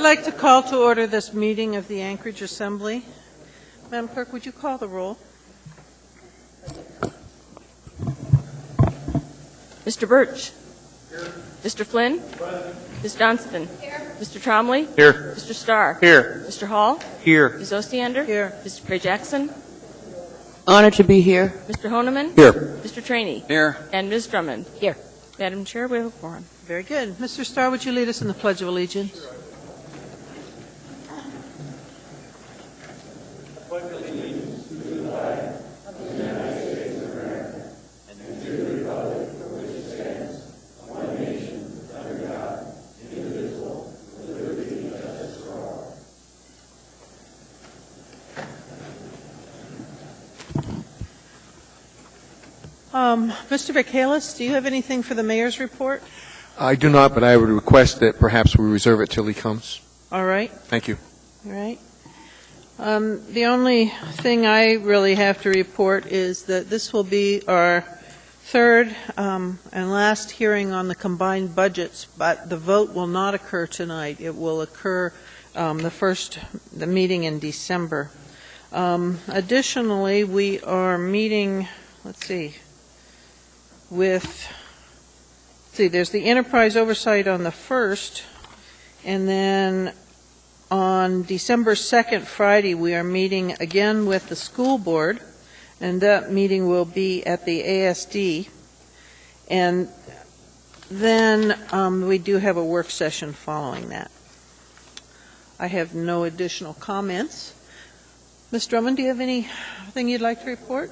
like to call to order this meeting of the Anchorage Assembly. Madam Clerk, would you call the roll? Mr. Birch. Here. Mr. Flynn. Present. Ms. Johnston. Here. Mr. Tromley. Here. Mr. Starr. Here. Mr. Hall. Here. Ms. Ostiander. Here. Mr. Gray Jackson. Honored to be here. Mr. Honeman. Here. Mr. Trainee. Here. And Ms. Drummond. Here. Madam Chair, we have a quorum. Very good. Mr. Starr, would you lead us in the Pledge of Allegiance? I pledge allegiance to the flag of the United States of America and to the republic for which it stands, one nation, under God, indivisible, with liberty and justice for all. Mr. Vacalis, do you have anything for the mayor's report? I do not, but I would request that perhaps we reserve it till he comes. All right. Thank you. All right. The only thing I really have to report is that this will be our third and last hearing on the combined budgets, but the vote will not occur tonight. It will occur the meeting in December. Additionally, we are meeting, there's the enterprise oversight on the 1st, and then on December 2nd, Friday, we are meeting again with the school board, and that meeting will be at the ASD. And then we do have a work session following that. I have no additional comments. Ms. Drummond, do you have anything you'd like to report?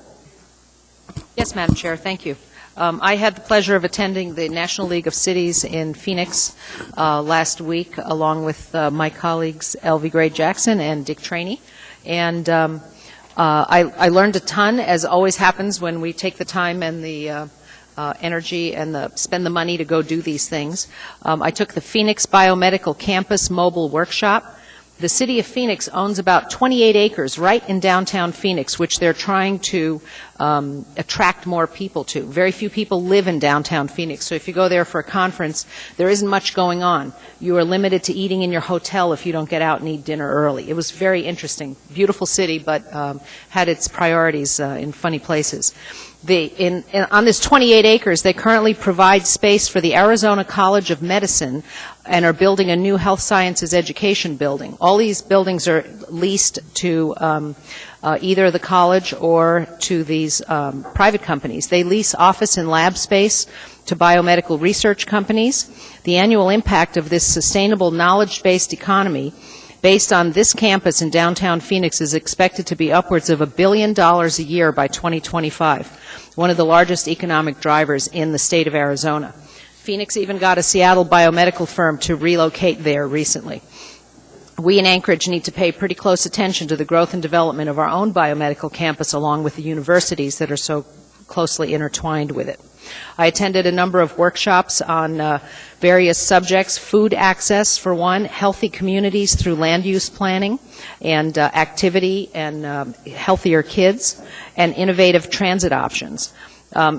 Yes, Madam Chair. Thank you. I had the pleasure of attending the National League of Cities in Phoenix last week, along with my colleagues Elvie Gray Jackson and Dick Trainee. And I learned a ton, as always happens when we take the time and the energy and spend the money to go do these things. I took the Phoenix Biomedical Campus Mobile Workshop. The city of Phoenix owns about 28 acres right in downtown Phoenix, which they're trying to attract more people to. Very few people live in downtown Phoenix, so if you go there for a conference, there isn't much going on. You are limited to eating in your hotel if you don't get out and eat dinner early. It was very interesting. Beautiful city, but had its priorities in funny places. On this 28 acres, they currently provide space for the Arizona College of Medicine and are building a new health sciences education building. All these buildings are leased to either the college or to these private companies. They lease office and lab space to biomedical research companies. The annual impact of this sustainable knowledge-based economy based on this campus in downtown Phoenix is expected to be upwards of $1 billion a year by 2025, one of the largest economic drivers in the state of Arizona. Phoenix even got a Seattle biomedical firm to relocate there recently. We in Anchorage need to pay pretty close attention to the growth and development of our own biomedical campus along with the universities that are so closely intertwined with it. I attended a number of workshops on various subjects, food access for one, healthy communities through land use planning and activity and healthier kids, and innovative transit options.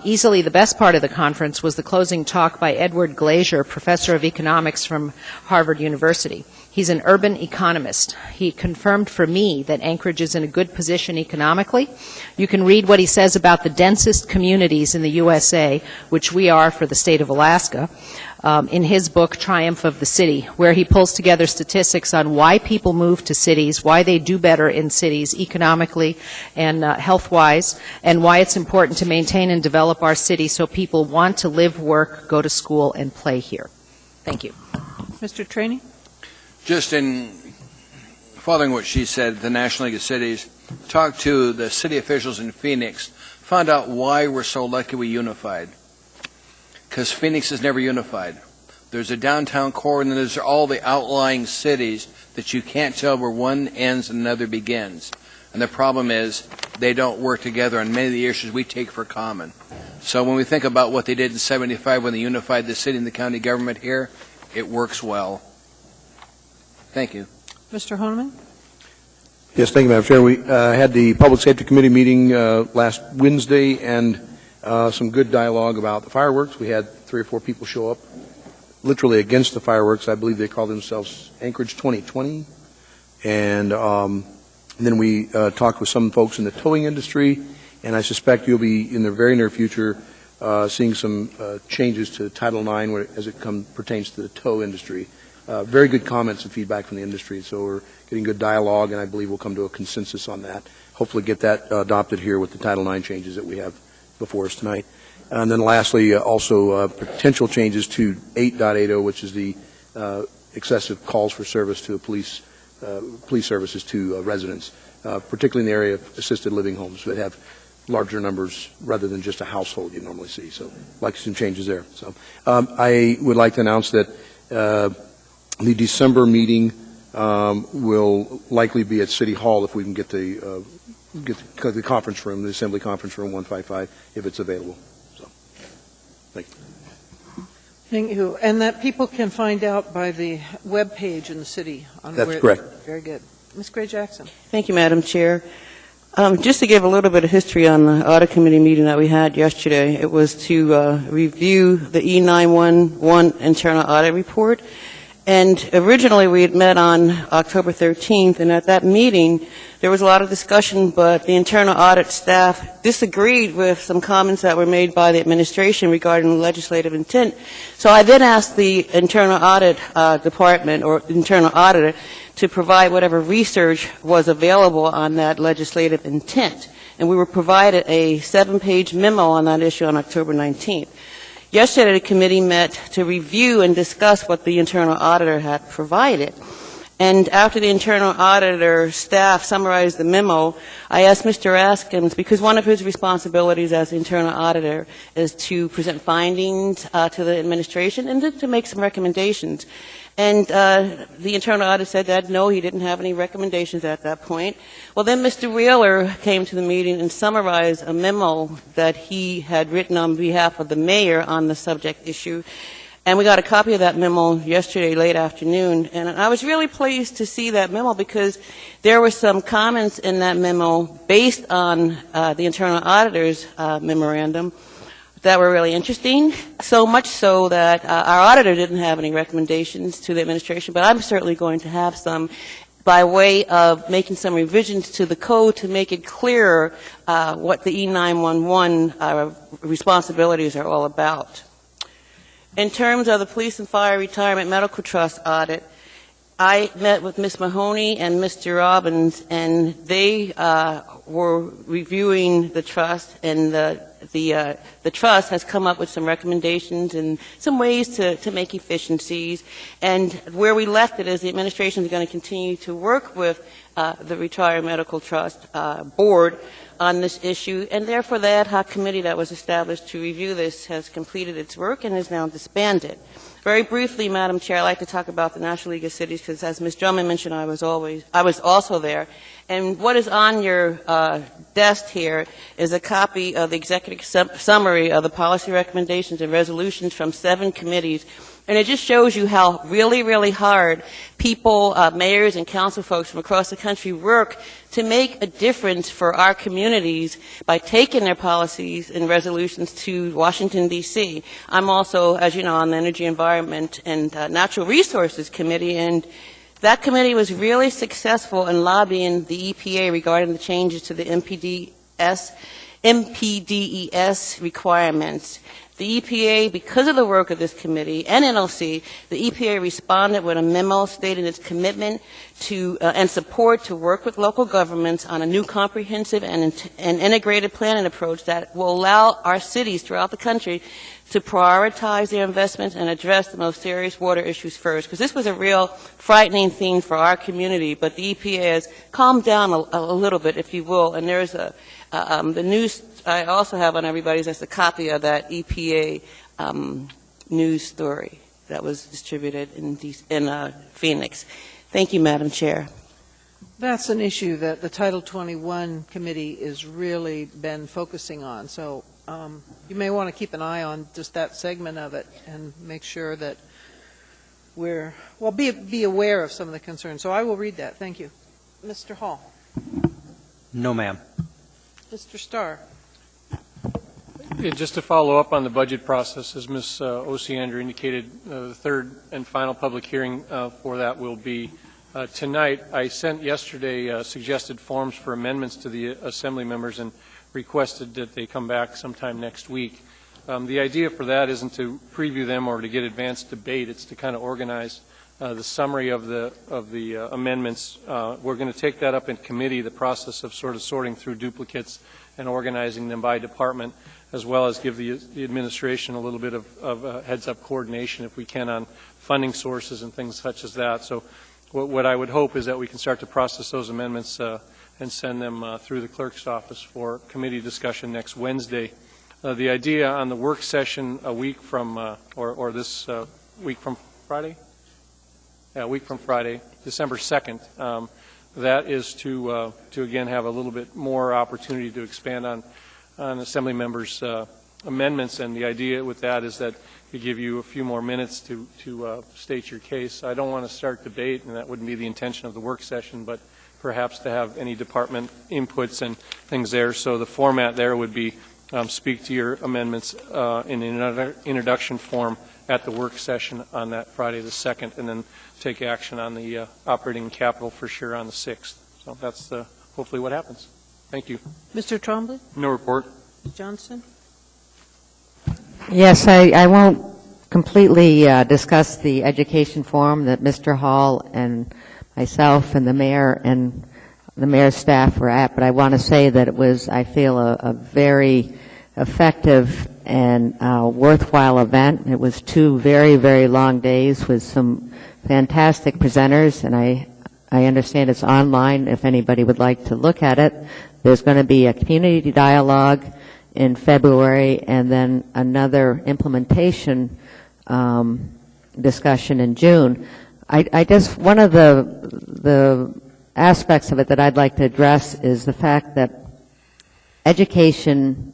Easily the best part of the conference was the closing talk by Edward Glaser, professor of economics from Harvard University. He's an urban economist. He confirmed for me that Anchorage is in a good position economically. You can read what he says about the densest communities in the USA, which we are for the state of Alaska, in his book, Triumph of the City, where he pulls together statistics on why people move to cities, why they do better in cities economically and health-wise, and why it's important to maintain and develop our city so people want to live, work, go to school, and play here. Thank you. Mr. Trainee? Just in following what she said, the National League of Cities, talked to the city officials in Phoenix, found out why we're so lucky we unified. Because Phoenix is never unified. There's a downtown core, and then there's all the outlying cities that you can't tell where one ends and another begins. And the problem is they don't work together on many of the issues we take for common. So when we think about what they did in '75 when they unified the city and the county government here, it works well. Thank you. Mr. Honeman? Yes, thank you, Madam Chair. We had the Public Safety Committee meeting last Wednesday, and some good dialogue about the fireworks. We had 3 or 4 people show up literally against the fireworks. I believe they call themselves Anchorage 2020. And then we talked with some folks in the towing industry, and I suspect you'll be, in the very near future, seeing some changes to Title IX as it pertains to the tow industry. Very good comments and feedback from the industry, so we're getting good dialogue, and I believe we'll come to a consensus on that. Hopefully get that adopted here with the Title IX changes that we have before us tonight. And then lastly, also potential changes to 8.80, which is the excessive calls for service to police services to residents, particularly in the area of assisted living homes that have larger numbers rather than just a household you normally see. So like some changes there. So I would like to announce that the December meeting will likely be at City Hall if we can get the conference room, the Assembly Conference Room 155, if it's available. So, thank you. Thank you. And that people can find out by the webpage in the city. That's correct. Very good. Ms. Gray-Jackson. Thank you, Madam Chair. Just to give a little bit of history on the Audit Committee meeting that we had yesterday, it was to review the E911 internal audit report. And originally we had met on October 13th, and at that meeting there was a lot of discussion, but the internal audit staff disagreed with some comments that were made by the administration regarding legislative intent. So I then asked the internal audit department, or internal auditor, to provide whatever research was available on that legislative intent. And we were provided a 7-page memo on that issue on October 19th. Yesterday, the committee met to review and discuss what the internal auditor had provided. And after the internal auditor staff summarized the memo, I asked Mr. Askins, because one of his responsibilities as internal auditor is to present findings to the administration and to make some recommendations. And the internal auditor said that no, he didn't have any recommendations at that point. Well, then Mr. Wheeler came to the meeting and summarized a memo that he had written on behalf of the mayor on the subject issue. And we got a copy of that memo yesterday late afternoon. And I was really pleased to see that memo because there were some comments in that memo based on the internal auditor's memorandum that were really interesting, so much so that our auditor didn't have any recommendations to the administration, but I'm certainly going to have some by way of making some revisions to the code to make it clearer what the E911 responsibilities are all about. In terms of the Police and Fire Retirement Medical Trust audit, I met with Ms. Mahoney and Mr. Robbins, and they were reviewing the trust, and the trust has come up with some recommendations and some ways to make efficiencies. And where we left it is the administration is going to continue to work with the Retired Medical Trust Board on this issue, and therefore the ad hoc committee that was established to review this has completed its work and is now disbanded. Very briefly, Madam Chair, I'd like to talk about the National League of Cities because, as Ms. Drummond mentioned, I was also there. And what is on your desk here is a copy of the executive summary of the policy recommendations and resolutions from 7 committees. And it just shows you how really, really hard people, mayors and council folks from across the country work to make a difference for our communities by taking their policies and resolutions to Washington, D.C. I'm also, as you know, on the Energy, Environment, and Natural Resources Committee, and that committee was really successful in lobbying the EPA regarding the changes to the MPDES requirements. The EPA, because of the work of this committee and NLC, the EPA responded with a memo stating its commitment to and support to work with local governments on a new comprehensive and integrated planning approach that will allow our cities throughout the country to prioritize their investments and address the most serious water issues first. Because this was a real frightening thing for our community, but the EPA has calmed down a little bit, if you will, and there's the news I also have on everybody's desk a copy of that EPA news story that was distributed in Phoenix. Thank you, Madam Chair. That's an issue that the Title 21 committee has really been focusing on. So you may want to keep an eye on just that segment of it and make sure that be aware of some of the concerns. So I will read that. Thank you. Mr. Hall. No, ma'am. Mr. Starr. Just to follow up on the budget process, as Ms. Osiander indicated, the third and final public hearing for that will be tonight. I sent yesterday suggested forms for amendments to the Assembly members and requested that they come back sometime next week. The idea for that isn't to preview them or to get advanced debate. It's to kind of organize the summary of the amendments. We're going to take that up in committee, the process of sort of sorting through duplicates and organizing them by department, as well as give the administration a little bit of heads-up coordination, if we can, on funding sources and things such as that. So what I would hope is that we can start to process those amendments and send them through the clerk's office for committee discussion next Wednesday. The idea on the work session a week from, or this week from Friday? Yeah, a week from Friday, December 2nd. That is to again have a little bit more opportunity to expand on Assembly members' amendments, and the idea with that is that we give you a few more minutes to state your case. I don't want to start debate, and that wouldn't be the intention of the work session, but perhaps to have any department inputs and things there. So the format there would be speak to your amendments in an introduction form at the work session on that Friday the 2nd, and then take action on the operating capital for sure on the 6th. So that's hopefully what happens. Thank you. Mr. Trombley? No report. Johnson? Yes, I won't completely discuss the education forum that Mr. Hall and myself and the mayor's staff were at, but I want to say that it was, I feel, a very effective and worthwhile event. It was 2 very, very long days with some fantastic presenters, and I understand it's online if anybody would like to look at it. There's going to be a community dialogue in February, and then another implementation discussion in June. I just, one of the aspects of it that I'd like to address is the fact that education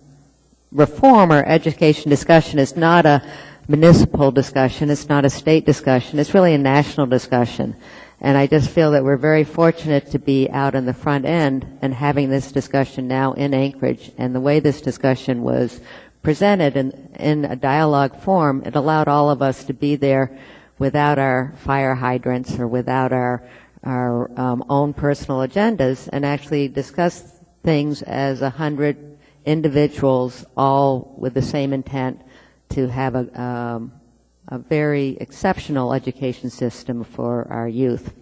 reform or education discussion is not a municipal discussion, it's not a state discussion, it's really a national discussion. And I just feel that we're very fortunate to be out in the front end and having this discussion now in Anchorage. And the way this discussion was presented in a dialogue form, it allowed all of us to be there without our fire hydrants or without our own personal agendas, and actually discuss things as 100 individuals, all with the same intent to have a very exceptional education system for our youth.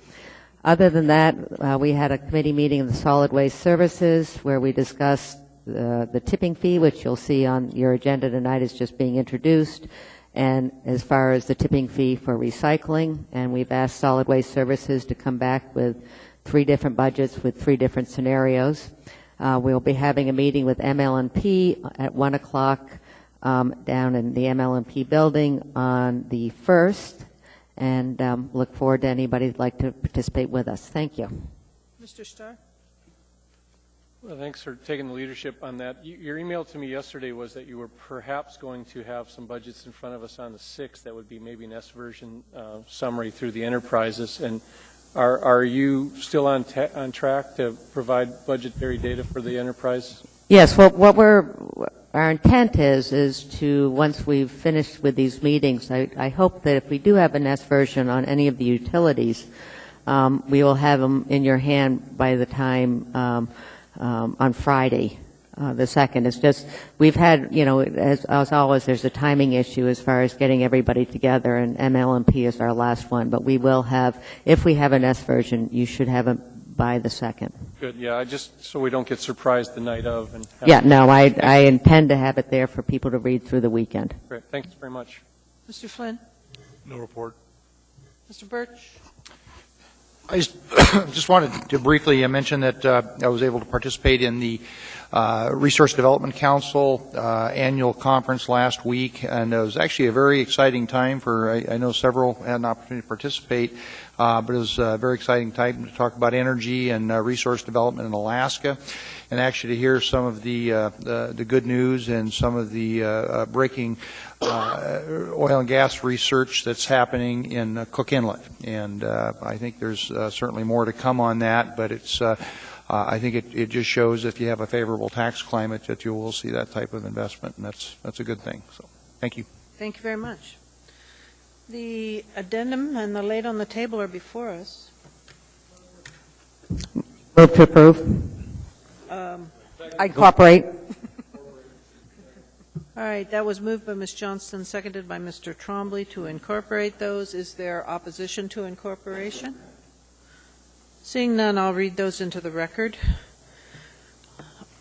Other than that, we had a committee meeting of the Solid Waste Services where we discussed the tipping fee, which you'll see on your agenda tonight is just being introduced, and as far as the tipping fee for recycling. And we've asked Solid Waste Services to come back with 3 different budgets with 3 different scenarios. We'll be having a meeting with ML&P at 1 o'clock down in the ML&P building on the 1st, and look forward to anybody who'd like to participate with us. Thank you. Mr. Starr? Well, thanks for taking the leadership on that. Your email to me yesterday was that you were perhaps going to have some budgets in front of us on the 6th that would be maybe an S-version summary through the enterprises. And are you still on track to provide budgetary data for the enterprise? Yes. Well, our intent is to, once we've finished with these meetings, I hope that if we do have an S-version on any of the utilities, we will have them in your hand by the time on Friday, the 2nd. It's just, we've had, as always, there's a timing issue as far as getting everybody together, and ML&P is our last one. But we will have, if we have an S-version, you should have it by the 2nd. Good. Yeah, just so we don't get surprised the night of. I intend to have it there for people to read through the weekend. Great. Thanks very much. Mr. Flynn? No report. Mr. Birch? I just wanted to briefly mention that I was able to participate in the Resource Development Council annual conference last week, and it was actually a very exciting time for, I know several had an opportunity to participate, but it was a very exciting time to talk about energy and resource development in Alaska, and actually to hear some of the good news and some of the breaking oil and gas research that's happening in Cook Inlet. And I think there's certainly more to come on that, but it's I think it just shows if you have a favorable tax climate that you will see that type of investment, and that's a good thing. So, thank you. Thank you very much. The addendum and the late on the table are before us. Move to approve. I cooperate. All right, that was moved by Ms. Johnston, seconded by Mr. Trombley to incorporate those. Is there opposition to incorporation? Seeing none, I'll read those into the record.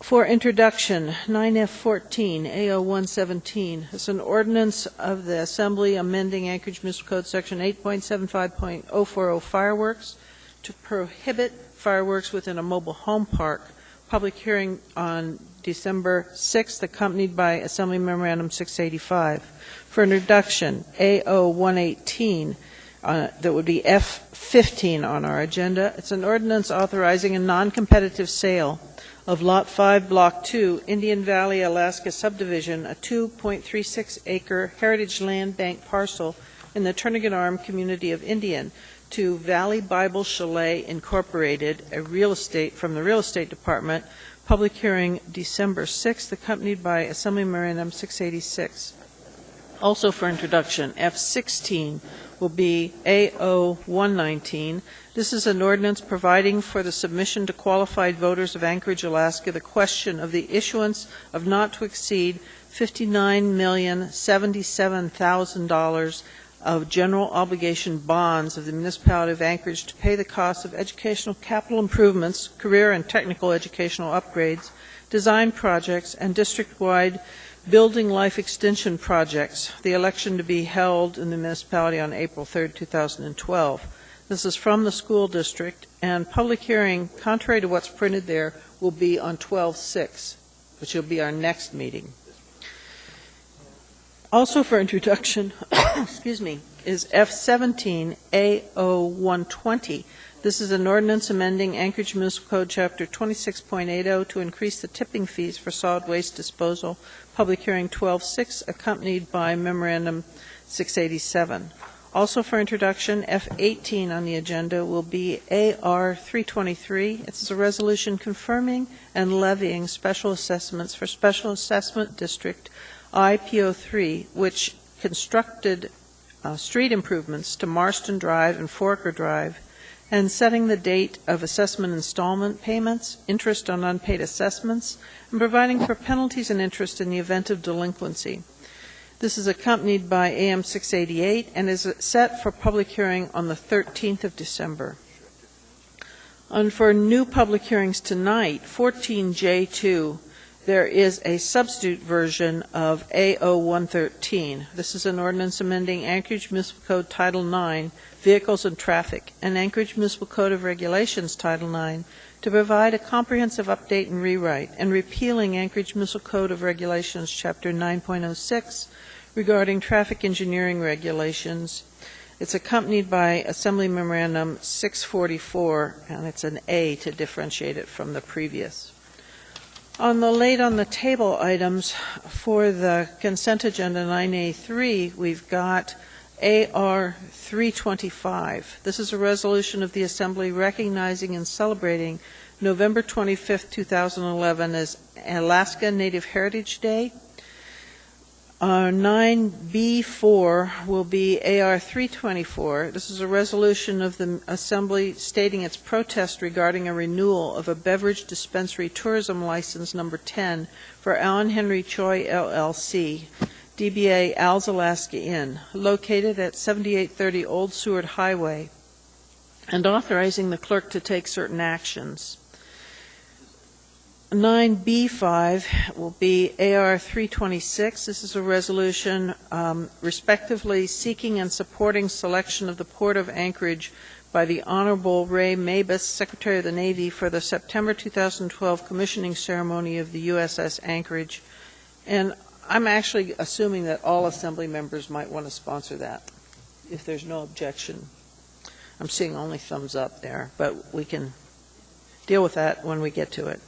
For introduction, 9F14, AO117. It's an ordinance of the Assembly amending Anchorage Municipal Code Section 8.75.040 fireworks to prohibit fireworks within a mobile home park. Public hearing on December 6th, accompanied by Assembly Memorandum 685. For introduction, AO118, that would be F15 on our agenda. It's an ordinance authorizing a non-competitive sale of Lot 5, Block 2, Indian Valley, Alaska subdivision, a 2.36-acre heritage land bank parcel in the Turnagain Arm community of Indian, to Valley Bible Chalet Incorporated, a real estate from the Real Estate Department. Public hearing December 6th, accompanied by Assembly Memorandum 686. Also for introduction, F16 will be AO119. This is an ordinance providing for the submission to qualified voters of Anchorage, Alaska, the question of the issuance of not to exceed $59,077,000 of general obligation bonds of the municipality of Anchorage to pay the cost of educational capital improvements, career and technical educational upgrades, design projects, and district-wide building life extension projects. The election to be held in the municipality on April 3rd, 2012. This is from the school district, and public hearing, contrary to what's printed there, will be on 12/6, which will be our next meeting. Also for introduction, excuse me, is F17 AO120. This is an ordinance amending Anchorage Municipal Code Chapter 26.80 to increase the tipping fees for solid waste disposal. Public hearing 12/6, accompanied by Memorandum 687. Also for introduction, F18 on the agenda will be AR323. It's a resolution confirming and levying special assessments for Special Assessment District IPO3, which constructed street improvements to Marston Drive and Forker Drive, and setting the date of assessment installment payments, interest on unpaid assessments, and providing for penalties and interest in the event of delinquency. This is accompanied by AM 688 and is set for public hearing on the 13th of December. And for new public hearings tonight, 14J2, there is a substitute version of AO113. This is an ordinance amending Anchorage Municipal Code Title 9, Vehicles and Traffic, and Anchorage Municipal Code of Regulations Title 9 to provide a comprehensive update and rewrite, and repealing Anchorage Municipal Code of Regulations Chapter 9.06 regarding traffic engineering regulations. It's accompanied by Assembly Memorandum 644, and it's an A to differentiate it from the previous. On the late on the table items for the consent agenda 9A3, we've got AR 325. This is a resolution of the Assembly recognizing and celebrating November 25th, 2011 as Alaska Native Heritage Day. 9B4 will be AR 324. This is a resolution of the Assembly stating its protest regarding a renewal of a beverage dispensary tourism license number 10 for Alan Henry Choi LLC, DBA Al's Alaska Inn, located at 7830 Old Seward Highway, and authorizing the clerk to take certain actions. 9B5 will be AR 326. This is a resolution respectively seeking and supporting selection of the Port of Anchorage by the Honorable Ray Mabus, Secretary of the Navy, for the September 2012 commissioning ceremony of the USS Anchorage. And I'm actually assuming that all Assembly members might want to sponsor that, if there's no objection. I'm seeing only thumbs up there, but we can deal with that when we get to it.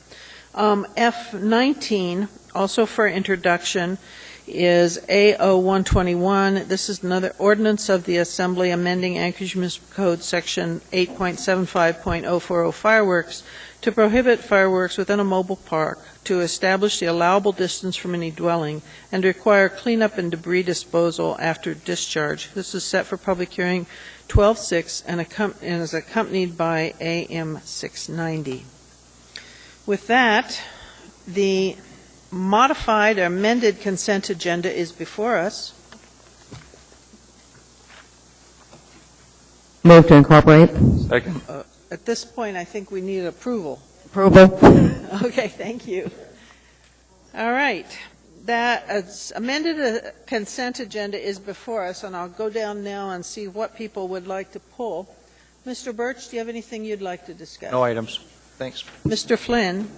F19, also for introduction, is A0121. This is another ordinance of the Assembly amending Anchorage Municipal Code Section 8.75.040 fireworks to prohibit fireworks within a mobile park, to establish the allowable distance from any dwelling, and to require cleanup and debris disposal after discharge. This is set for public hearing 12/6 and is accompanied by AM 690. With that, the modified or amended consent agenda is before us. Move to incorporate. Second. At this point, I think we need approval. Approval. Okay, thank you. All right. That amended consent agenda is before us, and I'll go down now and see what people would like to pull. Mr. Birch, do you have anything you'd like to discuss? No items. Thanks. Mr. Flynn?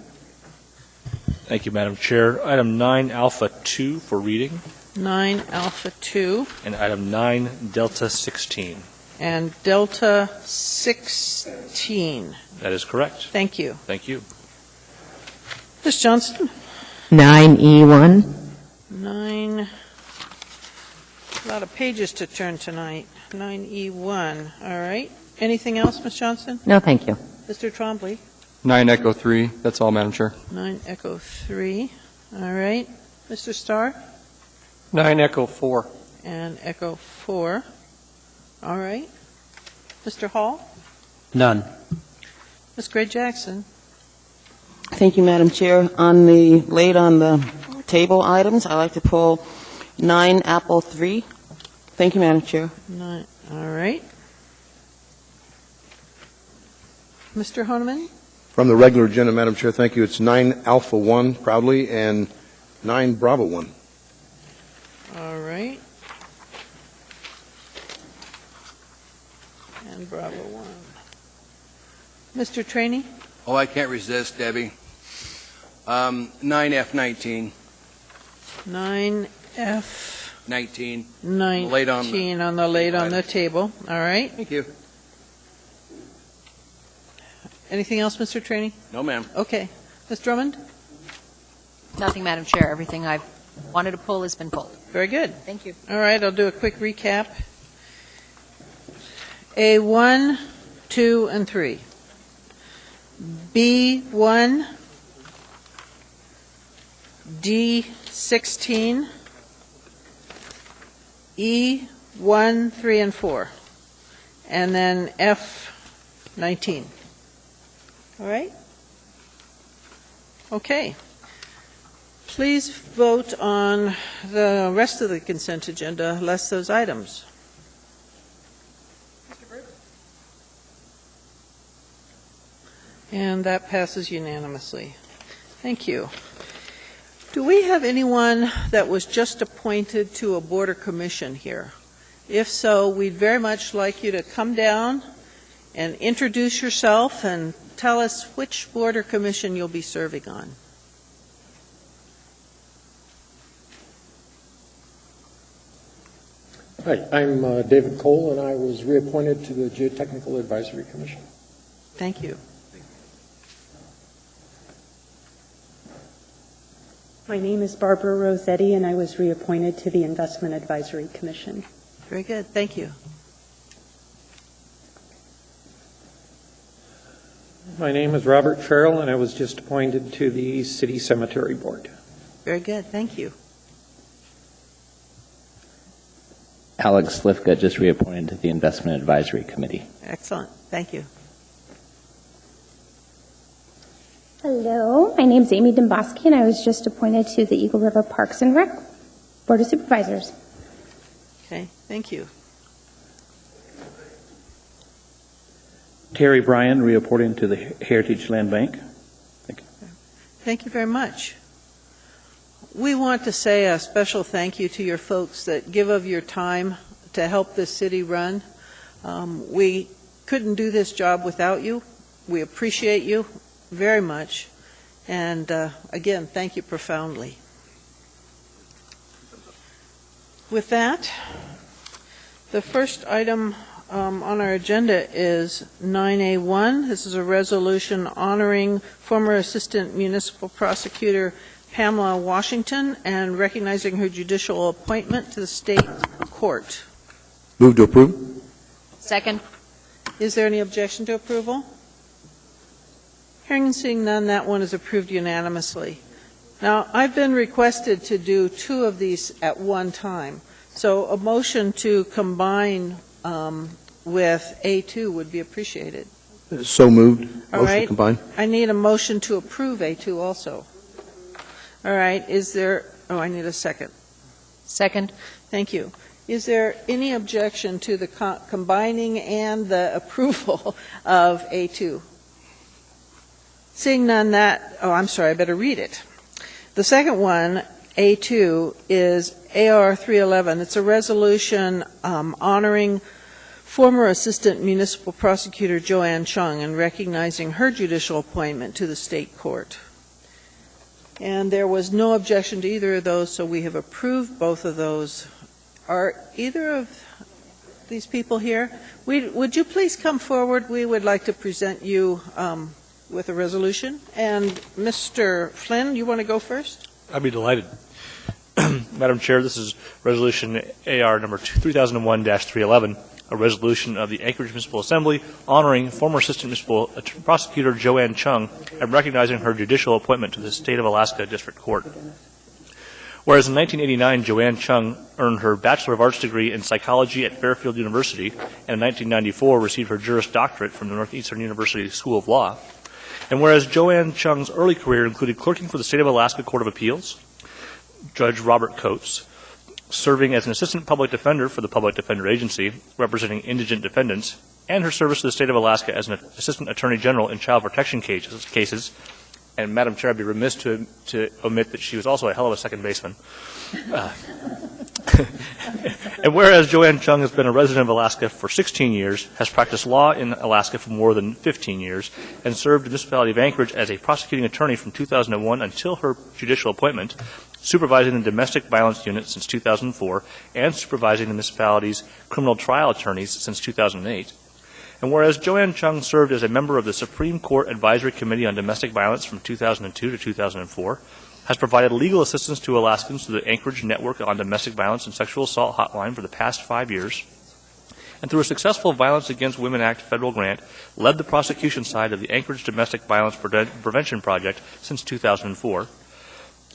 Thank you, Madam Chair. Item 9 Alpha 2 for reading, 9 Alpha 2 and item 9 Delta 16. and Delta 16. That is correct. Thank you. Thank you. Ms. Johnston? 9E1. 9, a lot of pages to turn tonight. 9E1, all right. Anything else, Ms. Johnston? No, thank you. Mr. Trombley? 9 Echo 3, that's all, Madam Chair. 9 Echo 3, all right. Mr. Starr? 9 Echo 4. And Echo 4, all right. Mr. Hall? None. Ms. Gray Jackson? Thank you, Madam Chair. On the table items, I'd like to pull 9 Apple 3. Thank you, Madam Chair. 9, all right. Mr. Honeman? From the regular agenda, Madam Chair, thank you. It's 9 Alpha 1, proudly, and 9 Bravo 1. All right. And Bravo 1. Mr. Trainee? Oh, I can't resist, Debbie. 9F19. 9F 19. 19 Late on on the late on the table. All right. Thank you. Anything else, Mr. Trainee? No, ma'am. Okay. Ms. Drummond? Nothing, Madam Chair. Everything I've wanted to pull has been pulled. Very good. Thank you. All right, I'll do a quick recap. A1, 2, and 3. B1, D16, E1, 3, and 4, and then F19. All right? Okay. Please vote on the rest of the consent agenda, less those items. And that passes unanimously. Thank you. Do we have anyone that was just appointed to a board or commission here? If so, we'd very much like you to come down and introduce yourself and tell us which board or commission you'll be serving on. Hi, I'm David Cole, and I was reappointed to the Geotechnical Advisory Commission. Thank you. My name is Barbara Rossetti, and I was reappointed to the Investment Advisory Commission. Very good. Thank you. My name is Robert Farrell, and I was just appointed to the City Cemetery Board. Very good. Thank you. Alex Slifka, just reappointed to the Investment Advisory Committee. Excellent. Thank you. Hello, my name is Amy Domboski, and I was just appointed to the Eagle River Parks and Rec Board of Supervisors. Okay. Thank you. Terry Bryan, reappointed to the Heritage Land Bank. Thank you. Thank you very much. We want to say a special thank you to your folks that give of your time to help this city run. We couldn't do this job without you. We appreciate you very much. And again, thank you profoundly. With that, the first item on our agenda is 9A1. This is a resolution honoring former Assistant Municipal Prosecutor Pamela Washington and recognizing her judicial appointment to the state court. Move to approve. Second. Is there any objection to approval? Hearing and seeing none, that one is approved unanimously. Now, I've been requested to do two of these at one time, so a motion to combine with A2 would be appreciated. So moved. All Motion right. combined. I need a motion to approve A2 also. All right, is there, I need a second. Second. Thank you. Is there any objection to the combining and the approval of A2? Seeing none, I'm sorry, I better read it. The second one, A2, is AR 311. It's a resolution honoring former Assistant Municipal Prosecutor Joanne Chung and recognizing her judicial appointment to the state court. And there was no objection to either of those, so we have approved both of those. Are either of these people here? Would you please come forward? We would like to present you with a resolution. And Mr. Flynn, you want to go first? I'd be delighted. Madam Chair, this is Resolution AR number 3001-311, a resolution of the Anchorage Municipal Assembly honoring former Assistant Municipal Prosecutor Joanne Chung and recognizing her judicial appointment to the State of Alaska District Court. Whereas in 1989, Joanne Chung earned her Bachelor of Arts degree in psychology at Fairfield University, and in 1994 received her Juris Doctorate from the Northeastern University School of Law. And whereas Joanne Chung's early career included clerking for the State of Alaska Court of Appeals, Judge Robert Coates, serving as an assistant public defender for the Public Defender Agency, representing indigent defendants, and her service to the State of Alaska as an assistant attorney general in child protection cases. And Madam Chair, I'd be remiss to omit that she was also a hell of a second baseman. And whereas Joanne Chung has been a resident of Alaska for 16 years, has practiced law in Alaska for more than 15 years, and served the municipality of Anchorage as a prosecuting attorney from 2001 until her judicial appointment, supervising the domestic violence unit since 2004, and supervising the municipality's criminal trial attorneys since 2008. And whereas Joanne Chung served as a member of the Supreme Court Advisory Committee on Domestic Violence from 2002 to 2004, has provided legal assistance to Alaskans through the Anchorage Network on Domestic Violence and Sexual Assault Hotline for the past 5 years, and through a successful Violence Against Women Act federal grant, led the prosecution side of the Anchorage Domestic Violence Prevention Project since 2004.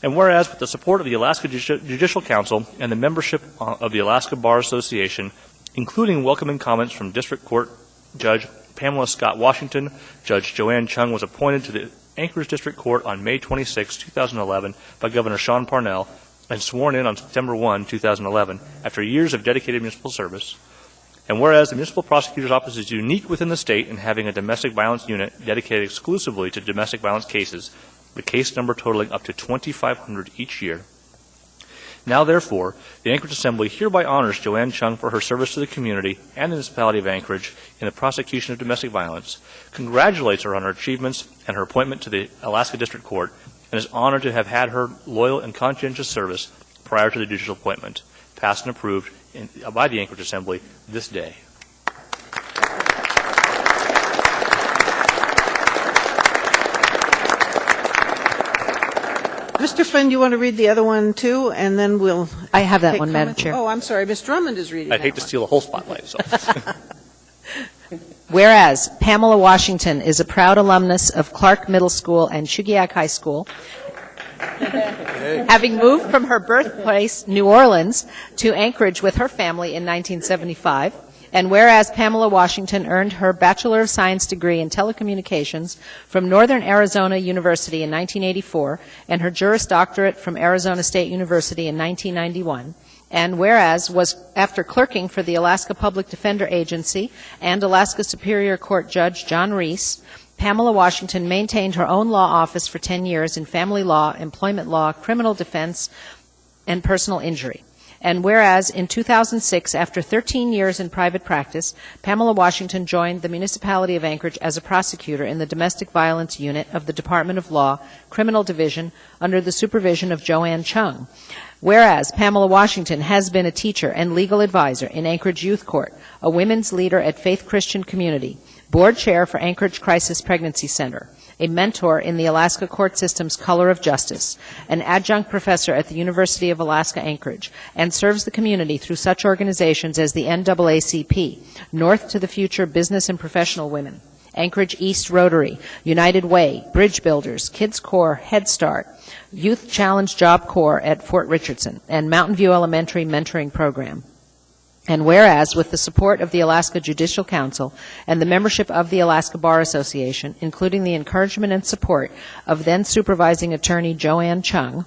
And whereas with the support of the Alaska Judicial Council and the membership of the Alaska Bar Association, including welcoming comments from District Court Judge Pamela Scott Washington, Judge Joanne Chung was appointed to the Anchorage District Court on May 26, 2011 by Governor Sean Parnell and sworn in on September 1, 2011 after years of dedicated municipal service. And whereas the Municipal Prosecutor's Office is unique within the state in having a domestic violence unit dedicated exclusively to domestic violence cases, the case number totaling up to 2,500 each year. Now, therefore, the Anchorage Assembly hereby honors Joanne Chung for her service to the community and the municipality of Anchorage in the prosecution of domestic violence, congratulates her on her achievements and her appointment to the Alaska District Court, and is honored to have had her loyal and conscientious service prior to the judicial appointment, passed and approved by the Anchorage Assembly this day. Mr. Flynn, do you want to read the other one too, and then we'll I have that take one, Madam comments? Chair. Oh, I'm sorry, Ms. Drummond is reading I'd that hate to one. steal the whole spotlight. So. Whereas Pamela Washington is a proud alumnus of Clark Middle School and Chugiak High School, having moved from her birthplace, New Orleans, to Anchorage with her family in 1975, and whereas Pamela Washington earned her Bachelor of Science degree in telecommunications from Northern Arizona University in 1984 and her Juris Doctorate from Arizona State University in 1991, and whereas was after clerking for the Alaska Public Defender Agency and Alaska Superior Court Judge John Reese, Pamela Washington maintained her own law office for 10 years in family law, employment law, criminal defense, and personal injury. And whereas in 2006, after 13 years in private practice, Pamela Washington joined the municipality of Anchorage as a prosecutor in the Domestic Violence Unit of the Department of Law, Criminal Division, under the supervision of Joanne Chung. Whereas Pamela Washington has been a teacher and legal advisor in Anchorage Youth Court, a women's leader at Faith Christian Community, board chair for Anchorage Crisis Pregnancy Center, a mentor in the Alaska court system's Color of Justice, an adjunct professor at the University of Alaska Anchorage, and serves the community through such organizations as the NAACP, North to the Future Business and Professional Women, Anchorage East Rotary, United Way, Bridge Builders, Kids Corps, Head Start, Youth Challenge Job Corps at Fort Richardson, and Mountain View Elementary Mentoring Program. And whereas, with the support of the Alaska Judicial Council and the membership of the Alaska Bar Association, including the encouragement and support of then supervising attorney Joanne Chung,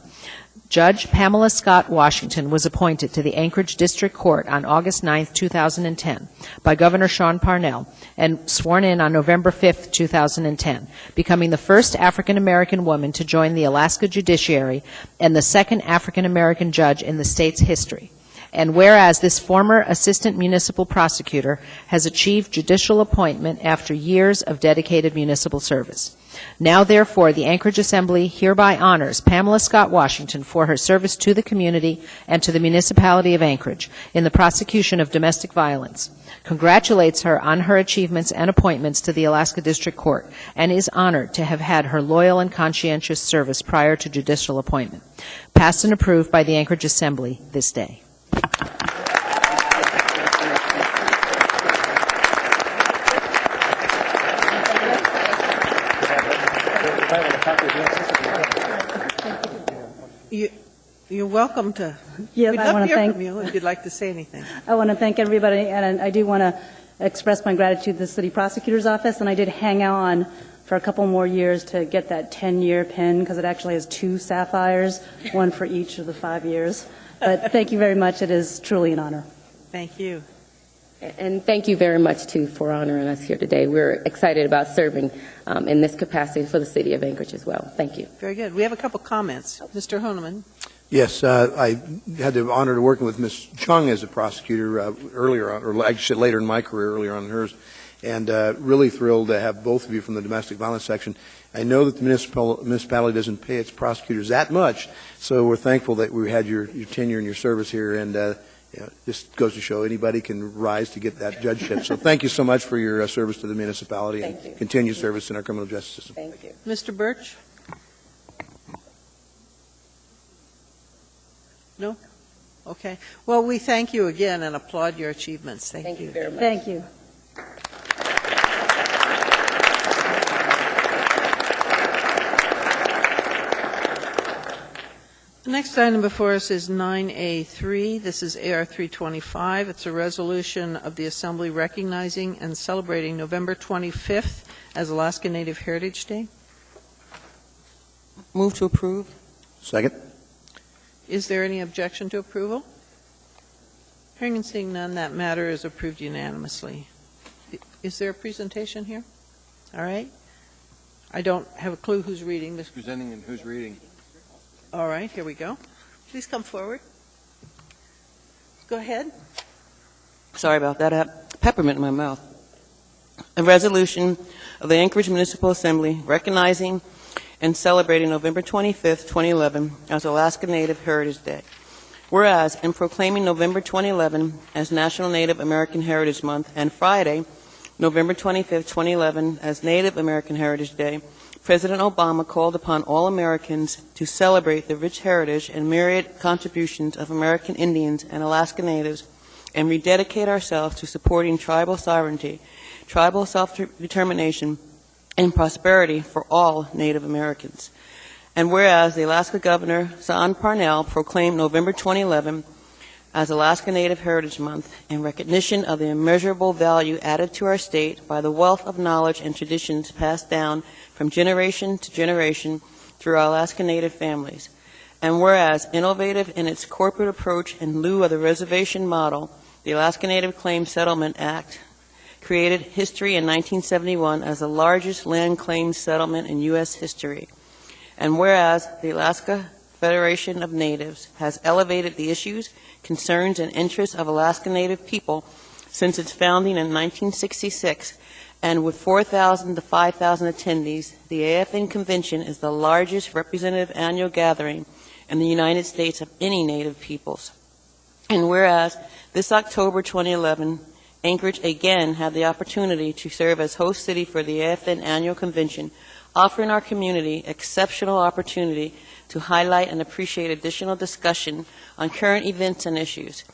Judge Pamela Scott Washington was appointed to the Anchorage District Court on August 9, 2010, by Governor Sean Parnell, and sworn in on November 5, 2010, becoming the first African-American woman to join the Alaska judiciary and the second African-American judge in the state's history. And whereas this former assistant municipal prosecutor has achieved judicial appointment after years of dedicated municipal service. Now, therefore, the Anchorage Assembly hereby honors Pamela Scott Washington for her service to the community and to the municipality of Anchorage in the prosecution of domestic violence, congratulates her on her achievements and appointments to the Alaska District Court, and is honored to have had her loyal and conscientious service prior to judicial appointment. Passed and approved by the Anchorage Assembly this day. You're welcome to. Yeah, We'd I love want to to hear thank. from you if you'd like to say anything. I want to thank everybody, and I do want to express my gratitude to the City Prosecutor's Office, and I did hang on for a couple more years to get that 10-year pin, because it actually has 2 sapphires, one for each of the 5 years. But thank you very much. It is truly an honor. Thank you. And thank you very much, too, for honoring us here today. We're excited about serving in this capacity for the City of Anchorage as well. Thank you. Very good. We have a couple comments. Mr. Honeman. Yes, I had the honor of working with Ms. Chung as a prosecutor earlier on, or actually later in my career, earlier on in hers, and really thrilled to have both of you from the domestic violence section. I know that the municipality doesn't pay its prosecutors that much, so we're thankful that we had your tenure and your service here, and just goes to show anybody can rise to get that judgeship. So thank you so much for your service to the municipality and continued service in our criminal justice system. Thank you. Mr. Birch? No? Okay. Well, we thank you again and applaud your achievements. Thank you very much. Thank you. The next item before us is 9A3. This is AR 325. It's a resolution of the Assembly recognizing and celebrating November 25th as Alaska Native Heritage Day. Move to approve. Second. Is there any objection to approval? Hearing and seeing none, that matter is approved unanimously. Is there a presentation here? All right. I don't have a clue who's reading this. Presenting and who's reading? All right, here we go. Please come forward. Go ahead. Sorry about that. I have peppermint in my mouth. A resolution of the Anchorage Municipal Assembly recognizing and celebrating November 25th, 2011 as Alaska Native Heritage Day. Whereas, in proclaiming November 2011 as National Native American Heritage Month and Friday, November 25th, 2011 as Native American Heritage Day, President Obama called upon all Americans to celebrate the rich heritage and myriad contributions of American Indians and Alaska Natives and rededicate ourselves to supporting tribal sovereignty, tribal self-determination, and prosperity for all Native Americans. And whereas the Alaska Governor, Sean Parnell, proclaimed November 2011 as Alaska Native Heritage Month in recognition of the immeasurable value added to our state by the wealth of knowledge and traditions passed down from generation to generation through our Alaska Native families. And whereas innovative in its corporate approach in lieu of the reservation model, the Alaska Native Claims Settlement Act created history in 1971 as the largest land claims settlement in U.S. history. And whereas the Alaska Federation of Natives has elevated the issues, concerns, and interests of Alaska Native people since its founding in 1966, and with 4,000 to 5,000 attendees, the AFN Convention is the largest representative annual gathering in the United States of any Native peoples. And whereas this October 2011, Anchorage again had the opportunity to serve as host city for the AFN annual convention, offering our community exceptional opportunity to highlight and appreciate additional discussion on current events and issues.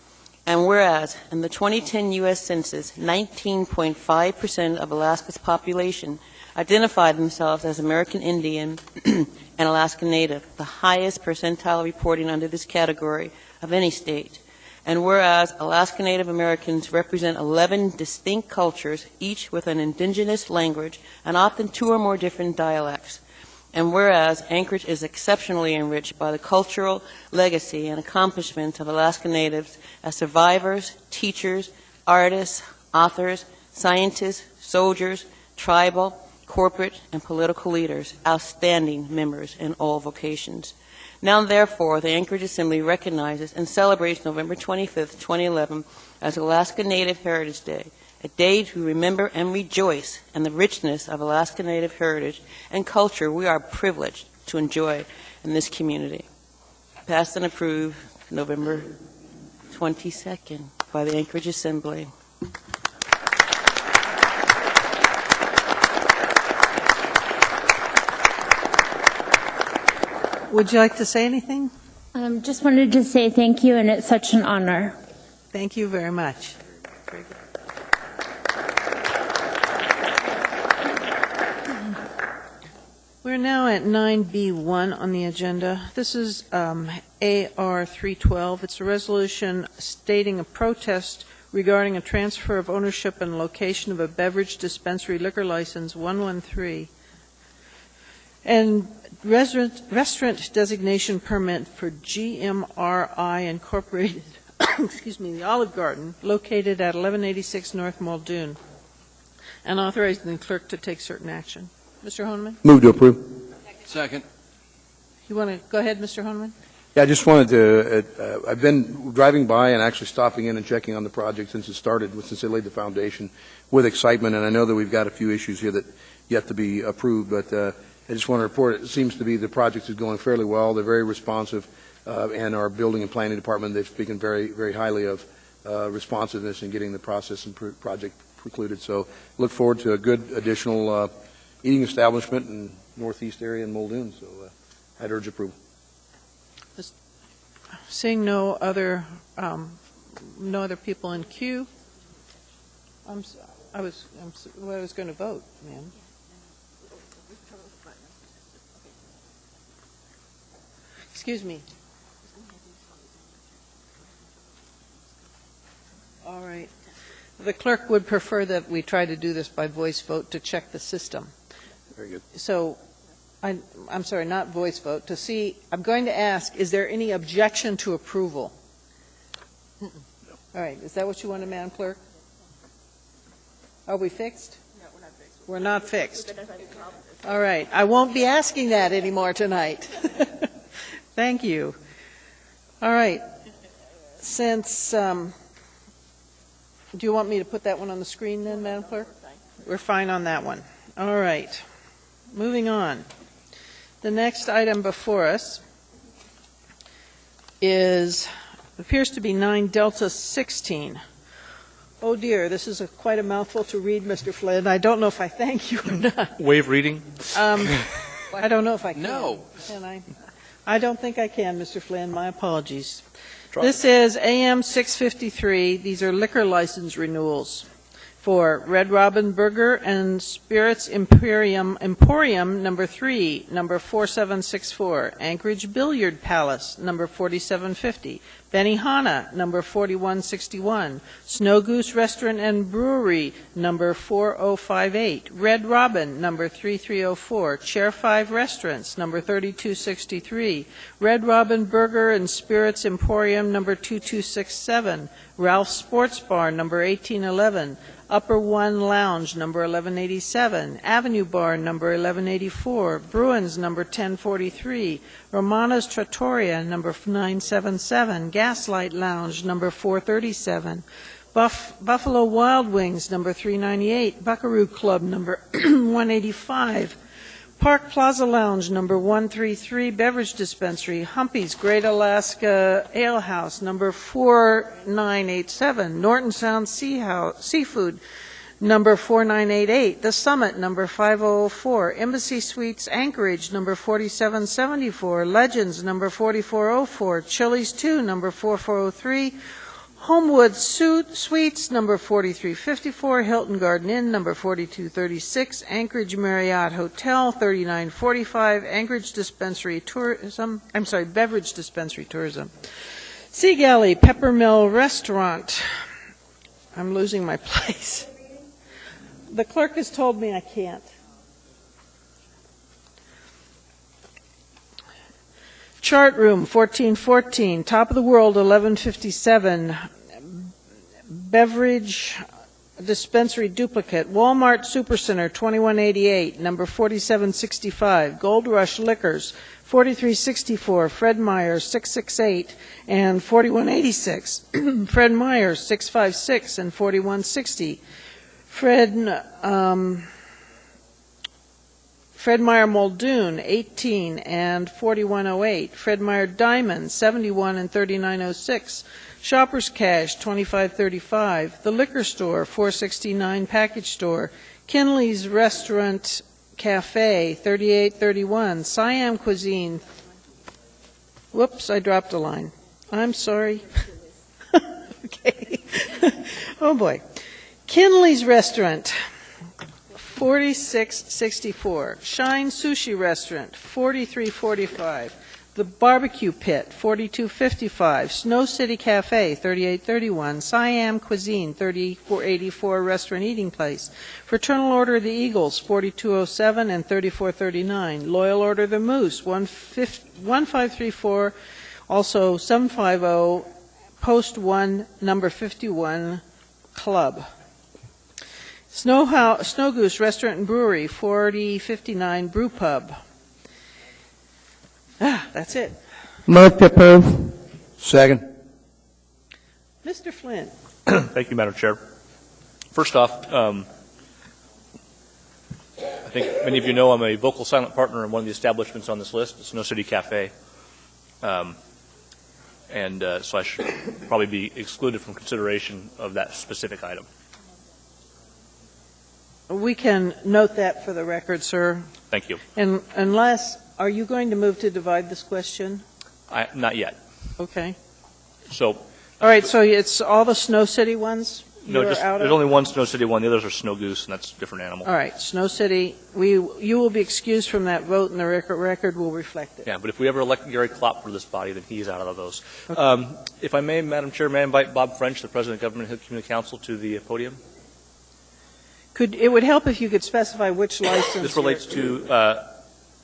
And whereas in the 2010 U.S. Census, 19.5% of Alaska's population identified themselves as American Indian and Alaska Native, the highest percentile reporting under this category of any state. And whereas Alaska Native Americans represent 11 distinct cultures, each with an indigenous language and often 2 or more different dialects. And whereas Anchorage is exceptionally enriched by the cultural legacy and accomplishments of Alaska Natives as survivors, teachers, artists, authors, scientists, soldiers, tribal, corporate, and political leaders, outstanding members in all vocations. Now, therefore, the Anchorage Assembly recognizes and celebrates November 25th, 2011 as Alaska Native Heritage Day, a day to remember and rejoice in the richness of Alaska Native heritage and culture we are privileged to enjoy in this community. Passed and approved November 22nd by the Anchorage Assembly. Would you like to say anything? Just wanted to say thank you, and it's such an honor. Thank you very much. We're now at 9B1 on the agenda. This is AR 312. It's a resolution stating a protest regarding a transfer of ownership and location of a beverage dispensary liquor license 113 and restaurant designation permit for GMRI Incorporated, excuse me, the Olive Garden, located at 1186 North Muldoon, and authorizing the clerk to take certain action. Mr. Honeman? Move to approve. Second. You want to go ahead, Mr. Honeman? Yeah, I just wanted to, I've been driving by and actually stopping in and checking on the project since it started, since they laid the foundation, with excitement, and I know that we've got a few issues here that yet to be approved, but I just want to report it seems to be the project is going fairly well. They're very responsive, and our building and planning department, they've spoken very, very highly of responsiveness in getting the process and project concluded. So look forward to a good additional eating establishment in northeast area in Muldoon. So I'd urge approval. Seeing no other people in queue, I was going to vote, man. Excuse me. All right. The clerk would prefer that we try to do this by voice vote to check the system. Very good. So, I'm sorry, not voice vote, to see, I'm going to ask, is there any objection to approval? No. All right, is that what you want, Madam Clerk? Are we fixed? No, we're not fixed. We're not fixed. All right, I won't be asking that anymore tonight. Thank you. All right. Since, do you want me to put that one on the screen then, Madam Clerk? We're fine on that one. All right. Moving on. The next item before us appears to be 9 Delta 16. Oh dear, this is quite a mouthful to read, Mr. Flynn. I don't know if I thank you or not. Waive reading? I don't know if I can. No. Can I? I don't think I can, Mr. Flynn. My apologies. This is AM 653. These are liquor license renewals for Red Robin Burger and Spirits Emporium number 3, number 4764, Anchorage Billiard Palace, number 4750, Benihana, number 4161, Snow Goose Restaurant and Brewery, number 4058, Red Robin, number 3304, Chair 5 Restaurants, number 3263, Red Robin Burger and Spirits Emporium, number 2267, Ralph's Sports Bar, number 1811, Upper One Lounge, number 1187, Avenue Bar, number 1184, Bruins, number 1043, Romana's Trattoria, number 977, Gaslight Lounge, number 437, Buffalo Wild Wings, number 398, Buckaroo Club, number 185, Park Plaza Lounge, number 133, Beverage Dispensary. Humpy's Great Alaska Ale House, number 4987. Norton Sound Seafood, number 4988. The Summit, number 5004. Embassy Suites Anchorage, number 4774. Legends, number 4404. Chili's 2, number 4403. Homewood Suites, number 4354, Hilton Garden Inn, number 4236, Anchorage Marriott Hotel, 3945, Anchorage Dispensary Tourism, Beverage Dispensary Tourism. Sea Galley Peppermill Restaurant. I'm losing my place. The clerk has told me I can't. Chart Room, 1414, Top of the World, 1157, Beverage Dispensary Duplicate, Walmart Supercenter, 2188, number 4765, Gold Rush Liquors, 4364, Fred Meyer, 668, and 4186, Fred Meyer, 656, and 4160, Fred Meyer Muldoon, 18 and 4108. Fred Meyer Diamond, 71 and 3906. Shoppers Cash, 2535. The Liquor Store, 469 Package Store. Kinley's Restaurant Cafe, 3831. Siam Cuisine. Whoops, I dropped a line. I'm sorry. Okay. Oh boy. Kinley's Restaurant, 4664. Shine Sushi Restaurant, 4345. The Barbecue Pit, 4255. Snow City Cafe, 3831. Siam Cuisine, 3484. Restaurant Eating Place. Fraternal Order of the Eagles, 4207 and 3439. Loyal Order of the Moose, 1534. Also 750, Post 1, number 51, Club. Snow Goose Restaurant and Brewery, 4059 Brew Pub. That's it. Move to approve. Second. Mr. Flynn. Thank you, Madam Chair. First off, I think many of you know I'm a vocal silent partner in one of the establishments on this list, the Snow City Cafe. So I should probably be excluded from consideration of that specific item. We can note that for the record, sir. Thank you. And unless, are you going to move to divide this question? Not yet. Okay. So. All right, so it's all the Snow City ones? No, there's only one Snow City one. The others are Snow Goose, and that's a different animal. All right, Snow City, you will be excused from that vote, and the record will reflect it. Yeah, but if we ever elect Gary Klopp for this body, then he's out of those. Okay. If I may, Madam Chair, may I invite Bob French, the President of Government Hill Community Council, to the podium? It would help if you could specify which license. This relates to the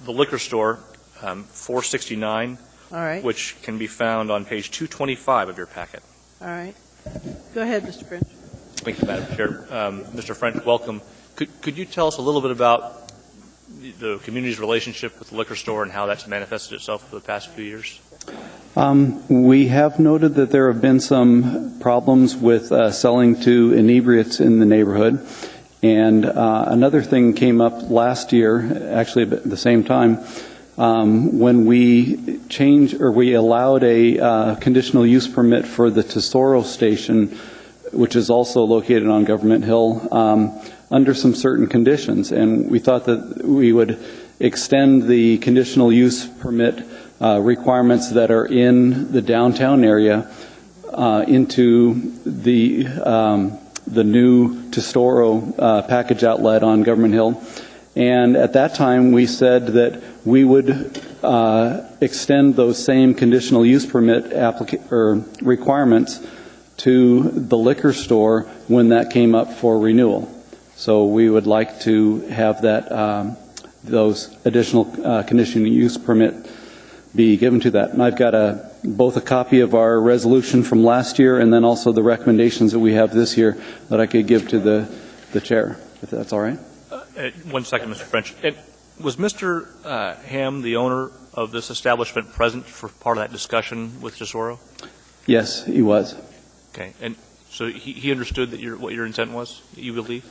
liquor store, 469, all right, which can be found on page 225 of your packet. All right. Go ahead, Mr. French. Thank you, Madam Chair. Mr. French, welcome. Could you tell us a little bit about the community's relationship with the liquor store and how that's manifested itself for the past few years? We have noted that there have been some problems with selling to inebriates in the neighborhood. And another thing came up last year, actually at the same time, when we allowed a conditional use permit for the Tesoro station, which is also located on Government Hill, under some certain conditions. And we thought that we would extend the conditional use permit requirements that are in the downtown area into the new Tesoro package outlet on Government Hill. And at that time, we said that we would extend those same conditional use permit requirements to the liquor store when that came up for renewal. So we would like to have that those additional conditional use permit be given to that. And I've got both a copy of our resolution from last year and then also the recommendations that we have this year that I could give to the chair, if that's all right. 1 second, Mr. French. Was Mr. Ham, the owner of this establishment, present for part of that discussion with Tesoro? Yes, he was. Okay. And so he understood that what your intent was, you believe?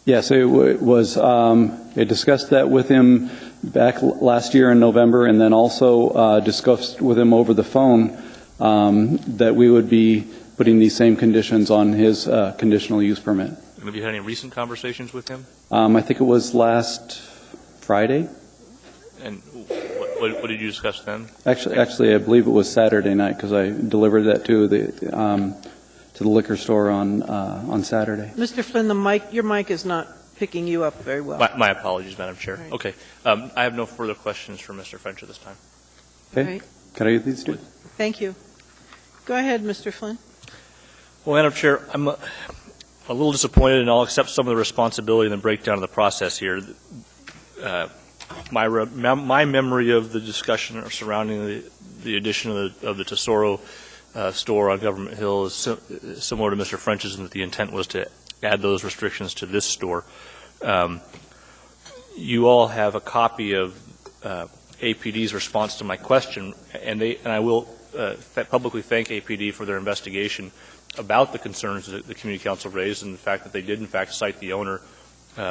Yes, it was. I discussed that with him back last year in November, and then also discussed with him over the phone that we would be putting these same conditions on his conditional use permit. Have you had any recent conversations with him? I think it was last Friday. And what did you discuss then? Actually, I believe it was Saturday night because I delivered that to the liquor store on Saturday. Mr. Flynn, your mic is not picking you up very well. My apologies, Madam Chair. Right. Okay. I have no further questions for Mr. French at this time. Okay. Right. Can I get these two? Thank you. Go ahead, Mr. Flynn. Well, Madam Chair, I'm a little disappointed, and I'll accept some of the responsibility in the breakdown of the process here. My memory of the discussion surrounding the addition of the Tesoro store on Government Hill is similar to Mr. French's, in that the intent was to add those restrictions to this store. You all have a copy of APD's response to my question, and I will publicly thank APD for their investigation about the concerns that the Community Council raised, and the fact that they did in fact cite the owner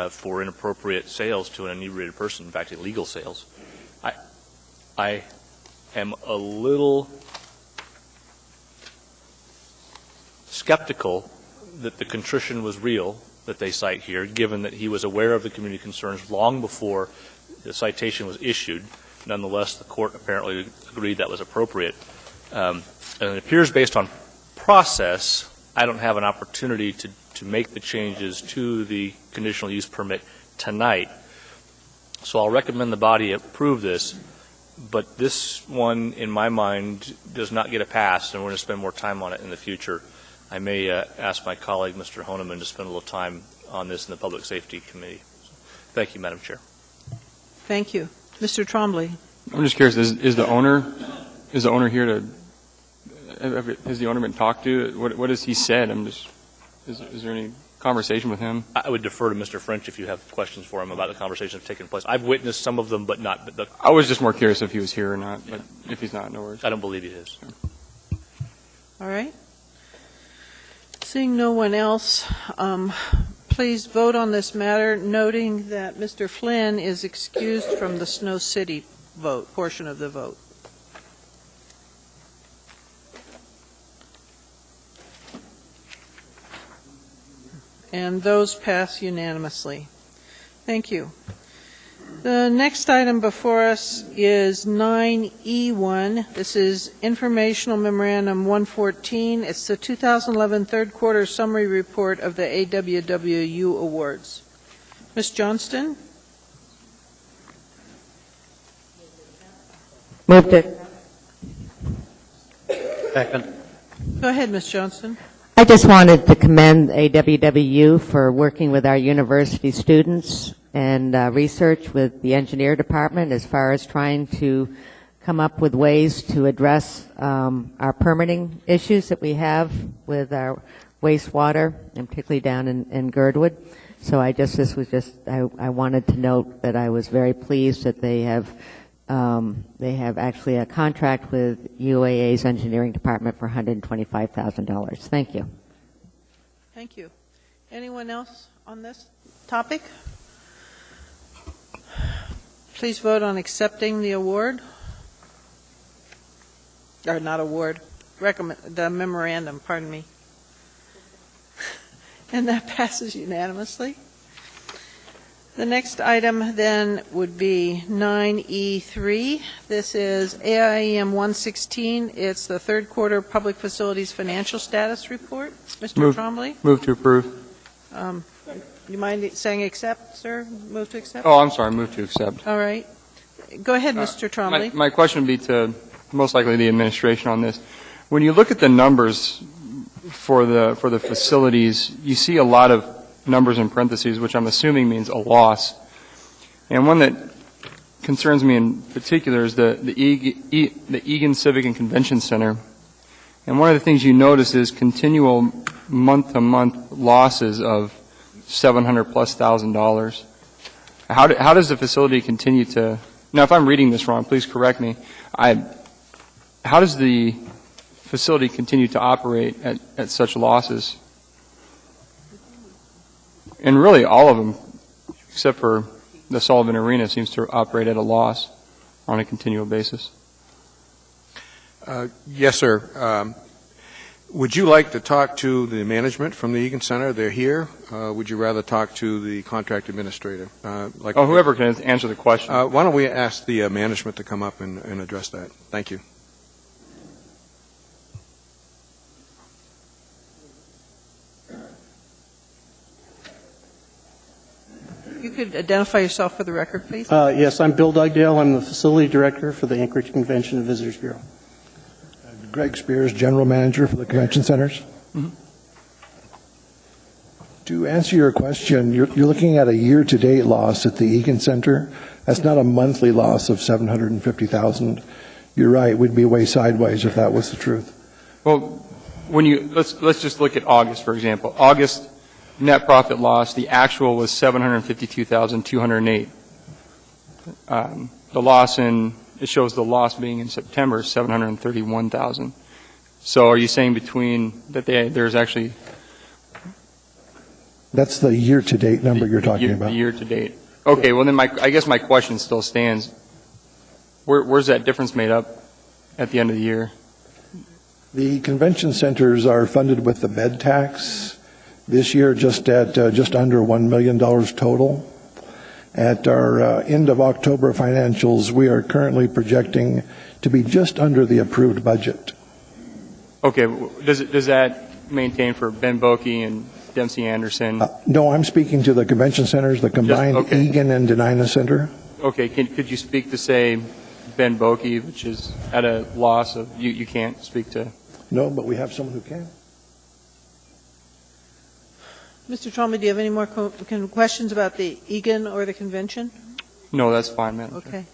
for inappropriate sales to an inebriated person, in fact illegal sales. I am a little skeptical that the contrition was real that they cite here, given that he was aware of the community concerns long before the citation was issued. Nonetheless, the court apparently agreed that was appropriate. And it appears, based on process, I don't have an opportunity to make the changes to the conditional use permit tonight. So I'll recommend the body approve this, but this one, in my mind, does not get a pass, and we're going to spend more time on it in the future. I may ask my colleague, Mr. Honeman, to spend a little time on this in the Public Safety Committee. Thank you, Madam Chair. Thank you. Mr. Trombley. I'm just curious, is the owner here to, has the owner been talked to? What has he said? Is there any conversation with him? I would defer to Mr. French if you have questions for him about the conversations that have taken place. I've witnessed some of them, but not. I was just more curious if he was here or not, but if he's not, no worries. I don't believe he is. All right. Seeing no one else, please vote on this matter, noting that Mr. Flynn is excused from the Snow City vote, portion of the vote. And those pass unanimously. Thank you. The next item before us is 9E1. This is Informational Memorandum 114. It's the 2011 third quarter summary report of the AWWU Awards. Ms. Johnston? Moved it. Second. Go ahead, Ms. Johnston. I just wanted to commend AWWU for working with our university students and research with the engineer department as far as trying to come up with ways to address our permitting issues that we have with our wastewater, and particularly down in Girdwood. So I wanted to note that I was very pleased that they have actually a contract with UAA's engineering department for $125,000. Thank you. Thank you. Anyone else on this topic? Please vote on accepting the award. Or not award, the memorandum, pardon me. And that passes unanimously. The next item then would be 9E3. This is AIEM 116. It's the third quarter public facilities financial status report. Mr. Trombley? Move to approve. You mind saying accept, sir? Move to accept? Oh, I'm sorry, move to accept. All right. Go ahead, Mr. Trombley. My question would be to most likely the administration on this. When you look at the numbers for the facilities, you see a lot of numbers in parentheses, which I'm assuming means a loss. And one that concerns me in particular is the Egan Civic and Convention Center. And one of the things you notice is continual month-to-month losses of $700,000+. How does the facility continue to? Now, if I'm reading this wrong, please correct me. How does the facility continue to operate at such losses? And really, all of them, except for the Sullivan Arena, seems to operate at a loss on a continual basis. Yes, sir. Would you like to talk to the management from the Egan Center? They're here. Would you rather talk to the contract administrator? Whoever can answer the question. Why don't we ask the management to come up and address that? Thank you. You could identify yourself for the record, please. Yes, I'm Bill Dugdale. I'm the facility director for the Anchorage Convention and Visitors Bureau. Greg Spears, General Manager for the Convention Centers. Mm-hmm. To answer your question, you're looking at a year-to-date loss at the Egan Center. That's not a monthly loss of $750,000. You're right, we'd be way sideways if that was the truth. Well, let's just look at August, for example. August net profit loss, the actual was $752,208. The loss it shows the loss being in September, $731,000. So are you saying there's actually... That's the year-to-date number you're talking about. The year-to-date. Okay, well then I guess my question still stands. Where's that difference made up at the end of the year? The convention centers are funded with the bed tax this year just under $1 million total. At our end of October financials, we are currently projecting to be just under the approved budget. Okay, does that maintain for Ben Boeke and Dempsey Anderson? No, I'm speaking to the convention centers, the combined Egan and Denina Center. Okay, could you speak to, say, Ben Boeke, which is at a loss of, you can't speak to? No, but we have someone who can. Mr. Trombley, do you have any more questions about the Egan or the convention? No, that's fine, ma'am. Okay.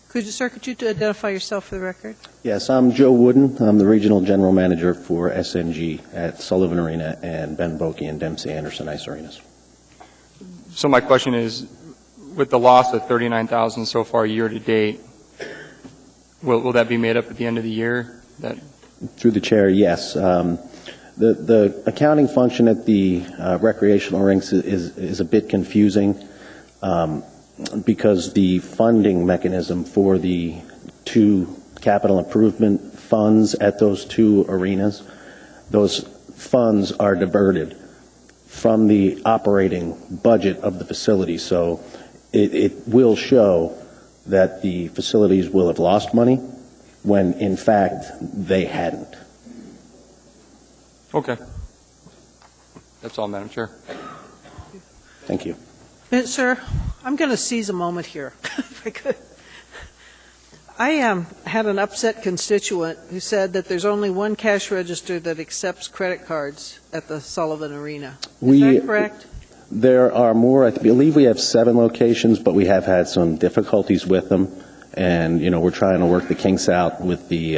Could you to identify yourself for the record? Yes, I'm Joe Wooden. I'm the Regional General Manager for SNG at Sullivan Arena and Ben Boeke and Dempsey Anderson Ice Arenas. So my question is, with the loss of $39,000 so far year to date, will that be made up at the end of the year? Through the chair, yes. The accounting function at the recreational rinks is a bit confusing because the funding mechanism for the two capital improvement funds at those two arenas, those funds are diverted from the operating budget of the facility. So it will show that the facilities will have lost money when in fact they hadn't. Okay. That's all, Madam Chair. Thank you. Sir, I'm going to seize a moment here, if I could. I had an upset constituent who said that there's only one cash register that accepts credit cards at the Sullivan Arena. Is that correct? There are more. I believe we have 7 locations, but we have had some difficulties with them. And, we're trying to work the kinks out with the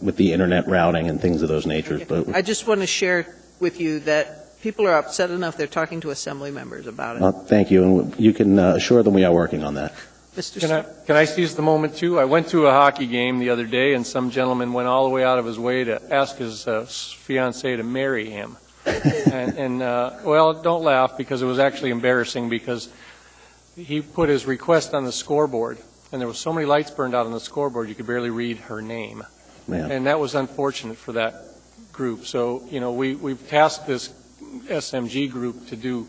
internet routing and things of those natures. But I just want to share with you that people are upset enough they're talking to assembly members about it. Thank you, and you can assure them we are working on that. Can I seize the moment, too? I went to a hockey game the other day, and some gentleman went all the way out of his way to ask his fiancée to marry him. Well, don't laugh, because it was actually embarrassing, because he put his request on the scoreboard, and there were so many lights burned out on the scoreboard you could barely read her name. Yeah. And that was unfortunate for that group. So, we've tasked this SMG group to do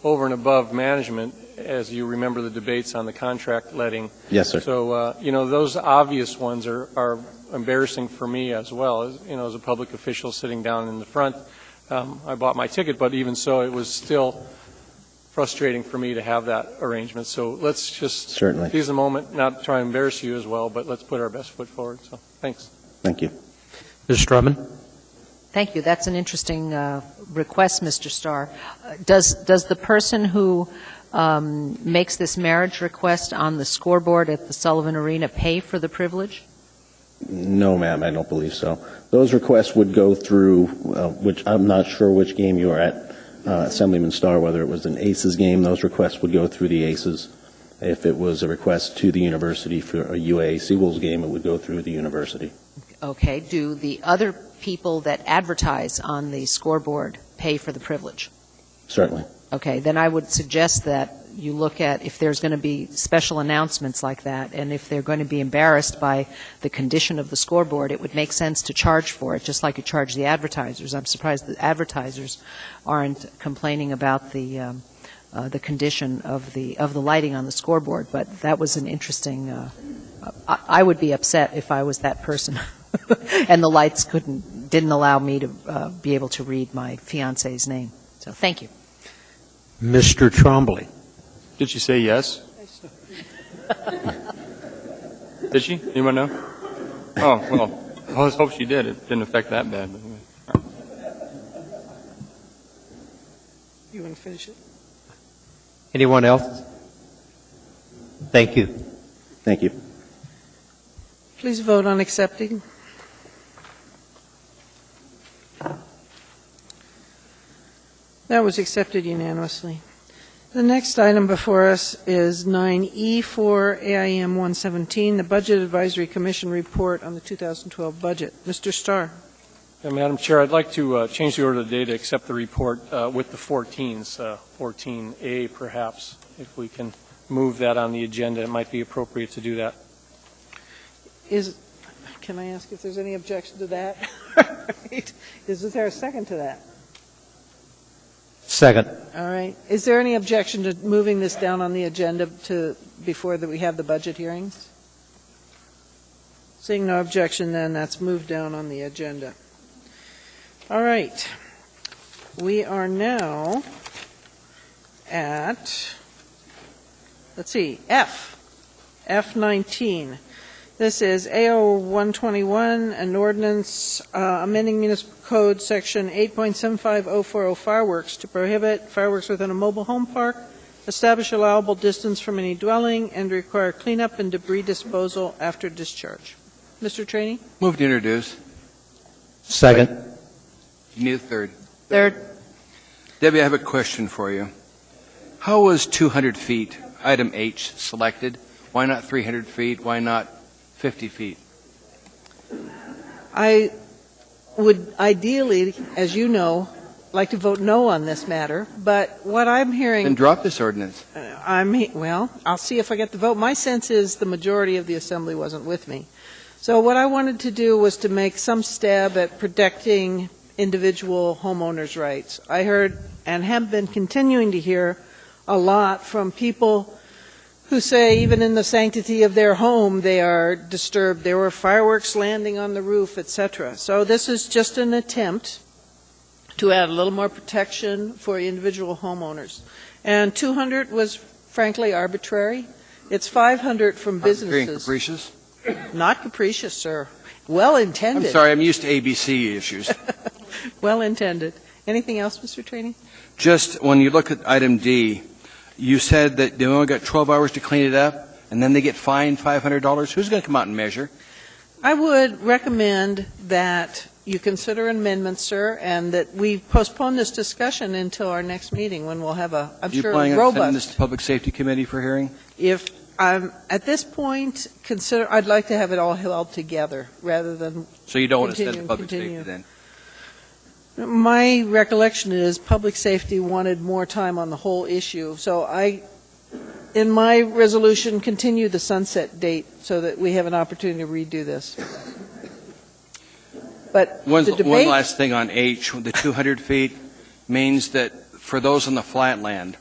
over and above management, as you remember the debates on the contract letting. Yes, sir. So, those obvious ones are embarrassing for me as well. As a public official sitting down in the front, I bought my ticket, but even so, it was still frustrating for me to have that arrangement. So let's just seize the moment, not try and embarrass you as well, but let's put our best foot forward. So thanks. Thank you. Mr. Strumman. Thank you. That's an interesting request, Mr. Starr. Does the person who makes this marriage request on the scoreboard at the Sullivan Arena pay for the privilege? No, ma'am, I don't believe so. Those requests would go through, which I'm not sure which game you were at, Assemblyman Starr, whether it was an ACES game. Those requests would go through the ACES. If it was a request to the university for a UA Seawolves game, it would go through the university. Okay. Do the other people that advertise on the scoreboard pay for the privilege? Certainly. Okay, then I would suggest that you look at if there's going to be special announcements like that, and if they're going to be embarrassed by the condition of the scoreboard, it would make sense to charge for it, just like you charge the advertisers. I'm surprised the advertisers aren't complaining about the condition of the lighting on the scoreboard. But that was an interesting. I would be upset if I was that person, and the lights didn't allow me to be able to read my fiance's name. So thank you. Mr. Trombley. Did she say yes? Did she? Anyone know? Oh, well, let's hope she did. It didn't affect that bad. But anyway. You want to finish it? Anyone else? Thank you. Thank you. Please vote on accepting. That was accepted unanimously. The next item before us is 9E for AIM 117, the Budget Advisory Commission report on the 2012 budget. Mr. Starr. Madam Chair, I'd like to change the order of the day to accept the report with the 14s, 14A perhaps. If we can move that on the agenda, it might be appropriate to do that. Can I ask if there's any objection to that? Is there a second to that? Second. All right. Is there any objection to moving this down on the agenda before we have the budget hearings? Seeing no objection, then that's moved down on the agenda. All right. We are now at, let's see, F19. This is AO 121, an ordinance amending municipal code section 8.7504 fireworks to prohibit fireworks within a mobile home park, establish allowable distance from any dwelling, and require cleanup and debris disposal after discharge. Mr. Trainee? Move to introduce. Second. You need a third. Third. Debbie, I have a question for you. How was 200 feet, item H, selected? Why not 300 feet? Why not 50 feet? I would ideally, as you know, like to vote no on this matter, but what I'm hearing... Then drop this ordinance. I'll see if I get the vote. My sense is the majority of the Assembly wasn't with me. So what I wanted to do was to make some stab at protecting individual homeowners' rights. I heard and have been continuing to hear a lot from people who say even in the sanctity of their home they are disturbed. There were fireworks landing on the roof, etc. So this is just an attempt to add a little more protection for individual homeowners. And 200 was frankly arbitrary. It's 500 from businesses. Arbitrary and capricious? Not capricious, sir. Well intended. I'm sorry, I'm used to ABC issues. Well intended. Anything else, Mr. Trainee? Just when you look at item D, you said that they only got 12 hours to clean it up, and then they get fined $500. Who's going to come out and measure? I would recommend that you consider an amendment, sir, and that we postpone this discussion until our next meeting when we'll have a, I'm sure, planning on sending this robust. to Public Safety Committee for hearing? If at this point, I'd like to have it all held together rather than So you don't want to send it to continue, Public continue. Safety then? My recollection is Public Safety wanted more time on the whole issue, so I, in my resolution, continue the sunset date so that we have an opportunity to redo this. But the One debate, last thing on H, the 200 feet means that for those on the flatland,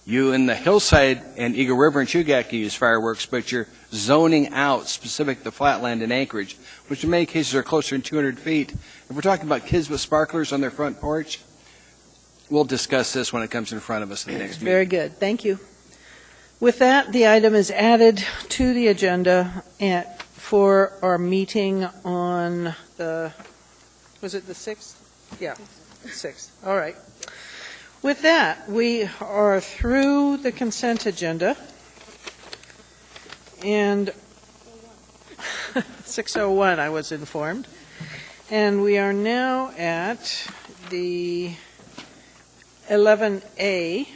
you in the hillside and Eagle River and Chugach can use fireworks, but you're zoning out specific to flatland and Anchorage, which in many cases are closer than 200 feet. If we're talking about kids with sparklers on their front porch, we'll discuss this when it comes in front of us in the next meeting. very good, thank you. With that, the item is added to the agenda for our meeting on was it the 6th? Yeah, 6th, all right. With that, we are through the consent agenda, and 6:01 I was informed, and we are now at the 11A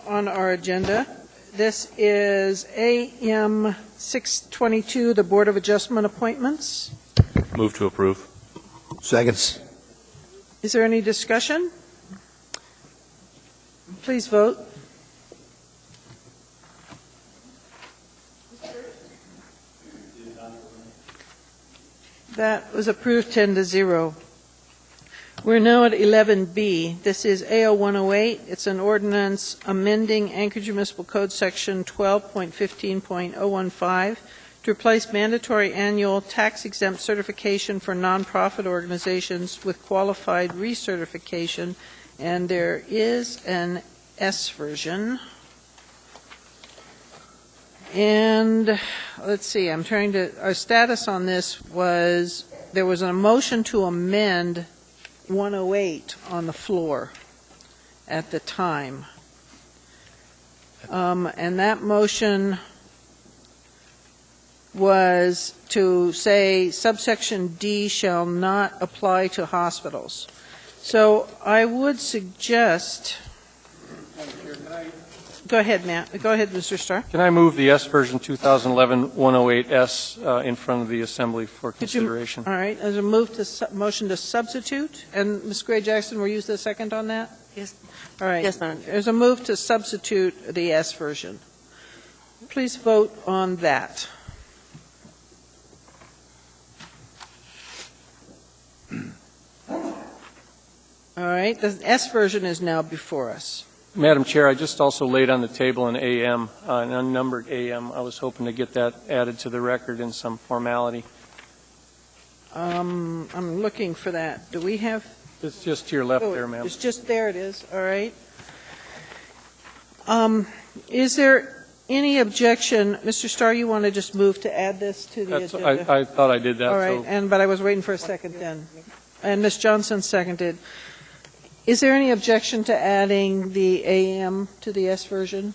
on our agenda. This is AM 622, the Board of Adjustment appointments. Move to approve. Seconds. Is there any discussion? Please vote. That was approved 10-0. We're now at 11B. This is AO 108. It's an ordinance amending Anchorage Municipal Code Section 12.15.015 to replace mandatory annual tax-exempt certification for nonprofit organizations with qualified recertification, and there is an S version. And let's see, our status on this was, there was a motion to amend 108 on the floor at the time. And that motion was to say subsection D shall not apply to hospitals. So I would suggest, go ahead, Matt. Go ahead, Mr. Starr. Can I move the S version 2011-108S in front of the Assembly for consideration? All right. There's a motion to substitute. And Ms. Gray Jackson, were you the second on that? Yes. All right. Yes, ma'am. There's a move to substitute the S version. Please vote on that. All right. The S version is now before us. Madam Chair, I just also laid on the table an AM, an unnumbered AM. I was hoping to get that added to the record in some formality. I'm looking for that. Do we have? It's just to your left there, ma'am. It's just there. It is. All right. Is there any objection, Mr. Starr? You want to just move to add this to the agenda? I thought I did that. All right. So. But I was waiting for a second then. And Ms. Johnson seconded. Is there any objection to adding the AM to the S version?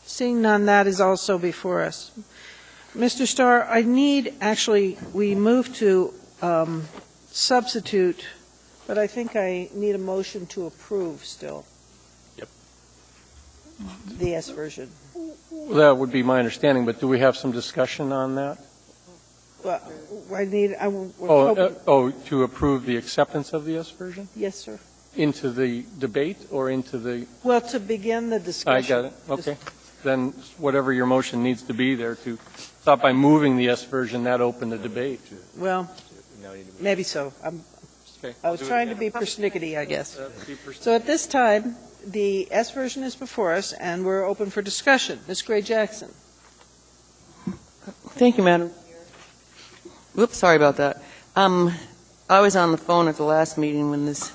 Seeing none, that is also before us. Mr. Starr, we moved to substitute, but I think I need a motion to approve still. Yep. The S version. That would be my understanding, but do we have some discussion on that? Well, to approve the acceptance of the S version? Yes, sir. Into the debate or into the... Well, to begin the discussion. I got it. Okay. Then whatever your motion needs to be there to stop by moving the S version, that opened the debate. Well, maybe so. I was trying to be persnickety, I guess. So at this time, the S version is before us, and we're open for discussion. Ms. Gray Jackson. Thank you, Madam. Whoops, sorry about that. I was on the phone at the last meeting when this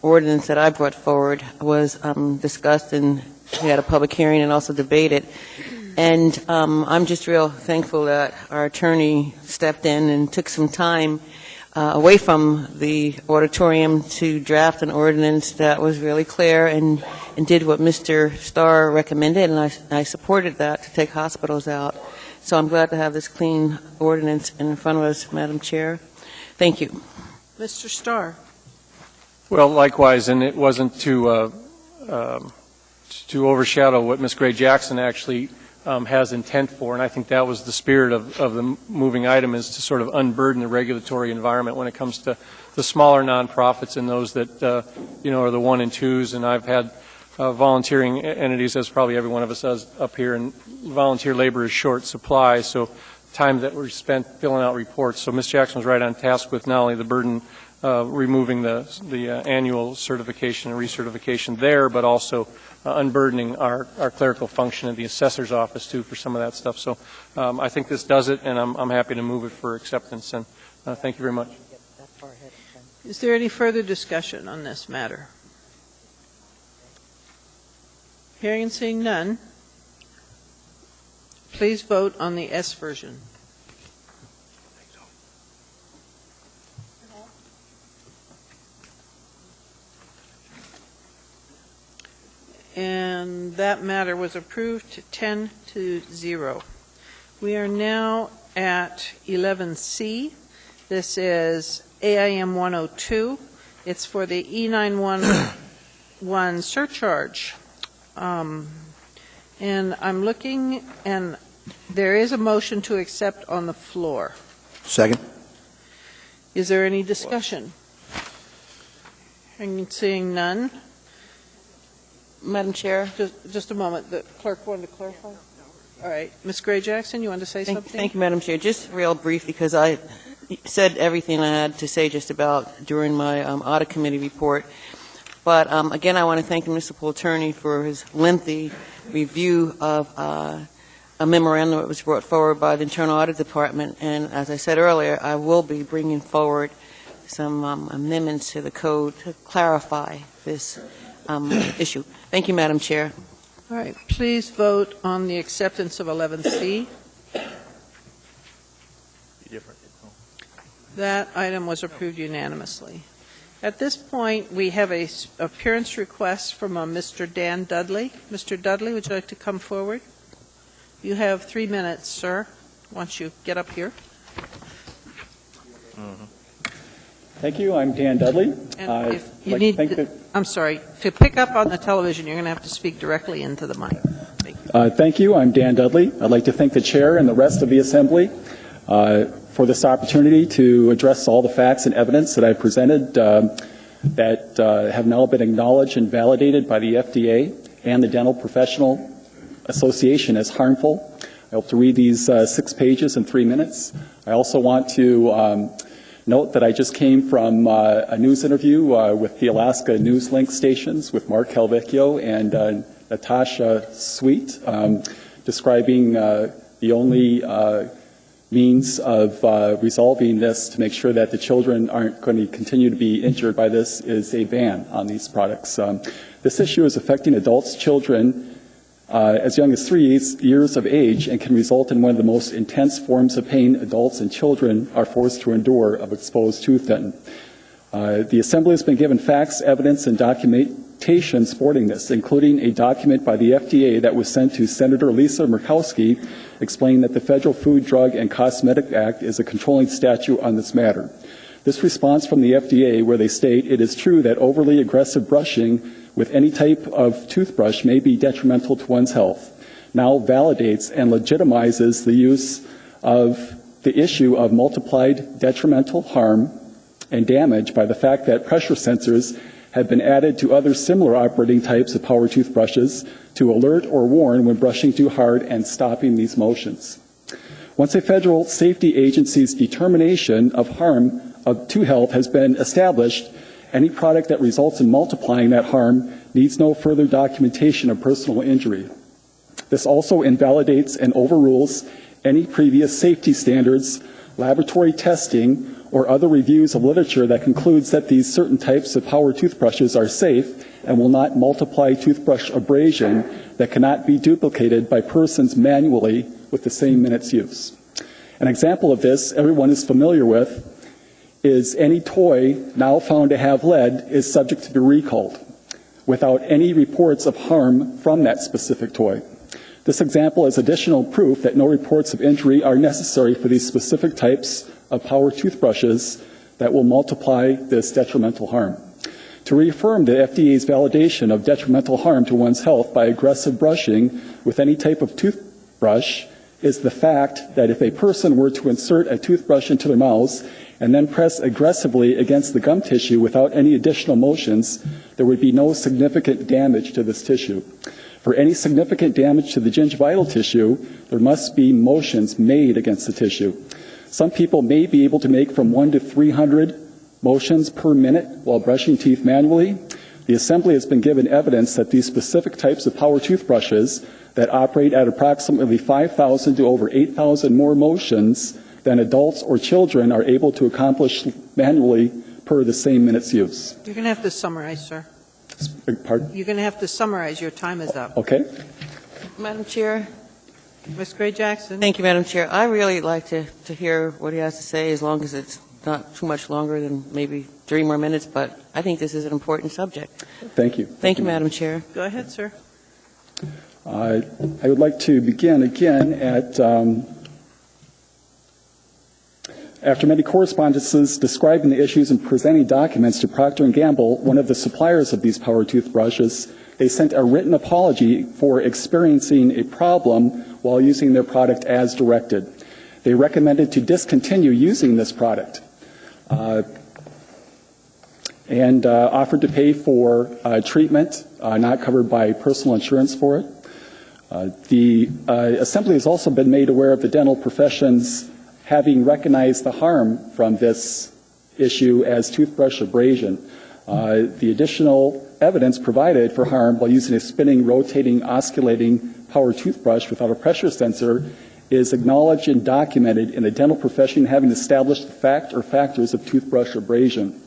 ordinance that I brought forward was discussed, and we had a public hearing and also debated. And I'm just real thankful that our attorney stepped in and took some time away from the auditorium to draft an ordinance that was really clear and did what Mr. Starr recommended, and I supported that, to take hospitals out. So I'm glad to have this clean ordinance in front of us, Madam Chair. Thank you. Mr. Starr. Well, likewise, and it wasn't to overshadow what Ms. Gray Jackson actually has intent for, and I think that was the spirit of the moving item, is to sort of unburden the regulatory environment when it comes to the smaller nonprofits and those that are the 1 and 2s. And I've had volunteering entities, as probably every one of us does up here, and volunteer labor is short supply, so time that we're spent filling out reports. So Ms. Jackson was right on task with not only the burden removing the annual certification and recertification there, but also unburdening our clerical function at the assessor's office too for some of that stuff. So I think this does it, and I'm happy to move it for acceptance. And thank you very much. Is there any further discussion on this matter? Hearing and seeing none, please vote on the S version. And that matter was approved 10-0. We are now at 11C. This is AIM 102. It's for the E911 surcharge. And I'm looking, and there is a motion to accept on the floor. Second. Is there any discussion? And seeing none, Madam Chair. Just a moment. The clerk wanted to clarify. All right. Ms. Gray Jackson, you want to say something? Thank you, Madam Chair. Just real brief, because I said everything I had to say just about during my audit committee report. But again, I want to thank the municipal attorney for his lengthy review of a memorandum that was brought forward by the Internal Audit Department. And as I said earlier, I will be bringing forward some amendments to the code to clarify this issue. Thank you, Madam Chair. All right. Please vote on the acceptance of 11C. That item was approved unanimously. At this point, we have a appearance request from Mr. Dan Dudley. Mr. Dudley, would you like to come forward? You have 3 minutes, sir, once you get up here. Thank you. I'm Dan Dudley. And if you need I'm sorry. To pick up on the television, you're going to have to speak directly into the mic. Thank you. I'm Dan Dudley. I'd like to thank the chair and the rest of the Assembly for this opportunity to address all the facts and evidence that I presented that have now been acknowledged and validated by the FDA and the Dental Professional Association as harmful. I hope to read these 6 pages in 3 minutes. I also want to note that I just came from a news interview with the Alaska NewsLink stations with Mark Calvecchio and Natasha Sweet, describing the only means of resolving this to make sure that the children aren't going to continue to be injured by this is a ban on these products. This issue is affecting adults, children, as young as 3 years of age and can result in one of the most intense forms of pain adults and children are forced to endure of exposed tooth decay. The Assembly has been given facts, evidence, and documentation supporting this, including a document by the FDA that was sent to Senator Lisa Murkowski explaining that the Federal Food, Drug, and Cosmetic Act is a controlling statute on this matter. This response from the FDA, where they state it is true that overly aggressive brushing with any type of toothbrush may be detrimental to one's health, now validates and legitimizes the use of the issue of multiplied detrimental harm and damage by the fact that pressure sensors have been added to other similar operating types of power toothbrushes to alert or warn when brushing too hard and stopping these motions. Once a federal safety agency's determination of harm to health has been established, any product that results in multiplying that harm needs no further documentation of personal injury. This also invalidates and overrules any previous safety standards, laboratory testing, or other reviews of literature that concludes that these certain types of power toothbrushes are safe and will not multiply toothbrush abrasion that cannot be duplicated by persons manually with the same minute's use. An example of this everyone is familiar with is any toy now found to have lead is subject to be recalled without any reports of harm from that specific toy. This example is additional proof that no reports of injury are necessary for these specific types of power toothbrushes that will multiply this detrimental harm. To reaffirm the FDA's validation of detrimental harm to one's health by aggressive brushing with any type of toothbrush is the fact that if a person were to insert a toothbrush into their mouths and then press aggressively against the gum tissue without any additional motions, there would be no significant damage to this tissue. For any significant damage to the gingivital tissue, there must be motions made against the tissue. Some people may be able to make from 1 to 300 motions per minute while brushing teeth manually. The Assembly has been given evidence that these specific types of power toothbrushes that operate at approximately 5,000 to over 8,000 more motions than adults or children are able to accomplish manually per the same minute's use. You're going to have to summarize, sir. Pardon? You're going to have to summarize. Your time is up. Okay. Madam Chair. Ms. Gray Jackson. Thank you, Madam Chair. I really like to hear what he has to say, as long as it's not too much longer than maybe 3 more minutes, but I think this is an important subject. Thank you. Thank you, Madam Chair. Go ahead, sir. I would like to begin again at after many correspondences describing the issues and presenting documents to Procter & Gamble, one of the suppliers of these power toothbrushes, they sent a written apology for experiencing a problem while using their product as directed. They recommended to discontinue using this product. and offered to pay for treatment not covered by personal insurance for it. The Assembly has also been made aware of the dental professions having recognized the harm from this issue as toothbrush abrasion. The additional evidence provided for harm while using a spinning, rotating, oscillating power toothbrush without a pressure sensor is acknowledged and documented in the dental profession having established the fact or factors of toothbrush abrasion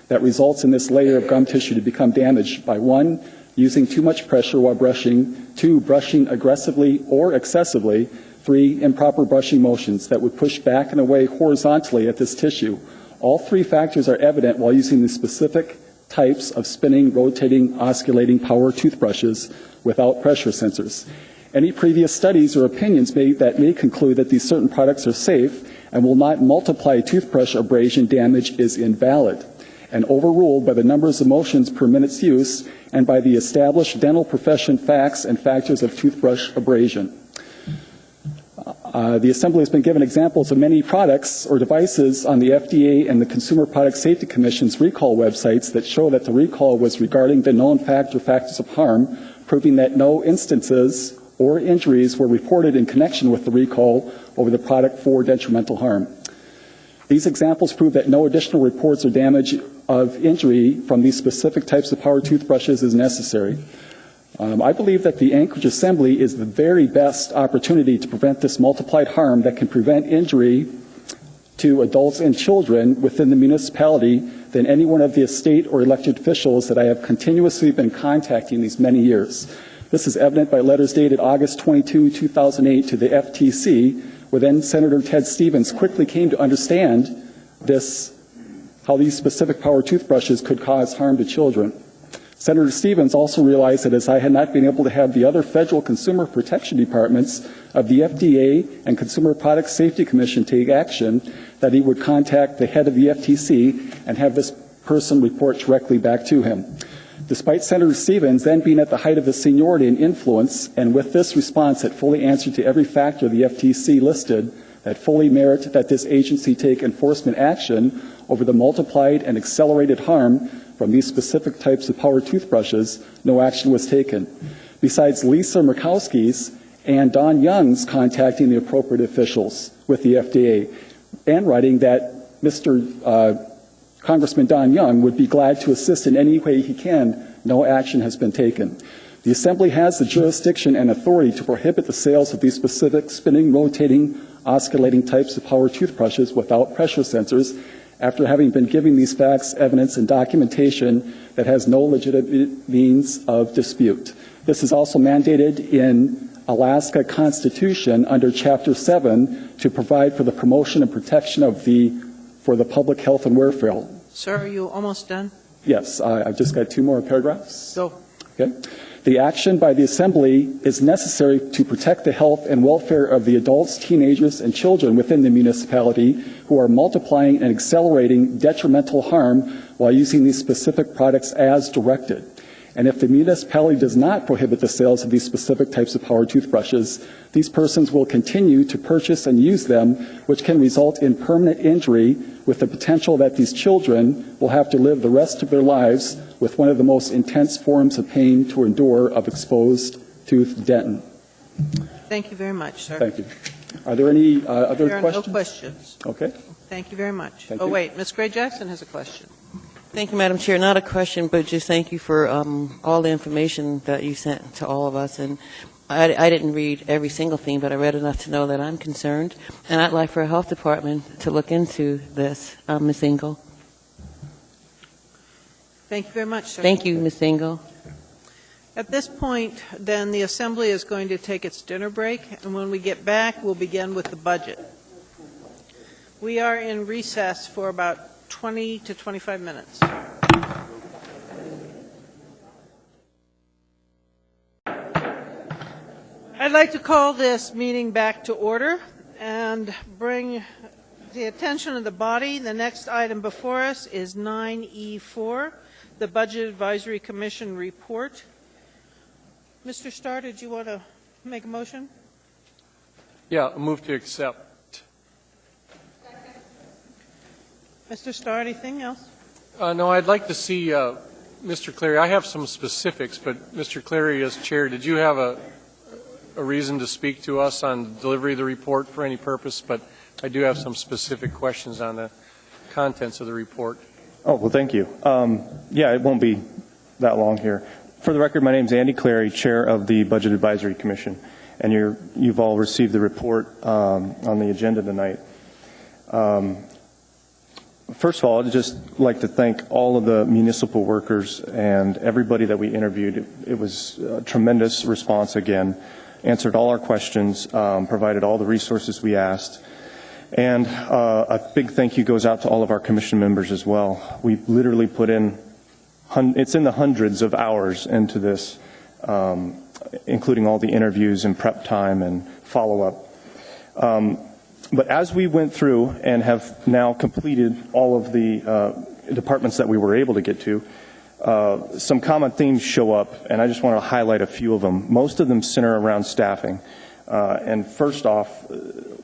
that results in this layer of gum tissue to become damaged by 1, using too much pressure while brushing, 2, brushing aggressively or excessively, 3, improper brushing motions that would push back and away horizontally at this tissue. All 3 factors are evident while using the specific types of spinning, rotating, oscillating power toothbrushes without pressure sensors. Any previous studies or opinions may conclude that these certain products are safe and will not multiply toothbrush abrasion damage is invalid and overruled by the numbers of motions per minute's use and by the established dental profession facts and factors of toothbrush abrasion. The Assembly has been given examples of many products or devices on the FDA and the Consumer Product Safety Commission's recall websites that show that the recall was regarding the known fact or factors of harm, proving that no instances or injuries were reported in connection with the recall over the product for detrimental harm. These examples prove that no additional reports or damage of injury from these specific types of power toothbrushes is necessary. I believe that the Anchorage Assembly is the very best opportunity to prevent this multiplied harm that can prevent injury to adults and children within the municipality than any one of the state or elected officials that I have continuously been contacting these many years. This is evident by letters dated August 22, 2008 to the FTC, where then Senator Ted Stevens quickly came to understand how these specific power toothbrushes could cause harm to children. Senator Stevens also realized that as I had not been able to have the other federal consumer protection departments of the FDA and Consumer Product Safety Commission take action, that he would contact the head of the FTC and have this person report directly back to him. Despite Senator Stevens then being at the height of his seniority and influence, and with this response that fully answered to every factor the FTC listed, that fully merit that this agency take enforcement action over the multiplied and accelerated harm from these specific types of power toothbrushes, no action was taken. Besides Lisa Murkowski's and Don Young's contacting the appropriate officials with the FDA and writing that Congressman Don Young would be glad to assist in any way he can, no action has been taken. The Assembly has the jurisdiction and authority to prohibit the sales of these specific spinning, rotating, oscillating types of power toothbrushes without pressure sensors after having been given these facts, evidence, and documentation that has no legitimate means of dispute. This is also mandated in Alaska Constitution under Chapter 7 to provide for the promotion and protection for the public health and welfare. Sir, are you almost done? Yes, I've just got 2 more paragraphs. Go. Okay. The action by the Assembly is necessary to protect the health and welfare of the adults, teenagers, and children within the municipality who are multiplying and accelerating detrimental harm while using these specific products as directed. And if the municipality does not prohibit the sales of these specific types of power toothbrushes, these persons will continue to purchase and use them, which can result in permanent injury with the potential that these children will have to live the rest of their lives with one of the most intense forms of pain to endure of exposed tooth dentin. Thank you very much, sir. Thank you. Are there any other there are questions? No questions. Okay. Thank you very much. Thank you. Wait, Ms. Gray Jackson has a question. Thank you, Madam Chair. Not a question, but just thank you for all the information that you sent to all of us. And I didn't read every single thing, but I read enough to know that I'm concerned. And I'd like for our health department to look into this. Ms. Engel. Thank you very much, sir. Thank you, Ms. Engel. At this point, then, the Assembly is going to take its dinner break, and when we get back, we'll begin with the budget. We are in recess for about 20 to 25 minutes. I'd like to call this meeting back to order and bring the attention of the body. The next item before us is 9E4, the Budget Advisory Commission report. Mr. Starr, did you want to make a motion? Yeah, a move to accept. Mr. Starr, anything else? No, I'd like to see Mr. Cleary. I have some specifics, but Mr. Cleary, as chair, did you have a reason to speak to us on the delivery of the report for any purpose? But I do have some specific questions on the contents of the report. Oh, well, thank you. Yeah, it won't be that long here. For the record, my name is Andy Cleary, chair of the Budget Advisory Commission, and you've all received the report on the agenda tonight. First of all, I'd just like to thank all of the municipal workers and everybody that we interviewed. It was a tremendous response again, answered all our questions, provided all the resources we asked. And a big thank you goes out to all of our commission members as well. We literally put in, it's in the hundreds of hours into this, including all the interviews and prep time and follow-up. But as we went through and have now completed all of the departments that we were able to get to, some common themes show up, and I just want to highlight a few of them. Most of them center around staffing. And first off,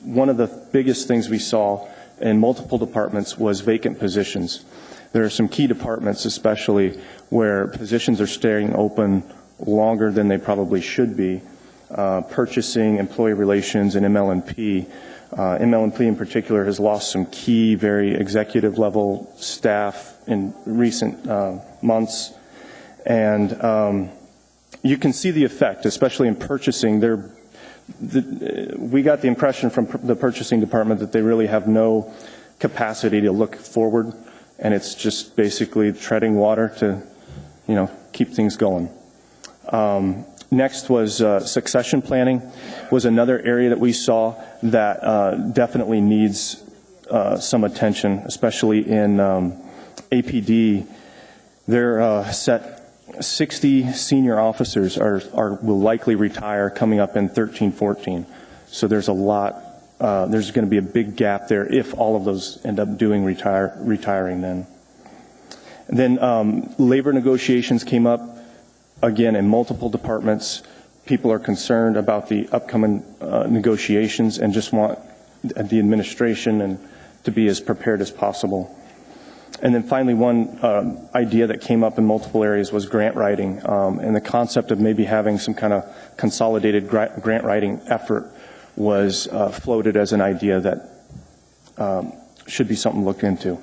one of the biggest things we saw in multiple departments was vacant positions. There are some key departments especially where positions are staying open longer than they probably should be. Purchasing, employee relations, and ML&P. ML&P in particular has lost some key, very executive level staff in recent months. And you can see the effect, especially in purchasing. We got the impression from the purchasing department that they really have no capacity to look forward, and it's just basically treading water to, keep things going. Next was succession planning, was another area that we saw that definitely needs some attention, especially in APD. They're set 60 senior officers will likely retire coming up in 13-14. So there's a lot, there's going to be a big gap there if all of those end up retiring then. And then labor negotiations came up. Again, in multiple departments, people are concerned about the upcoming negotiations and just want the administration to be as prepared as possible. And then finally, one idea that came up in multiple areas was grant writing, and the concept of maybe having some kind of consolidated grant writing effort was floated as an idea that should be something looked into.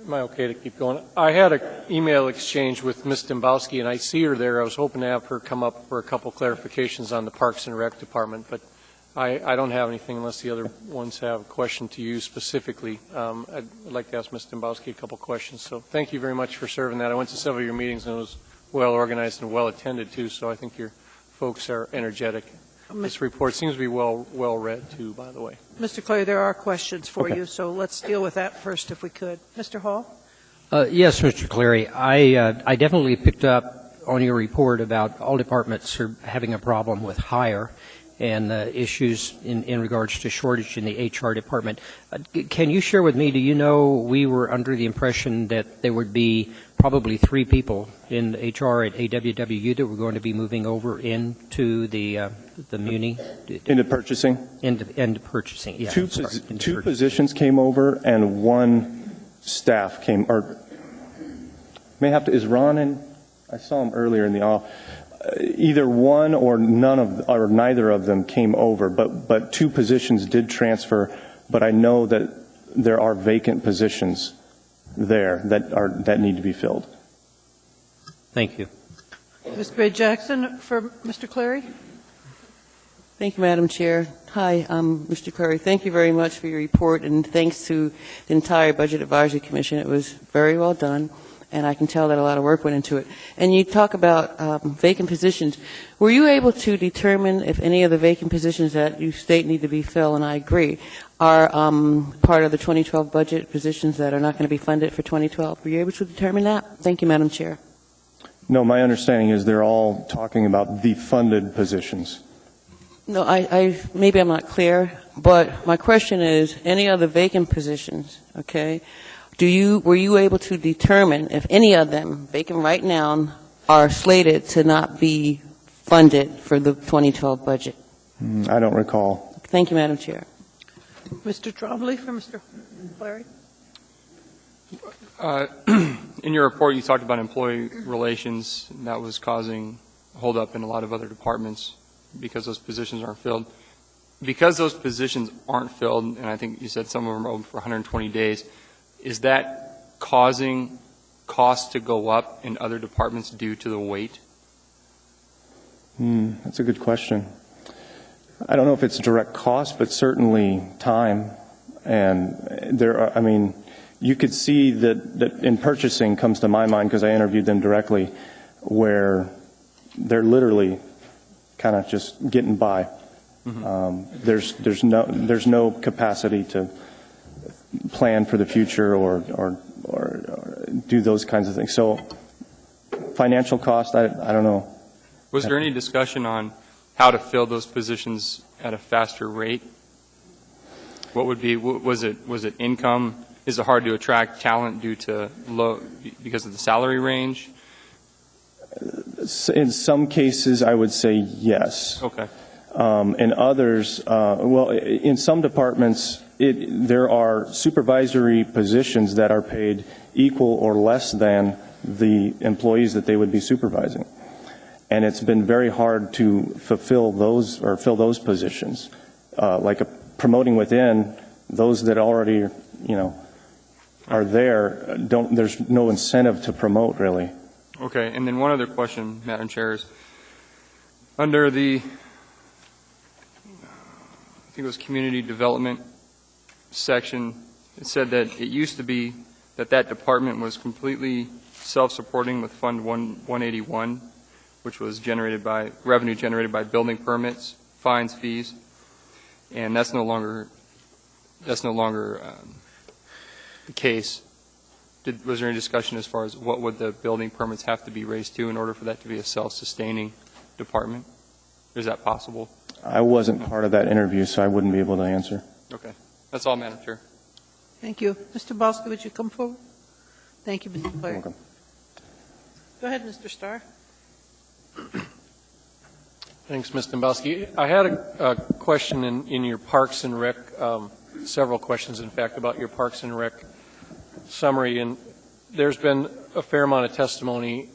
Am I okay to keep going? I had an email exchange with Ms. Dembowski, and I see her there. I was hoping to have her come up for a couple clarifications on the Parks and Rec Department, but I don't have anything unless the other ones have a question to you specifically. I'd like to ask Ms. Dembowski a couple questions. So thank you very much for serving that. I went to several of your meetings, and it was well organized and well attended, too, so I think your folks are energetic. This report seems to be well read, too, by the way. Mr. Clay, there are questions for you, so let's deal with that first if we could. Mr. Hall? Yes, Mr. Cleary. I definitely picked up on your report about all departments are having a problem with hire and issues in regards to shortage in the HR department. Can you share with me, do you know we were under the impression that there would be probably 3 people in HR at AWWU that were going to be moving over into the Muni? Into purchasing? Into purchasing, yeah. Two positions came over and one staff came, or may have to, is Ron in? I saw him earlier in the office. Either one or neither of them came over, but 2 positions did transfer, but I know that there are vacant positions there that need to be filled. Thank you. Ms. Gray-Jackson for Mr. Clary. Thank you, Madam Chair. Hi, Mr. Clary. Thank you very much for your report, and thanks to the entire Budget Advisory Commission. It was very well done, and I can tell that a lot of work went into it. And you talk about vacant positions. Were you able to determine if any of the vacant positions that you state need to be filled, and I agree, are part of the 2012 budget positions that are not going to be funded for 2012? Were you able to determine that? Thank you, Madam Chair. No, my understanding is they're all talking about the funded positions. No, maybe I'm not clear, but my question is, any other vacant positions, okay? Were you able to determine if any of them, vacant right now, are slated to not be funded for the 2012 budget? I don't recall. Thank you, Madam Chair. Mr. Trombley for Mr. Larry. In your report, you talked about employee relations, and that was causing holdup in a lot of other departments because those positions aren't filled. Because those positions aren't filled, and I think you said some of them are open for 120 days, is that causing costs to go up in other departments due to the wait? That's a good question. I don't know if it's direct cost, but certainly time. And there are, I mean, you could see that in purchasing comes to my mind because I interviewed them directly, where they're literally kind of just getting by. There's no capacity to plan for the future or do those kinds of things. So financial cost, I don't know. Was there any discussion on how to fill those positions at a faster rate? What would be, was it income? Is it hard to attract talent due to because of the salary range? In some cases, I would say yes. Okay. In others, well, in some departments, there are supervisory positions that are paid equal or less than the employees that they would be supervising. And it's been very hard to fulfill those or fill those positions. Promoting within, those that already, are there, there's no incentive to promote, really. Okay, and then one other question, Madam Chair, is under the, I think it was community development section, it said that it used to be that department was completely self-supporting with Fund 181, which was revenue generated by building permits, fines, fees, and that's no longer the case. Was there any discussion as far as what would the building permits have to be raised to in order for that to be a self-sustaining department? Is that possible? I wasn't part of that interview, so I wouldn't be able to answer. Okay. That's all, Madam Chair. Thank you. Mr. Bosky, would you come forward? Thank you, Mr. Clary. Welcome. Go ahead, Mr. Starr. Thanks, Ms. Dombrowski. I had a question in your Parks and Rec, several questions, in fact, about your Parks and Rec summary. And there's been a fair amount of testimony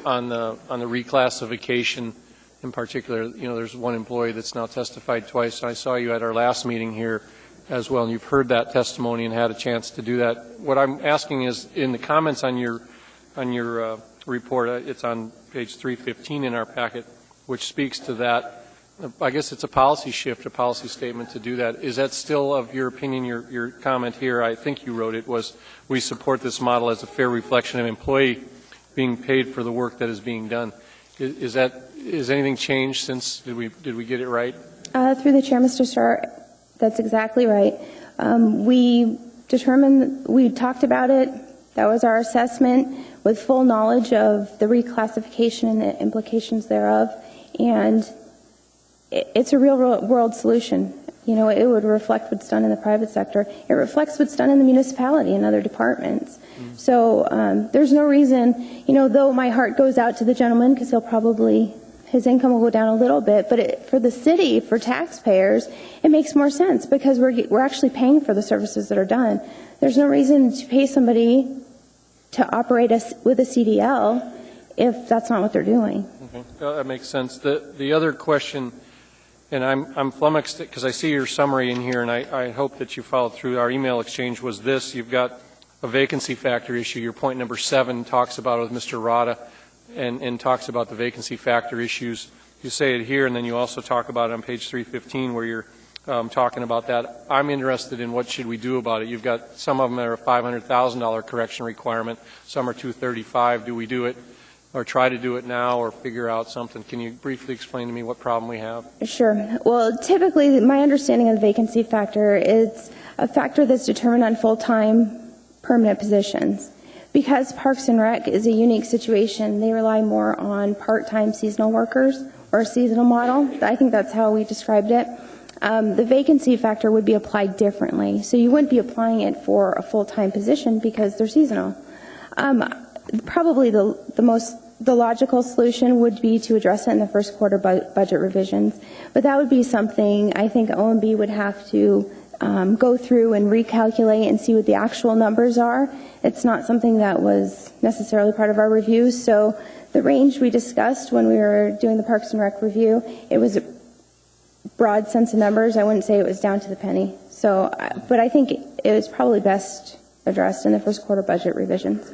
on the reclassification. In particular, there's one employee that's now testified twice. I saw you at our last meeting here as well, and you've heard that testimony and had a chance to do that. What I'm asking is, in the comments on your report, it's on page 315 in our packet, which speaks to that. I guess it's a policy shift, a policy statement to do that. Is that still of your opinion? Your comment here, I think you wrote it, was we support this model as a fair reflection of employee being paid for the work that is being done. Is anything changed since, did we get it right? Through the chair, Mr. Starr, that's exactly right. We talked about it. That was our assessment with full knowledge of the reclassification and the implications thereof. And it's a real world solution. It would reflect what's done in the private sector. It reflects what's done in the municipality and other departments. So there's no reason, though my heart goes out to the gentleman because his income will go down a little bit, but for the city, for taxpayers, it makes more sense because we're actually paying for the services that are done. There's no reason to pay somebody to operate with a CDL if that's not what they're doing. Okay. That makes sense. The other question, and I'm flummoxed because I see your summary in here, and I hope that you followed through. Our email exchange was this. You've got a vacancy factor issue. Your point number 7 talks about it with Mr. Rada and talks about the vacancy factor issues. You say it here, and then you also talk about it on page 315 where you're talking about that. I'm interested in what should we do about it. You've got some of them that are a $500,000 correction requirement. Some are $235,000. Do we do it or try to do it now or figure out something? Can you briefly explain to me what problem we have? Sure. Well, typically, my understanding of the vacancy factor is a factor that's determined on full-time permanent positions. Because Parks and Rec is a unique situation, they rely more on part-time seasonal workers or a seasonal model. I think that's how we described it. The vacancy factor would be applied differently. So you wouldn't be applying it for a full-time position because they're seasonal. Probably the logical solution would be to address it in the first quarter budget revisions. But that would be something I think OMB would have to go through and recalculate and see what the actual numbers are. It's not something that was necessarily part of our review. So the range we discussed when we were doing the Parks and Rec review, it was a broad sense of numbers. I wouldn't say it was down to the penny. So, but I think it was probably best addressed in the first quarter budget revisions.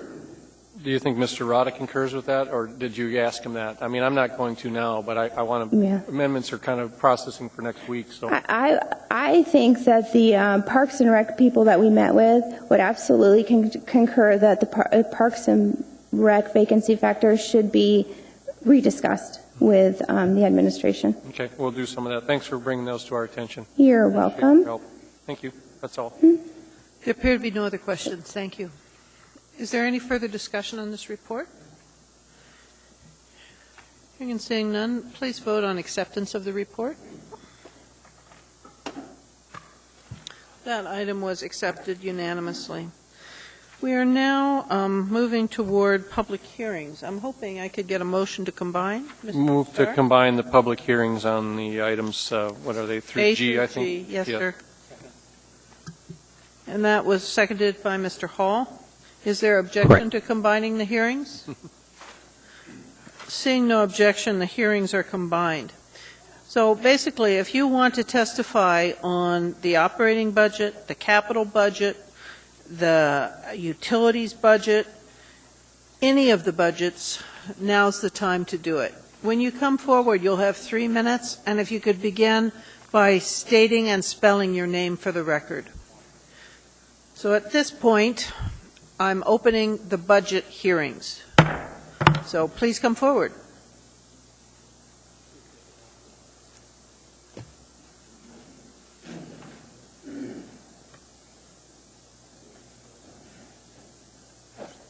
Do you think Mr. Rada concurs with that, or did you ask him that? I mean, I'm not going to now, but I want to, amendments are kind of processing for next week. So I think that the Parks and Rec people that we met with would absolutely concur that the Parks and Rec vacancy factor should be rediscussed with the administration. Okay, we'll do some of that. Thanks for bringing those to our attention. You're welcome. Your help. Thank you. That's all. There appear to be no other questions. Thank you. Is there any further discussion on this report? Hearing and seeing none, please vote on acceptance of the report. That item was accepted unanimously. We are now moving toward public hearings. I'm hoping I could get a motion to combine. Mr. Move Starr? to combine the public hearings on the items, what are they, through A G, through I think? G. Yes, sir. And that was seconded by Mr. Hall. Is there objection to combining the hearings? Seeing no objection, the hearings are combined. So basically, if you want to testify on the operating budget, the capital budget, the utilities budget, any of the budgets, now's the time to do it. When you come forward, you'll have 3 minutes, and if you could begin by stating and spelling your name for the record. So at this point, I'm opening the budget hearings. So please come forward.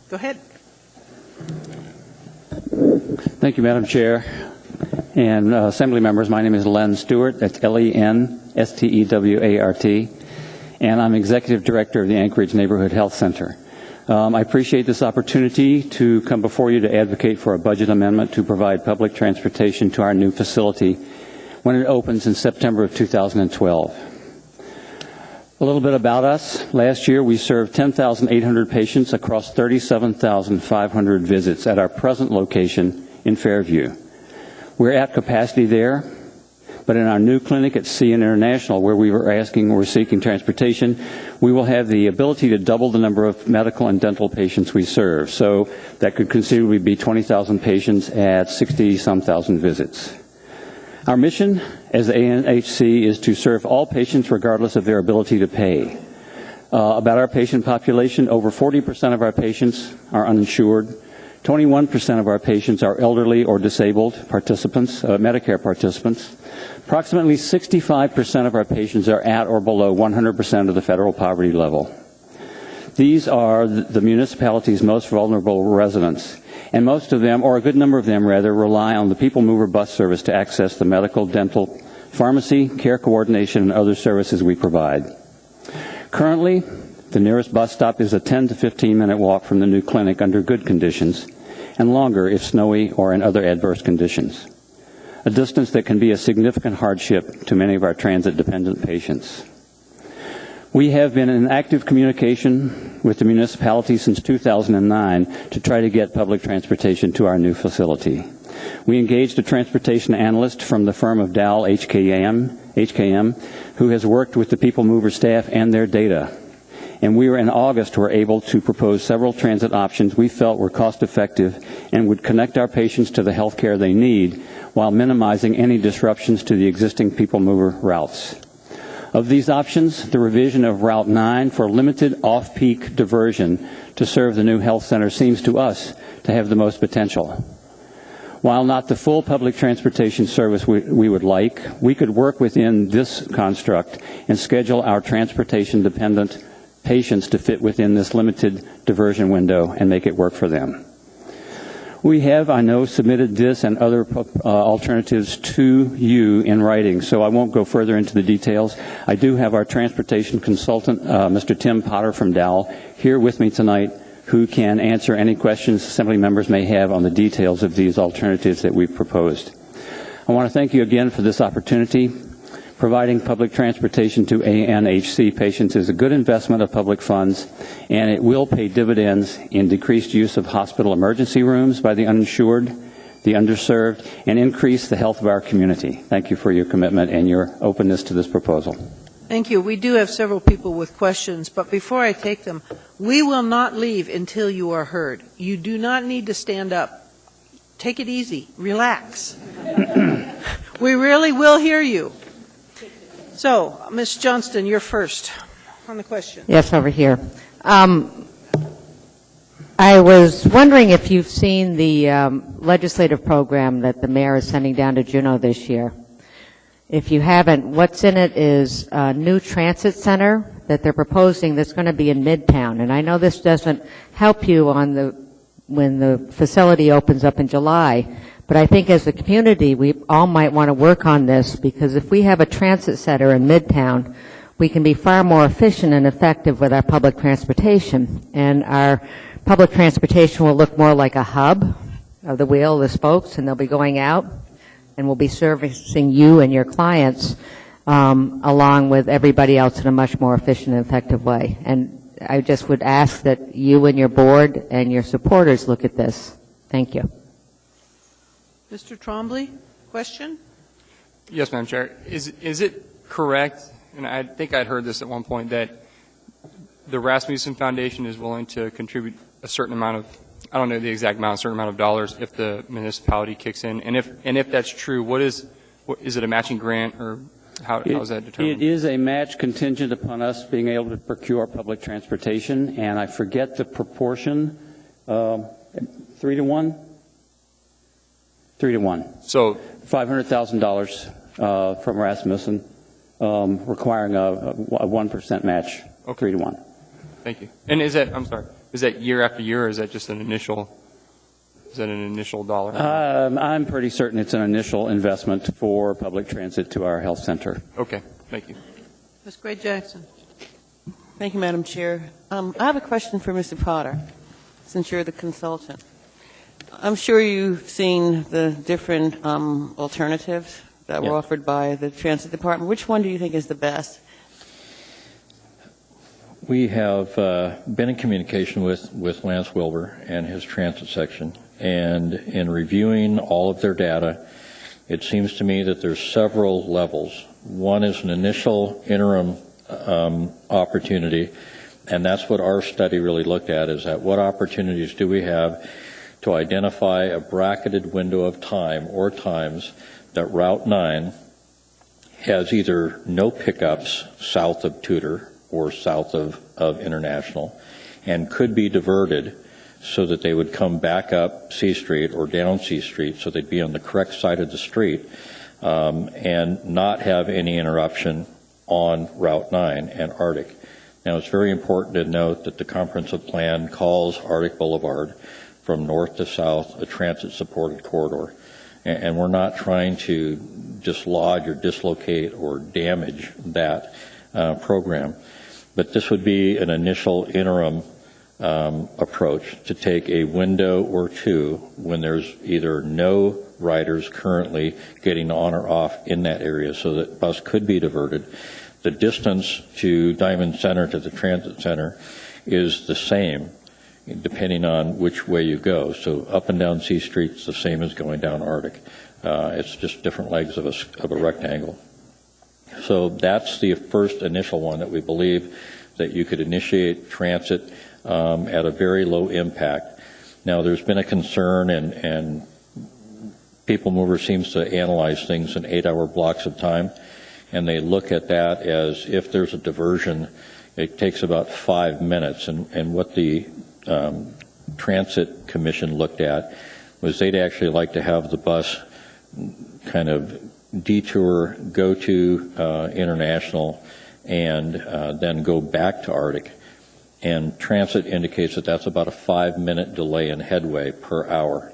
Go ahead. Thank you, Madam Chair. And Assembly members, my name is Len Stewart. That's Lenstewart. And I'm Executive Director of the Anchorage Neighborhood Health Center. I appreciate this opportunity to come before you to advocate for a budget amendment to provide public transportation to our new facility when it opens in September of 2012. A little bit about us. Last year, we served 10,800 patients across 37,500 visits at our present location in Fairview. We're at capacity there, but in our new clinic at CN International, where we're seeking transportation, we will have the ability to double the number of medical and dental patients we serve. So that could conceivably be 20,000 patients at 60-some thousand visits. Our mission as the ANHC is to serve all patients regardless of their ability to pay. About our patient population, over 40% of our patients are uninsured. 21% of our patients are elderly or disabled participants, Medicare participants. Approximately 65% of our patients are at or below 100% of the federal poverty level. These are the municipality's most vulnerable residents, and most of them, or a good number of them rather, rely on the People Mover bus service to access the medical, dental, pharmacy, care coordination, and other services we provide. Currently, the nearest bus stop is a 10 to 15-minute walk from the new clinic under good conditions, and longer if snowy or in other adverse conditions, a distance that can be a significant hardship to many of our transit-dependent patients. We have been in active communication with the municipality since 2009 to try to get public transportation to our new facility. We engaged a transportation analyst from the firm of Dow HKM, who has worked with the People Mover staff and their data. And we in August were able to propose several transit options we felt were cost-effective and would connect our patients to the health care they need while minimizing any disruptions to the existing People Mover routes. Of these options, the revision of Route 9 for limited off-peak diversion to serve the new health center seems to us to have the most potential. While not the full public transportation service we would like, we could work within this construct and schedule our transportation-dependent patients to fit within this limited diversion window and make it work for them. We have, I know, submitted this and other alternatives to you in writing, so I won't go further into the details. I do have our transportation consultant, Mr. Tim Potter from Dowell, here with me tonight, who can answer any questions Assembly members may have on the details of these alternatives that we've proposed. I want to thank you again for this opportunity. Providing public transportation to ANHC patients is a good investment of public funds, and it will pay dividends in decreased use of hospital emergency rooms by the uninsured, the underserved, and increase the health of our community. Thank you for your commitment and your openness to this proposal. Thank you. We do have several people with questions, but before I take them, we will not leave until you are heard. You do not need to stand up. Take it easy. Relax. We really will hear you. So, Ms. Johnston, you're first on the question. Yes, over here. I was wondering if you've seen the legislative program that the mayor is sending down to Juneau this year. If you haven't, what's in it is a new transit center that they're proposing that's going to be in Midtown. And I know this doesn't help you when the facility opens up in July, but I think as a community, we all might want to work on this, because if we have a transit center in Midtown, we can be far more efficient and effective with our public transportation. And our public transportation will look more like a hub of the wheel, the spokes, and they'll be going out, and we'll be servicing you and your clients along with everybody else in a much more efficient and effective way. And I just would ask that you and your board and your supporters look at this. Thank you. Mr. Trombley, question? Yes, Madam Chair. Is it correct, and I think I'd heard this at one point, that the Rasmussen Foundation is willing to contribute a certain amount of, I don't know the exact amount, a certain amount of dollars if the municipality kicks in? And if that's true, is it a matching grant, or how is that determined? It is a match contingent upon us being able to procure public transportation, and I forget the proportion, 3 to 1? 3 to 1. So $500,000 from Rasmussen, requiring a 1% match, 3 to 1. Thank you. And is that year after year, or is that just an initial dollar? I'm pretty certain it's an initial investment for public transit to our health center. Okay. Thank you. Ms. Gray Jackson. Thank you, Madam Chair. I have a question for Mr. Potter, since you're the consultant. I'm sure you've seen the different alternatives that were offered by the Transit Department. Which one do you think is the best? We have been in communication with Lance Wilbur and his transit section, and in reviewing all of their data, it seems to me that there's several levels. One is an initial interim opportunity, and that's what our study really looked at, is at what opportunities do we have to identify a bracketed window of time or times that Route 9 has either no pickups south of Tudor or south of International, and could be diverted so that they would come back up C Street or down C Street, so they'd be on the correct side of the street, and not have any interruption on Route 9 and Arctic. Now, it's very important to note that the comprehensive plan calls Arctic Boulevard from north to south a transit-supported corridor, and we're not trying to dislodge or dislocate or damage that program. But this would be an initial interim approach to take a window or two when there's either no riders currently getting on or off in that area, so that bus could be diverted. The distance to Diamond Center to the transit center is the same depending on which way you go. So up and down C Street is the same as going down Arctic. It's just different legs of a rectangle. So that's the first initial one that we believe that you could initiate transit at a very low impact. Now, there's been a concern, and People Mover seems to analyze things in 8-hour blocks of time, and they look at that as if there's a diversion, it takes about 5 minutes. And what the Transit Commission looked at was they'd actually like to have the bus kind of detour, go to International, and then go back to Arctic. And Transit indicates that that's about a 5-minute delay in headway per hour.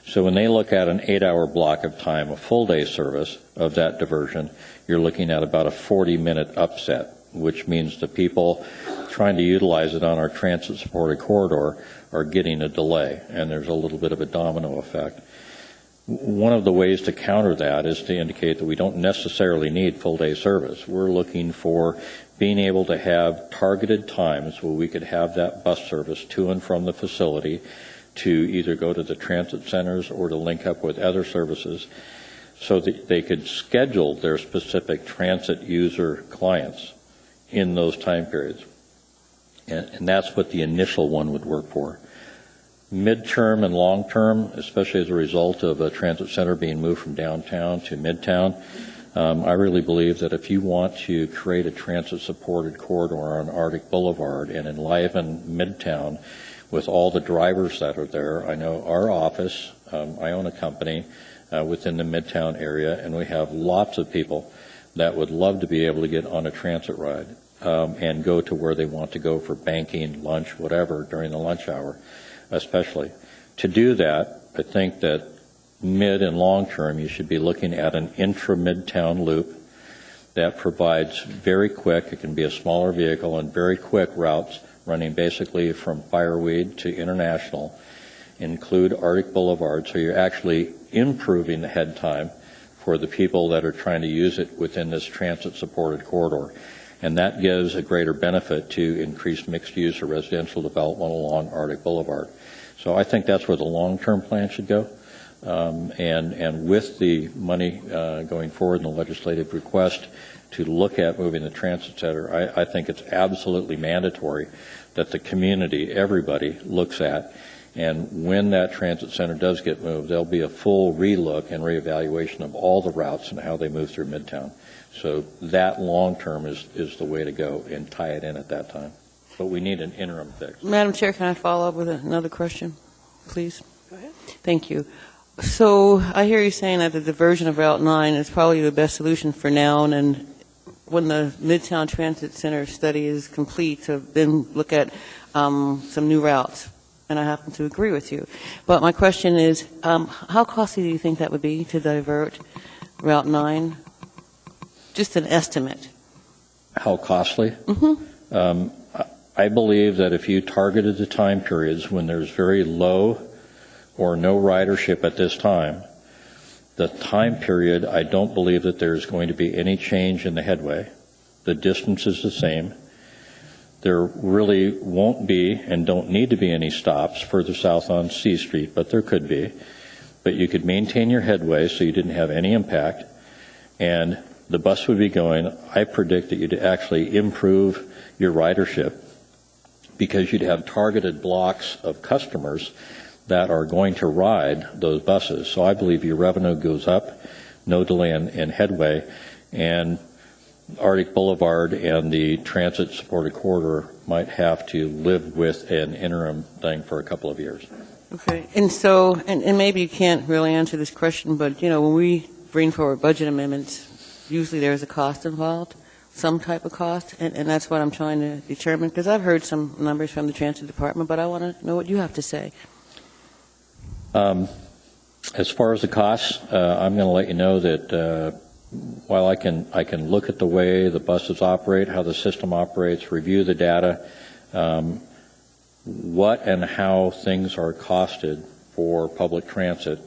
So when they look at an 8-hour block of time, a full day service of that diversion, you're looking at about a 40-minute upset, which means the people trying to utilize it on our transit-supported corridor are getting a delay, and there's a little bit of a domino effect. One of the ways to counter that is to indicate that we don't necessarily need full-day service. We're looking for being able to have targeted times where we could have that bus service to and from the facility to either go to the transit centers or to link up with other services so that they could schedule their specific transit user clients in those time periods. And that's what the initial one would work for. Midterm and long term, especially as a result of a transit center being moved from downtown to midtown, I really believe that if you want to create a transit-supported corridor on Arctic Boulevard and enliven midtown with all the drivers that are there, I know our office, I own a company within the midtown area, and we have lots of people that would love to be able to get on a transit ride and go to where they want to go for banking, lunch, whatever, during the lunch hour. Especially. To do that, I think that mid and long term, you should be looking at an intra-midtown loop that provides very quick, it can be a smaller vehicle, and very quick routes running basically from Fireweed to International, include Arctic Boulevard, so you're actually improving the head time for the people that are trying to use it within this transit-supported corridor. And that gives a greater benefit to increased mixed use or residential development along Arctic Boulevard. So I think that's where the long-term plan should go. And with the money going forward in the legislative request to look at moving the transit center, I think it's absolutely mandatory that the community, everybody, looks at. And when that transit center does get moved, there'll be a full relook and reevaluation of all the routes and how they move through Midtown. So that long-term is the way to go and tie it in at that time. But we need an interim fix. Madam Chair, can I follow up with another question, please? Go ahead. Thank you. So I hear you saying that the diversion of Route 9 is probably the best solution for now, and when the Midtown Transit Center study is complete, to then look at some new routes. And I happen to agree with you. But my question is, how costly do you think that would be to divert Route 9? Just an estimate. How costly? Mm-hmm. I believe that if you targeted the time periods when there's very low or no ridership at this time, the time period, I don't believe that there's going to be any change in the headway. The distance is the same. There really won't be and don't need to be any stops further south on C Street, but there could be. But you could maintain your headway so you didn't have any impact, and the bus would be going. I predict that you'd actually improve your ridership because you'd have targeted blocks of customers that are going to ride those buses. So I believe your revenue goes up, no delay in headway, and Arctic Boulevard and the transit-supported corridor might have to live with an interim thing for a couple of years. Okay. And so, and maybe you can't really answer this question, but, you know, when we bring forward budget amendments, usually there's a cost involved, some type of cost, and that's what I'm trying to determine, because I've heard some numbers from the Transit Department, but I want to know what you have to say. As far as the costs, I'm going to let you know that while I can look at the way the buses operate, how the system operates, review the data, what and how things are costed for public transit,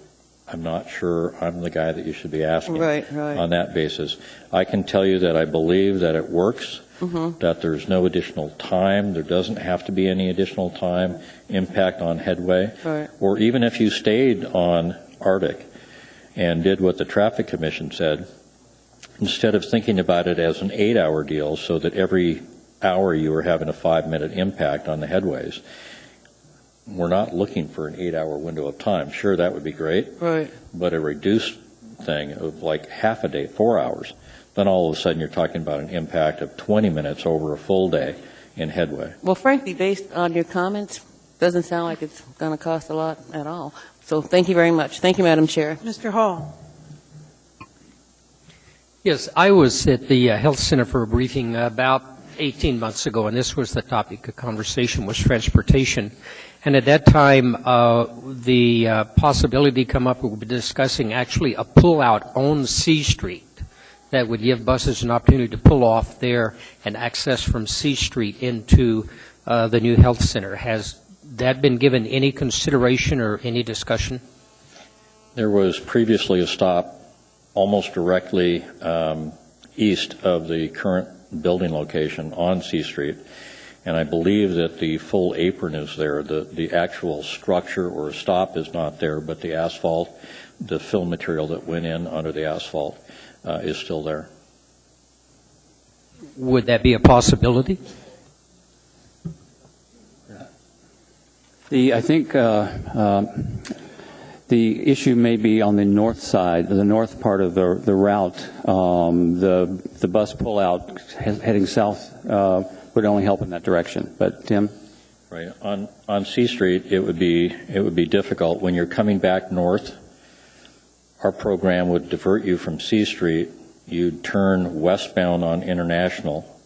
I'm not sure I'm the guy that you should be asking on that basis. I can tell you that I believe that it works, that there's no additional time, there doesn't have to be any additional time impact on headway, or even if you stayed on Arctic and did what the Traffic Commission said, instead of thinking about it as an 8-hour deal so that every hour you were having a 5-minute impact on the headways, we're not looking for an 8-hour window of time. Sure, that would be great, but a reduced thing of like half a day, 4 hours, then all of a sudden you're talking about an impact of 20 minutes over a full day in headway. Well, frankly, based on your comments, doesn't sound like it's going to cost a lot at all. So thank you very much. Thank you, Madam Chair. Mr. Hall. Yes, I was at the Health Center for a briefing about 18 months ago, and this was the topic of conversation was transportation. And at that time, the possibility come up, we were discussing actually a pull-out on C Street that would give buses an opportunity to pull off there and access from C Street into the new health center. Has that been given any consideration or any discussion? There was previously a stop almost directly east of the current building location on C Street, and I believe that the full apron is there. The actual structure or stop is not there, but the asphalt, the fill material that went in under the asphalt is still there. Would that be a possibility? I think the issue may be on the north side, the north part of the route. The bus pullout heading south would only help in that direction. But Tim? Right. On C Street, it would be difficult. When you're coming back north, our program would divert you from C Street. You'd turn westbound on International,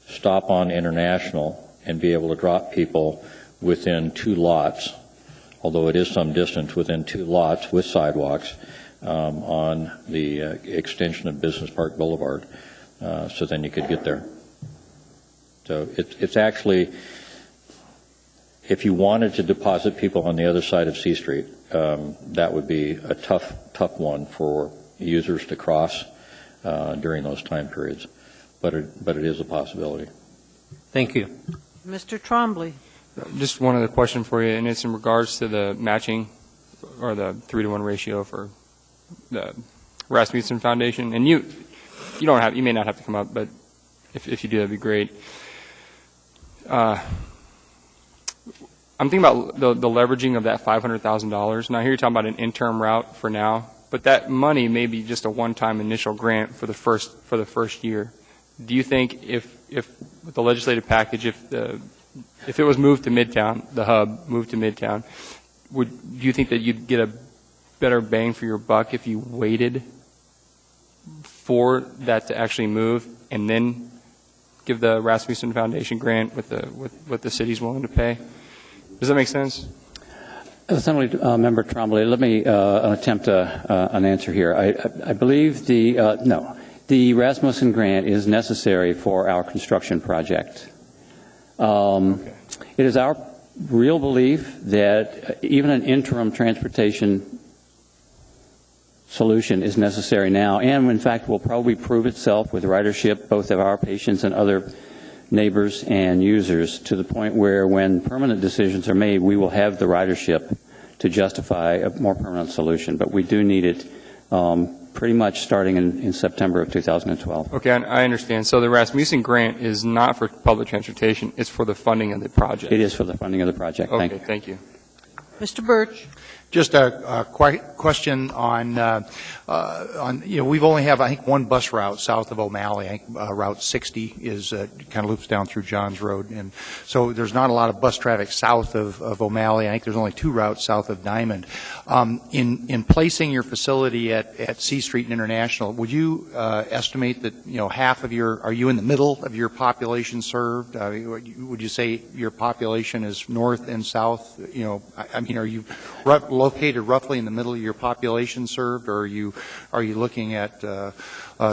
stop on International, and be able to drop people within 2 lots, although it is some distance, within 2 lots with sidewalks on the extension of Business Park Boulevard. So then you could get there. So it's actually, if you wanted to deposit people on the other side of C Street, that would be a tough one for users to cross during those time periods. But it is a possibility. Thank you. Mr. Trombley. Just one other question for you, and it's in regards to the matching or the 3-to-1 ratio for the Rasmussen Foundation. And you may not have to come up, but if you do, that'd be great. I'm thinking about the leveraging of that $500,000. Now, here you're talking about an interim route for now, but that money may be just a one-time initial grant for the first year. Do you think if with the legislative package, if it was moved to Midtown, the hub moved to Midtown, do you think that you'd get a better bang for your buck if you waited for that to actually move and then give the Rasmussen Foundation grant with what the city's willing to pay? Does that make sense? Assembly Member Trombley, let me attempt an answer here. I believe the Rasmussen grant is necessary for our construction project. It is our real belief that even an interim transportation solution is necessary now, and in fact will probably prove itself with ridership both of our patients and other neighbors and users, to the point where when permanent decisions are made, we will have the ridership to justify a more permanent solution. But we do need it pretty much starting in September of 2012. Okay, I understand. So the Rasmussen grant is not for public transportation, it's for the funding of the project. It is for the funding of the project. Okay, thank you. Mr. Birch. Just a question on we've only have, I think, one bus route south of O'Malley. I think Route 60 is kind of loops down through Johns Road, and so there's not a lot of bus traffic south of O'Malley. I think there's only 2 routes south of Diamond. In placing your facility at C Street and International, would you estimate that half of are you in the middle of your population served? Would you say your population is north and south? I mean, are you located roughly in the middle of your population served, or are you looking at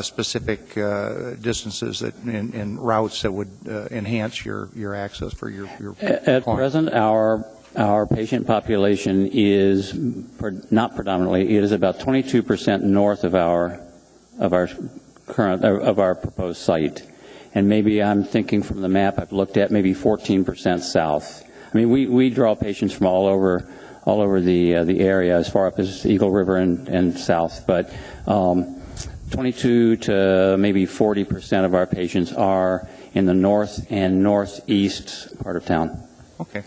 specific distances and routes that would enhance your access for your At present, our patient population is not predominantly. It is about 22% north of our proposed site, and maybe I'm thinking from the map I've looked at, maybe 14% south. I mean, we draw patients from all over the area, as far up as Eagle River and south, but 22 to maybe 40% of our patients are in the north and northeast part of town. Okay.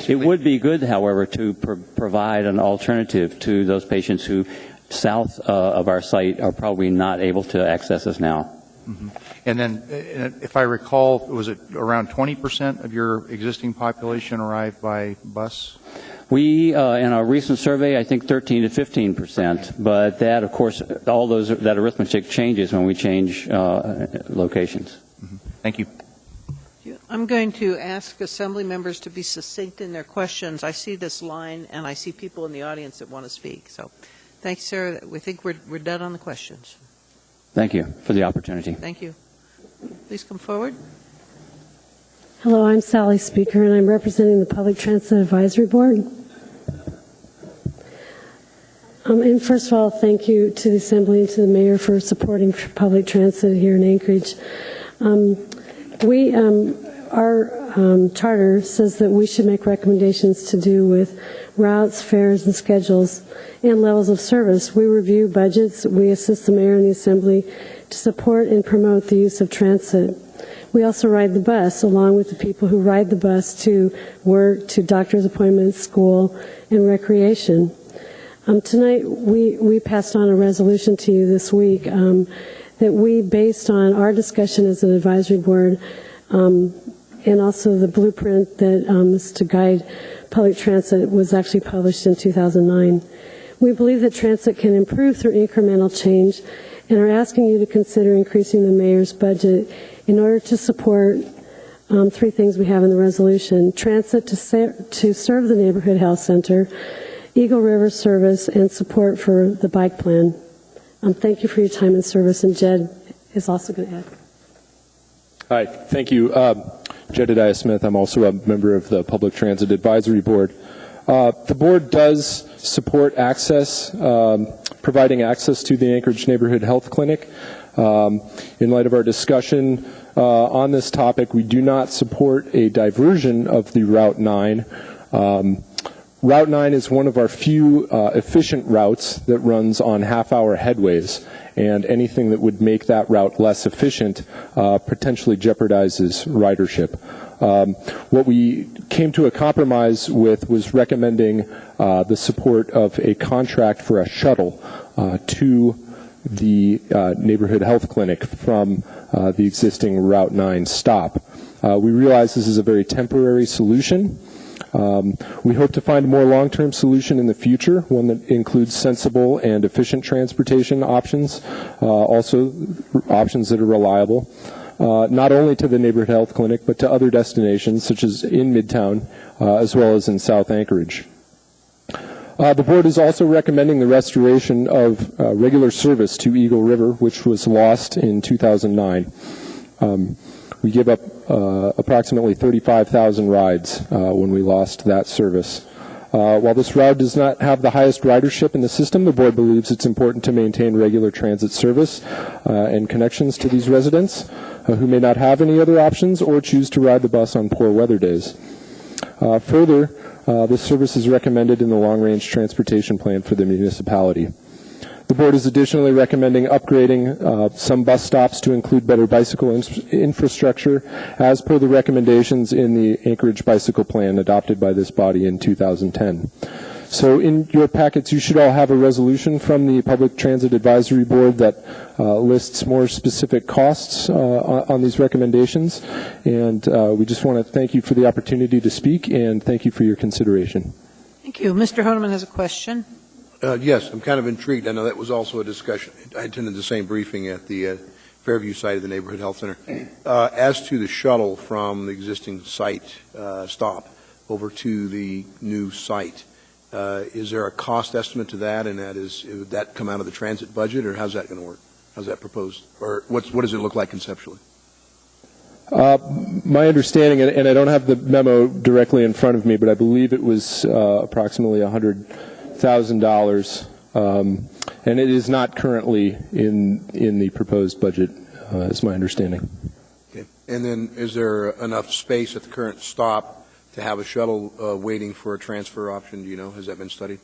It would be good, however, to provide an alternative to those patients who south of our site are probably not able to access us now. Mm-hmm. And then, if I recall, was it around 20% of your existing population arrived by bus? We, in a recent survey, I think 13 to 15%, but that, of course, that arithmetic changes when we change locations. Mm-hmm. Thank you. I'm going to ask Assembly members to be succinct in their questions. I see this line, and I see people in the audience that want to speak. So, thanks, sir. We think we're done on the questions. Thank you for the opportunity. Thank you. Please come forward. Hello, I'm Sally Speaker, and I'm representing the Public Transit Advisory Board. And first of all, thank you to the Assembly and to the Mayor for supporting public transit here in Anchorage. Our charter says that we should make recommendations to do with routes, fares, and schedules and levels of service. We review budgets. We assist the Mayor and the Assembly to support and promote the use of transit. We also ride the bus along with the people who ride the bus to work, to doctor's appointments, school, and recreation. Tonight, we passed on a resolution to you this week that we, based on our discussion as an advisory board, and also the blueprint that is to guide public transit was actually published in 2009. We believe that transit can improve through incremental change and are asking you to consider increasing the mayor's budget in order to support three things we have in the resolution: transit to serve the neighborhood health center, Eagle River service, and support for the bike plan. Thank you for your time and service, and Jed is also going to add. Hi, thank you. Jedediah Smith. I'm also a member of the Public Transit Advisory Board. The board does support access, providing access to the Anchorage Neighborhood Health Clinic. In light of our discussion on this topic, we do not support a diversion of the Route 9. Route 9 is one of our few efficient routes that runs on half-hour headways, and anything that would make that route less efficient potentially jeopardizes ridership. What we came to a compromise with was recommending the support of a contract for a shuttle to the neighborhood health clinic from the existing Route 9 stop. We realize this is a very temporary solution. We hope to find a more long-term solution in the future, one that includes sensible and efficient transportation options, also options that are reliable, not only to the neighborhood health clinic, but to other destinations, such as in Midtown, as well as in South Anchorage. The board is also recommending the restoration of regular service to Eagle River, which was lost in 2009. We gave up approximately 35,000 rides when we lost that service. While this route does not have the highest ridership in the system, the board believes it's important to maintain regular transit service and connections to these residents who may not have any other options or choose to ride the bus on poor weather days. Further, this service is recommended in the long-range transportation plan for the municipality. The board is additionally recommending upgrading some bus stops to include better bicycle infrastructure, as per the recommendations in the Anchorage Bicycle Plan adopted by this body in 2010. So in your packets, you should all have a resolution from the Public Transit Advisory Board that lists more specific costs on these recommendations. And we just want to thank you for the opportunity to speak, and thank you for your consideration. Thank you. Mr. Honeman has a question. Yes, I'm kind of intrigued. I know that was also a discussion. I attended the same briefing at the Fairview site of the Neighborhood Health Center. As to the shuttle from the existing site stop over to the new site, is there a cost estimate to that, and would that come out of the transit budget, or how's that going to work? How's that proposed? Or what does it look like conceptually? My understanding, and I don't have the memo directly in front of me, but I believe it was approximately $100,000, and it is not currently in the proposed budget, is my understanding. Okay. And then is there enough space at the current stop to have a shuttle waiting for a transfer option? Do you know? Has that been studied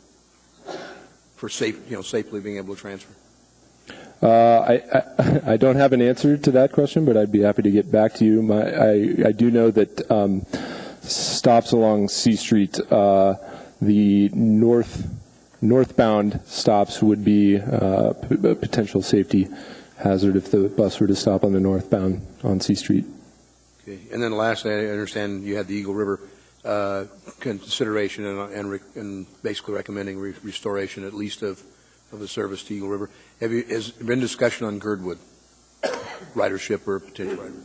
for safely being able to transfer? I don't have an answer to that question, but I'd be happy to get back to you. I do know that stops along C Street, the northbound stops would be a potential safety hazard if the bus were to stop on the northbound on C Street. Okay. And then lastly, I understand you had the Eagle River consideration and basically recommending restoration at least of the service to Eagle River. Has there been discussion on Girdwood ridership or potential ridership?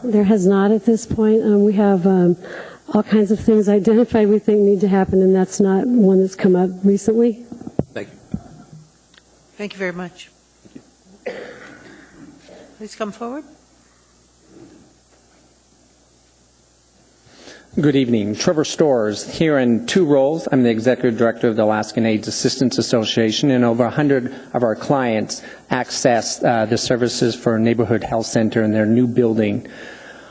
There has not at this point. We have all kinds of things identified we think need to happen, and that's not one that's come up recently. Thank you. Thank you very much. Please come forward. Good evening. Trevor Storrs, here in two roles. I'm the Executive Director of the Alaskan AIDS Assistance Association, and over 100 of our clients access the services for Neighborhood Health Center in their new building.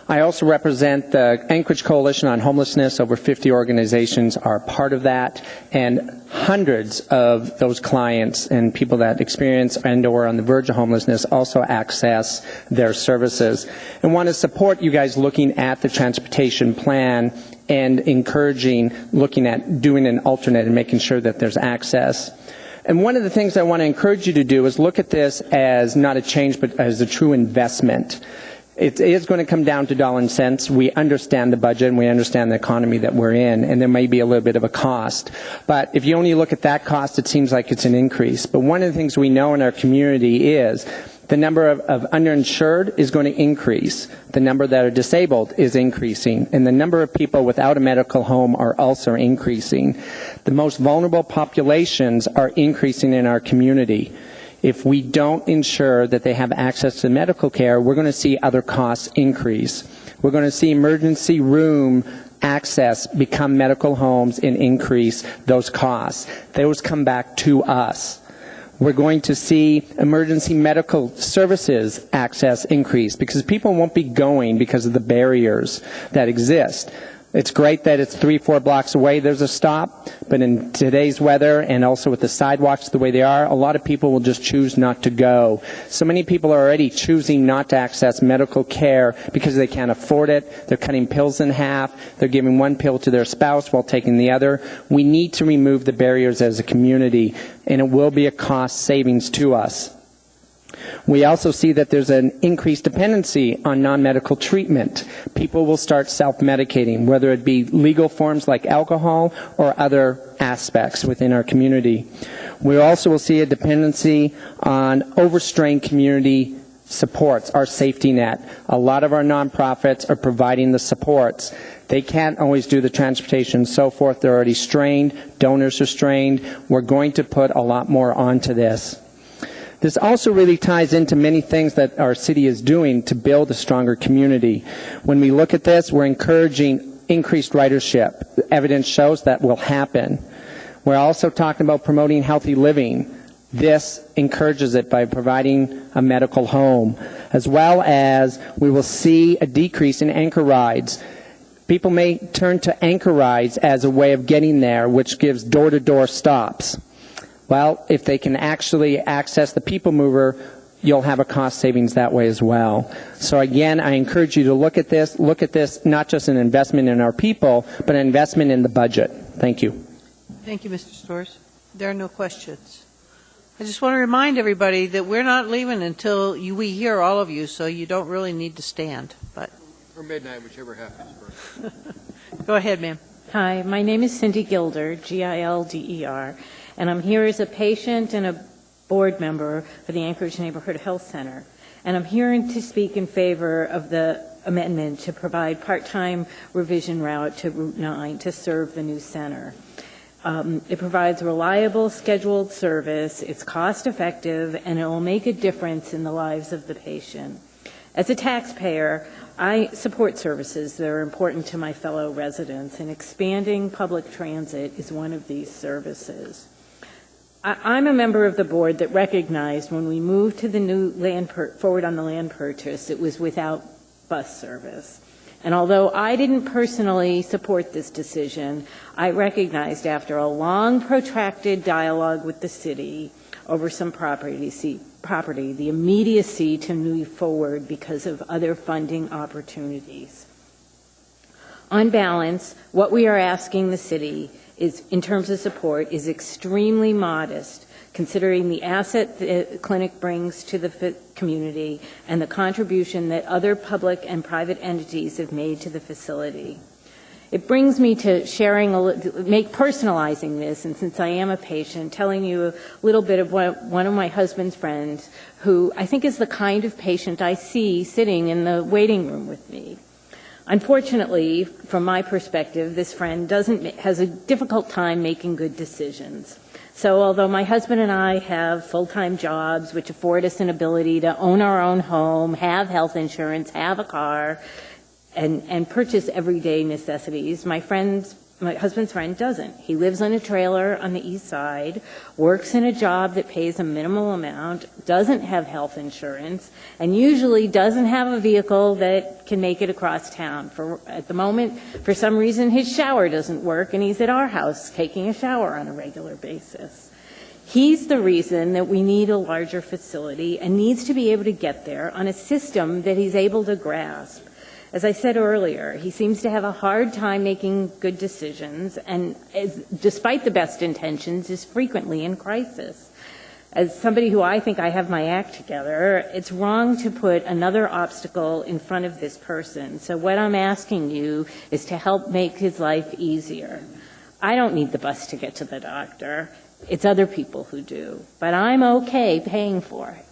I also represent the Anchorage Coalition on Homelessness. Over 50 organizations are part of that, and hundreds of those clients and people that experience and or are on the verge of homelessness also access their services. And want to support you guys looking at the transportation plan and encouraging looking at doing an alternate and making sure that there's access. And one of the things I want to encourage you to do is look at this as not a change but as a true investment. It is going to come down to dollars and cents. We understand the budget and we understand the economy that we're in, and there may be a little bit of a cost. But if you only look at that cost, it seems like it's an increase. But one of the things we know in our community is the number of underinsured is going to increase. The number that are disabled is increasing. And the number of people without a medical home are also increasing. The most vulnerable populations are increasing in our community. If we don't ensure that they have access to medical care, we're going to see other costs increase. We're going to see emergency room access become medical homes and increase those costs. Those come back to us. We're going to see emergency medical services access increase because people won't be going because of the barriers that exist. It's great that it's 3-4 blocks away there's a stop, but in today's weather and also with the sidewalks the way they are, a lot of people will just choose not to go. So many people are already choosing not to access medical care because they can't afford it. They're cutting pills in half. They're giving one pill to their spouse while taking the other. We need to remove the barriers as a community, and it will be a cost savings to us. We also see that there's an increased dependency on non-medical treatment. People will start self-medicating, whether it be legal forms like alcohol or other aspects within our community. We also will see a dependency on overstrained community supports, our safety net. A lot of our nonprofits are providing the supports. They can't always do the transportation and so forth. They're already strained. Donors are strained. We're going to put a lot more onto this. This also really ties into many things that our city is doing to build a stronger community. When we look at this, we're encouraging increased ridership. The evidence shows that will happen. We're also talking about promoting healthy living. This encourages it by providing a medical home, as well as we will see a decrease in anchor rides. People may turn to anchor rides as a way of getting there, which gives door-to-door stops. Well, if they can actually access the people mover, you'll have a cost savings that way as well. So again, I encourage you to look at this not just an investment in our people, but an investment in the budget. Thank you. Thank you, Mr. Storrs. There are no questions. I just want to remind everybody that we're not leaving until we hear all of you, so you don't really need to stand. Or midnight, whichever happens first. Go ahead, ma'am. Hi, my name is Cindy Gilder, Gilder, and I'm here as a patient and a board member for the Anchorage Neighborhood Health Center. And I'm here to speak in favor of the amendment to provide part-time revision route to Route 9 to serve the new center. It provides reliable, scheduled service, it's cost-effective, and it will make a difference in the lives of the patient. As a taxpayer, I support services that are important to my fellow residents, and expanding public transit is one of these services. I'm a member of the board that recognized when we moved to the new forward on the land purchase, it was without bus service. And although I didn't personally support this decision, I recognized after a long, protracted dialogue with the city over some property, the immediacy to move forward because of other funding opportunities. On balance, what we are asking the city is, in terms of support, is extremely modest, considering the asset the clinic brings to the community and the contribution that other public and private entities have made to the facility. It brings me to personalizing this, and since I am a patient, telling you a little bit of one of my husband's friends, who I think is the kind of patient I see sitting in the waiting room with me. Unfortunately, from my perspective, this friend has a difficult time making good decisions. So although my husband and I have full-time jobs which afford us an ability to own our own home, have health insurance, have a car, and purchase everyday necessities. My husband's friend doesn't. He lives on a trailer on the east side, works in a job that pays a minimal amount, doesn't have health insurance, and usually doesn't have a vehicle that can make it across town. At the moment, for some reason, his shower doesn't work, and he's at our house taking a shower on a regular basis. He's the reason that we need a larger facility and needs to be able to get there on a system that he's able to grasp. As I said earlier, he seems to have a hard time making good decisions and, despite the best intentions, is frequently in crisis. As somebody who I think I have my act together, it's wrong to put another obstacle in front of this person. So what I'm asking you is to help make his life easier. I don't need the bus to get to the doctor. It's other people who do. But I'm okay paying for it.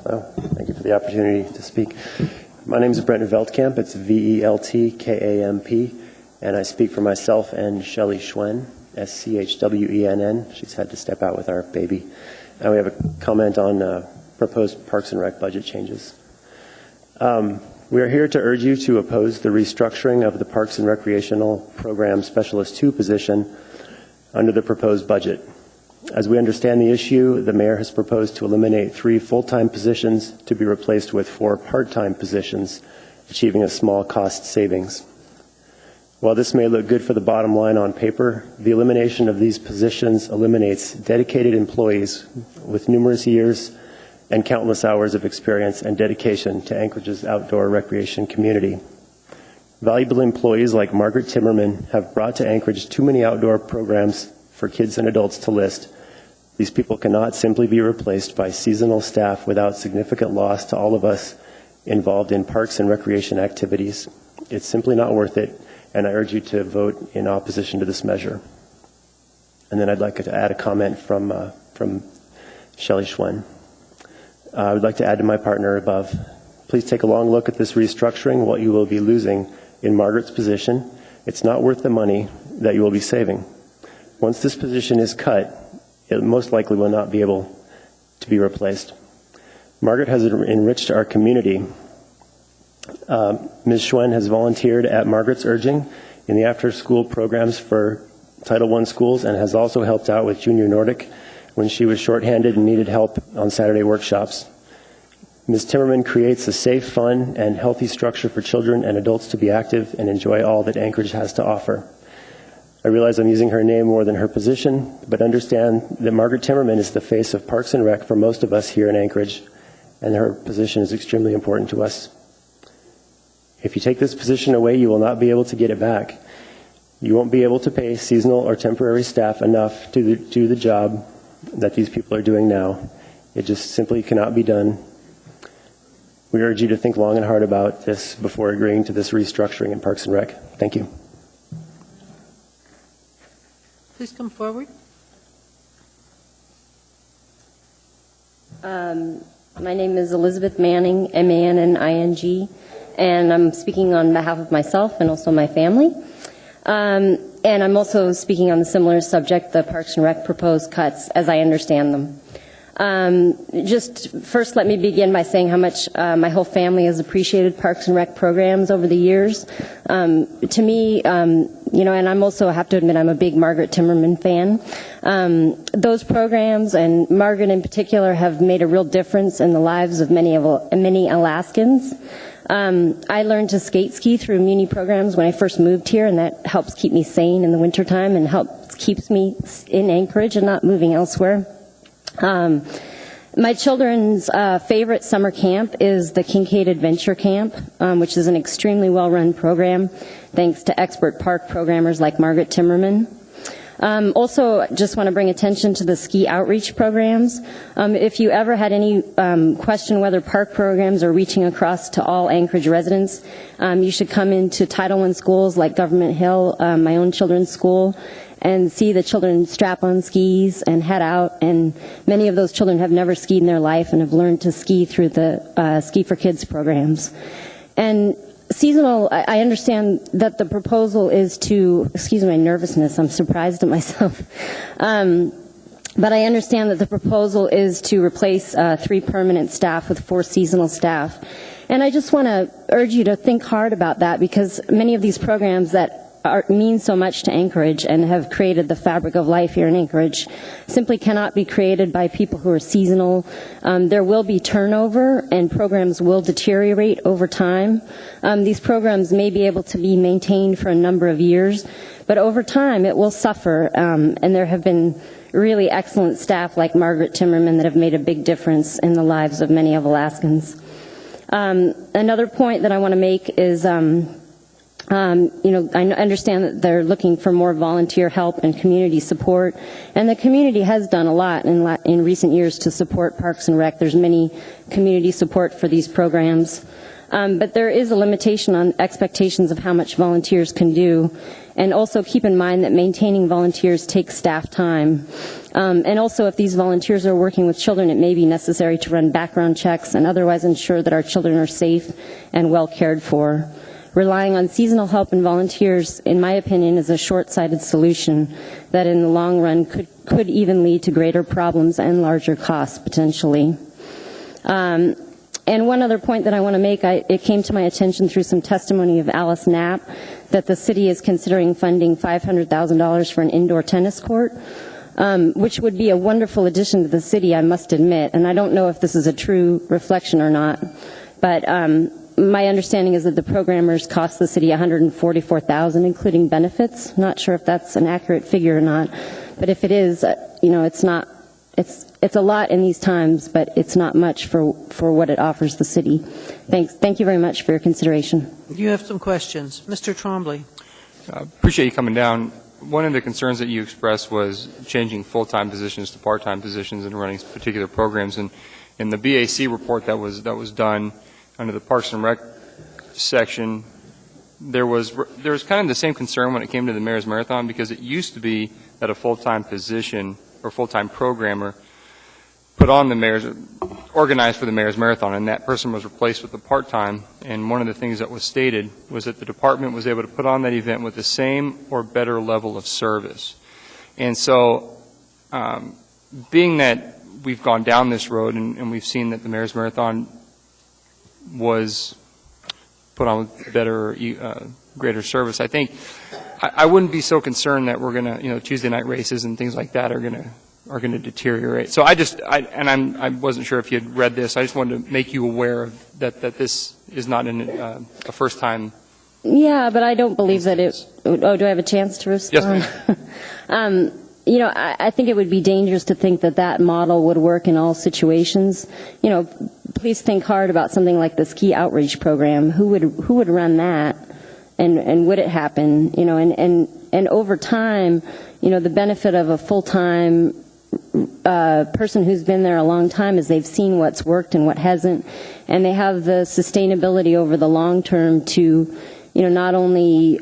Hello. Thank you for the opportunity to speak. My name is Brenton Veldkamp. It's Veltkamp, and I speak for myself and Shelley Schwenn, Schwenn. She's had to step out with our baby. And we have a comment on proposed Parks and Rec budget changes. We are here to urge you to oppose the restructuring of the Parks and Recreational Program Specialist 2 position under the proposed budget. As we understand the issue, the mayor has proposed to eliminate 3 full-time positions to be replaced with 4 part-time positions, achieving a small cost savings. While this may look good for the bottom line on paper, the elimination of these positions eliminates dedicated employees with numerous years and countless hours of experience and dedication to Anchorage's outdoor recreation community. Valuable employees like Margaret Timmerman have brought to Anchorage too many outdoor programs for kids and adults to list. These people cannot simply be replaced by seasonal staff without significant loss to all of us involved in parks and recreation activities. It's simply not worth it, and I urge you to vote in opposition to this measure. And then I'd like to add a comment from Shelley Schwenn. I would like to add to my partner above. Please take a long look at this restructuring, what you will be losing in Margaret's position. It's not worth the money that you will be saving. Once this position is cut, it most likely will not be able to be replaced. Margaret has enriched our community. Ms. Schwenn has volunteered at Margaret's urging in the after-school programs for Title I schools and has also helped out with Junior Nordic when she was shorthanded and needed help on Saturday workshops. Ms. Timmerman creates a safe, fun, and healthy structure for children and adults to be active and enjoy all that Anchorage has to offer. I realize I'm using her name more than her position, but understand that Margaret Timmerman is the face of Parks and Rec for most of us here in Anchorage, and her position is extremely important to us. If you take this position away, you will not be able to get it back. You won't be able to pay seasonal or temporary staff enough to do the job that these people are doing now. It just simply cannot be done. We urge you to think long and hard about this before agreeing to this restructuring in Parks and Rec. Thank you. Please come forward. My name is Elizabeth Manning, Manning, and I'm speaking on behalf of myself and also my family. And I'm also speaking on the similar subject, the Parks and Rec proposed cuts, as I understand them. Just first, let me begin by saying how much my whole family has appreciated Parks and Rec programs over the years. To me, and I'm also, I have to admit, I'm a big Margaret Timmerman fan. Those programs, and Margaret in particular, have made a real difference in the lives of many Alaskans. I learned to skate ski through Muni programs when I first moved here, and that helps keep me sane in the wintertime and keeps me in Anchorage and not moving elsewhere. My children's favorite summer camp is the Kincaid Adventure Camp, which is an extremely well-run program, thanks to expert park programmers like Margaret Timmerman. Also, just want to bring attention to the ski outreach programs. If you ever had any question whether park programs are reaching across to all Anchorage residents, you should come into Title I schools like Government Hill, my own children's school, and see the children strap on skis and head out. And many of those children have never skied in their life and have learned to ski through the Ski for Kids programs. And seasonal, I understand that the proposal is to, excuse my nervousness, I'm surprised at myself. But I understand that the proposal is to replace 3 permanent staff with 4 seasonal staff. And I just want to urge you to think hard about that, because many of these programs that mean so much to Anchorage and have created the fabric of life here in Anchorage simply cannot be created by people who are seasonal. There will be turnover, and programs will deteriorate over time. These programs may be able to be maintained for a number of years, but over time it will suffer, and there have been really excellent staff like Margaret Timmerman that have made a big difference in the lives of many of Alaskans. Another point that I want to make is, I understand that they're looking for more volunteer help and community support, and the community has done a lot in recent years to support Parks and Rec. There's many community support for these programs, but there is a limitation on expectations of how much volunteers can do, and also keep in mind that maintaining volunteers takes staff time. And also, if these volunteers are working with children, it may be necessary to run background checks and otherwise ensure that our children are safe and well cared for. Relying on seasonal help and volunteers, in my opinion, is a short-sighted solution that in the long run could even lead to greater problems and larger costs potentially. And one other point that I want to make, it came to my attention through some testimony of Alice Knapp that the city is considering funding $500,000 for an indoor tennis court, which would be a wonderful addition to the city, I must admit. And I don't know if this is a true reflection or not, but my understanding is that the programmers cost the city $144,000, including benefits. Not sure if that's an accurate figure or not, but if it is, it's not. It's a lot in these times, but it's not much for what it offers the city. Thank you very much for your consideration. You have some questions, Mr. Trombley. Appreciate you coming down. One of the concerns that you expressed was changing full-time positions to part-time positions and running particular programs. And in the BAC report that was done under the Parks and Rec section, there was kind of the same concern when it came to the Mayor's Marathon, because it used to be that a full-time position or full-time programmer put on organized for the Mayor's Marathon, and that person was replaced with a part-time. And one of the things that was stated was that the department was able to put on that event with the same or better level of service. And so, being that we've gone down this road and we've seen that the Mayor's Marathon was put on with better, greater service, I think I wouldn't be so concerned that we're going to, Tuesday night races and things like that are going to deteriorate. So I wasn't sure if you had read this. I just wanted to make you aware of that this is not a first time. Yeah, but I don't believe that it. Oh, do I have a chance to respond? Yes, ma'am. I think it would be dangerous to think that model would work in all situations. Please think hard about something like the ski outreach program. Who would run that, and would it happen? And over time, the benefit of a full-time person who's been there a long time is they've seen what's worked and what hasn't, and they have the sustainability over the long term to, not only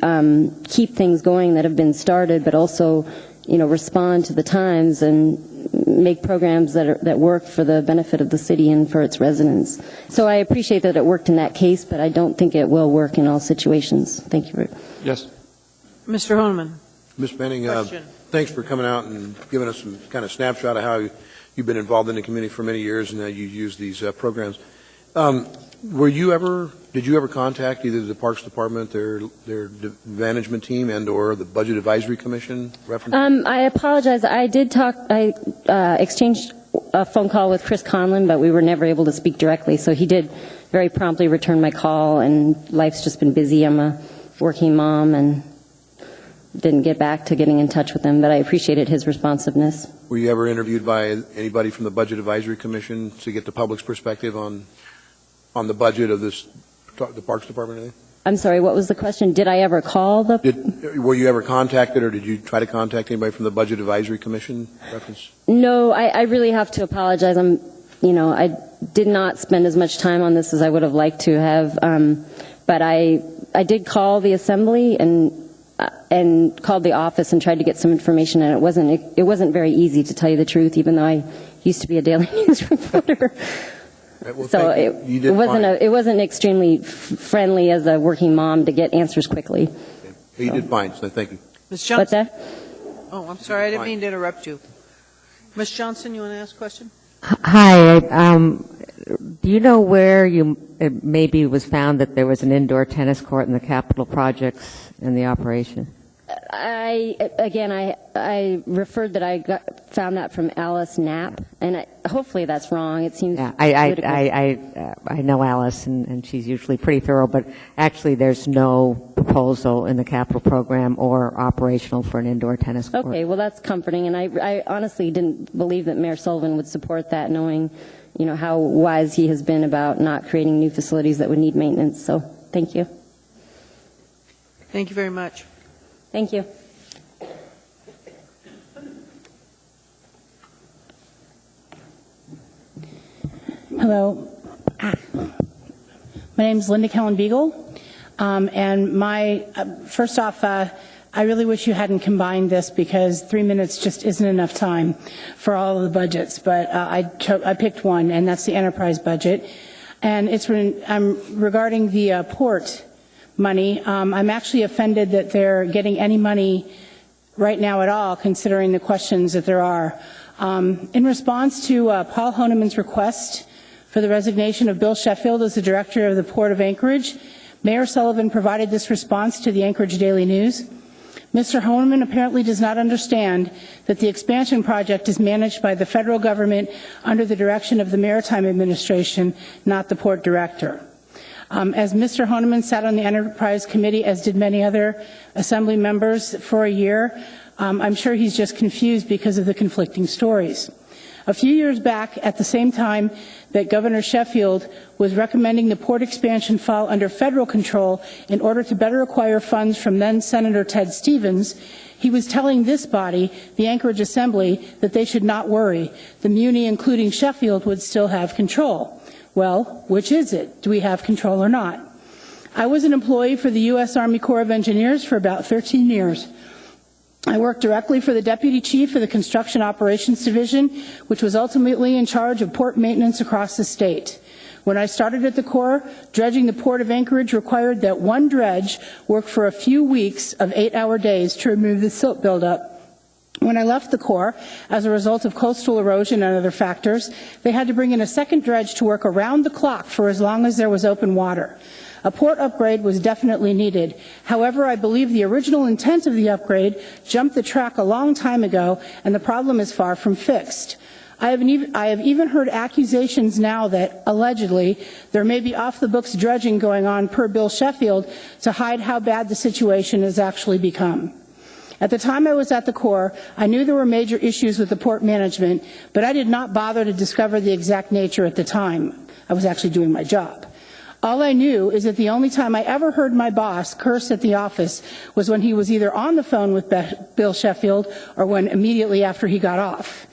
keep things going that have been started, but also, respond to the times and make programs that work for the benefit of the city and for its residents. So I appreciate that it worked in that case, but I don't think it will work in all situations. Thank you. Yes. Mr. Honeman. Ms. Manning, thanks for coming out and giving us some kind of snapshot of how you've been involved in the community for many years and how you use these programs. Did you ever contact either the Parks Department, their management team, and/or the Budget Advisory Commission? I apologize. I did talk. I exchanged a phone call with Chris Conlon, but we were never able to speak directly. So he did very promptly return my call, and life's just been busy. I'm a working mom and didn't get back to getting in touch with him, but I appreciated his responsiveness. Were you ever interviewed by anybody from the Budget Advisory Commission to get the public's perspective on the budget of the Parks Department? Anything? I'm sorry, what was the question? Did I ever call Were you ever contacted, or did you try to contact anybody from the Budget Advisory Commission reference? No, I really have to apologize. I did not spend as much time on this as I would have liked to have, but I did call the Assembly and called the office and tried to get some information, and it wasn't very easy, to tell you the truth, even though I used to be a Daily News reporter. Well, so it wasn't extremely friendly as a working mom to get answers quickly. You did fine, so thank you. Ms. Johnson. What's that? Oh, I'm sorry, I didn't mean to interrupt you. Ms. Johnson, you want to ask a question? Hi. Do you know where it maybe was found that there was an indoor tennis court in the capital projects in the operation? I referred that found that from Alice Knapp, and hopefully that's wrong. It seems. Yeah, I know Alice, and she's usually pretty thorough, but actually there's no proposal in the capital program or operational for an indoor tennis court. Okay, well that's comforting, and I honestly didn't believe that Mayor Sullivan would support that, knowing, how wise he has been about not creating new facilities that would need maintenance. So, thank you. Thank you very much. Thank you. Hello. My name is Linda Kellen Beagle, and first off, I really wish you hadn't combined this because 3 minutes just isn't enough time for all of the budgets. But I picked one, and that's the enterprise budget, and it's regarding the port money. I'm actually offended that they're getting any money right now at all, considering the questions that there are. In response to Paul Honeman's request for the resignation of Bill Sheffield as the director of the Port of Anchorage, Mayor Sullivan provided this response to the Anchorage Daily News. Mr. Honeman apparently does not understand that the expansion project is managed by the federal government under the direction of the Maritime Administration, not the port director. As Mr. Honeman sat on the Enterprise Committee, as did many other Assembly members for a year, I'm sure he's just confused because of the conflicting stories. A few years back, at the same time that Governor Sheffield was recommending the port expansion fall under federal control in order to better acquire funds from then Senator Ted Stevens, he was telling this body, the Anchorage Assembly, that they should not worry. The Muni, including Sheffield, would still have control. Well, which is it? Do we have control or not? I was an employee for the U.S. Army Corps of Engineers for about 13 years. I worked directly for the Deputy Chief of the Construction Operations Division, which was ultimately in charge of port maintenance across the state. When I started at the Corps, dredging the Port of Anchorage required that one dredge work for a few weeks of 8-hour days to remove the silt buildup. When I left the Corps, as a result of coastal erosion and other factors, they had to bring in a second dredge to work around the clock for as long as there was open water. A port upgrade was definitely needed. However, I believe the original intent of the upgrade jumped the track a long time ago, and the problem is far from fixed. I have even heard accusations now that, allegedly, there may be off-the-books dredging going on per Bill Sheffield to hide how bad the situation has actually become. At the time I was at the Corps, I knew there were major issues with the port management, but I did not bother to discover the exact nature at the time. I was actually doing my job. All I knew is that the only time I ever heard my boss curse at the office was when he was either on the phone with Bill Sheffield or when immediately after he got off.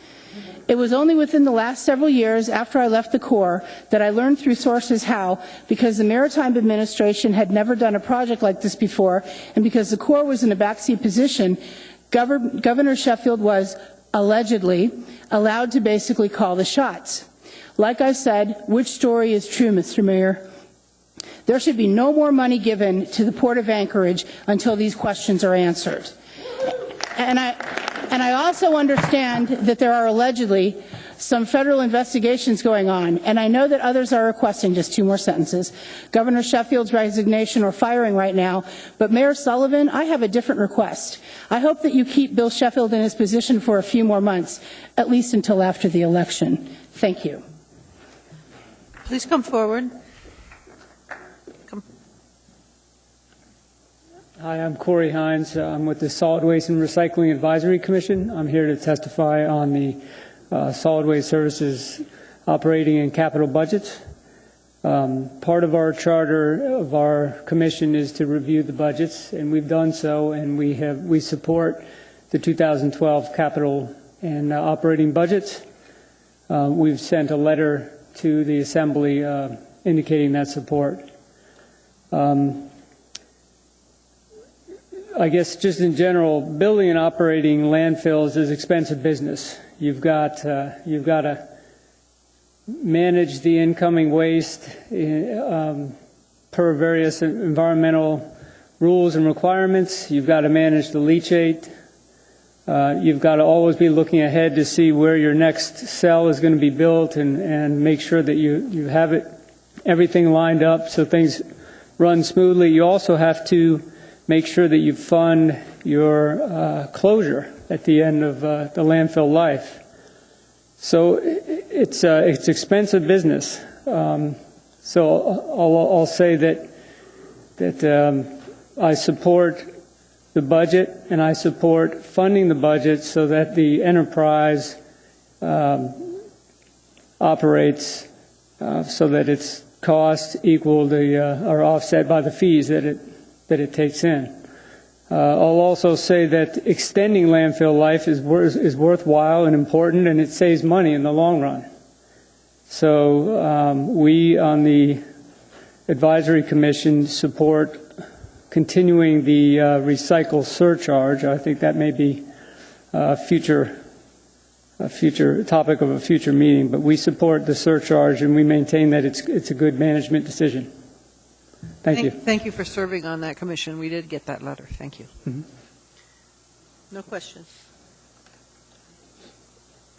It was only within the last several years after I left the Corps that I learned through sources how, because the Maritime Administration had never done a project like this before, and because the Corps was in a backseat position, Governor Sheffield was, allegedly, allowed to basically call the shots. Like I said, which story is true, Mr. Mayor? There should be no more money given to the Port of Anchorage until these questions are answered. And I also understand that there are allegedly some federal investigations going on, and I know that others are requesting, just 2 more sentences, Governor Sheffield's resignation or firing right now, but Mayor Sullivan, I have a different request. I hope that you keep Bill Sheffield in his position for a few more months, at least until after the election. Thank you. Please come forward. Hi, I'm Corey Hines. I'm with the Solid Waste and Recycling Advisory Commission. I'm here to testify on the solid waste services operating and capital budgets. Part of our charter of our commission is to review the budgets, and we've done so, and we support the 2012 capital and operating budgets. We've sent a letter to the Assembly indicating that support. I guess just in general, building and operating landfills is expensive business. You've got to manage the incoming waste per various environmental rules and requirements. You've got to manage the leachate. You've got to always be looking ahead to see where your next cell is going to be built and make sure that you have everything lined up so things run smoothly. You also have to make sure that you fund your closure at the end of the landfill life. So it's expensive business. So I'll say that I support the budget, and I support funding the budget so that the enterprise operates so that its costs equal are offset by the fees that it takes in. I'll also say that extending landfill life is worthwhile and important, and it saves money in the long run. So we on the Advisory Commission support continuing the recycle surcharge. I think that may be a future topic of a future meeting, but we support the surcharge and we maintain that it's a good management decision. Thank you. Thank you for serving on that commission. We did get that letter. Thank you. Mm-hmm. No questions.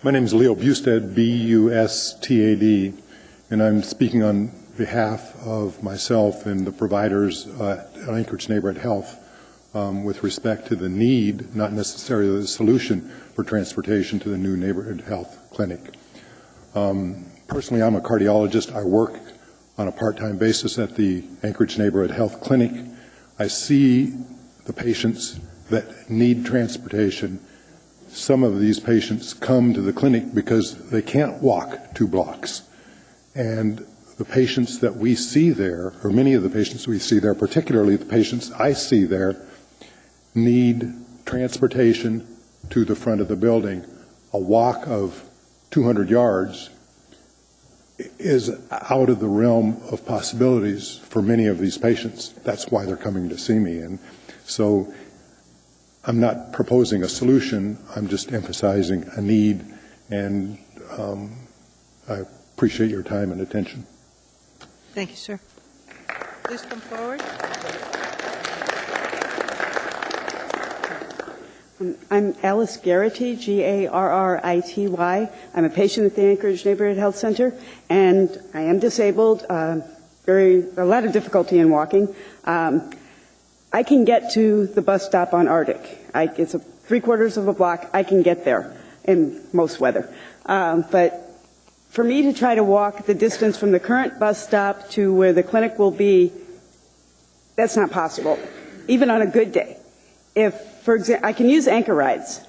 My name is Leo Bustad, B-U-S-T-A-D, and I'm speaking on behalf of myself and the providers at Anchorage Neighborhood Health with respect to the need, not necessarily the solution, for transportation to the new neighborhood health clinic. Personally, I'm a cardiologist. I work on a part-time basis at the Anchorage Neighborhood Health Clinic. I see the patients that need transportation. Some of these patients come to the clinic because they can't walk 2 blocks. And the patients that we see there, or many of the patients we see there, particularly the patients I see there, need transportation to the front of the building. A walk of 200 yards is out of the realm of possibilities for many of these patients. That's why they're coming to see me. And so I'm not proposing a solution, I'm just emphasizing a need, and I appreciate your time and attention. Thank you, sir. Please come forward. I'm Alice Garrity, Garrity. I'm a patient at the Anchorage Neighborhood Health Center, and I am disabled, a lot of difficulty in walking. I can get to the bus stop on Arctic. It's 3/4 of a block. I can get there in most weather. But for me to try to walk the distance from the current bus stop to where the clinic will be, that's not possible, even on a good day. If, for example, I can use Anchor Rides.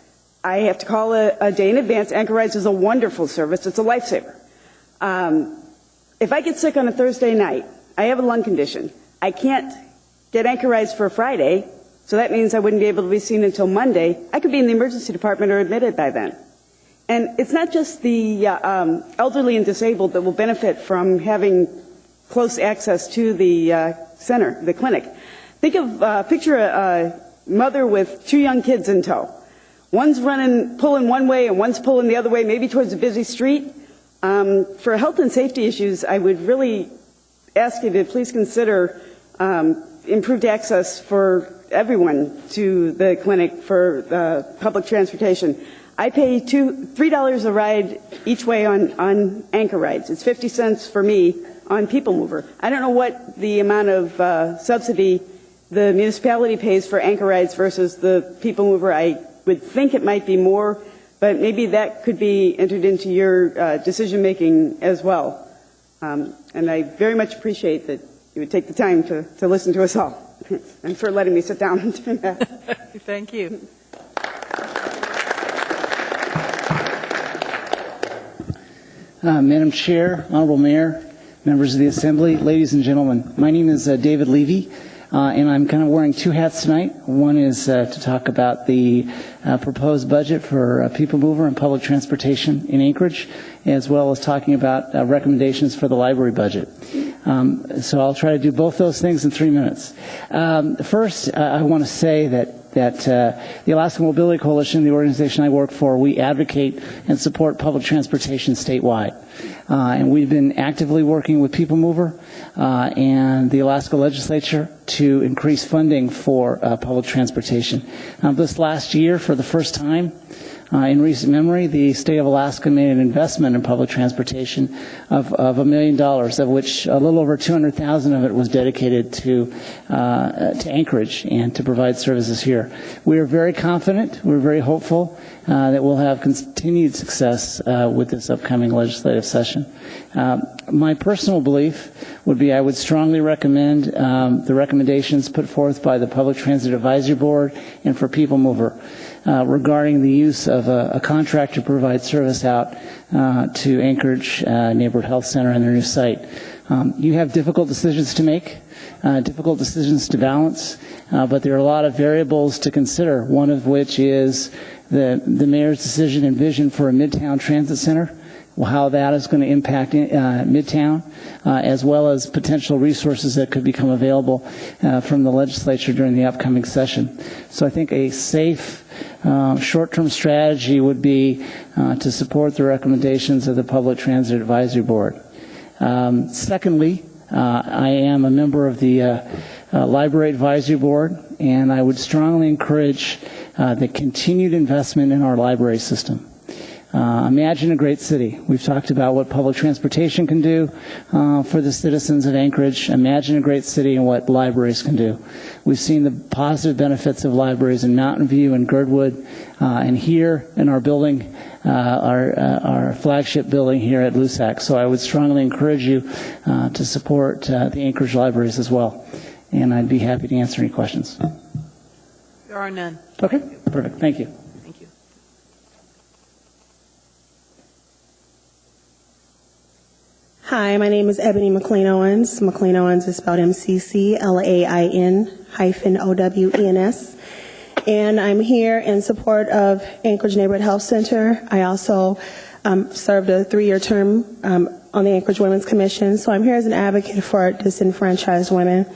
I have to call a day in advance. Anchor Rides is a wonderful service. It's a lifesaver. If I get sick on a Thursday night, I have a lung condition. I can't get Anchor Rides for a Friday, so that means I wouldn't be able to be seen until Monday. I could be in the emergency department or admitted by then. And it's not just the elderly and disabled that will benefit from having close access to the center, the clinic. Picture a mother with 2 young kids in tow. One's pulling one way and one's pulling the other way, maybe towards a busy street. For health and safety issues, I would really ask you to please consider improved access for everyone to the clinic for public transportation. I pay $3 a ride each way on Anchor Rides. It's 50 cents for me on People Mover. I don't know what the amount of subsidy the municipality pays for Anchor Rides versus the People Mover. I would think it might be more, but maybe that could be entered into your decision-making as well. And I very much appreciate that you would take the time to listen to us all, and for letting me sit down and do that. Thank you. Madam Chair, Honorable Mayor, members of the Assembly, ladies and gentlemen, my name is David Levy, and I'm kind of wearing 2 hats tonight. One is to talk about the proposed budget for People Mover and public transportation in Anchorage, as well as talking about recommendations for the library budget. So I'll try to do both those things in 3 minutes. First, I want to say that the Alaska Mobility Coalition, the organization I work for, we advocate and support public transportation statewide. And we've been actively working with People Mover and the Alaska legislature to increase funding for public transportation. This last year, for the first time in recent memory, the state of Alaska made an investment in public transportation of $1 million, of which a little over $200,000 of it was dedicated to Anchorage and to provide services here. We are very confident, we're very hopeful that we'll have continued success with this upcoming legislative session. My personal belief would be I would strongly recommend the recommendations put forth by the Public Transit Advisory Board and for People Mover regarding the use of a contractor to provide service out to Anchorage Neighborhood Health Center and their new site. You have difficult decisions to make, difficult decisions to balance, but there are a lot of variables to consider, one of which is the mayor's decision and vision for a Midtown Transit Center, how that is going to impact Midtown, as well as potential resources that could become available from the legislature during the upcoming session. So I think a safe short-term strategy would be to support the recommendations of the Public Transit Advisory Board. Secondly, I am a member of the Library Advisory Board, and I would strongly encourage the continued investment in our library system. Imagine a great city. We've talked about what public transportation can do for the citizens of Anchorage. Imagine a great city and what libraries can do. We've seen the positive benefits of libraries in Mountain View and Girdwood, and here in our building, our flagship building here at LUSAC. So I would strongly encourage you to support the Anchorage libraries as well. And I'd be happy to answer any questions. There are none. Okay, perfect. Thank you. Thank you. Hi, my name is Ebony McLean Owens. McLean Owens is spelled McClain-OWENS. And I'm here in support of Anchorage Neighborhood Health Center. I also served a 3-year term on the Anchorage Women's Commission. So I'm here as an advocate for disenfranchised women.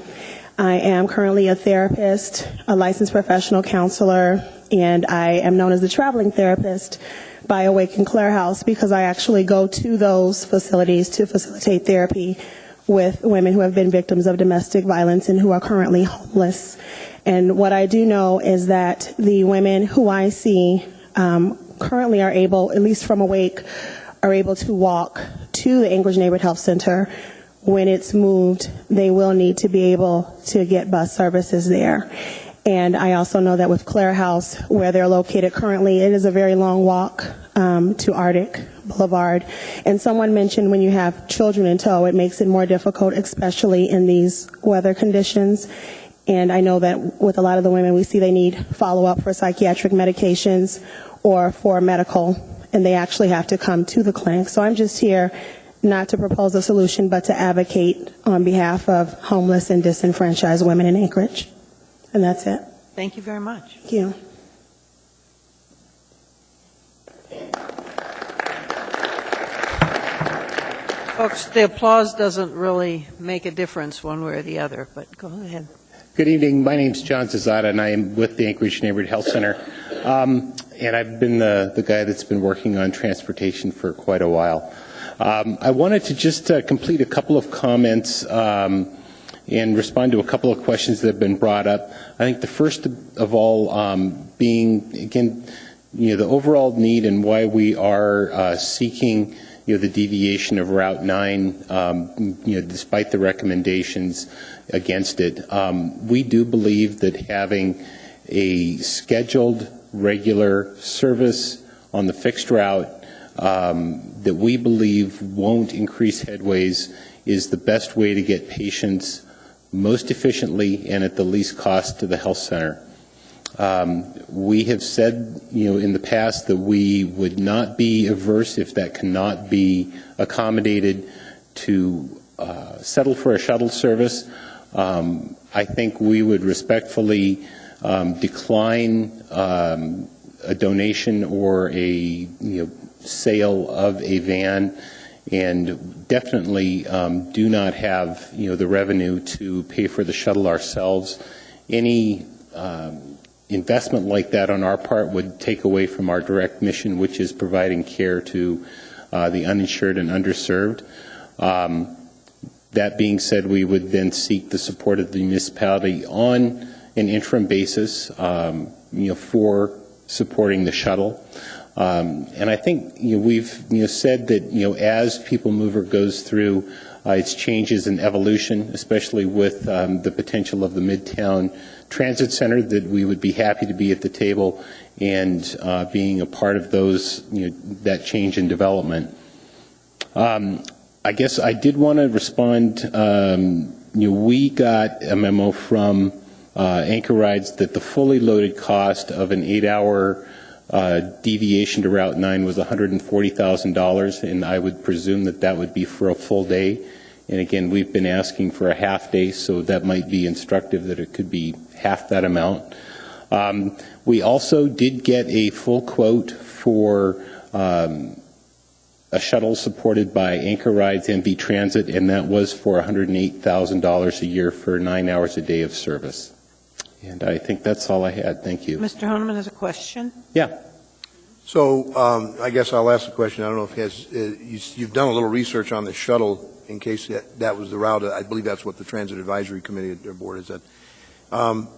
I am currently a therapist, a licensed professional counselor, and I am known as the traveling therapist by Awaken Clare House because I actually go to those facilities to facilitate therapy with women who have been victims of domestic violence and who are currently homeless. And what I do know is that the women who I see currently are able, at least from Awake, are able to walk to the Anchorage Neighborhood Health Center. When it's moved, they will need to be able to get bus services there. And I also know that with Clare House, where they're located currently, it is a very long walk to Arctic Boulevard. And someone mentioned when you have children in tow, it makes it more difficult, especially in these weather conditions. And I know that with a lot of the women we see, they need follow-up for psychiatric medications or for medical, and they actually have to come to the clinic. So I'm just here not to propose a solution, but to advocate on behalf of homeless and disenfranchised women in Anchorage. And that's it. Thank you very much. Thank you. Folks, the applause doesn't really make a difference one way or the other, but go ahead. Good evening. My name's John Zazada, and I am with the Anchorage Neighborhood Health Center. And I've been the guy that's been working on transportation for quite a while. I wanted to just complete a couple of comments and respond to a couple of questions that have been brought up. I think the first of all being, again, the overall need and why we are seeking, the deviation of Route 9, despite the recommendations against it. We do believe that having a scheduled, regular service on the fixed route that we believe won't increase headways is the best way to get patients most efficiently and at the least cost to the health center. We have said, in the past that we would not be averse if that cannot be accommodated to settle for a shuttle service. I think we would respectfully decline a donation or a sale of a van, and definitely do not have the revenue to pay for the shuttle ourselves. Any investment like that on our part would take away from our direct mission, which is providing care to the uninsured and underserved. That being said, we would then seek the support of the municipality on an interim basis, for supporting the shuttle. And I think we've said that as People Mover goes through its changes and evolution, especially with the potential of the Midtown Transit Center, that we would be happy to be at the table and being a part of those that change in development. I guess I did want to respond. We got a memo from Anchor Rides that the fully loaded cost of an 8-hour deviation to Route 9 was $140,000, and I would presume that that would be for a full day. And again, we've been asking for a half day, so that might be instructive that it could be half that amount. We also did get a full quote for a shuttle supported by Anchor Rides and V-Transit, and that was for $108,000 a year for 9 hours a day of service. And I think that's all I had. Thank you. Mr. Honeman has a question. Yeah. So I guess I'll ask the question. I don't know if you've done a little research on the shuttle in case that was the route. I believe that's what the Transit Advisory Committee or Board is at.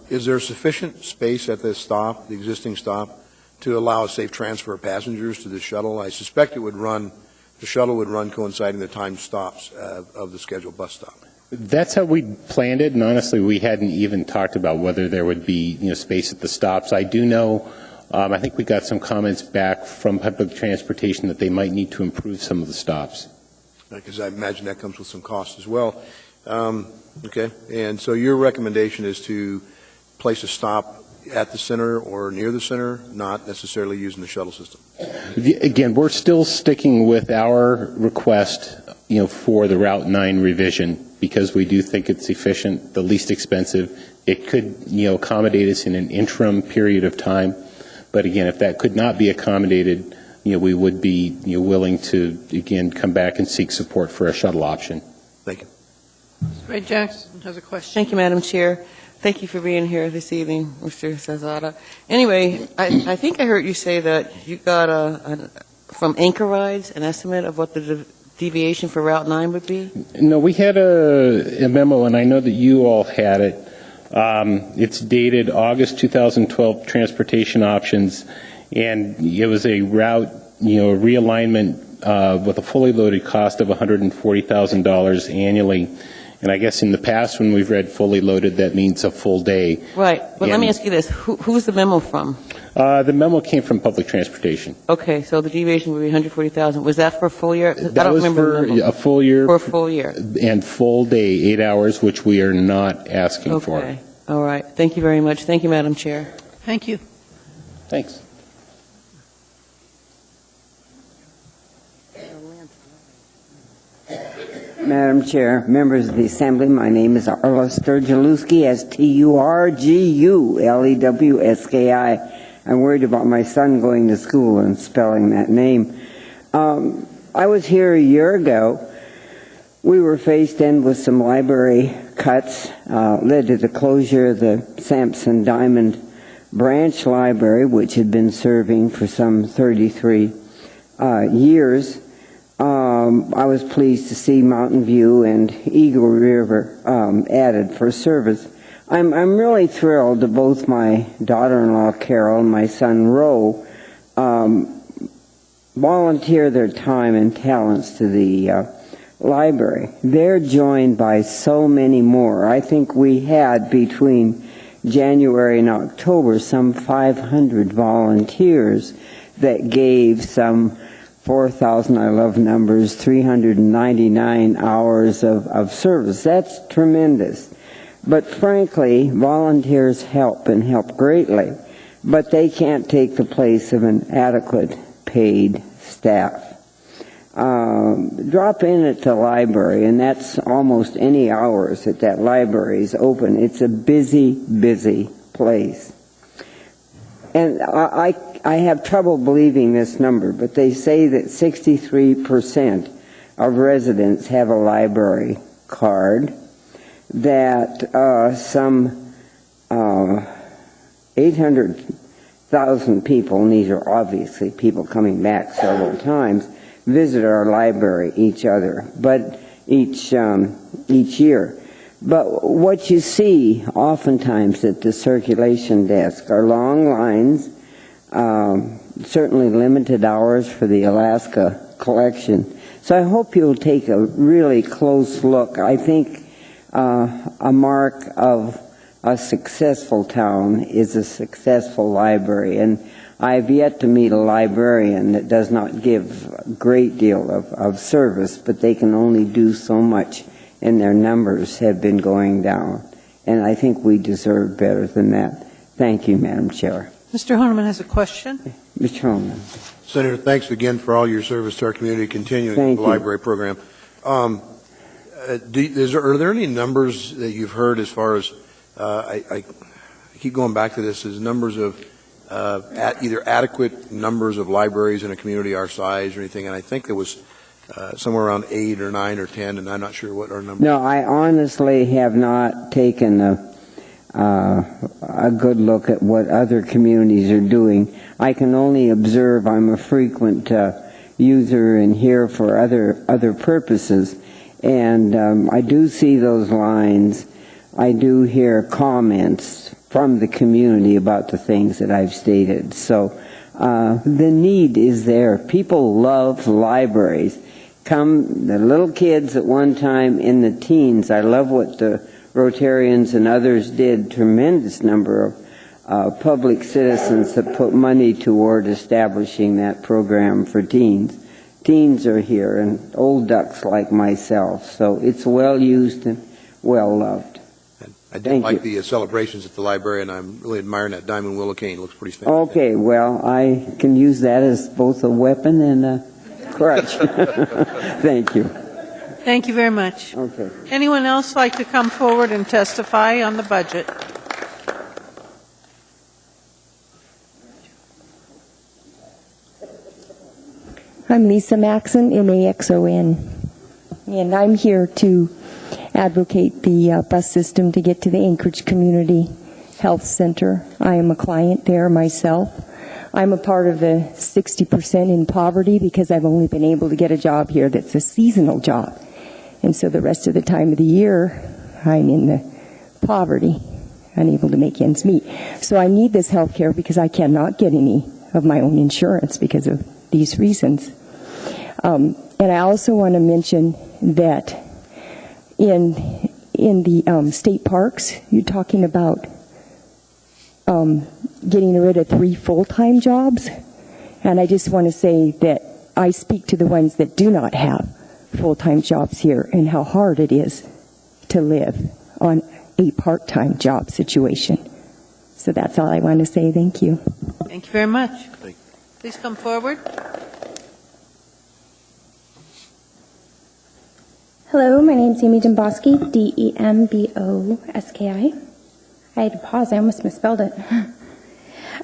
Is there sufficient space at this stop, the existing stop, to allow a safe transfer of passengers to the shuttle? I suspect the shuttle would run coinciding the time stops of the scheduled bus stop. That's how we planned it, and honestly, we hadn't even talked about whether there would be space at the stops. I do know, I think we got some comments back from public transportation that they might need to improve some of the stops. Because I imagine that comes with some cost as well. Okay, and so your recommendation is to place a stop at the center or near the center, not necessarily using the shuttle system? Again, we're still sticking with our request, for the Route 9 revision, because we do think it's efficient, the least expensive. It could, accommodate us in an interim period of time. But again, if that could not be accommodated, we would be willing to, again, come back and seek support for a shuttle option. Thank you. Ray Jackson has a question. Thank you, Madam Chair. Thank you for being here this evening, Mr. Zazada. Anyway, I think I heard you say that you got from Anchor Rides an estimate of what the deviation for Route 9 would be? No, we had a memo, and I know that you all had it. It's dated August 2012, transportation options, and it was a route, realignment with a fully loaded cost of $140,000 annually. And I guess in the past, when we've read fully loaded, that means a full day. Right. But let me ask you this. Who's the memo from? The memo came from public transportation. Okay, so the deviation would be $140,000. Was that for a full year? That was for a full year. For a full year. And full day, 8 hours, which we are not asking for. Okay. All right. Thank you very much. Thank you, Madam Chair. Thank you. Thanks. Madam Chair, members of the Assembly, my name is Arla Sturgielewski, Sturgielewski. I'm worried about my son going to school and spelling that name. I was here a year ago. We were faced in with some library cuts, led to the closure of the Sampson Diamond Branch Library, which had been serving for some 33 years. I was pleased to see Mountain View and Eagle River added for service. I'm really thrilled that both my daughter-in-law Carol and my son Roe volunteer their time and talents to the library. They're joined by so many more. I think we had between January and October some 500 volunteers that gave some 4,000, I love numbers, 399 hours of service. That's tremendous. But frankly, volunteers help and help greatly, but they can't take the place of an adequate paid staff. Drop in at the library, and that's almost any hours that that library is open. It's a busy, busy place. And I have trouble believing this number, but they say that 63% of residents have a library card, that some 800,000 people, and these are obviously people coming back several times, visit our library each year. But what you see oftentimes at the circulation desk are long lines, certainly limited hours for the Alaska collection. So I hope you'll take a really close look. I think a mark of a successful town is a successful library, and I've yet to meet a librarian that does not give a great deal of service, but they can only do so much, and their numbers have been going down. And I think we deserve better than that. Thank you, Madam Chair. Mr. Honeman has a question. Mr. Honeman. Senator, thanks again for all your service to our community, continuing the library program. Are there any numbers that you've heard as far as, I keep going back to this, as numbers of either adequate numbers of libraries in a community our size or anything? And I think there was somewhere around 8 or 9 or 10, and I'm not sure what our number. No, I honestly have not taken a good look at what other communities are doing. I can only observe. I'm a frequent user and here for other purposes, and I do see those lines. I do hear comments from the community about the things that I've stated. So the need is there. People love libraries. Come, the little kids at one time in the teens. I love what the Rotarians and others did. Tremendous number of public citizens that put money toward establishing that program for teens. Teens are here, and old ducks like myself. So it's well used and well loved. I did like the celebrations at the library, and I'm really admiring that diamond willow cane. It looks pretty fantastic. Okay, well, I can use that as both a weapon and a crutch. Thank you. Thank you very much. Okay. Anyone else like to come forward and testify on the budget? I'm Lisa Maxon, M-A-X-O-N, and I'm here to advocate the bus system to get to the Anchorage Community Health Center. I am a client there myself. I'm a part of the 60% in poverty because I've only been able to get a job here that's a seasonal job. And so the rest of the time of the year, I'm in the poverty, unable to make ends meet. So I need this health care because I cannot get any of my own insurance because of these reasons. And I also want to mention that in the state parks, you're talking about getting rid of 3 full-time jobs. And I just want to say that I speak to the ones that do not have full-time jobs here and how hard it is to live on a part-time job situation. So that's all I want to say. Thank you. Thank you very much. Please come forward. Hello, my name is Amy Demboski, D-E-M-B-O-S-K-I. I had to pause, I almost misspelled it.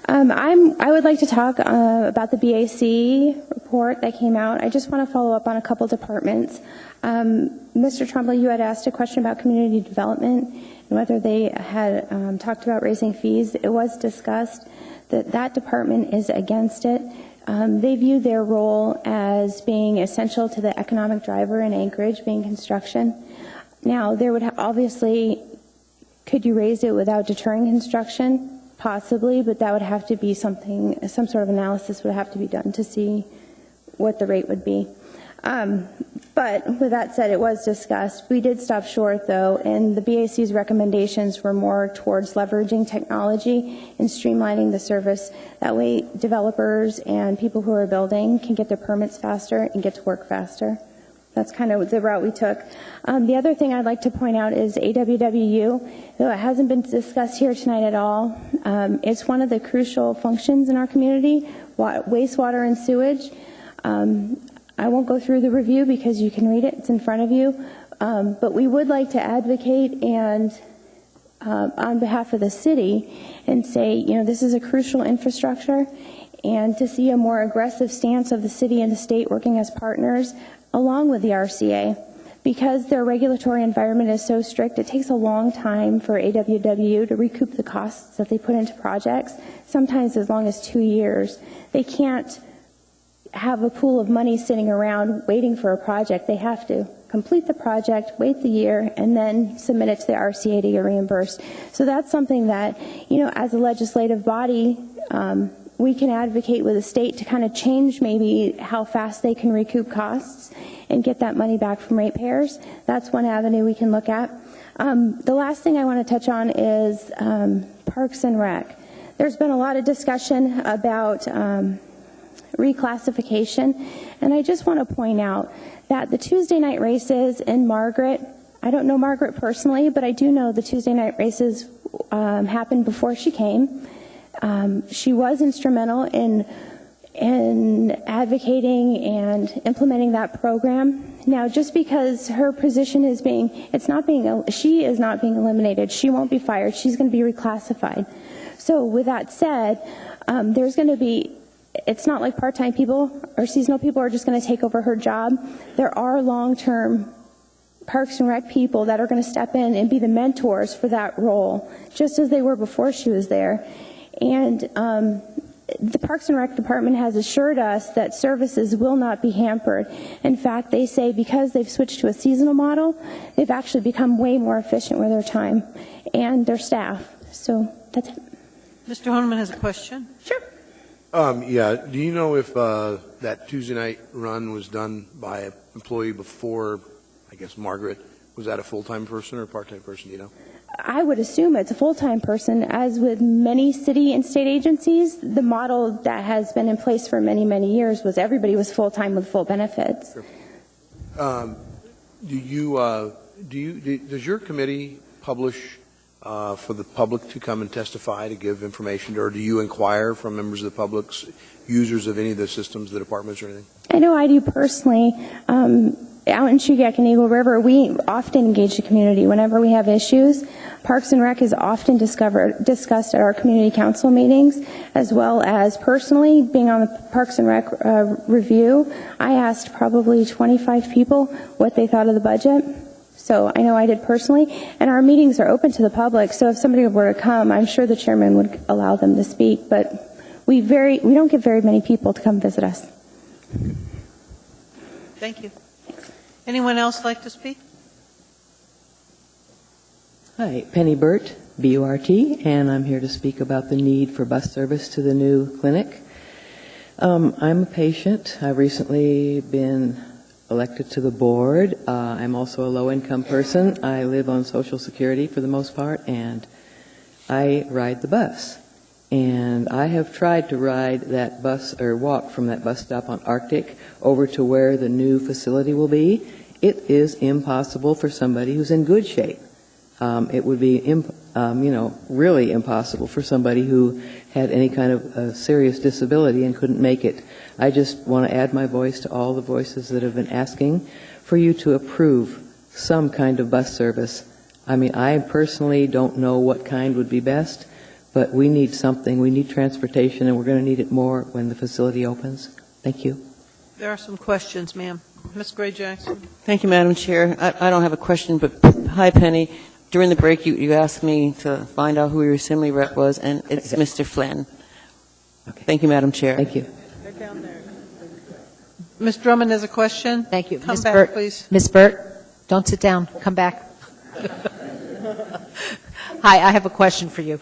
I would like to talk about the BAC report that came out. I just want to follow up on a couple departments. Mr. Tremblay, you had asked a question about community development and whether they had talked about raising fees. It was discussed that that department is against it. They view their role as being essential to the economic driver in Anchorage, being construction. Now, there would obviously, could you raise it without deterring construction? Possibly, but that would have to be some sort of analysis would have to be done to see what the rate would be. But with that said, it was discussed. We did stop short, though, and the BAC's recommendations were more towards leveraging technology and streamlining the service. That way, developers and people who are building can get their permits faster and get to work faster. That's kind of the route we took. The other thing I'd like to point out is AWWU, though it hasn't been discussed here tonight at all. It's one of the crucial functions in our community, wastewater and sewage. I won't go through the review because you can read it, it's in front of you. But we would like to advocate and on behalf of the city and say, this is a crucial infrastructure, and to see a more aggressive stance of the city and the state working as partners along with the RCA. Because their regulatory environment is so strict, it takes a long time for AWWU to recoup the costs that they put into projects, sometimes as long as 2 years. They can't have a pool of money sitting around waiting for a project. They have to complete the project, wait the year, and then submit it to the RCA to get reimbursed. So that's something that, as a legislative body, we can advocate with the state to kind of change maybe how fast they can recoup costs and get that money back from ratepayers. That's one avenue we can look at. The last thing I want to touch on is Parks and Rec. There's been a lot of discussion about reclassification, and I just want to point out that the Tuesday night races in Margaret, I don't know Margaret personally, but I do know the Tuesday night races happened before she came. She was instrumental in advocating and implementing that program. Now, just because her position is she is not being eliminated. She won't be fired. She's going to be reclassified. So with that said, there's going to be, it's not like part-time people or seasonal people are just going to take over her job. There are long-term Parks and Rec people that are going to step in and be the mentors for that role, just as they were before she was there. And the Parks and Rec Department has assured us that services will not be hampered. In fact, they say because they've switched to a seasonal model, they've actually become way more efficient with their time and their staff. So that's it. Mr. Honeman has a question. Sure. Yeah. Do you know if that Tuesday night run was done by an employee before, I guess, Margaret? Was that a full-time person or a part-time person, do you know? I would assume it's a full-time person. As with many city and state agencies, the model that has been in place for many, many years was everybody was full-time with full benefits. Sure. Does your committee publish for the public to come and testify, to give information, or do you inquire from members of the public, users of any of the systems, the departments, or anything? I know I do personally. Out in Chugach and Eagle River, we often engage the community whenever we have issues. Parks and Rec is often discussed at our community council meetings, as well as personally being on the Parks and Rec review. I asked probably 25 people what they thought of the budget. So I know I did personally, and our meetings are open to the public. So if somebody were to come, I'm sure the chairman would allow them to speak. But we don't get very many people to come visit us. Thank you. Anyone else like to speak? Hi, Penny Burt, BURT, and I'm here to speak about the need for bus service to the new clinic. I'm a patient. I've recently been elected to the board. I'm also a low-income person. I live on Social Security for the most part, and I ride the bus. And I have tried to ride that bus or walk from that bus stop on Arctic over to where the new facility will be. It is impossible for somebody who's in good shape. It would be, really impossible for somebody who had any kind of serious disability and couldn't make it. I just want to add my voice to all the voices that have been asking for you to approve some kind of bus service. I mean, I personally don't know what kind would be best, but we need something. We need transportation, and we're going to need it more when the facility opens. Thank you. There are some questions, ma'am. Ms. Gray-Jackson. Thank you, Madam Chair. I don't have a question, but hi, Penny. During the break, you asked me to find out who your assembly rep was, and it's Mr. Flynn. Okay. Thank you, Madam Chair. Thank you. They're down there. Ms. Drummond has a question. Thank you. Come Ms. back, Burt, please. Ms. Burt, don't sit down. Come back. Hi, I have a question for you.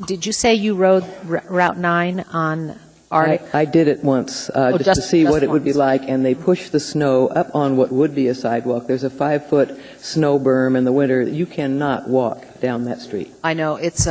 Did you say you rode Route 9 on Arctic? I did it once, just to see what it would be like, and they pushed the snow up on what would be a sidewalk. There's a 5-foot snow berm in the winter. You cannot walk down that street. I know it's.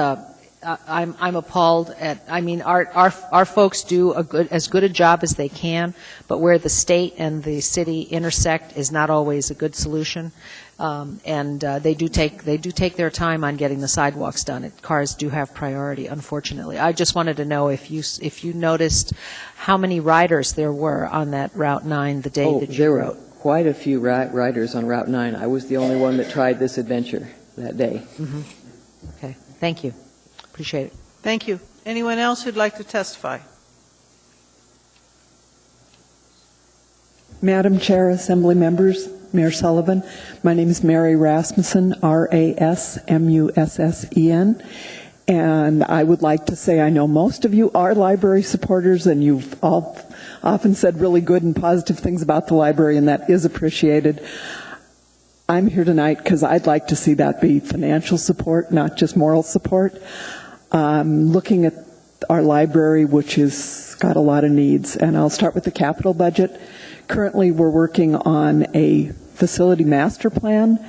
I'm appalled at. I mean, our folks do as good a job as they can, but where the state and the city intersect is not always a good solution. And they do take their time on getting the sidewalks done. Cars do have priority, unfortunately. I just wanted to know if you noticed how many riders there were on that Route 9 the day that you rode. There were quite a few riders on Route 9. I was the only one that tried this adventure that day. Mm-hmm. Okay, thank you. Appreciate it. Thank you. Anyone else who'd like to testify? Madam Chair, Assembly members, Mayor Sullivan, my name is Mary Rasmussen, Rasmussen, And I would like to say I know most of you are library supporters, and you've all often said really good and positive things about the library, and that is appreciated. I'm here tonight because I'd like to see that be financial support, not just moral support. Looking at our library, which has got a lot of needs, and I'll start with the capital budget. Currently, we're working on a facility master plan,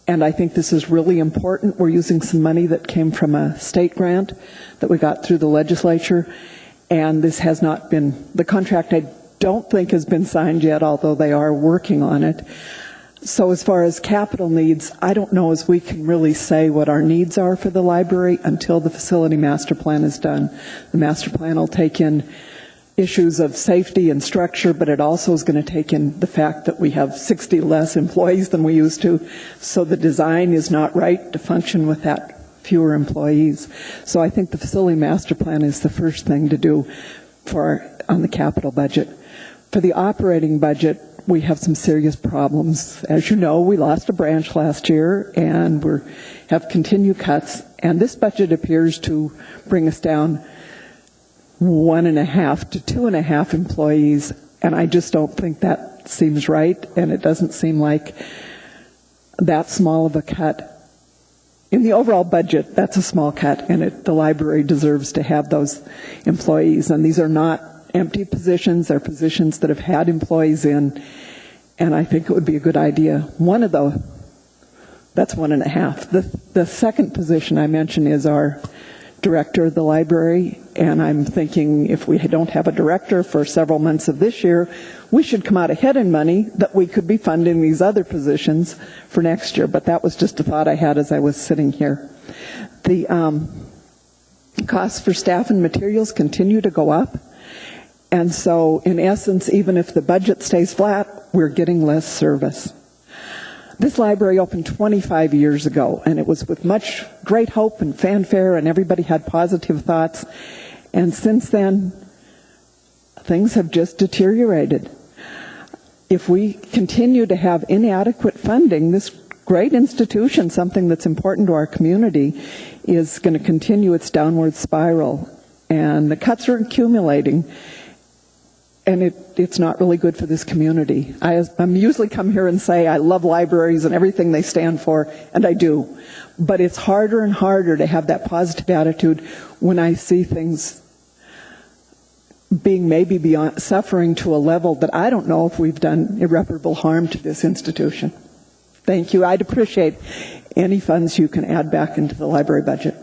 and I think this is really important. We're using some money that came from a state grant that we got through the legislature, and this has not been, the contract I don't think has been signed yet, although they are working on it. So as far as capital needs, I don't know as we can really say what our needs are for the library until the facility master plan is done. The master plan will take in issues of safety and structure, but it also is going to take in the fact that we have 60 less employees than we used to, so the design is not right to function with that fewer employees. So I think the facility master plan is the first thing to do on the capital budget. For the operating budget, we have some serious problems. As you know, we lost a branch last year, and we have continued cuts, and this budget appears to bring us down 1.5 to 2.5 employees, and I just don't think that seems right, and it doesn't seem like that small of a cut. In the overall budget, that's a small cut, and the library deserves to have those employees, and these are not empty positions. They're positions that have had employees in, and I think it would be a good idea. One of those, that's 1.5. The second position I mentioned is our director of the library, and I'm thinking if we don't have a director for several months of this year, we should come out ahead in money that we could be funding these other positions for next year. But that was just a thought I had as I was sitting here. The costs for staff and materials continue to go up, and so in essence, even if the budget stays flat, we're getting less service. This library opened 25 years ago, and it was with much great hope and fanfare, and everybody had positive thoughts. And since then, things have just deteriorated. If we continue to have inadequate funding, this great institution, something that's important to our community, is going to continue its downward spiral. And the cuts are accumulating. And it's not really good for this community. I'm usually come here and say I love libraries and everything they stand for, and I do. But it's harder and harder to have that positive attitude when I see things being maybe beyond suffering to a level that I don't know if we've done irreparable harm to this institution. Thank you. I'd appreciate any funds you can add back into the library budget.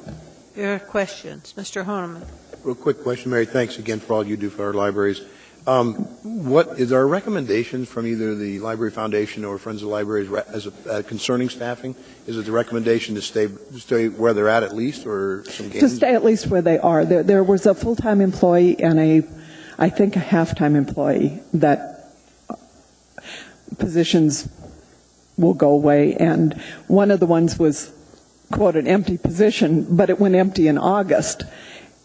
Your questions. Mr. Honeman. Real quick question, Mary. Thanks again for all you do for our libraries. What is our recommendations from either the Library Foundation or Friends of Libraries as concerning staffing? Is it the recommendation to stay where they're at least, or some gains? To stay at least where they are. There was a full-time employee and I think a half-time employee that positions will go away, and one of the ones was, quote, an empty position, but it went empty in August.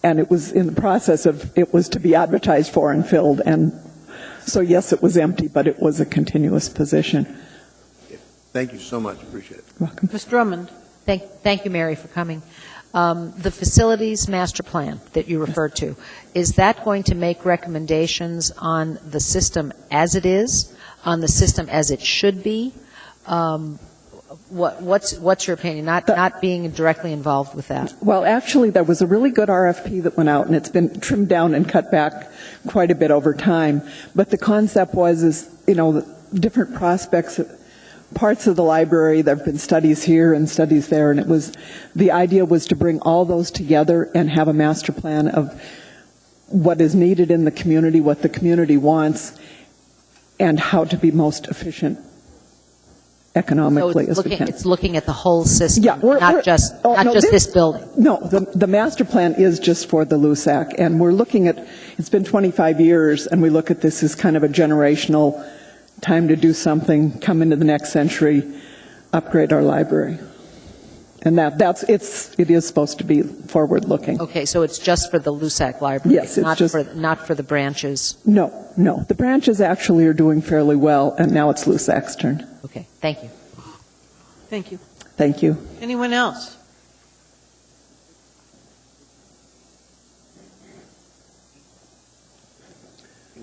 And it was in the process of, it was to be advertised for and filled. And so, yes, it was empty, but it was a continuous position. Thank you so much. Appreciate it. Welcome. Ms. Drummond. Thank you, Mary, for coming. The facilities master plan that you referred to, is that going to make recommendations on the system as it is, on the system as it should be? What's your opinion, not being directly involved with that? Well, actually, there was a really good RFP that went out, and it's been trimmed down and cut back quite a bit over time. But the concept was, the different prospects, parts of the library. There have been studies here and studies there, and the idea was to bring all those together and have a master plan of what is needed in the community, what the community wants, and how to be most efficient economically so as we can. It's looking at the whole system, yeah, not just this building. No, the master plan is just for the LUSAC, and we're looking at, it's been 25 years, and we look at this as kind of a generational time to do something, come into the next century, upgrade our library. And it is supposed to be forward-looking. Okay, so it's just for the LUSAC library? Yes, it's not for the branches? No. The branches actually are doing fairly well, and now it's LUSAC's turn. Okay, thank you. Thank you. Thank you. Anyone else?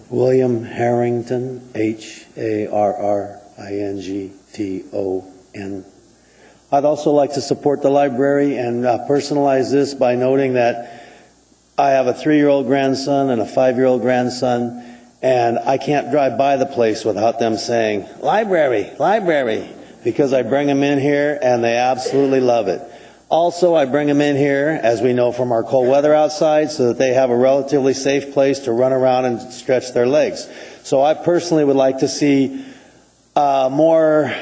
William Harrington, Harrington. I'd also like to support the library and personalize this by noting that I have a 3-year-old grandson and a 5-year-old grandson, and I can't drive by the place without them saying, "Library, library," because I bring them in here and they absolutely love it. Also, I bring them in here, as we know from our cold weather outside, so that they have a relatively safe place to run around and stretch their legs. So I personally would like to see more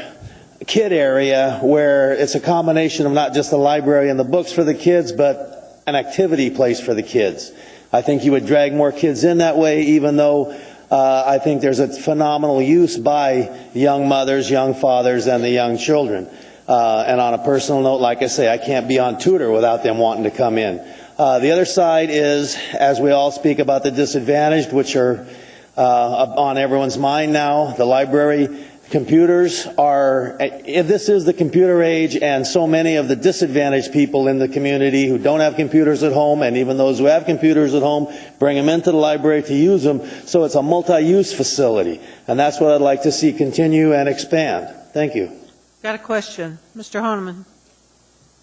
kid area where it's a combination of not just the library and the books for the kids, but an activity place for the kids. I think you would drag more kids in that way, even though I think there's a phenomenal use by young mothers, young fathers, and the young children. And on a personal note, like I say, I can't be on tutor without them wanting to come in. The other side is, as we all speak about the disadvantaged, which are on everyone's mind now, the library. Computers are, if this is the computer age, and so many of the disadvantaged people in the community who don't have computers at home, and even those who have computers at home, bring them into the library to use them. So it's a multi-use facility. And that's what I'd like to see continue and expand. Thank you. Got a question. Mr. Honeman.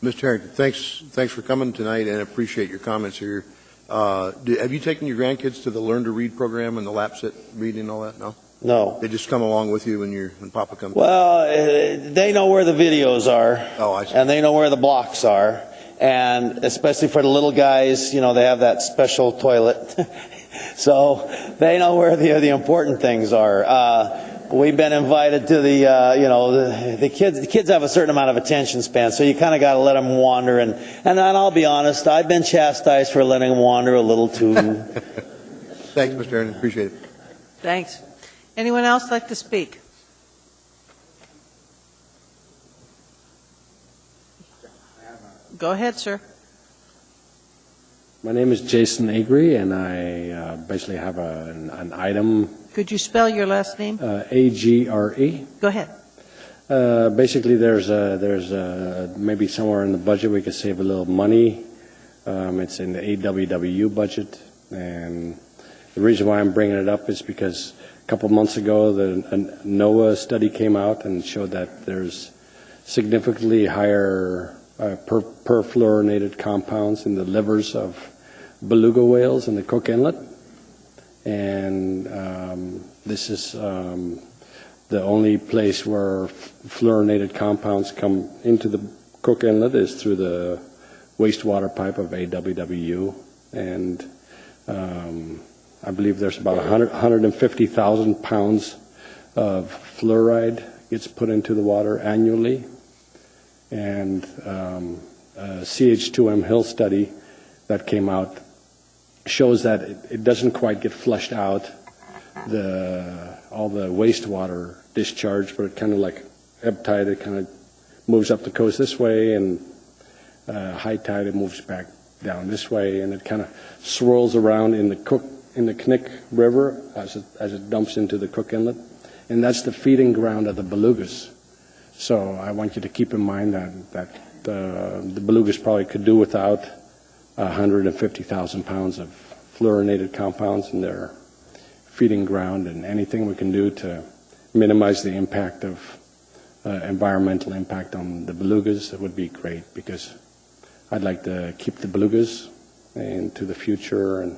Mr. Harrington, thanks for coming tonight, and appreciate your comments here. Have you taken your grandkids to the Learn to Read program and the LAPSIT reading and all that? No? No. They just come along with you when Papa comes? Well, they know where the videos are. Oh, I see. And they know where the blocks are. And especially for the little guys, you know, they have that special toilet. So they know where the important things are. We've been invited to the kids have a certain amount of attention span, so you kind of got to let them wander. And I'll be honest, I've been chastised for letting them wander a little too. Thanks, Mr. Harrington. Appreciate it. Thanks. Anyone else like to speak? Go ahead, sir. My name is Jason Agri, and I basically have an item. Could you spell your last name? A-G-R-E. Go ahead. Basically, there's maybe somewhere in the budget we could save a little money. It's in the AWWU budget, and the reason why I'm bringing it up is because a couple months ago, the NOAA study came out and showed that there's significantly higher perfluorinated compounds in the livers of beluga whales in the Cook Inlet. And this is the only place where fluorinated compounds come into the Cook Inlet is through the wastewater pipe of AWWU. And I believe there's about 150,000 pounds of fluoride gets put into the water annually. And a CH2M Hill study that came out shows that it doesn't quite get flushed out, all the wastewater discharge, but it kind of like ebb tide, it kind of moves up the coast this way, and high tide, it moves back down this way, and it kind of swirls around in the Knik River as it dumps into the Cook Inlet, and that's the feeding ground of the belugas. So I want you to keep in mind that the belugas probably could do without 150,000 pounds of fluorinated compounds in their feeding ground, and anything we can do to minimize the impact of environmental impact on the belugas, that would be great, because I'd like to keep the belugas into the future. And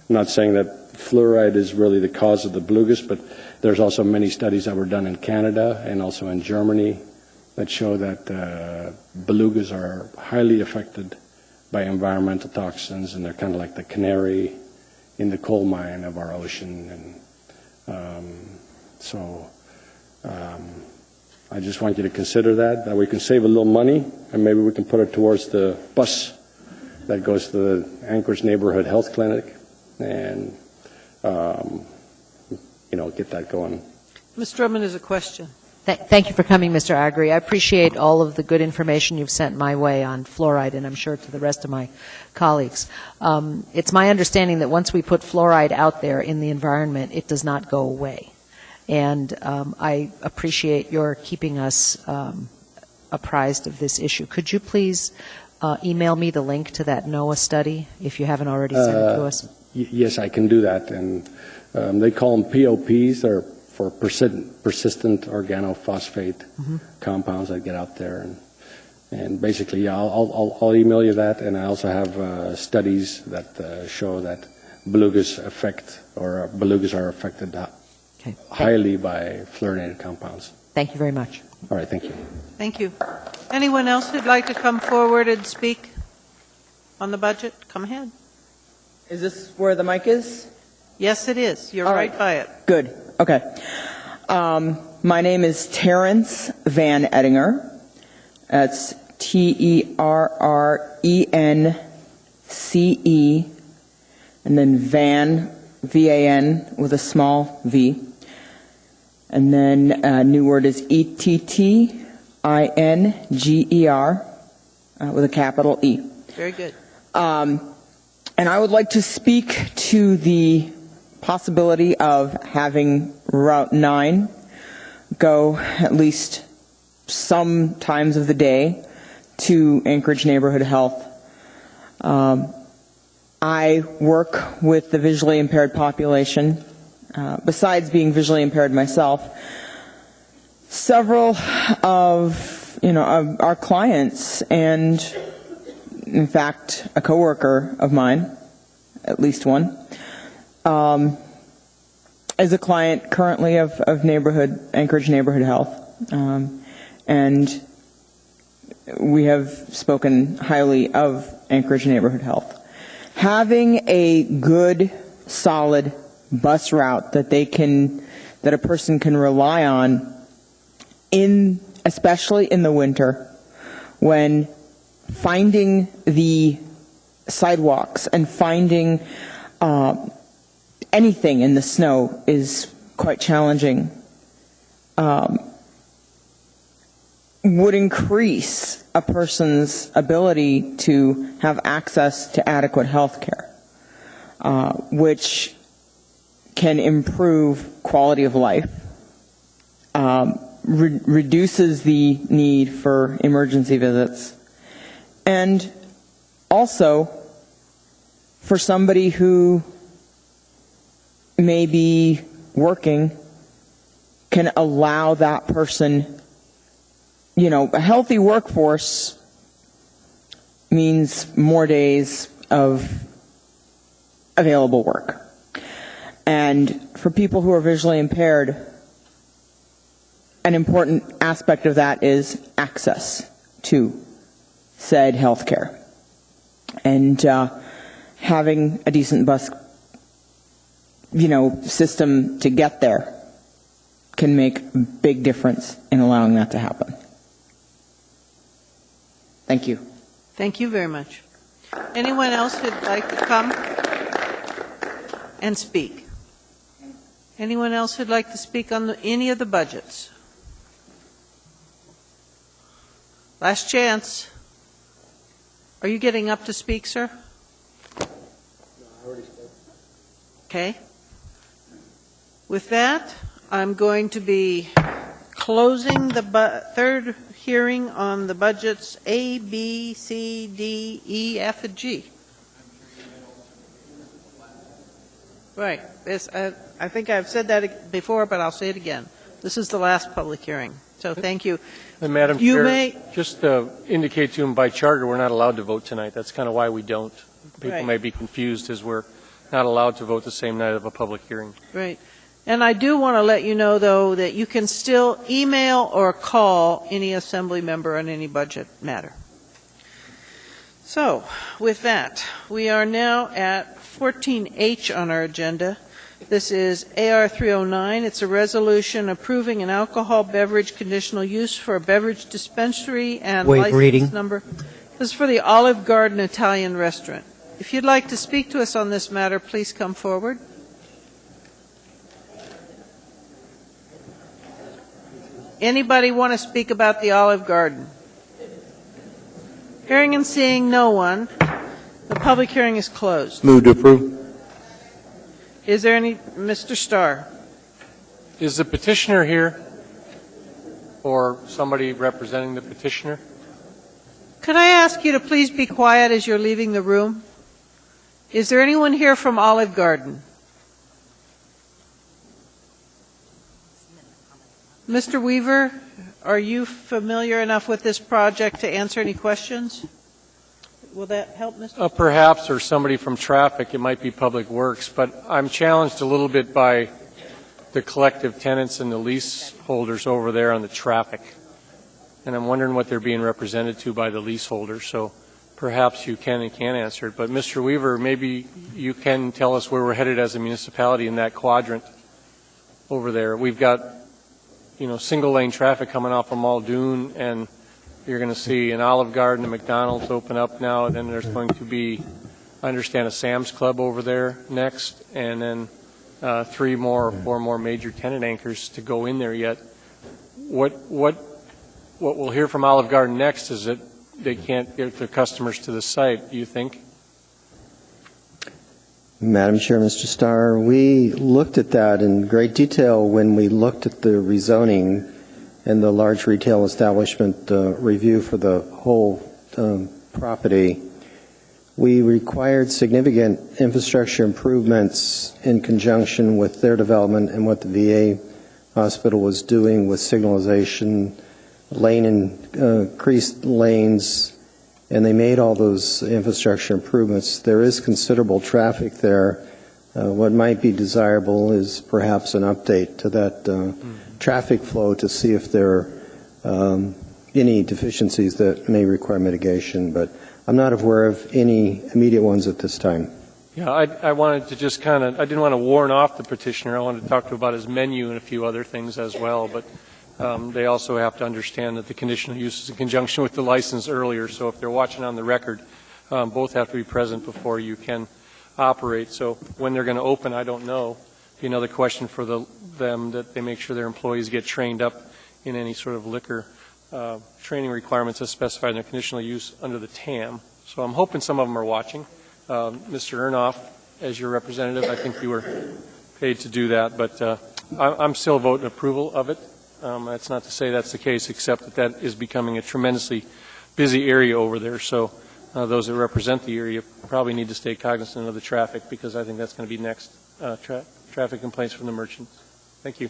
I'm not saying that fluoride is really the cause of the belugas, but there's also many studies that were done in Canada and also in Germany that show that belugas are highly affected by environmental toxins, and they're kind of like the canary in the coal mine of our ocean. And I just want you to consider that we can save a little money, and maybe we can put it towards the bus that goes to the Anchorage Neighborhood Health Clinic, and get that going. Ms. Drummond has a question. Thank you for coming, Mr. Agri. I appreciate all of the good information you've sent my way on fluoride, and I'm sure to the rest of my colleagues. It's my understanding that once we put fluoride out there in the environment, it does not go away. And I appreciate your keeping us apprised of this issue. Could you please email me the link to that NOAA study, if you haven't already sent it to us? yes, I can do that. And they call them POPs, or for persistent organophosphate compounds that get out there. And basically, I'll email you that. And I also have studies that show that belugas are affected highly by fluorinated compounds. Thank you very much. All right, thank you. Thank you. Anyone else who'd like to come forward and speak on the budget? Come ahead. Is this where the mic is? Yes, it is. You're All right by it. Good. Okay. My name is Terrence Van Ettinger. That's Terrence, and then Van, V-A-N, with a small v. And then new word is E-T-T-I-N-G-E-R, with a capital E. Very good. And I would like to speak to the possibility of having Route 9 go at least some times of the day to Anchorage Neighborhood Health. I work with the visually impaired population. Besides being visually impaired myself, several of our clients, and in fact a coworker of mine, at least one, is a client currently of Anchorage Neighborhood Health, and we have spoken highly of Anchorage Neighborhood Health. Having a good, solid bus route that a person can rely on, especially in the winter, when finding the sidewalks and finding anything in the snow is quite challenging, would increase a person's ability to have access to adequate health care, which can improve quality of life, reduces the need for emergency visits, and also for somebody who may be working, can allow that person, a healthy workforce means more days of available work. And for people who are visually impaired, an important aspect of that is access to said health care. And having a decent bus, system to get there can make a big difference in allowing that to happen. Thank you. Thank you very much. Anyone else who'd like to come and speak? Anyone else who'd like to speak on any of the budgets? Last chance. Are you getting up to speak, sir? No, I already spoke. Okay. With that, I'm going to be closing the third hearing on the budgets A, B, C, D, E, F, and G. Right. I think I've said that before, but I'll say it again. This is the last public hearing. So thank you. And Madam Chair, just to indicate to him by charter, we're not allowed to vote tonight. That's kind of why we don't. People may be confused as we're not allowed to vote the same night of a public hearing. Right. And I do want to let you know, though, that you can still email or call any assembly member on any budget matter. So, with that, we are now at 14H on our agenda. This is AR 309. It's a resolution approving an alcohol beverage conditional use for a beverage dispensary and license number. This is for the Olive Garden Italian restaurant. If you'd like to speak to us on this matter, please come forward. Anybody want to speak about the Olive Garden? Hearing and seeing no one, the public hearing is closed. Move to approve. Is there any, Mr. Starr? Is the petitioner here, or somebody representing the petitioner? Could I ask you to please be quiet as you're leaving the room? Is there anyone here from Olive Garden? Mr. Weaver, are you familiar enough with this project to answer any questions? Will that help, Mr.? Perhaps, or somebody from traffic, it might be Public Works, but I'm challenged a little bit by the collective tenants and the leaseholders over there on the traffic. And I'm wondering what they're being represented to by the leaseholders, so perhaps you can and can't answer it. But Mr. Weaver, maybe you can tell us where we're headed as a municipality in that quadrant over there. We've got, single lane traffic coming off of Muldoon, and you're going to see an Olive Garden, a McDonald's open up now, and then there's going to be, I understand, a Sam's Club over there next, and then 3 more or 4 more major tenant anchors to go in there yet. What we'll hear from Olive Garden next is that they can't get their customers to the site, do you think? Madam Chair, Mr. Starr, we looked at that in great detail when we looked at the rezoning and the large retail establishment review for the whole property. We required significant infrastructure improvements in conjunction with their development and what the VA hospital was doing with signalization, increased lanes, and they made all those infrastructure improvements. There is considerable traffic there. What might be desirable is perhaps an update to that traffic flow to see if there are any deficiencies that may require mitigation, but I'm not aware of any immediate ones at this time. Yeah, I wanted to just I didn't want to warn off the petitioner. I wanted to talk to him about his menu and a few other things as well, but they also have to understand that the conditional use is in conjunction with the license earlier, so if they're watching on the record, both have to be present before you can operate. So when they're going to open, I don't know. Be another question for them, that they make sure their employees get trained up in any sort of liquor training requirements as specified in their conditional use under the TAM. So I'm hoping some of them are watching. Mr. Ernoff, as your representative, I think you were paid to do that, but I'm still voting approval of it. That's not to say that's the case, except that is becoming a tremendously busy area over there. So those that represent the area probably need to stay cognizant of the traffic, because I think that's going to be next. Traffic complaints from the merchants. Thank you.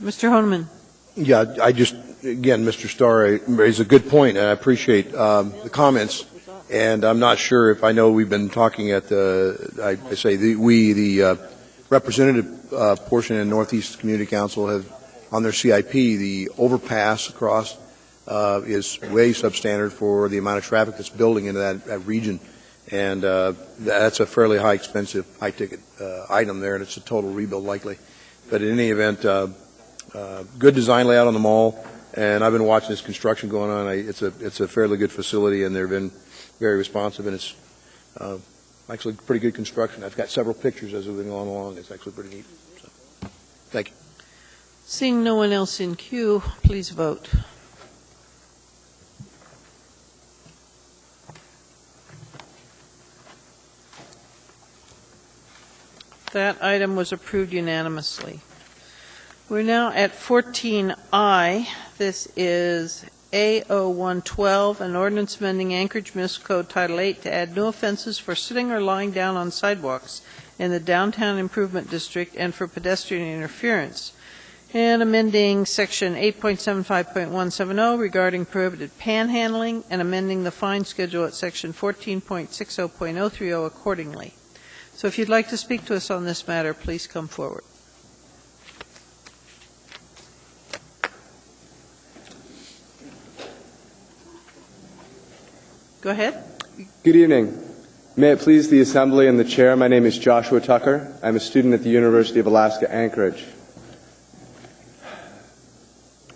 Mr. Honeman. Yeah, again, Mr. Starr raised a good point, and I appreciate the comments. And I'm not sure if I know we've been talking at the representative portion in Northeast Community Council have on their CIP, the overpass across is way substandard for the amount of traffic that's building into that region. And that's a fairly expensive, high-ticket item there, and it's a total rebuild likely. But in any event, good design layout on the mall, and I've been watching this construction going on. It's a fairly good facility, and they've been very responsive, and it's actually pretty good construction. I've got several pictures as we've been going along. It's actually pretty neat. So, thank you. Seeing no one else in queue, please vote. That item was approved unanimously. We're now at 14I. This is A0112, an ordinance amending Anchorage Municipal Code Title 8 to add new offenses for sitting or lying down on sidewalks in the Downtown Improvement District and for pedestrian interference, and amending Section 8.75.170 regarding prohibited panhandling, and amending the fine schedule at Section 14.60.030 accordingly. So if you'd like to speak to us on this matter, please come forward. Go ahead. Good evening. May it please the Assembly and the Chair, my name is Joshua Tucker. I'm a student at the University of Alaska Anchorage.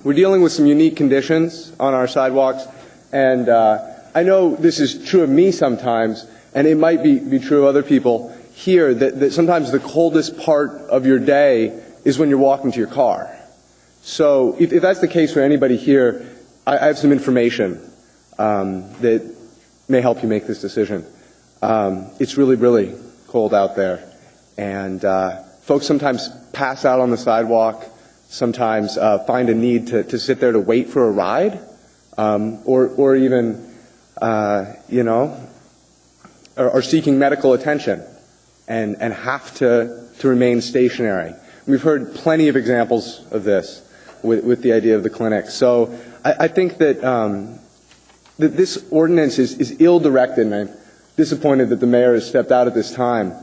We're dealing with some unique conditions on our sidewalks, and I know this is true of me sometimes, and it might be true of other people here, that sometimes the coldest part of your day is when you're walking to your car. So if that's the case for anybody here, I have some information that may help you make this decision. It's really, really cold out there, and folks sometimes pass out on the sidewalk, sometimes find a need to sit there to wait for a ride, or even, are seeking medical attention and have to remain stationary. We've heard plenty of examples of this with the idea of the clinic. So I think that, that this ordinance is ill-directed, and I'm disappointed that the mayor has stepped out at this time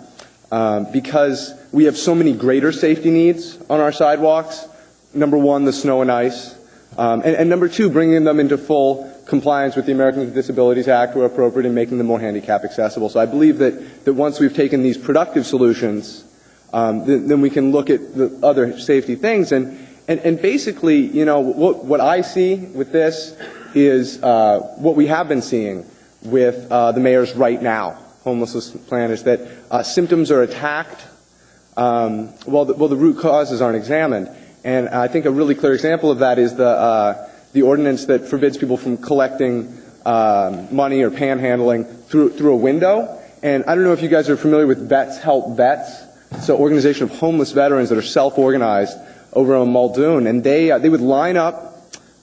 because we have so many greater safety needs on our sidewalks. Number one, the snow and ice. And number two, bringing them into full compliance with the Americans with Disabilities Act where appropriate and making them more handicap accessible. So I believe that once we've taken these productive solutions, then we can look at the other safety things. And basically, you know, what I see with this is what we have been seeing with the mayor's Right Now homelessness plan is that symptoms are attacked while the root causes aren't examined. And I think a really clear example of that is the ordinance that forbids people from collecting money or panhandling through a window. And I don't know if you guys are familiar with Vets Help Vets. So organization of homeless veterans that are self-organized over on Muldoon. And they would line up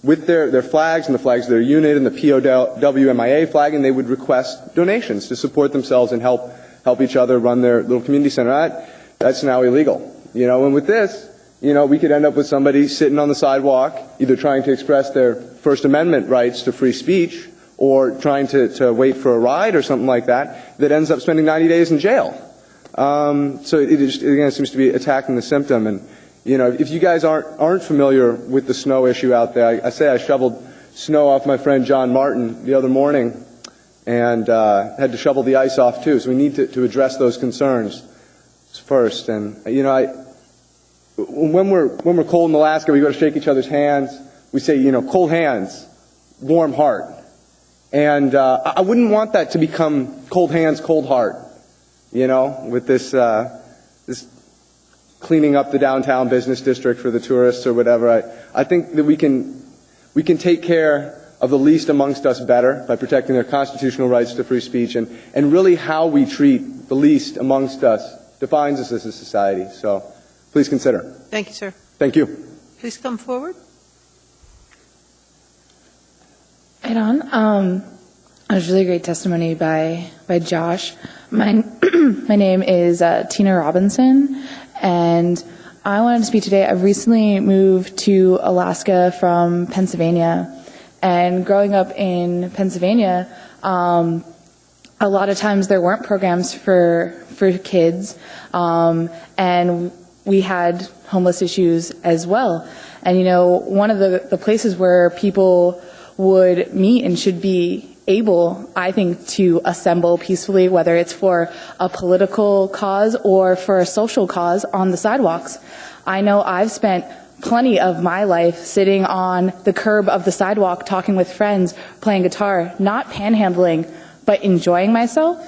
with their flags and the flags of their unit and the POWMIA flag, and they would request donations to support themselves and help each other run their little community center. That's now illegal. You know, and with this, you know, we could end up with somebody sitting on the sidewalk, either trying to express their First Amendment rights to free speech or trying to wait for a ride or something like that, that ends up spending 90 days in jail. So it again seems to be attacking the symptom. And, you know, if you guys aren't familiar with the snow issue out there, I shoveled snow off my friend John Martin the other morning and had to shovel the ice off too. So we need to address those concerns first. And, you know, when we're cold in Alaska, we go to shake each other's hands. We say, you know, cold hands, warm heart. And I wouldn't want that to become cold hands, cold heart. You know, with this cleaning up the downtown business district for the tourists or whatever. I think that we can take care of the least amongst us better by protecting their constitutional rights to free speech, and really how we treat the least amongst us defines us as a society. So please consider. Thank you, sir. Thank you. Please come forward. Right on. It was really great testimony by Josh. My name is Tina Robinson, and I wanted to speak today. I've recently moved to Alaska from Pennsylvania, and growing up in Pennsylvania, a lot of times there weren't programs for kids, and we had homeless issues as well. And you know, one of the places where people would meet and should be able, I think, to assemble peacefully, whether it's for a political cause or for a social cause, on the sidewalks. I know I've spent plenty of my life sitting on the curb of the sidewalk, talking with friends, playing guitar, not panhandling, but enjoying myself,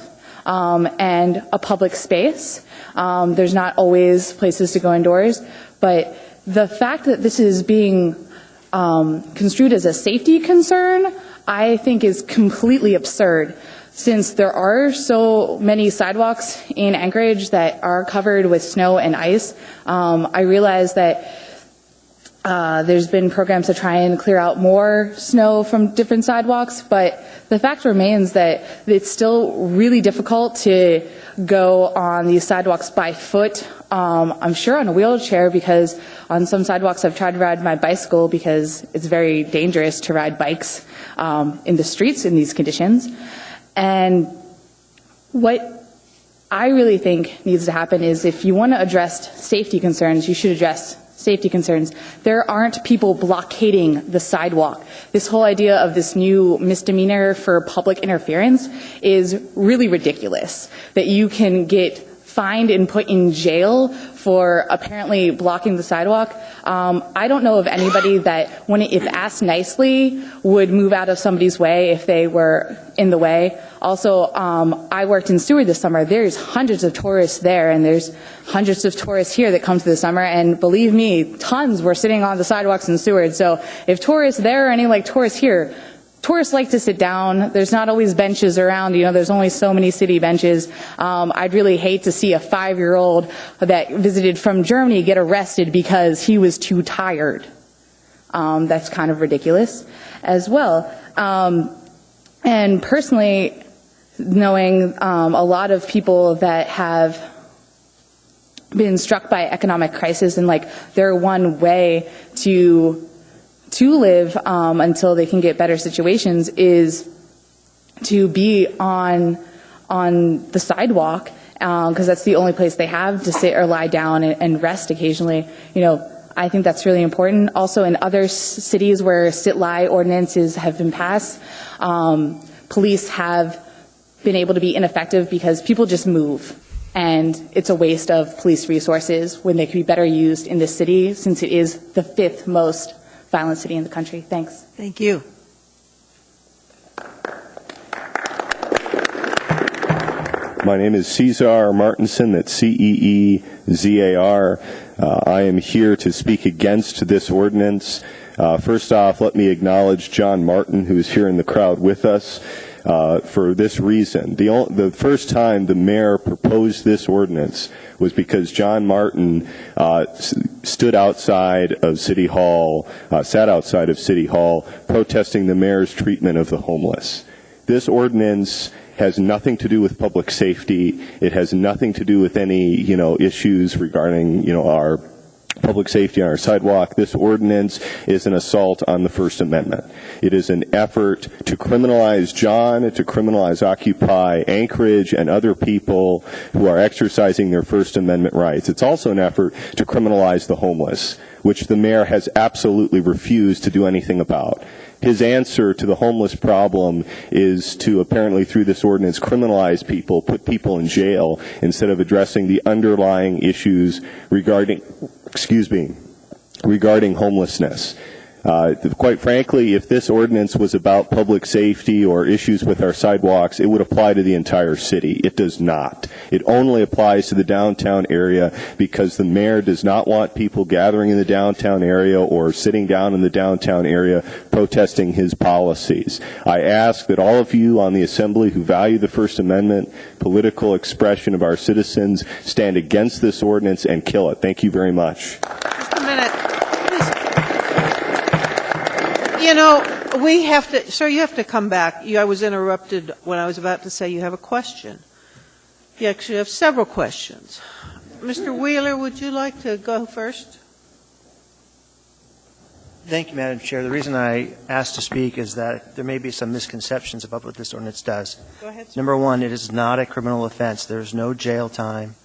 and a public space. There's not always places to go indoors, but the fact that this is being construed as a safety concern, I think is completely absurd, since there are so many sidewalks in Anchorage that are covered with snow and ice. I realize that there's been programs to try and clear out more snow from different sidewalks, but the fact remains that it's still really difficult to go on these sidewalks by foot. I'm sure on a wheelchair, because on some sidewalks I've tried to ride my bicycle because it's very dangerous to ride bikes in the streets in these conditions. And what I really think needs to happen is, if you want to address safety concerns, you should address safety concerns. There aren't people blockading the sidewalk. This whole idea of this new misdemeanor for public interference is really ridiculous, that you can get fined and put in jail for apparently blocking the sidewalk. I don't know of anybody that, if asked nicely, would move out of somebody's way if they were in the way. Also, I worked in Seward this summer. There's hundreds of tourists there, and there's hundreds of tourists here that come to the summer, and believe me, tons were sitting on the sidewalks in Seward. So if tourists there are any like tourists here, tourists like to sit down. There's not always benches around. You know, there's only so many city benches. I'd really hate to see a 5-year-old that visited from Germany get arrested because he was too tired. That's kind of ridiculous as well. And personally, knowing a lot of people that have been struck by economic crisis, and like their one way to live until they can get better situations is to be on the sidewalk, because that's the only place they have to sit or lie down and rest occasionally. I think that's really important. Also, in other cities where sit-lie ordinances have been passed, police have been able to be ineffective because people just move. And it's a waste of police resources when they could be better used in this city, since it is the 5th most violent city in the country. Thanks. Thank you. My name is Cesar Martinson, that's Ceezar. I am here to speak against this ordinance. First off, let me acknowledge John Martin, who is here in the crowd with us. For this reason, the first time the mayor proposed this ordinance was because John Martin sat outside of City Hall, protesting the mayor's treatment of the homeless. This ordinance has nothing to do with public safety. It has nothing to do with any, issues regarding, our public safety on our sidewalk. This ordinance is an assault on the First Amendment. It is an effort to criminalize John, to criminalize Occupy Anchorage and other people who are exercising their First Amendment rights. It's also an effort to criminalize the homeless, which the mayor has absolutely refused to do anything about. His answer to the homeless problem is to apparently, through this ordinance, criminalize people, put people in jail, instead of addressing the underlying issues regarding homelessness. Quite frankly, if this ordinance was about public safety or issues with our sidewalks, it would apply to the entire city. It does not. It only applies to the downtown area because the mayor does not want people gathering in the downtown area or sitting down in the downtown area protesting his policies. I ask that all of you on the Assembly who value the First Amendment, political expression of our citizens, stand against this ordinance and kill it. Thank you very much. Just a minute. We have to, sir, you have to come back. I was interrupted when I was about to say you have a question. You actually have several questions. Mr. Wheeler, would you like to go first? Thank you, Madam Chair. The reason I asked to speak is that there may be some misconceptions about what this ordinance does. Go ahead, sir. Number one, it is not a criminal offense. There is no jail time.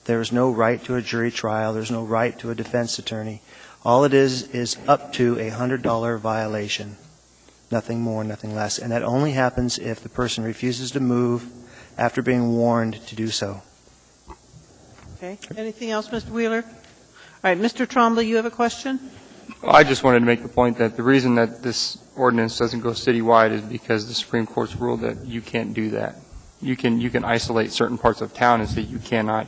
There is no right to a jury trial. There's no right to a defense attorney. All it is up to a $100 violation. Nothing more, nothing less. And that only happens if the person refuses to move after being warned to do so. Okay. Anything else, Mr. Wheeler? All right, Mr. Trombley, you have a question? I just wanted to make the point that the reason that this ordinance doesn't go citywide is because the Supreme Court's ruled that you can't do that. You can isolate certain parts of town and say you cannot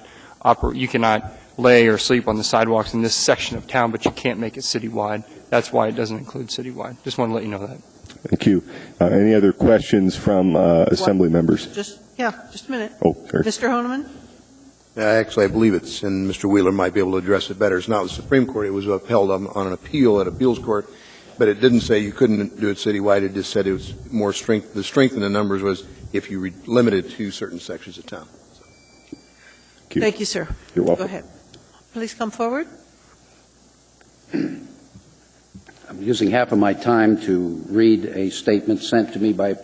lay or sleep on the sidewalks in this section of town, but you can't make it citywide. That's why it doesn't include citywide. Just want to let you know that. Thank you. Any other questions from Assembly members? Just a minute. Oh, sorry. Mr. Honeman? Actually, I believe it's, and Mr. Wheeler might be able to address it better. It's not the Supreme Court. It was upheld on an appeal at appeals court, but it didn't say you couldn't do it citywide. It just said it was more strength. The strength in the numbers was if you limited to certain sections of town. So. Thank you, sir. You're welcome. Go ahead. Please come forward. I'm using half of my time to read a statement sent to me by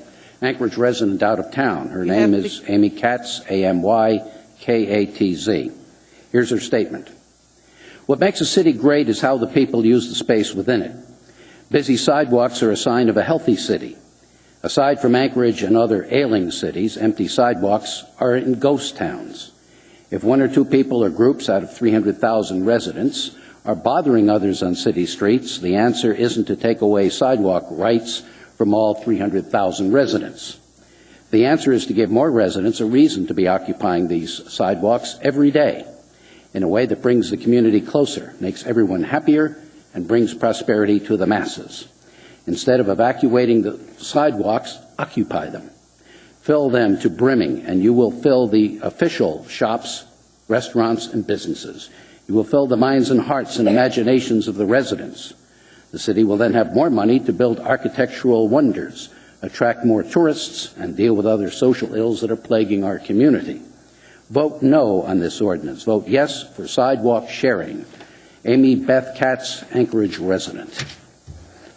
Anchorage resident out of town. Her name is Amy Katz, AMYKATZ. Here's her statement. What makes a city great is how the people use the space within it. Busy sidewalks are a sign of a healthy city. Aside from Anchorage and other ailing cities, empty sidewalks are in ghost towns. If one or two people or groups out of 300,000 residents are bothering others on city streets, the answer isn't to take away sidewalk rights from all 300,000 residents. The answer is to give more residents a reason to be occupying these sidewalks every day in a way that brings the community closer, makes everyone happier, and brings prosperity to the masses. Instead of evacuating the sidewalks, occupy them. Fill them to brimming, and you will fill the official shops, restaurants, and businesses. You will fill the minds and hearts and imaginations of the residents. The city will then have more money to build architectural wonders, attract more tourists, and deal with other social ills that are plaguing our community. Vote no on this ordinance. Vote yes for sidewalk sharing. Amy Beth Katz, Anchorage resident.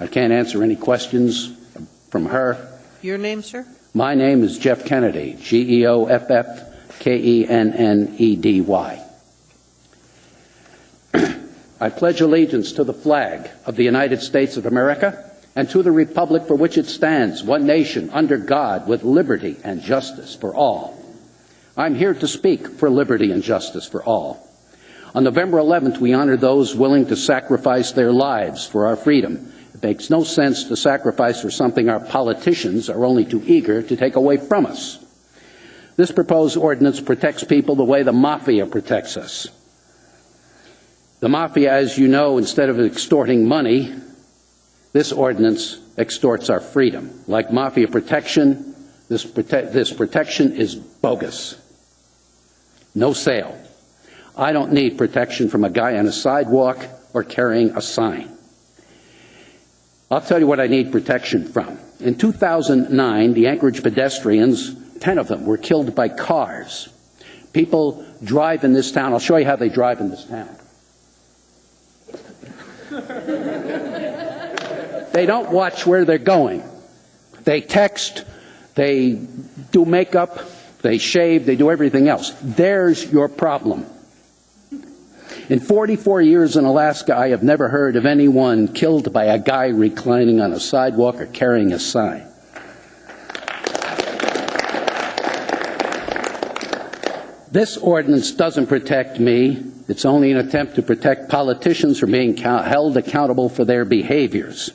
I can't answer any questions from her. Your name, sir? My name is Jeff Kennedy, Geoffkennedy. I pledge allegiance to the flag of the United States of America and to the republic for which it stands, one nation, under God, with liberty and justice for all. I'm here to speak for liberty and justice for all. On November 11th, we honor those willing to sacrifice their lives for our freedom. It makes no sense to sacrifice for something our politicians are only too eager to take away from us. This proposed ordinance protects people the way the mafia protects us. The mafia, as you know, instead of extorting money, this ordinance extorts our freedom. Like mafia protection, this protection is bogus. No sale. I don't need protection from a guy on a sidewalk or carrying a sign. I'll tell you what I need protection from. In 2009, the Anchorage pedestrians, 10 of them, were killed by cars. People drive in this town. I'll show you how they drive in this town. They don't watch where they're going. They text, they do makeup, they shave, they do everything else. There's your problem. In 44 years in Alaska, I have never heard of anyone killed by a guy reclining on a sidewalk or carrying a sign. This ordinance doesn't protect me. It's only an attempt to protect politicians from being held accountable for their behaviors.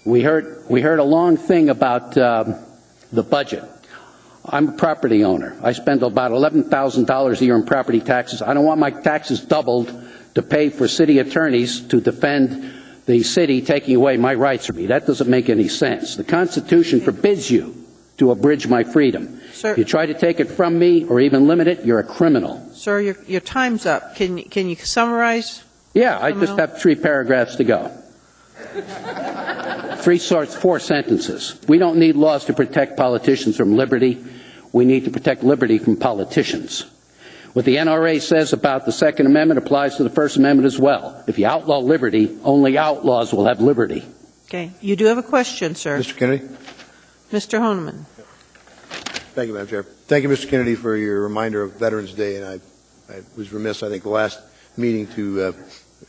We heard a long thing about the budget. I'm a property owner. I spend about $11,000 a year in property taxes. I don't want my taxes doubled to pay for city attorneys to defend the city taking away my rights from me. That doesn't make any sense. The Constitution forbids you to abridge my freedom. Sir, if you try to take it from me or even limit it, you're a criminal. Sir, your time's up. Can you summarize? Yeah, I just have 3 paragraphs to go. 4 sentences. We don't need laws to protect politicians from liberty. We need to protect liberty from politicians. What the NRA says about the Second Amendment applies to the First Amendment as well. If you outlaw liberty, only outlaws will have liberty. Okay. You do have a question, sir. Mr. Kennedy? Mr. Honeman. Thank you, Madam Chair. Thank you, Mr. Kennedy, for your reminder of Veterans Day, and I was remiss, I think, the last meeting to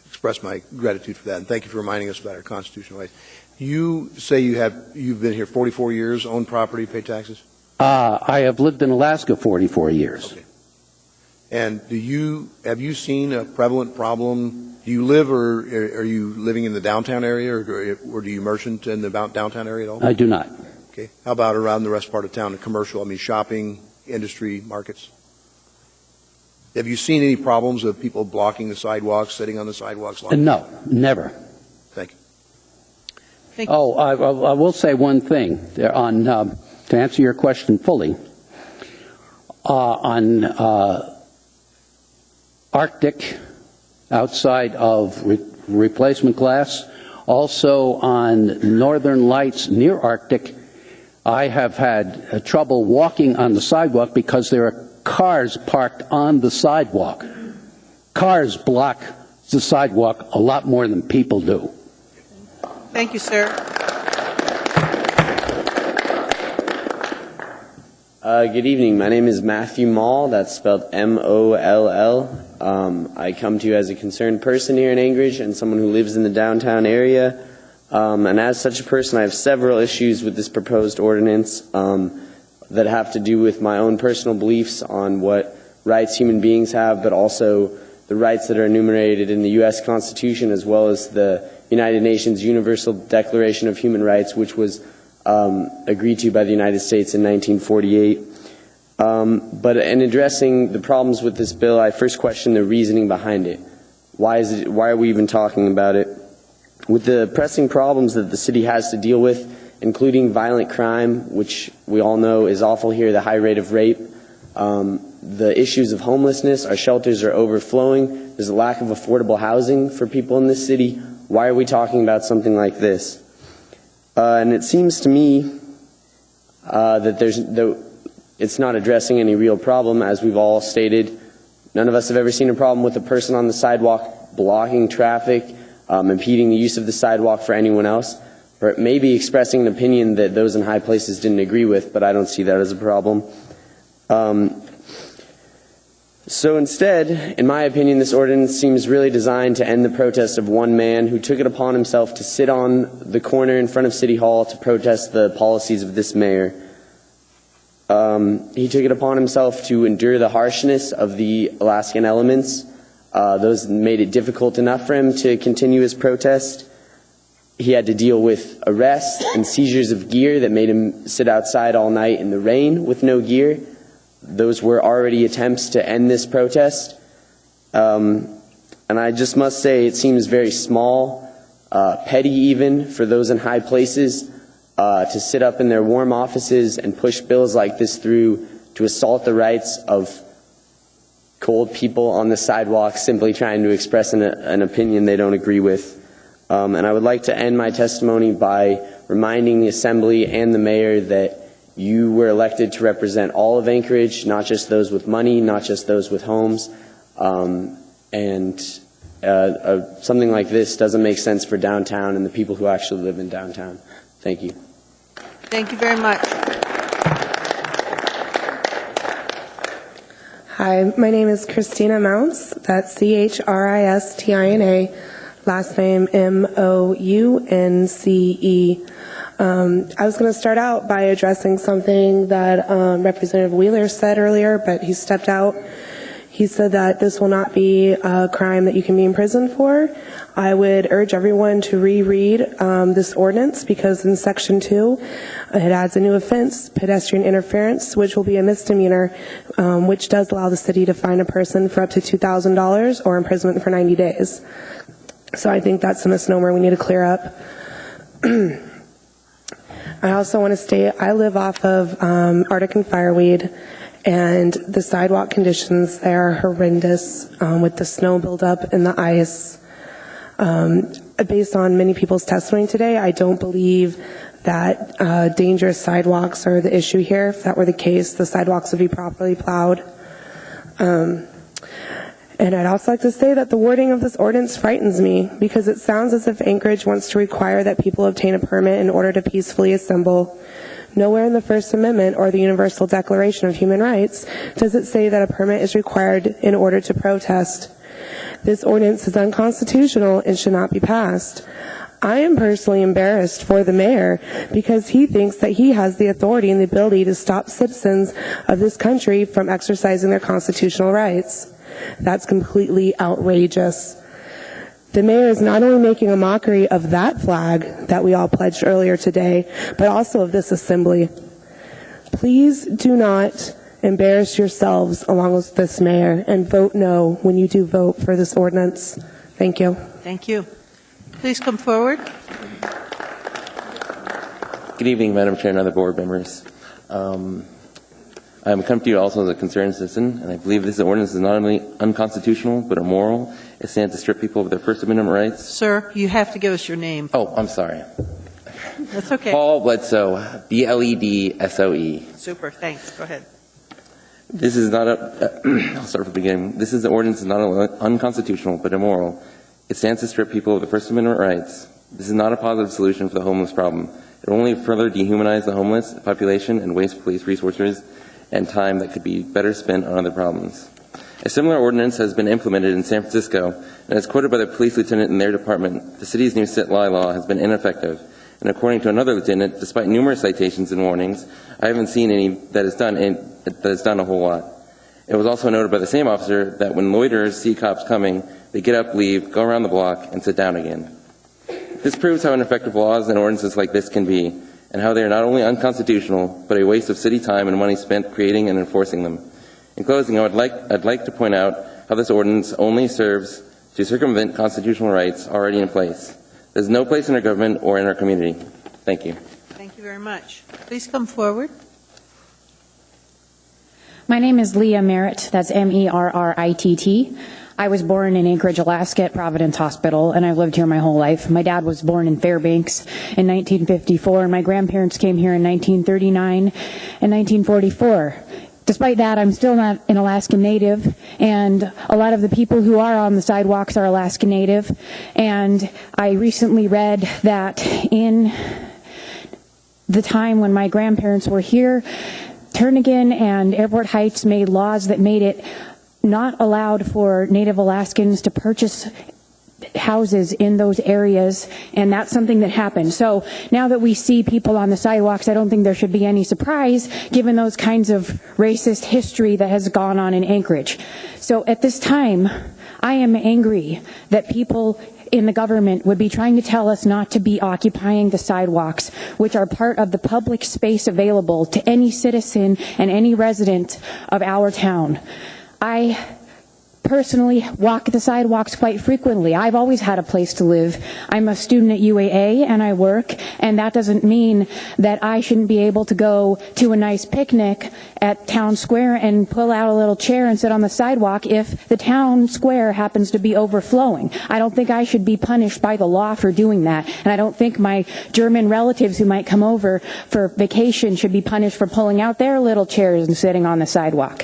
express my gratitude for that, and thank you for reminding us about our constitutional rights. You say you've been here 44 years, own property, pay taxes? I have lived in Alaska 44 years. Okay. And have you seen a prevalent problem? Do you live or are you living in the downtown area or do you merchant in the downtown area at all? I do not. Okay. How about around the rest part of town, the commercial, shopping, industry, markets? Have you seen any problems of people blocking the sidewalks, sitting on the sidewalks? No, never. Thank you. Thank you. I will say one thing to answer your question fully. On Arctic, outside of replacement glass, also on Northern Lights near Arctic, I have had trouble walking on the sidewalk because there are cars parked on the sidewalk. Cars block the sidewalk a lot more than people do. Thank you, sir. Good evening. My name is Matthew Moll. That's spelled M-O-L-L. I come to you as a concerned person here in Anchorage and someone who lives in the downtown area. And as such a person, I have several issues with this proposed ordinance that have to do with my own personal beliefs on what rights human beings have, but also the rights that are enumerated in the U.S. Constitution, as well as the United Nations Universal Declaration of Human Rights, which was agreed to by the United States in 1948. But in addressing the problems with this bill, I first question the reasoning behind it. Why are we even talking about it? With the pressing problems that the city has to deal with, including violent crime, which we all know is awful here, the high rate of rape, the issues of homelessness, our shelters are overflowing, there's a lack of affordable housing for people in this city. Why are we talking about something like this? And it seems to me that it's not addressing any real problem, as we've all stated. None of us have ever seen a problem with a person on the sidewalk blocking traffic, impeding the use of the sidewalk for anyone else, or maybe expressing an opinion that those in high places didn't agree with, but I don't see that as a problem. So instead, in my opinion, this ordinance seems really designed to end the protest of one man who took it upon himself to sit on the corner in front of City Hall to protest the policies of this mayor. He took it upon himself to endure the harshness of the Alaskan elements. Those made it difficult enough for him to continue his protest. He had to deal with arrests and seizures of gear that made him sit outside all night in the rain with no gear. Those were already attempts to end this protest. And I just must say it seems very small, petty even, for those in high places to sit up in their warm offices and push bills like this through to assault the rights of cold people on the sidewalk simply trying to express an opinion they don't agree with. And I would like to end my testimony by reminding the Assembly and the Mayor that you were elected to represent all of Anchorage, not just those with money, not just those with homes. And something like this doesn't make sense for downtown and the people who actually live in downtown. Thank you. Thank you very much. Hi, my name is Christina Mounce. That's CHRISTINA. Last name MOUNCE. I was going to start out by addressing something that Representative Wheeler said earlier, but he stepped out. He said that this will not be a crime that you can be imprisoned for. I would urge everyone to reread this ordinance, because in Section 2, it adds a new offense, pedestrian interference, which will be a misdemeanor, which does allow the city to fine a person for up to $2,000 or imprisonment for 90 days. So I think that's a misnomer we need to clear up. I also want to state I live off of Arctic and Fireweed, and the sidewalk conditions there are horrendous with the snow buildup and the ice. Based on many people's testimony today, I don't believe that dangerous sidewalks are the issue here. If that were the case, the sidewalks would be properly plowed. And I'd also like to say that the wording of this ordinance frightens me, because it sounds as if Anchorage wants to require that people obtain a permit in order to peacefully assemble. Nowhere in the First Amendment or the Universal Declaration of Human Rights does it say that a permit is required in order to protest. This ordinance is unconstitutional and should not be passed. I am personally embarrassed for the mayor, because he thinks that he has the authority and the ability to stop citizens of this country from exercising their constitutional rights. That's completely outrageous. The mayor is not only making a mockery of that flag that we all pledged earlier today, but also of this assembly. Please do not embarrass yourselves along with this mayor, and vote no when you do vote for this ordinance. Thank you. Thank you. Please come forward. Good evening, Madam Chair and other board members. I'm coming to you also as a concerned citizen, and I believe this ordinance is not only unconstitutional but immoral. It stands to strip people of their First Amendment rights. Sir, you have to give us your name. Oh, I'm sorry. That's okay. Paul Bledsoe, BLEDSOE. Super, thanks. Go ahead. This is not I'll start from the beginning. This ordinance is not only unconstitutional but immoral. It stands to strip people of their First Amendment rights. This is not a positive solution for the homeless problem. It will only further dehumanize the homeless population and waste police resources and time that could be better spent on other problems. A similar ordinance has been implemented in San Francisco, and as quoted by the police lieutenant in their department, the city's new sit-lie law has been ineffective. And according to another lieutenant, despite numerous citations and warnings, I haven't seen any that has done a whole lot. It was also noted by the same officer that when loiterers see cops coming, they get up, leave, go around the block, and sit down again. This proves how ineffective laws and ordinances like this can be, and how they are not only unconstitutional, but a waste of city time and money spent creating and enforcing them. In closing, I'd like to point out how this ordinance only serves to circumvent constitutional rights already in place. There's no place in our government or in our community. Thank you. Thank you very much. Please come forward. My name is Leah Merritt. That's Merritt. I was born in Anchorage, Alaska at Providence Hospital, and I've lived here my whole life. My dad was born in Fairbanks in 1954, and my grandparents came here in 1939 and 1944. Despite that, I'm still not an Alaskan Native, and a lot of the people who are on the sidewalks are Alaskan Native. And I recently read that in the time when my grandparents were here, Turnagain and Airport Heights made laws that made it not allowed for Native Alaskans to purchase houses in those areas, and that's something that happened. So now that we see people on the sidewalks, I don't think there should be any surprise given those kinds of racist history that has gone on in Anchorage. So at this time, I am angry that people in the government would be trying to tell us not to be occupying the sidewalks, which are part of the public space available to any citizen and any resident of our town. I personally walk the sidewalks quite frequently. I've always had a place to live. I'm a student at UAA and I work, and that doesn't mean that I shouldn't be able to go to a nice picnic at Town Square and pull out a little chair and sit on the sidewalk if the town square happens to be overflowing. I don't think I should be punished by the law for doing that, and I don't think my German relatives who might come over for vacation should be punished for pulling out their little chairs and sitting on the sidewalk.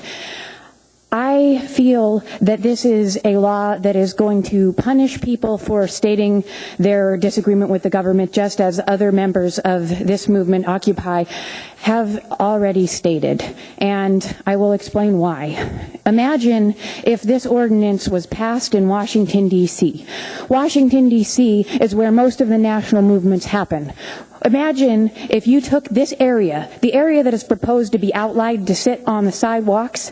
I feel that this is a law that is going to punish people for stating their disagreement with the government, just as other members of this movement, Occupy, have already stated. And I will explain why. Imagine if this ordinance was passed in Washington, D.C. Washington, D.C. is where most of the national movements happen. Imagine if you took this area, the area that is proposed to be outlawed to sit on the sidewalks,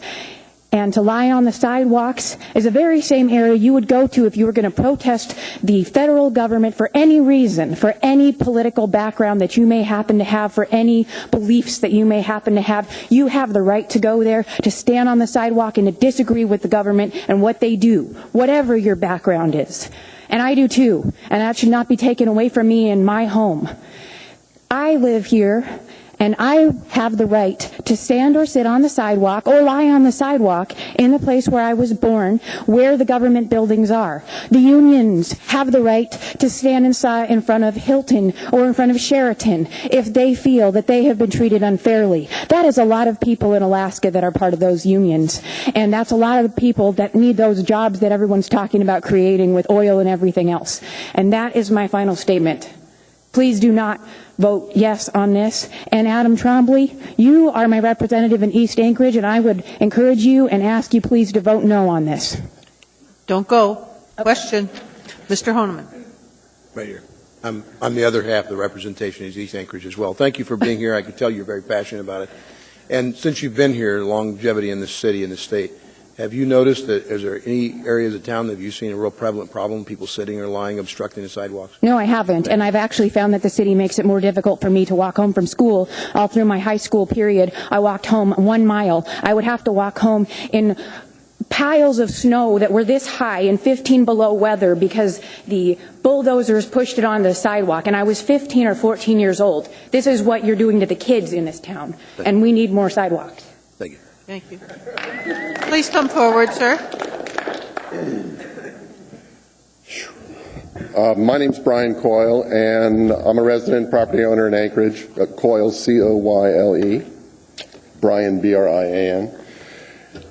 and to lie on the sidewalks is the very same area you would go to if you were going to protest the federal government for any reason, for any political background that you may happen to have, for any beliefs that you may happen to have. You have the right to go there, to stand on the sidewalk and to disagree with the government and what they do, whatever your background is. And I do too, and that should not be taken away from me in my home. I live here, and I have the right to stand or sit on the sidewalk or lie on the sidewalk in the place where I was born, where the government buildings are. The unions have the right to stand in front of Hilton or in front of Sheraton if they feel that they have been treated unfairly. That is a lot of people in Alaska that are part of those unions. And that's a lot of people that need those jobs that everyone's talking about creating with oil and everything else. And that is my final statement. Please do not vote yes on this. And Adam Trombley, you are my representative in East Anchorage, and I would encourage you and ask you please to vote no on this. Don't go. Question. Mr. Honeman. Right here. I'm the other half of the representation is East Anchorage as well. Thank you for being here. I can tell you're very passionate about it. And since you've been here, longevity in this city and the state, have you noticed that, is there any areas of town that have you seen a real prevalent problem, people sitting or lying, obstructing the sidewalks? No, I haven't, and I've actually found that the city makes it more difficult for me to walk home from school. All through my high school period, I walked home 1 mile. I would have to walk home in piles of snow that were this high in 15 below weather because the bulldozers pushed it on the sidewalk, and I was 15 or 14 years old. This is what you're doing to the kids in this town, and we need more sidewalks. Thank you. Thank you. Please come forward, sir. My name's Brian Coyle, and I'm a resident property owner in Anchorage. Coyle, C-O-Y-L-E. Brian, B-R-I-A-N.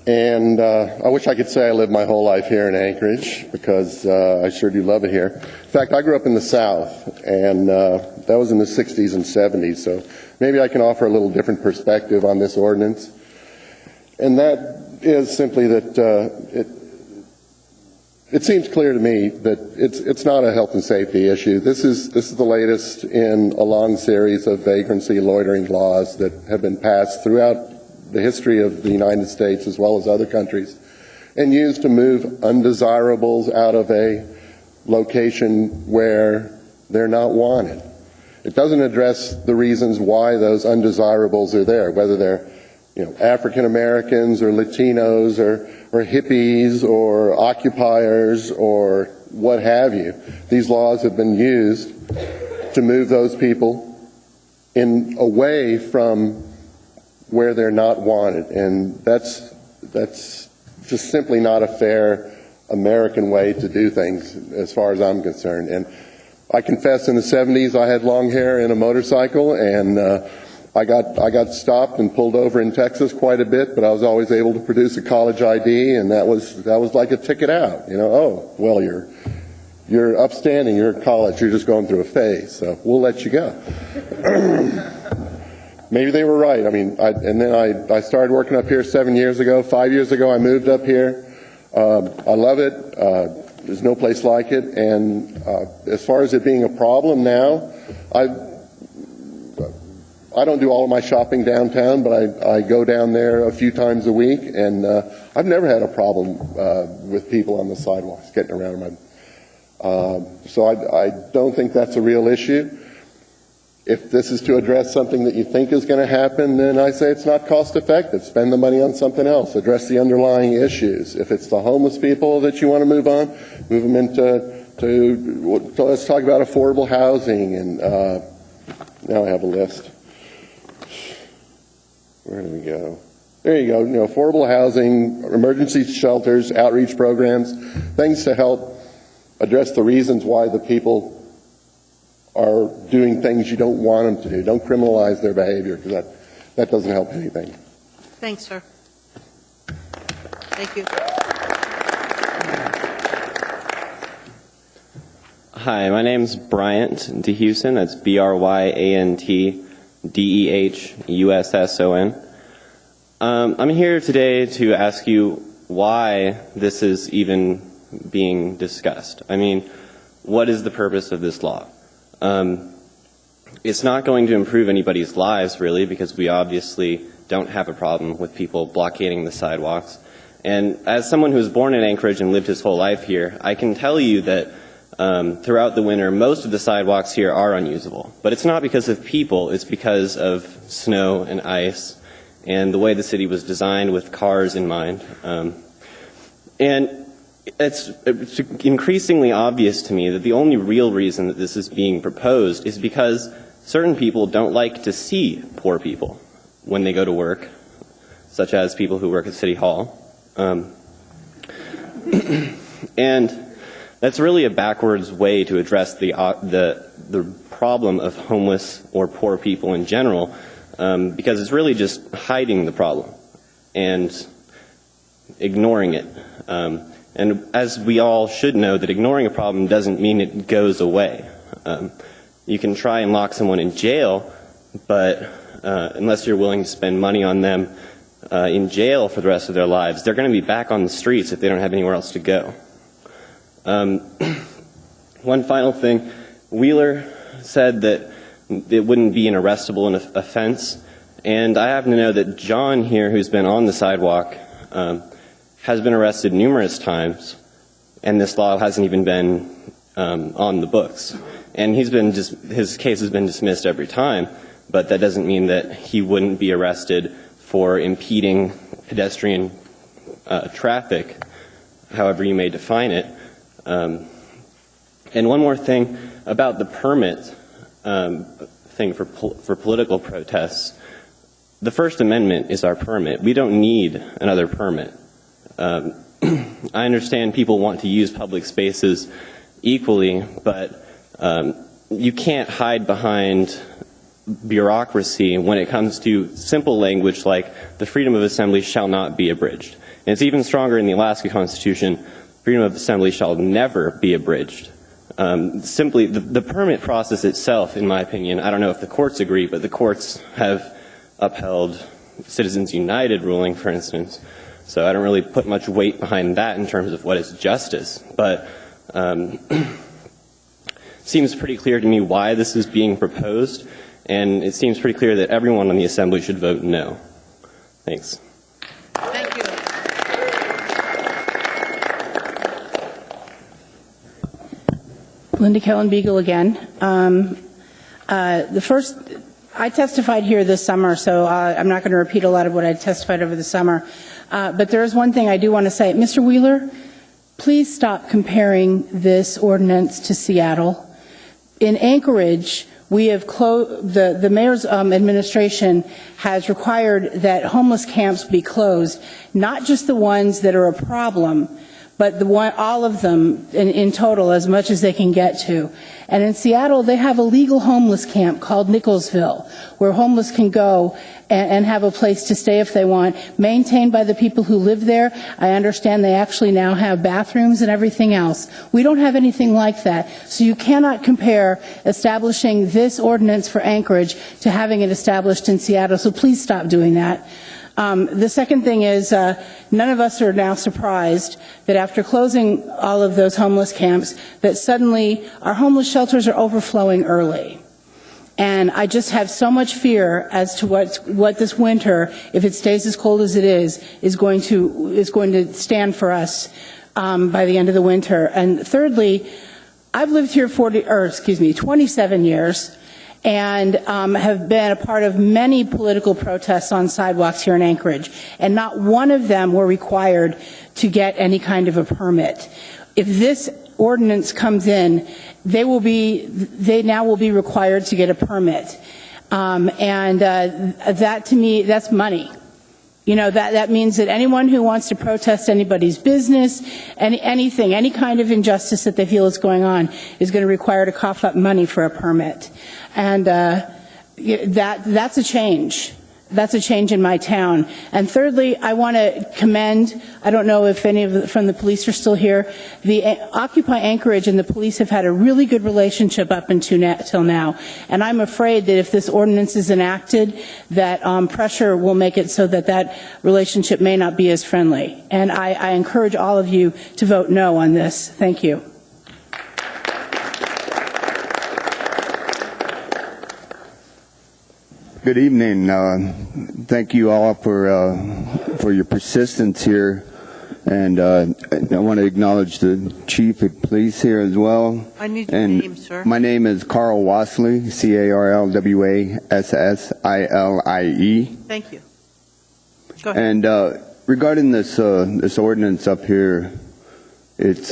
And I wish I could say I lived my whole life here in Anchorage, because I sure do love it here. In fact, I grew up in the South, and that was in the 60s and 70s, so maybe I can offer a little different perspective on this ordinance. And that is simply that it seems clear to me that it's not a health and safety issue. This is the latest in a long series of vagrancy loitering laws that have been passed throughout the history of the United States as well as other countries, and used to move undesirables out of a location where they're not wanted. It doesn't address the reasons why those undesirables are there, whether they're African Americans or Latinos or hippies or occupiers or what have you. These laws have been used to move those people away from where they're not wanted. And that's just simply not a fair American way to do things as far as I'm concerned. And I confess in the 70s I had long hair and a motorcycle, and I got stopped and pulled over in Texas quite a bit, but I was always able to produce a college ID, and that was like a ticket out. You know, oh, well, you're upstanding, you're at college, you're just going through a phase, so we'll let you go. Maybe they were right. I mean, and then I started working up here 7 years ago. 5 years ago, I moved up here. I love it. There's no place like it. And as far as it being a problem now, I don't do all of my shopping downtown, but I go down there a few times a week, and I've never had a problem with people on the sidewalks getting around. So I don't think that's a real issue. If this is to address something that you think is going to happen, then I say it's not cost effective. Spend the money on something else. Address the underlying issues. If it's the homeless people that you want to move on, move them into let's talk about affordable housing. And now I have a list. Where do we go? There you go. You know, affordable housing, emergency shelters, outreach programs, things to help address the reasons why the people are doing things you don't want them to do. Don't criminalize their behavior, because that doesn't help anything. Thanks, sir. Thank you. Hi, my name's Bryant DeHuson. That's BRYANT DEHUSSON. I'm here today to ask you why this is even being discussed. I mean, what is the purpose of this law? It's not going to improve anybody's lives, really, because we obviously don't have a problem with people blockading the sidewalks. And as someone who was born in Anchorage and lived his whole life here, I can tell you that throughout the winter, most of the sidewalks here are unusable. But it's not because of people, it's because of snow and ice and the way the city was designed with cars in mind. And it's increasingly obvious to me that the only real reason that this is being proposed is because certain people don't like to see poor people when they go to work, such as people who work at City Hall. And that's really a backwards way to address the problem of homeless or poor people in general, because it's really just hiding the problem and ignoring it. And as we all should know, that ignoring a problem doesn't mean it goes away. You can try and lock someone in jail, but unless you're willing to spend money on them in jail for the rest of their lives, they're going to be back on the streets if they don't have anywhere else to go. One final thing. Wheeler said that it wouldn't be an arrestable offense, and I happen to know that John here, who's been on the sidewalk, has been arrested numerous times, and this law hasn't even been on the books. And his case has been dismissed every time, but that doesn't mean that he wouldn't be arrested for impeding pedestrian traffic, however you may define it. And one more thing about the permit thing for political protests. The First Amendment is our permit. We don't need another permit. I understand people want to use public spaces equally, but you can't hide behind bureaucracy when it comes to simple language like the freedom of assembly shall not be abridged. And it's even stronger in the Alaska Constitution. Freedom of assembly shall never be abridged. Simply, the permit process itself, in my opinion, I don't know if the courts agree, but the courts have upheld Citizens United ruling, for instance. So I don't really put much weight behind that in terms of what is justice. But it seems pretty clear to me why this is being proposed, and it seems pretty clear that everyone on the Assembly should vote no. Thanks. Thank you. Linda Kellen Beagle again. I testified here this summer, so I'm not going to repeat a lot of what I testified over the summer. But there is one thing I do want to say. Mr. Wheeler, please stop comparing this ordinance to Seattle. In Anchorage, we have the mayor's administration has required that homeless camps be closed, not just the ones that are a problem, but all of them in total, as much as they can get to. And in Seattle, they have a legal homeless camp called Nicholsville, where homeless can go and have a place to stay if they want, maintained by the people who live there. I understand they actually now have bathrooms and everything else. We don't have anything like that. So you cannot compare establishing this ordinance for Anchorage to having it established in Seattle. So please stop doing that. The second thing is, none of us are now surprised that after closing all of those homeless camps, that suddenly our homeless shelters are overflowing early. And I just have so much fear as to what this winter, if it stays as cold as it is going to stand for us by the end of the winter. And thirdly, I've lived here 27 years. And have been a part of many political protests on sidewalks here in Anchorage, and not one of them were required to get any kind of a permit. If this ordinance comes in, they now will be required to get a permit, that to me, that's money. You know, that means that anyone who wants to protest anybody's business, anything, any kind of injustice that they feel is going on, is going to require to cough up money for a permit. And that's a change. That's a change in my town. And thirdly, I want to commend, I don't know if any from the police are still here, the Occupy Anchorage and the police have had a really good relationship up until now. And I'm afraid that if this ordinance is enacted, that pressure will make it so that relationship may not be as friendly. And I encourage all of you to vote no on this. Thank you. Good evening. Thank you all for your persistence here, and I want to acknowledge the chief of police here as well. I need your name, sir. My name is Carl Wassley, CarlWassile. Thank you. Go ahead. And regarding this ordinance up here, it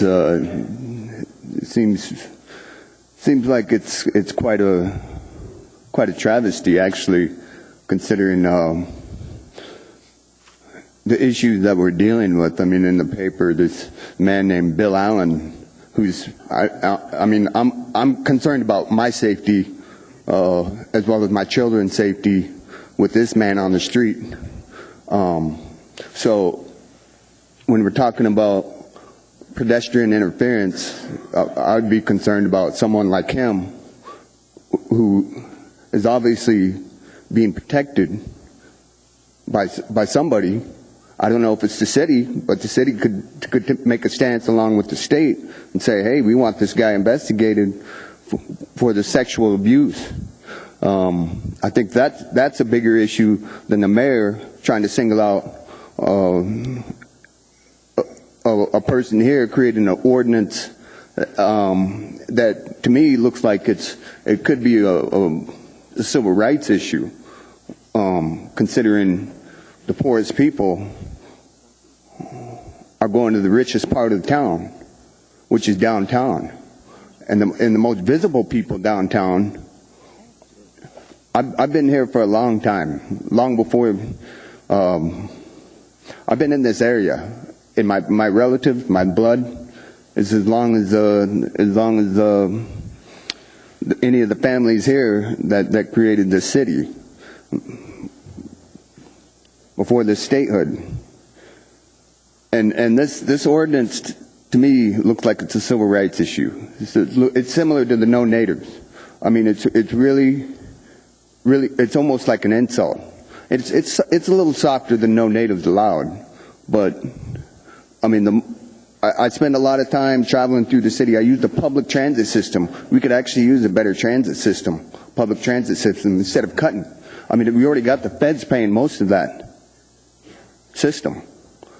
seems like it's quite a travesty, actually, considering the issues that we're dealing with. I mean, in the paper, this man named Bill Allen, who's, I'm concerned about my safety as well as my children's safety with this man on the street. So when we're talking about pedestrian interference, I'd be concerned about someone like him who is obviously being protected by somebody. I don't know if it's the city, but the city could make a stance along with the state and say, hey, we want this guy investigated for the sexual abuse. I think that's a bigger issue than the mayor trying to single out a person here creating an ordinance that to me looks like it could be a civil rights issue, considering the poorest people are going to the richest part of the town, which is downtown. And the most visible people downtown, I've been here for a long time, long before, I've been in this area. In my relative, my blood, is as long as any of the families here that created this city before this statehood. And this ordinance to me looks like it's a civil rights issue. It's similar to the no natives. I mean, it's really it's almost like an insult. It's a little softer than no natives allowed, but I mean I spend a lot of time traveling through the city. I use the public transit system. We could actually use a better transit system, public transit system, instead of cutting. I mean, we already got the feds paying most of that system.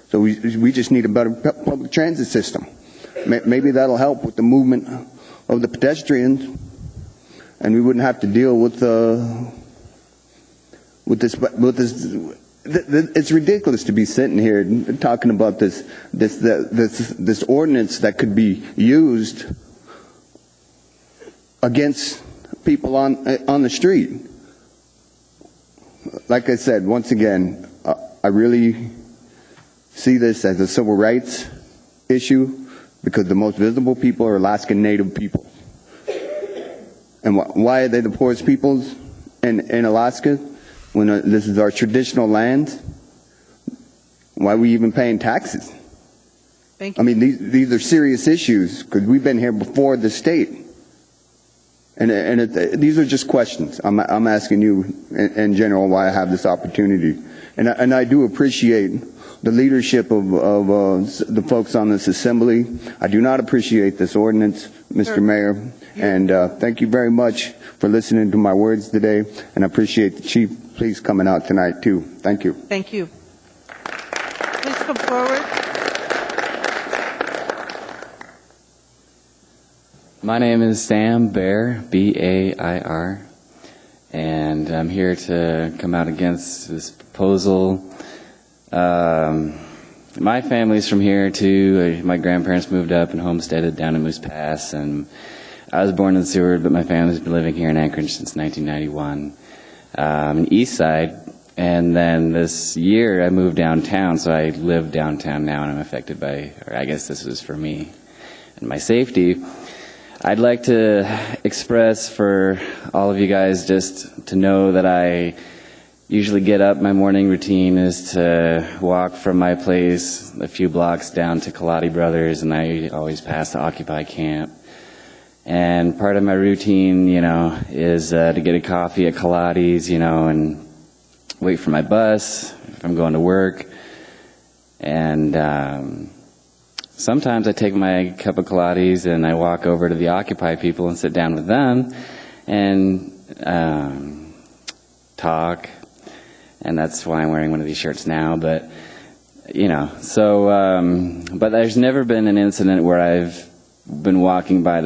So we just need a better public transit system. Maybe that'll help with the movement of the pedestrians, and we wouldn't have to deal with this. It's ridiculous to be sitting here talking about this ordinance that could be used against people on the street. Like I said, once again, I really see this as a civil rights issue because the most visible people are Alaskan Native people. And why are they the poorest peoples in Alaska when this is our traditional land? Why are we even paying taxes? Thank you. I mean, these are serious issues because we've been here before the state. And these are just questions. I'm asking you in general why I have this opportunity. And I do appreciate the leadership of the folks on this assembly. I do not appreciate this ordinance, Mr. Sure. Mayor. And thank you very much for listening to my words today. And I appreciate the chief police coming out tonight, too. Thank you. Thank you. Please come forward. My name is Sam Bair, B-A-I-R, and I'm here to come out against this proposal. My family's from here too. My grandparents moved up and homesteaded down in Moose Pass, and I was born in Seward, but my family's been living here in Anchorage since 1991, in East Side. And then this year I moved downtown, so I live downtown now, and I'm affected by, or I guess this is for me and my safety. I'd like to express for all of you guys just to know that I usually get up, my morning routine is to walk from my place a few blocks down to Kaladi Brothers, and I always pass the Occupy camp. And part of my routine, is to get a coffee at Kaladi's, and wait for my bus if I'm going to work. And sometimes I take my cup of Kaladi's and I walk over to the Occupy people and sit down with them and talk. And that's why I'm wearing one of these shirts now. But, but there's never been an incident where I've been walking by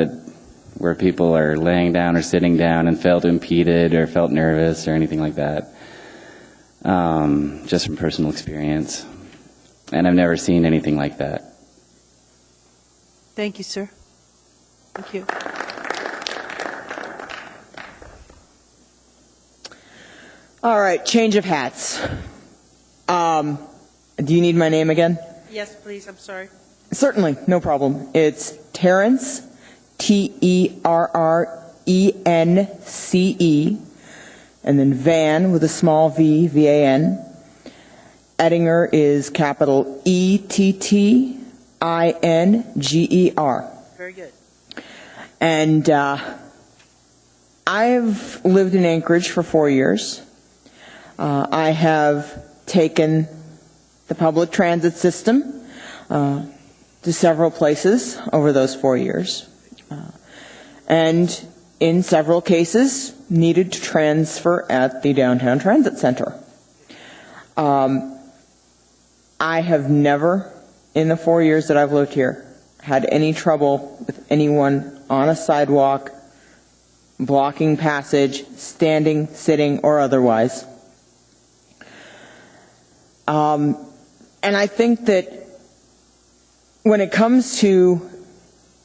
where people are laying down or sitting down and felt impeded or felt nervous or anything like that. Just from personal experience. And I've never seen anything like that. Thank you, sir. Thank you. All right, change of hats. Do you need my name again? Yes, please. I'm sorry. Certainly, no problem. It's Terrence, T-E-R-R-E-N-C-E, and then Van with a small v, V-A-N. Ettinger is capital E-T-T-I-N-G-E-R. Very good. And I've lived in Anchorage for 4 years. I have taken the public transit system to several places over those 4 years. And in several cases, needed to transfer at the Downtown Transit Center. I have never, in the 4 years that I've lived here, had any trouble with anyone on a sidewalk, blocking passage, standing, sitting, or otherwise. And I think that when it comes to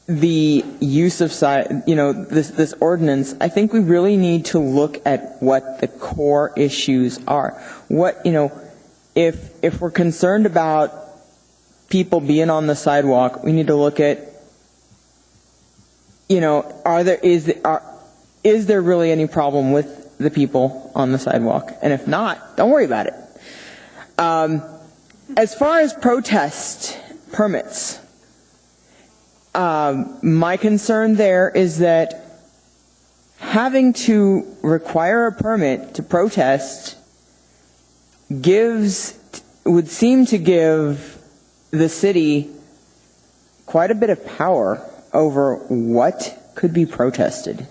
the use of this ordinance, I think we really need to look at what the core issues are. If we're concerned about people being on the sidewalk, we need to look at, is there really any problem with the people on the sidewalk? And if not, don't worry about it. As far as protest permits, my concern there is that having to require a permit to protest would seem to give the city quite a bit of power over what could be protested.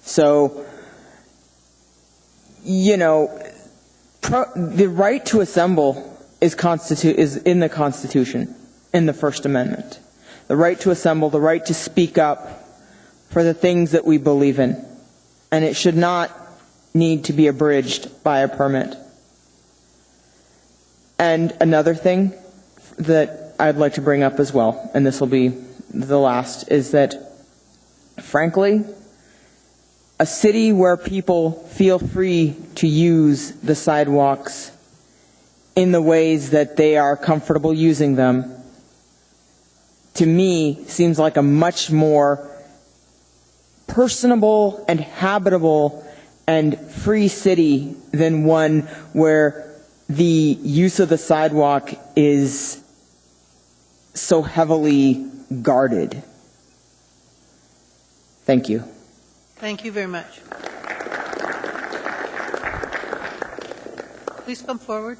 So, the right to assemble is in the Constitution, in the First Amendment. The right to assemble, the right to speak up for the things that we believe in. And it should not need to be abridged by a permit. And another thing that I'd like to bring up as well, and this will be the last, is that, frankly, a city where people feel free to use the sidewalks in the ways that they are comfortable using them, to me, seems like a much more personable and habitable and free city than one where the use of the sidewalk is so heavily guarded. Thank you. Thank you very much. Please come forward.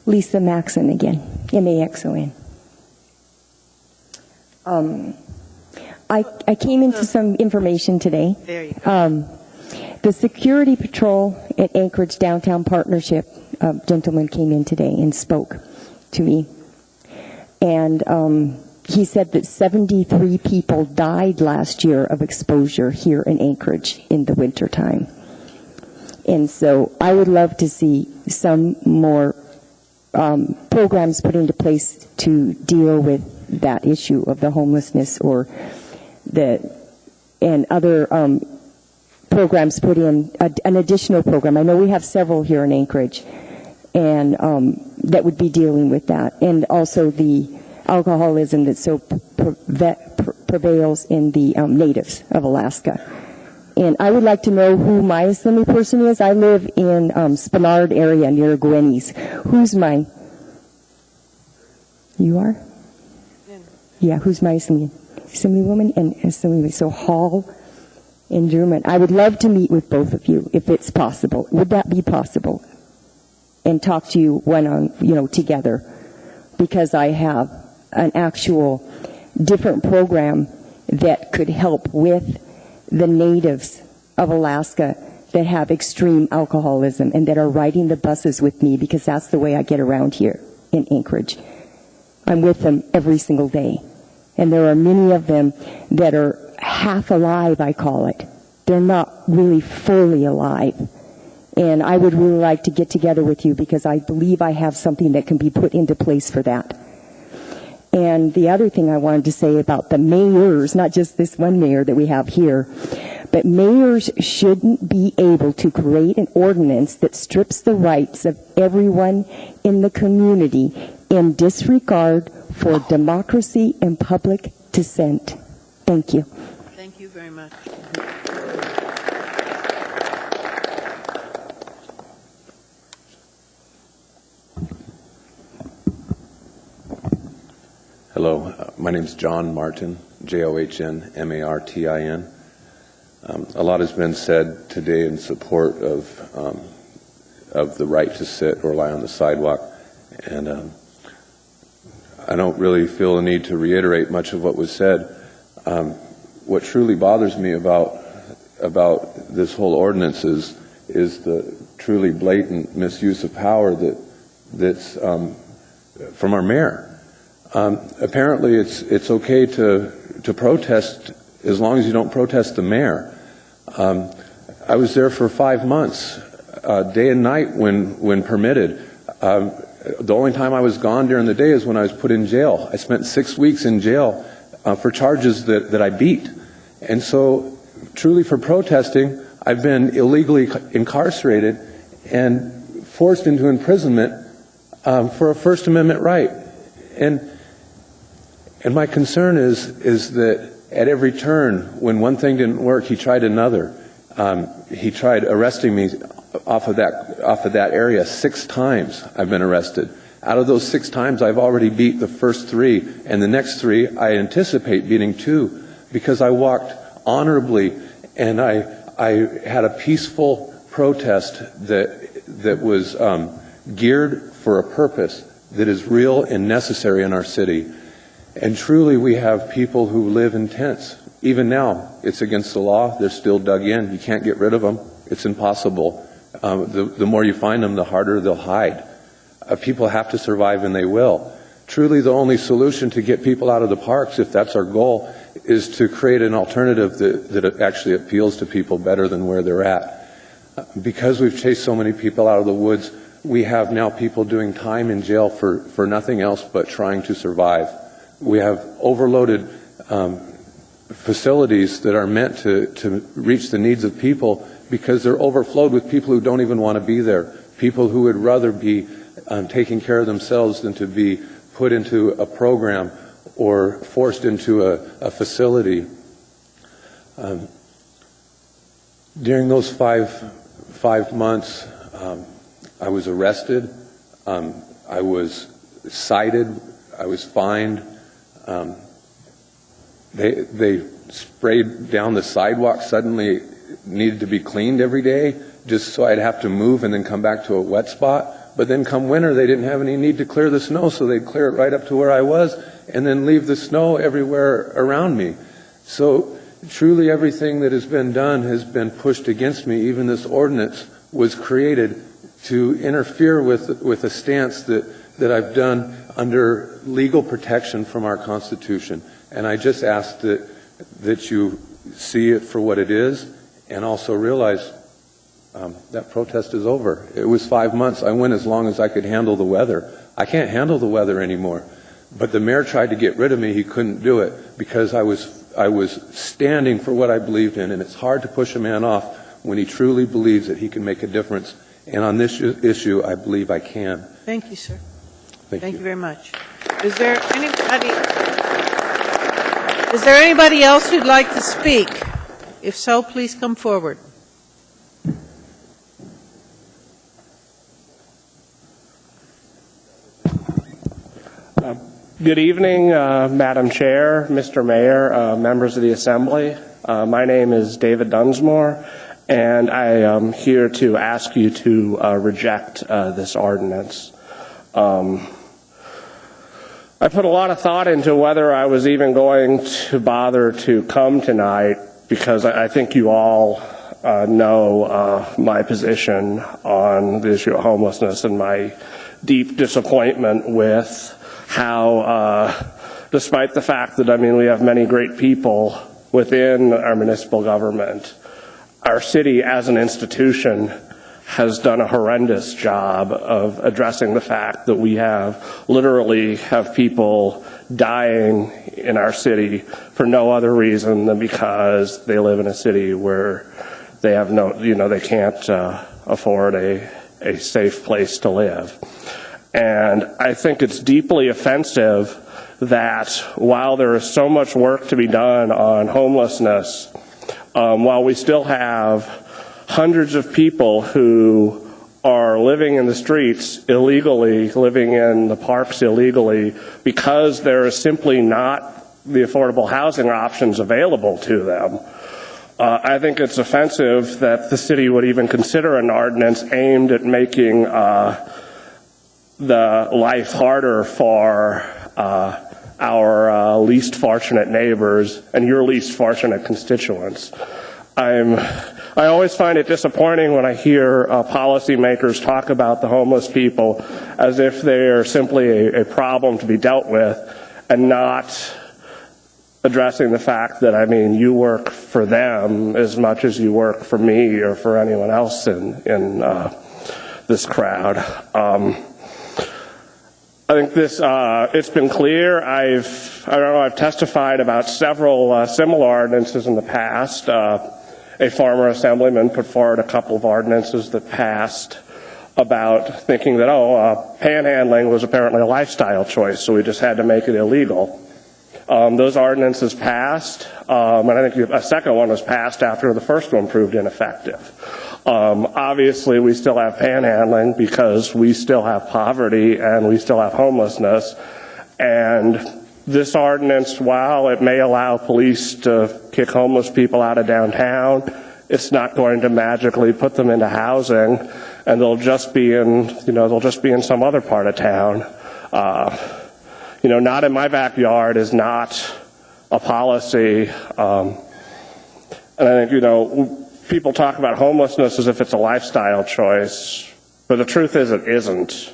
Lisa Maxon again, M-A-X-O-N. I came into some information today. There you go. The Security Patrol at Anchorage Downtown Partnership, a gentleman came in today and spoke to me. And he said that 73 people died last year of exposure here in Anchorage in the wintertime. And so I would love to see some more programs put into place to deal with that issue of the homelessness, or and other programs put in, an additional program. I know we have several here in Anchorage, and that would be dealing with that, and also the alcoholism that so prevails in the natives of Alaska. And I would like to know who my assembly person is. I live in Spenard area near Gwenny's. Who's my? You are? Yeah, who's my assemblywoman and assemblyman? So Hall and German. I would love to meet with both of you if it's possible. Would that be possible? And talk to you together, because I have an actual different program that could help with the natives of Alaska that have extreme alcoholism and that are riding the buses with me, because that's the way I get around here in Anchorage. I'm with them every single day. And there are many of them that are half alive, I call it. They're not really fully alive. And I would really like to get together with you, because I believe I have something that can be put into place for that. And the other thing I wanted to say about the mayors, not just this one mayor that we have here, but mayors shouldn't be able to create an ordinance that strips the rights of everyone in the community in disregard for democracy and public dissent. Thank you. Thank you very much. Hello, my name is John Martin, John-Martin. A lot has been said today in support of the right to sit or lie on the sidewalk, and I don't really feel the need to reiterate much of what was said. What truly bothers me about this whole ordinance is the truly blatant misuse of power that's from our mayor. Apparently, it's okay to protest as long as you don't protest the mayor. I was there for 5 months, day and night when permitted. The only time I was gone during the day is when I was put in jail. I spent 6 weeks in jail for charges that I beat. And so, truly for protesting, I've been illegally incarcerated and forced into imprisonment for a First Amendment right. And my concern is that at every turn, when one thing didn't work, he tried another. He tried arresting me off of that area 6 times. I've been arrested. Out of those 6 times, I've already beat the first 3, and the next 3 I anticipate beating too, because I walked honorably and I had a peaceful protest that was geared for a purpose that is real and necessary in our city. And truly, we have people who live in tents. Even now, it's against the law. They're still dug in. You can't get rid of them. It's impossible. The more you find them, the harder they'll hide. People have to survive, and they will. Truly, the only solution to get people out of the parks, if that's our goal, is to create an alternative that actually appeals to people better than where they're at. Because we've chased so many people out of the woods, we have now people doing time in jail for nothing else but trying to survive. We have overloaded facilities that are meant to reach the needs of people, because they're overflowed with people who don't even want to be there, people who would rather be taking care of themselves than to be put into a program or forced into a facility. During those five months, I was arrested, I was cited, I was fined. They sprayed down the sidewalk, suddenly needed to be cleaned every day, just so I'd have to move and then come back to a wet spot. But then come winter, they didn't have any need to clear the snow, so they'd clear it right up to where I was and then leave the snow everywhere around me. So truly everything that has been done has been pushed against me. Even this ordinance was created to interfere with a stance that I've done under legal protection from our Constitution. And I just ask that you see it for what it is, and also realize that protest is over. It was 5 months. I went as long as I could handle the weather. I can't handle the weather anymore. But the mayor tried to get rid of me. He couldn't do it because I was standing for what I believed in, and it's hard to push a man off when he truly believes that he can make a difference. And on this issue, I believe I can. Thank you, sir. Thank you very much. Is there anybody else who'd like to speak? If so, please come forward. Good evening, Madam Chair, Mr. Mayor, members of the Assembly. My name is David Dunsmore, and I am here to ask you to reject this ordinance. I put a lot of thought into whether I was even going to bother to come tonight, because I think you all know my position on the issue of homelessness and my deep disappointment with how, despite the fact that, we have many great people within our municipal government, our city as an institution has done a horrendous job of addressing the fact that we literally have people dying in our city for no other reason than because they live in a city where they have they can't afford a safe place to live. And I think it's deeply offensive that while there is so much work to be done on homelessness, while we still have hundreds of people who are living in the streets illegally, living in the parks illegally, because there is simply not the affordable housing options available to them. I think it's offensive that the city would even consider an ordinance aimed at making the life harder for our least fortunate neighbors and your least fortunate constituents. I always find it disappointing when I hear policymakers talk about the homeless people as if they are simply a problem to be dealt with, and not addressing the fact that, you work for them as much as you work for me or for anyone else in this crowd. I think it's been clear. I've testified about several similar ordinances in the past. A former assemblyman put forward a couple of ordinances that passed about thinking that, panhandling was apparently a lifestyle choice, so we just had to make it illegal. Those ordinances passed, and I think a second one was passed after the first one proved ineffective. Obviously, we still have panhandling because we still have poverty and we still have homelessness. And this ordinance, while it may allow police to kick homeless people out of downtown, it's not going to magically put them into housing, and they'll just be in some other part of town. Not in my backyard is not a policy. And I think, people talk about homelessness as if it's a lifestyle choice, but the truth is it isn't.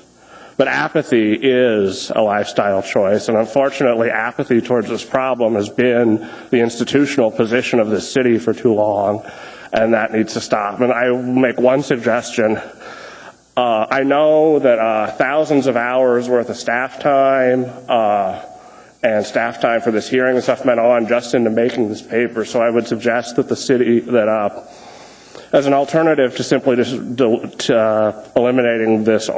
But apathy is a lifestyle choice, and unfortunately apathy towards this problem has been the institutional position of this city for too long, and that needs to stop. And I will make one suggestion. I know that thousands of hours worth of staff time and staff time for this hearing and stuff meant a lot just into making this paper. So I would suggest that the city, that as an alternative to simply just eliminating this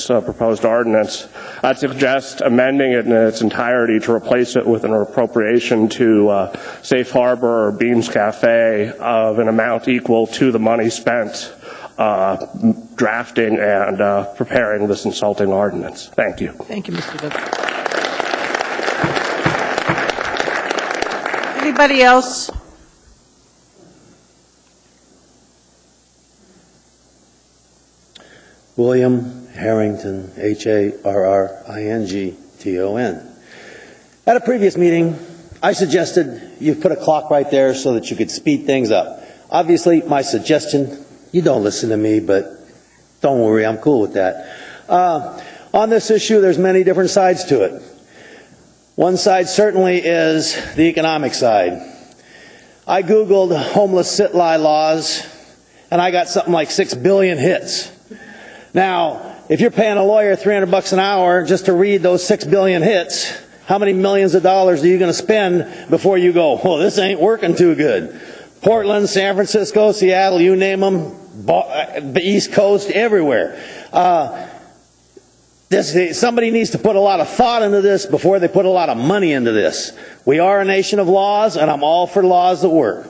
proposed ordinance, I'd suggest amending it in its entirety to replace it with an appropriation to Safe Harbor or Beams Cafe of an amount equal to the money spent drafting and preparing this insulting ordinance. Thank you. Thank you, Mr. Goodson. Anybody else? William Harrington, Harrington. At a previous meeting, I suggested you put a clock right there so that you could speed things up. Obviously, my suggestion, you don't listen to me, but don't worry, I'm cool with that. On this issue, there's many different sides to it. One side certainly is the economic side. I Googled homeless sit-lie laws, and I got something like 6 billion hits. Now, if you're paying a lawyer $300 an hour just to read those 6 billion hits, how many millions of dollars are you going to spend before you go, oh, this ain't working too good? Portland, San Francisco, Seattle, you name them, the East Coast, everywhere. Somebody needs to put a lot of thought into this before they put a lot of money into this. We are a nation of laws, and I'm all for laws that work.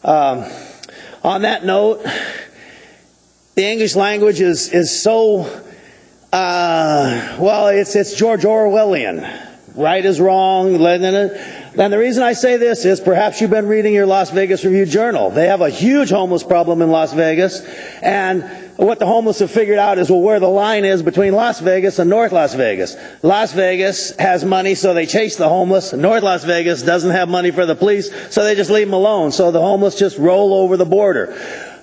On that note, the English language is so, it's George Orwellian. Right is wrong. And the reason I say this is perhaps you've been reading your Las Vegas Review-Journal. They have a huge homeless problem in Las Vegas. And what the homeless have figured out is, well, where the line is between Las Vegas and North Las Vegas. Las Vegas has money, so they chase the homeless. North Las Vegas doesn't have money for the police, so they just leave them alone. So the homeless just roll over the border.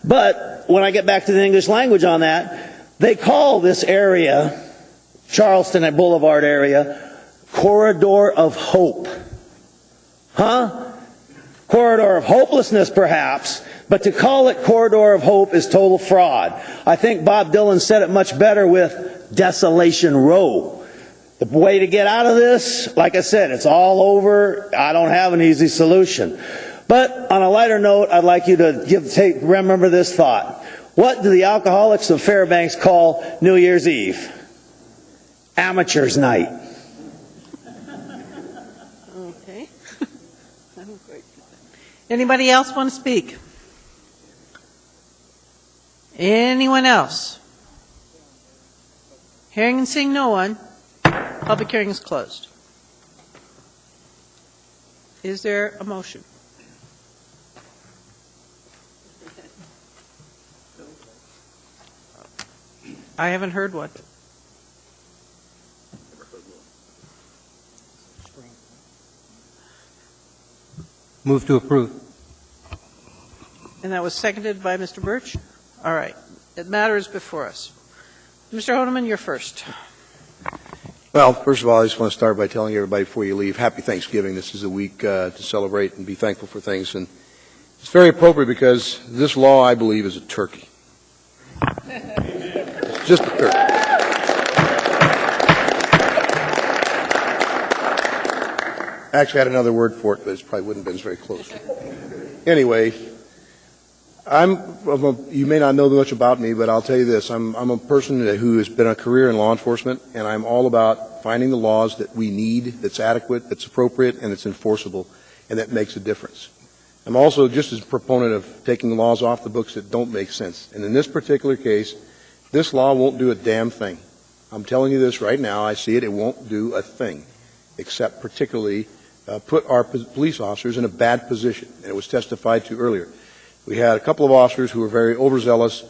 But when I get back to the English language on that, they call this area, Charleston and Boulevard area, Corridor of Hope. Corridor of hopelessness, perhaps, but to call it Corridor of Hope is total fraud. I think Bob Dylan said it much better with Desolation Row. The way to get out of this, like I said, it's all over. I don't have an easy solution. But on a lighter note, I'd like you to remember this thought. What do the alcoholics of Fairbanks call New Year's Eve? Amateur's Night. Okay. Anybody else want to speak? Anyone else? Hearing and seeing no one, public hearing is closed. Is there a motion? I haven't heard one. Move to approve. And that was seconded by Mr. Birch? All right. The matter is before us. Mr. Honeman, you're first. Well, first of all, I just want to start by telling everybody before you leave, Happy Thanksgiving. This is a week to celebrate and be thankful for things. And it's very appropriate because this law, I believe, is a turkey. It's just a turkey. Actually, I had another word for it, but it probably wouldn't have been very close. Anyway, you may not know much about me, but I'll tell you this. I'm a person who has been a career in law enforcement, and I'm all about finding the laws that we need, that's adequate, that's appropriate, and that's enforceable, and that makes a difference. I'm also just as a proponent of taking laws off the books that don't make sense. And in this particular case, this law won't do a damn thing. I'm telling you this right now. I see it. It won't do a thing, except particularly put our police officers in a bad position. And it was testified to earlier. We had a couple of officers who were very overzealous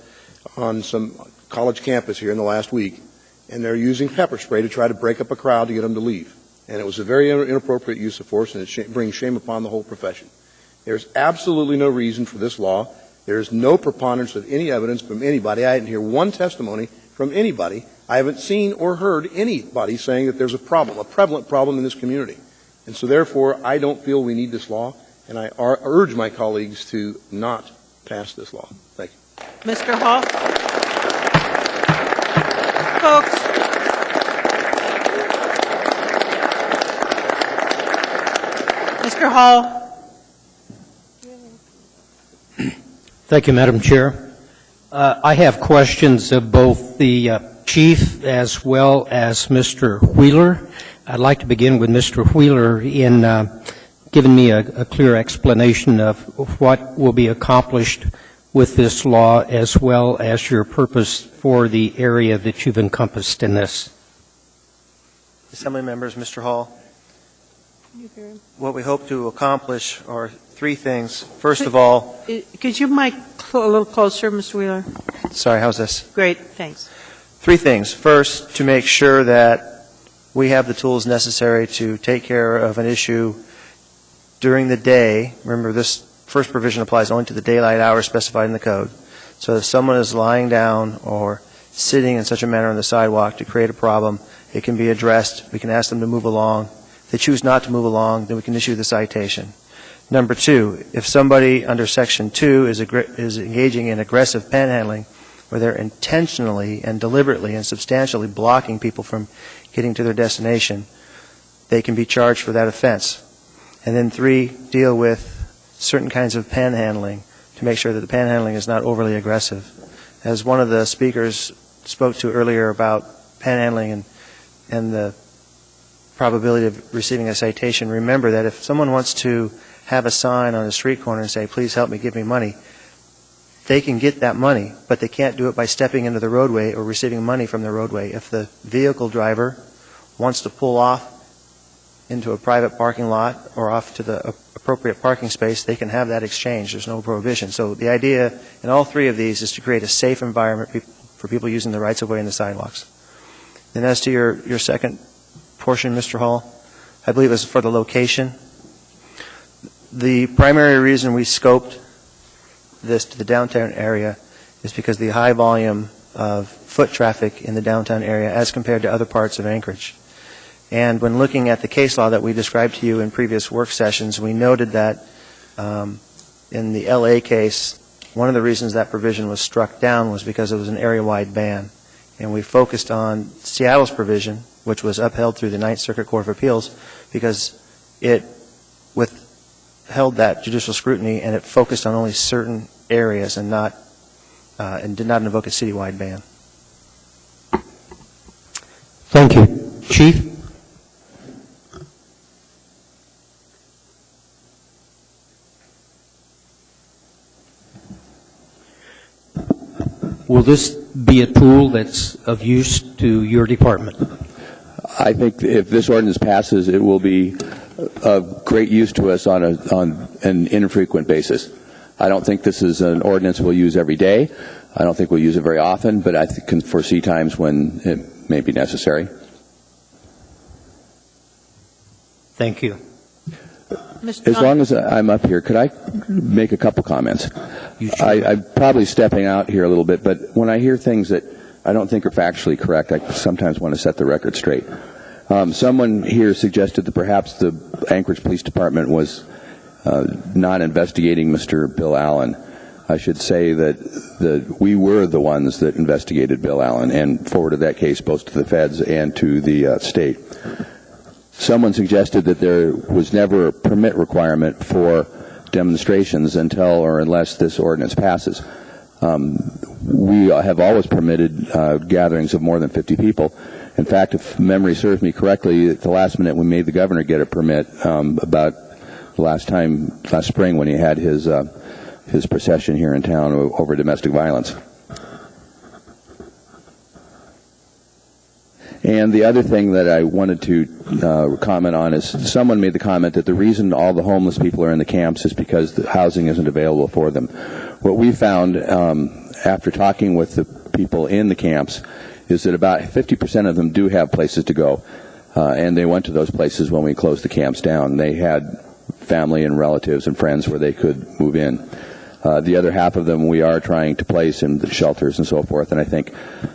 on some college campus here in the last week, and they're using pepper spray to try to break up a crowd to get them to leave. And it was a very inappropriate use of force, and it brings shame upon the whole profession. There's absolutely no reason for this law. There's no preponderance of any evidence from anybody. I didn't hear one testimony from anybody. I haven't seen or heard anybody saying that there's a problem, a prevalent problem in this community. And so therefore, I don't feel we need this law, and I urge my colleagues to not pass this law. Thank you. Mr. Hall? Folks, Mr. Hall. Thank you, Madam Chair. I have questions of both the chief as well as Mr. Wheeler. I'd like to begin with Mr. Wheeler in giving me a clear explanation of what will be accomplished with this law as well as your purpose for the area that you've encompassed in this. Assembly members, Mr. Hall, what we hope to accomplish are three things. First of all, Could you mic a little closer, Mr. Wheeler? sorry, how's this? Great, thanks. Three things. First, to make sure that we have the tools necessary to take care of an issue during the day. Remember, this first provision applies only to the daylight hours specified in the code. So if someone is lying down or sitting in such a manner on the sidewalk to create a problem, it can be addressed. We can ask them to move along. If they choose not to move along, then we can issue the citation. Number two, if somebody under Section 2 is engaging in aggressive panhandling, where they're intentionally and deliberately and substantially blocking people from getting to their destination, they can be charged for that offense. And then three, deal with certain kinds of panhandling to make sure that the panhandling is not overly aggressive. As one of the speakers spoke to earlier about panhandling and the probability of receiving a citation, remember that if someone wants to have a sign on a street corner and say, please help me, give me money, they can get that money, but they can't do it by stepping into the roadway or receiving money from the roadway. If the vehicle driver wants to pull off into a private parking lot or off to the appropriate parking space, they can have that exchange. There's no prohibition. So the idea in all three of these is to create a safe environment for people using the rights of way and the sidewalks. And as to your second portion, Mr. Hall, I believe is for the location. The primary reason we scoped this to the downtown area is because the high volume of foot traffic in the downtown area as compared to other parts of Anchorage. And when looking at the case law that we described to you in previous work sessions, we noted that in the LA case, one of the reasons that provision was struck down was because it was an area-wide ban. And we focused on Seattle's provision, which was upheld through the Ninth Circuit Court of Appeals, because it withheld that judicial scrutiny and it focused on only certain areas and did not invoke a citywide ban. Thank you. Chief? Will this be a tool that's of use to your department? I think if this ordinance passes, it will be of great use to us on an infrequent basis. I don't think this is an ordinance we'll use every day. I don't think we'll use it very often, but I can foresee times when it may be necessary. Thank you. As long as I'm up here, could I make a couple comments? I'm probably stepping out here a little bit, but when I hear things that I don't think are factually correct, I sometimes want to set the record straight. Someone here suggested that perhaps the Anchorage Police Department was not investigating Mr. Bill Allen. I should say that we were the ones that investigated Bill Allen and forwarded that case both to the feds and to the state. Someone suggested that there was never a permit requirement for demonstrations until or unless this ordinance passes. We have always permitted gatherings of more than 50 people. In fact, if memory serves me correctly, at the last minute we made the governor get a permit about last spring when he had his procession here in town over domestic violence. And the other thing that I wanted to comment on is someone made the comment that the reason all the homeless people are in the camps is because the housing isn't available for them. What we found after talking with the people in the camps is that about 50% of them do have places to go, and they went to those places when we closed the camps down. They had family and relatives and friends where they could move in. The other half of them we are trying to place in the shelters and so forth, and I think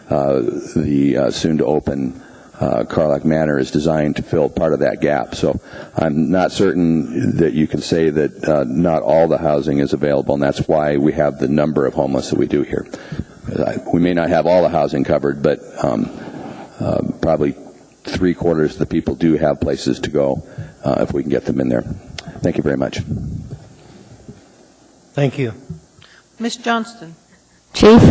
the soon-to-open Carlac Manor is designed to fill part of that gap. So I'm not certain that you can say that not all the housing is available, and that's why we have the number of homeless that we do here. We may not have all the housing covered, but probably 3/4 of the people do have places to go if we can get them in there. Thank you very much. Thank you. Ms. Johnston. Chief?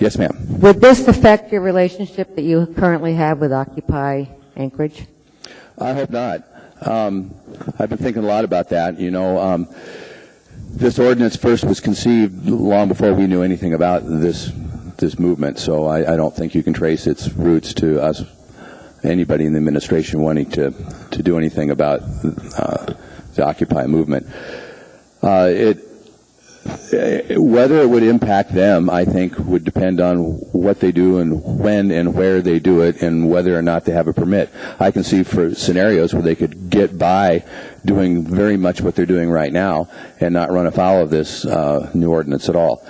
Yes, ma'am. Would this affect your relationship that you currently have with Occupy Anchorage? I hope not. I've been thinking a lot about that. You know, this ordinance first was conceived long before we knew anything about this movement, so I don't think you can trace its roots to us, anybody in the administration wanting to do anything about the Occupy movement. Whether it would impact them, I think, would depend on what they do and when and where they do it and whether or not they have a permit. I can see for scenarios where they could get by doing very much what they're doing right now and not run afoul of this new ordinance at all.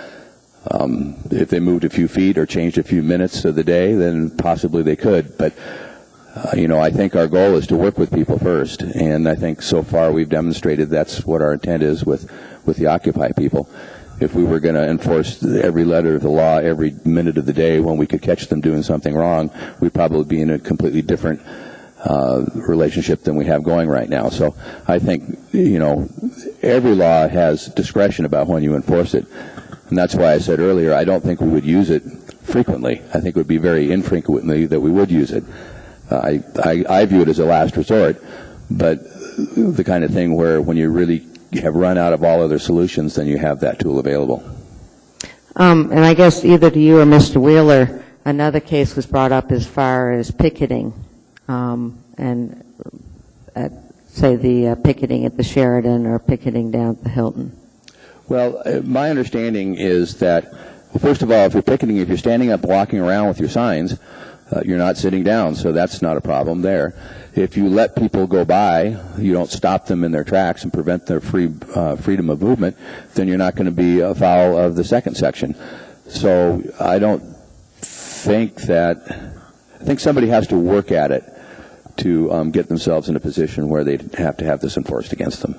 If they moved a few feet or changed a few minutes of the day, then possibly they could. But I think our goal is to work with people first, and I think so far we've demonstrated that's what our intent is with the Occupy people. If we were going to enforce every letter of the law every minute of the day when we could catch them doing something wrong, we'd probably be in a completely different relationship than we have going right now. So I think, every law has discretion about when you enforce it, and that's why I said earlier I don't think we would use it frequently. I think it would be very infrequently that we would use it. I view it as a last resort, but the kind of thing where when you really have run out of all other solutions, then you have that tool available. And I guess either to you or Mr. Wheeler, another case was brought up as far as picketing, and say the picketing at the Sheraton or picketing down at the Hilton. Well, my understanding is that, first of all, if you're standing up walking around with your signs, you're not sitting down, so that's not a problem there. If you let people go by, you don't stop them in their tracks and prevent their freedom of movement, then you're not going to be afoul of the second section. So I think somebody has to work at it to get themselves in a position where they have to have this enforced against them.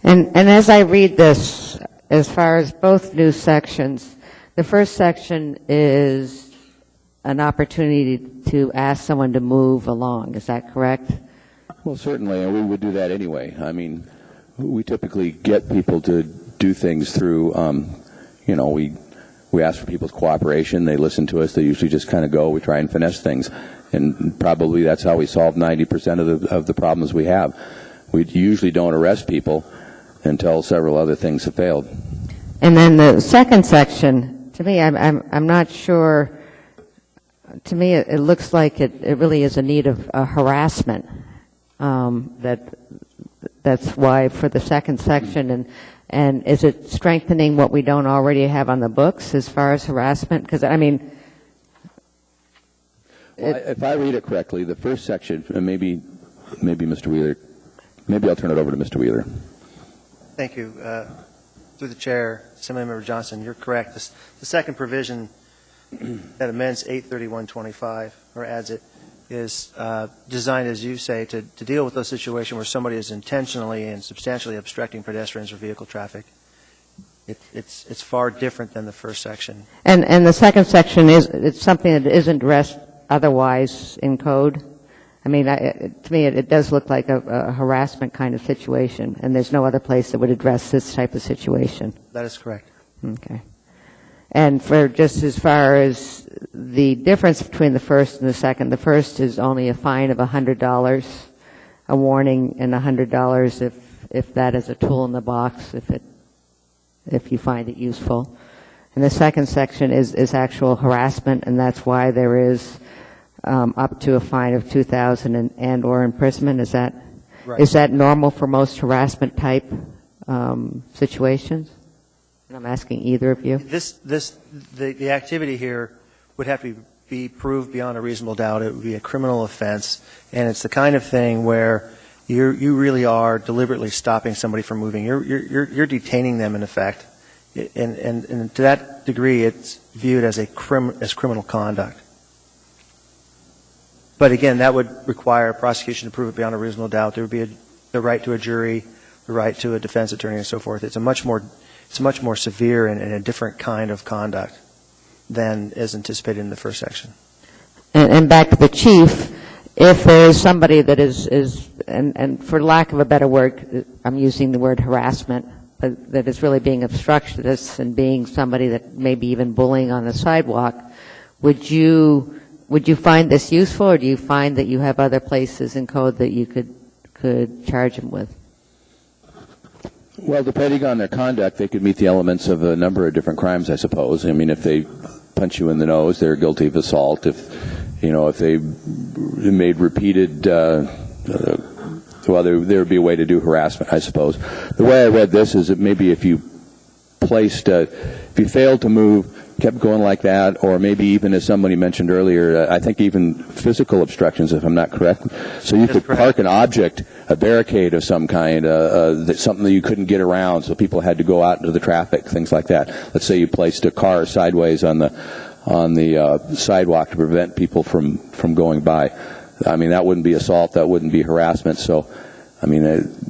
And as I read this, as far as both new sections, the first section is an opportunity to ask someone to move along. Is that correct? Well, certainly, and we would do that anyway. I mean, we typically get people to do things through, we ask for people's cooperation. They listen to us. They usually just kind of go. We try and finesse things, and probably that's how we solve 90% of the problems we have. We usually don't arrest people until several other things have failed. And then the second section, to me, I'm not sure. To me, it looks like it really is a need of harassment. That's why for the second section, and is it strengthening what we don't already have on the books as far as harassment? Because if I read it correctly, the first section, and maybe Mr. Wheeler, maybe I'll turn it over to Mr. Wheeler. Thank you. Through the chair, Assemblymember Johnson, you're correct. The second provision that amends 831.25 or adds it is designed, as you say, to deal with those situations where somebody is intentionally and substantially obstructing pedestrians or vehicle traffic. It's far different than the first section. And the second section it's something that isn't addressed otherwise in code. I mean, to me, it does look like a harassment kind of situation, and there's no other place that would address this type of situation. That is correct. Okay. And for just as far as the difference between the first and the second, the first is only a fine of $100, a warning, and $100 if that is a tool in the box, if you find it useful. And the second section is actual harassment, and that's why there is up to a fine of $2,000 and or imprisonment. Is that Right. Is that normal for most harassment type situations? And I'm asking either of you. The activity here would have to be proved beyond a reasonable doubt. It would be a criminal offense, and it's the kind of thing where you really are deliberately stopping somebody from moving. You're detaining them in effect, and to that degree, it's viewed as criminal conduct. But again, that would require prosecution to prove it beyond a reasonable doubt. There would be the right to a jury, the right to a defense attorney, and so forth. It's much more severe and a different kind of conduct than is anticipated in the first section. And back to the chief, if there's somebody that is and for lack of a better word, I'm using the word harassment, but that is really being obstructionist and being somebody that may be even bullying on the sidewalk, would you find this useful, or do you find that you have other places in code that you could charge them with? Well, depending on their conduct, they could meet the elements of a number of different crimes, I suppose. I mean, if they punch you in the nose, they're guilty of assault. If they made repeated, well, there would be a way to do harassment, I suppose. The way I read this is that maybe if you failed to move, kept going like that, or maybe even, as somebody mentioned earlier, I think even physical obstructions, if I'm not correct. So you could park an object, a barricade of some kind, something that you couldn't get around, so people had to go out into the traffic, things like that. Let's say you placed a car sideways on the sidewalk to prevent people from going by. I mean, that wouldn't be assault, that wouldn't be harassment. So, I mean,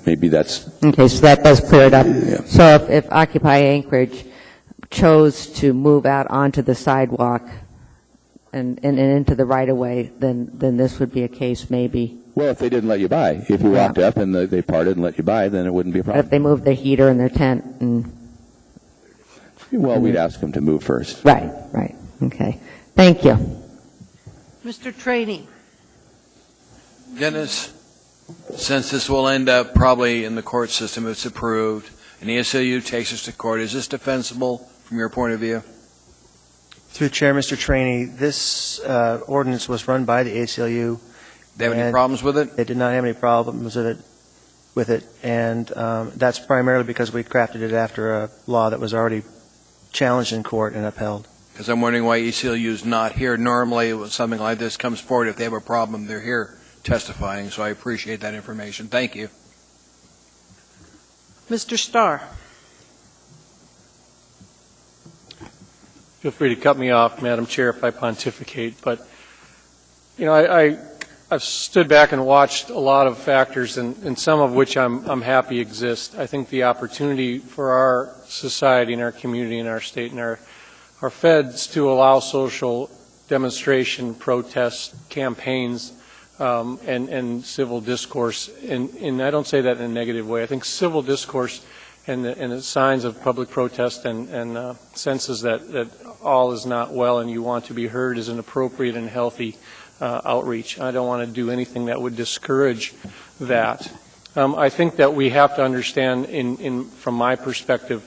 maybe that's... Okay, so that does clear it up. Yeah. So if Occupy Anchorage chose to move out onto the sidewalk and into the right-of-way, then this would be a case maybe. Well, if they didn't let you by. If you walked up and they parted and let you by, then it wouldn't be a But problem. if they moved their heater and their tent and... Well, we'd ask them to move first. Right. Okay. Thank you. Mr. Trainee. Dennis, since this will end up probably in the court system if it's approved, and the ACLU takes us to court, is this defensible from your point of view? Through Chair, Mr. Trainee, this ordinance was run by the ACLU. They have any problems with it? They did not have any problems with it, and that's primarily because we crafted it after a law that was already challenged in court and upheld. Because I'm wondering why ACLU is not here. Normally, when something like this comes forward, if they have a problem, they're here testifying, so I appreciate that information. Thank you. Mr. Starr. Feel free to cut me off, Madam Chair, if I pontificate, but, I've stood back and watched a lot of factors, and some of which I'm happy exist. I think the opportunity for our society and our community and our state and our feds to allow social demonstration, protest, campaigns, and civil discourse, and I don't say that in a negative way. I think civil discourse and the signs of public protest and senses that all is not well and you want to be heard is an appropriate and healthy outreach. I don't want to do anything that would discourage that. I think that we have to understand, from my perspective,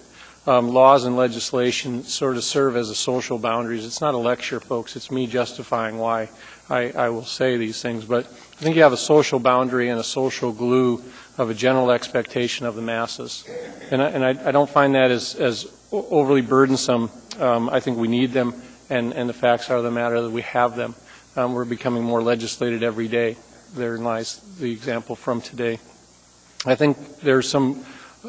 laws and legislation sort of serve as a social boundaries. It's not a lecture, folks. It's me justifying why I will say these things. But I think you have a social boundary and a social glue of a general expectation of the masses. And I don't find that as overly burdensome. I think we need them, and the facts are the matter that we have them. We're becoming more legislated every day. Therein lies the example from today. I think there's some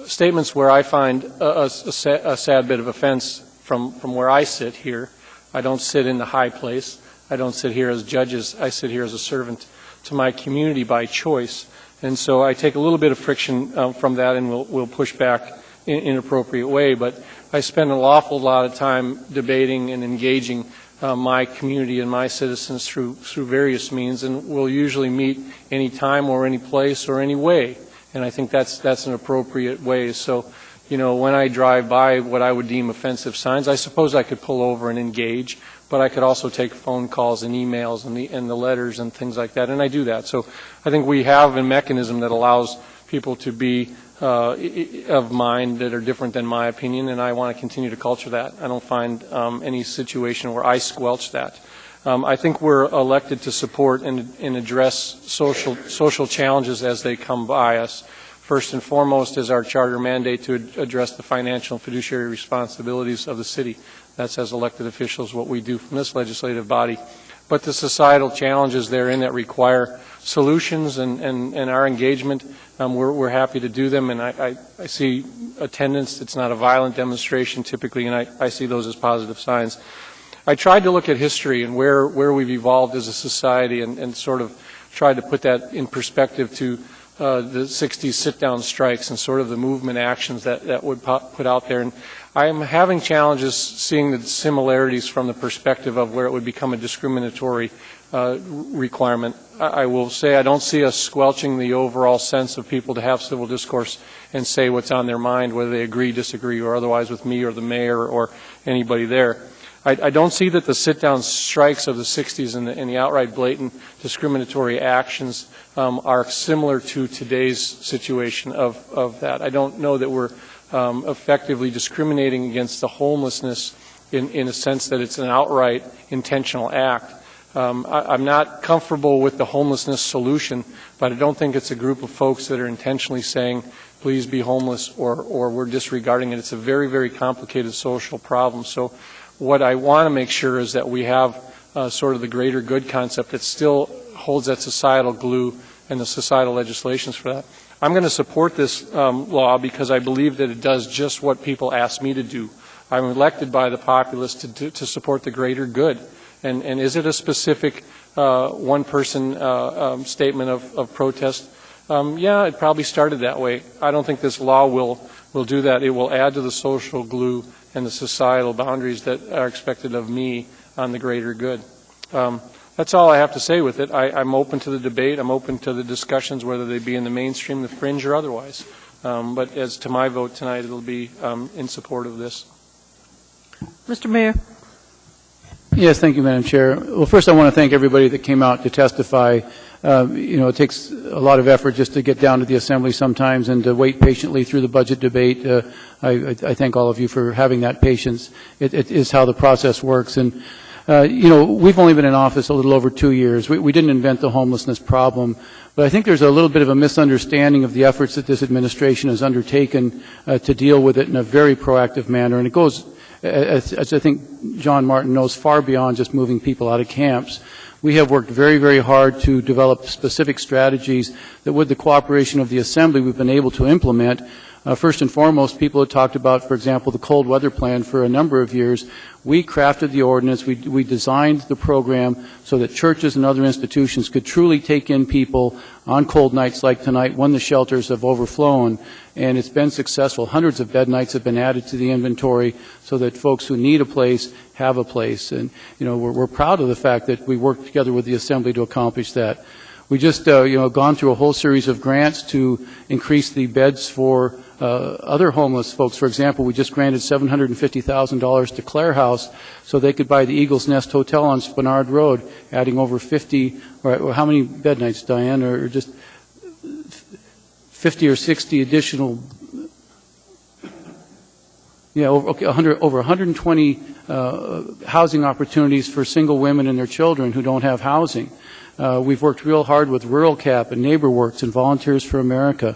statements where I find a sad bit of offense from where I sit here. I don't sit in the high place. I don't sit here as judges. I sit here as a servant to my community by choice. And so I take a little bit of friction from that, and we'll push back in an appropriate way. But I spend an awful lot of time debating and engaging my community and my citizens through various means, and we'll usually meet any time or any place or any way. And I think that's an appropriate way. So, when I drive by what I would deem offensive signs, I suppose I could pull over and engage, but I could also take phone calls and emails and the letters and things like that, and I do that. So I think we have a mechanism that allows people to be of mind that are different than my opinion, and I want to continue to culture that. I don't find any situation where I squelch that. I think we're elected to support and address social challenges as they come by us. First and foremost is our charter mandate to address the financial and fiduciary responsibilities of the city. That's, as elected officials, what we do from this legislative body. But the societal challenges therein that require solutions and our engagement, we're happy to do them. And I see attendance. It's not a violent demonstration typically, and I see those as positive signs. I tried to look at history and where we've evolved as a society and sort of tried to put that in perspective to the 60s sit-down strikes and sort of the movement actions that would put out there. And I'm having challenges seeing the similarities from the perspective of where it would become a discriminatory requirement. I will say I don't see us squelching the overall sense of people to have civil discourse and say what's on their mind, whether they agree, disagree, or otherwise with me or the mayor or anybody there. I don't see that the sit-down strikes of the 60s and the outright blatant discriminatory actions are similar to today's situation of that. I don't know that we're effectively discriminating against the homelessness in a sense that it's an outright intentional act. I'm not comfortable with the homelessness solution, but I don't think it's a group of folks that are intentionally saying, please be homeless, or we're disregarding it. It's a very, very complicated social problem. So what I want to make sure is that we have sort of the greater good concept that still holds that societal glue and the societal legislations for that. I'm going to support this law because I believe that it does just what people ask me to do. I'm elected by the populace to support the greater good. And is it a specific one-person statement of protest? Yeah, it probably started that way. I don't think this law will do that. It will add to the social glue and the societal boundaries that are expected of me on the greater good. That's all I have to say with it. I'm open to the debate. I'm open to the discussions, whether they be in the mainstream, the fringe, or otherwise. But as to my vote tonight, it'll be in support of this. Mr. Mayor. Yes, thank you, Madam Chair. Well, first I want to thank everybody that came out to testify. It takes a lot of effort just to get down to the Assembly sometimes and to wait patiently through the budget debate. I thank all of you for having that patience. It is how the process works. And, we've only been in office a little over 2 years. We didn't invent the homelessness problem, but I think there's a little bit of a misunderstanding of the efforts that this administration has undertaken to deal with it in a very proactive manner. And it goes, as I think John Martin knows, far beyond just moving people out of camps. We have worked very, very hard to develop specific strategies that, with the cooperation of the Assembly, we've been able to implement. First and foremost, people have talked about, for example, the cold weather plan for a number of years. We crafted the ordinance. We designed the program so that churches and other institutions could truly take in people on cold nights like tonight when the shelters have overflown. And it's been successful. Hundreds of bed nights have been added to the inventory so that folks who need a place have a place. And, we're proud of the fact that we worked together with the Assembly to accomplish that. We just, gone through a whole series of grants to increase the beds for other homeless folks. For example, we just granted $750,000 to Clare House so they could buy the Eagles Nest Hotel on Spenard Road, adding over 50, or how many bed nights, Diane, or just 50 or 60 additional, over 120 housing opportunities for single women and their children who don't have housing. We've worked real hard with Rural Cap and NeighborWorks and Volunteers for America,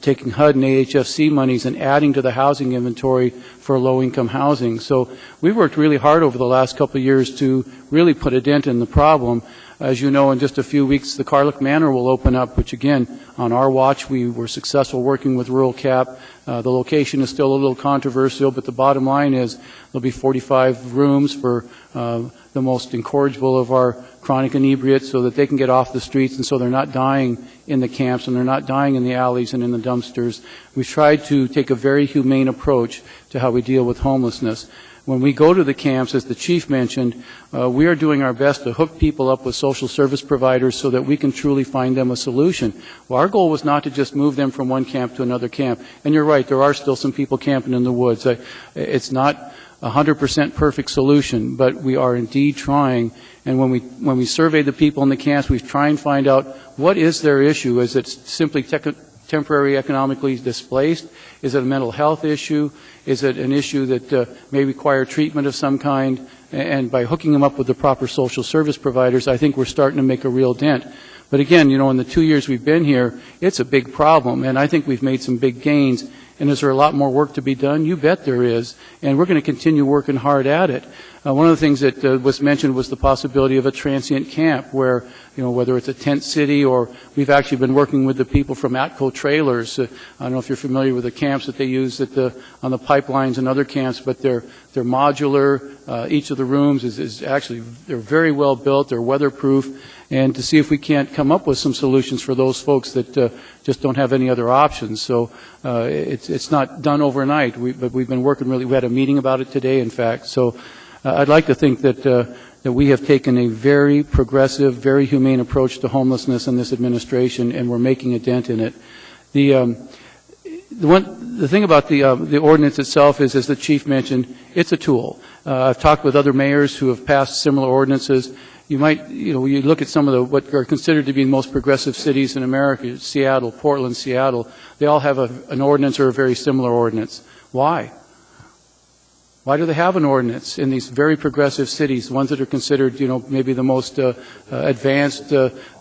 taking HUD and AHFC monies and adding to the housing inventory for low-income housing. So we've worked really hard over the last couple of years to really put a dent in the problem. As you know, in just a few weeks, the Carlick Manor will open up, which again, on our watch, we were successful working with Rural Cap. The location is still a little controversial, but the bottom line is there'll be 45 rooms for the most incorrigible of our chronic inebriates so that they can get off the streets and so they're not dying in the camps and they're not dying in the alleys and in the dumpsters. We've tried to take a very humane approach to how we deal with homelessness. When we go to the camps, as the chief mentioned, we are doing our best to hook people up with social service providers so that we can truly find them a solution. Well, our goal was not to just move them from one camp to another camp. And you're right, there are still some people camping in the woods. It's not 100% perfect solution, but we are indeed trying. And when we survey the people in the camps, we try and find out what is their issue. Is it simply temporary economically displaced? Is it a mental health issue? Is it an issue that may require treatment of some kind? And by hooking them up with the proper social service providers, I think we're starting to make a real dent. But again, in the 2 years we've been here, it's a big problem, and I think we've made some big gains. And is there a lot more work to be done? You bet there is, and we're going to continue working hard at it. One of the things that was mentioned was the possibility of a transient camp where, whether it's a tent city or we've actually been working with the people from Atco Trailers. I don't know if you're familiar with the camps that they use on the pipelines and other camps, but they're modular. Each of the rooms is actually, they're very well built, they're weatherproof, and to see if we can't come up with some solutions for those folks that just don't have any other options. So it's not done overnight, but we've been working really. We had a meeting about it today, in fact. So I'd like to think that that we have taken a very progressive, very humane approach to homelessness in this administration, and we're making a dent in it. The thing about the ordinance itself is, as the chief mentioned, it's a tool. I've talked with other mayors who have passed similar ordinances. You look at some of what are considered to be the most progressive cities in America, Seattle, Portland, Seattle, they all have an ordinance or a very similar ordinance. Why? Why do they have an ordinance in these very progressive cities, ones that are considered, maybe the most advanced,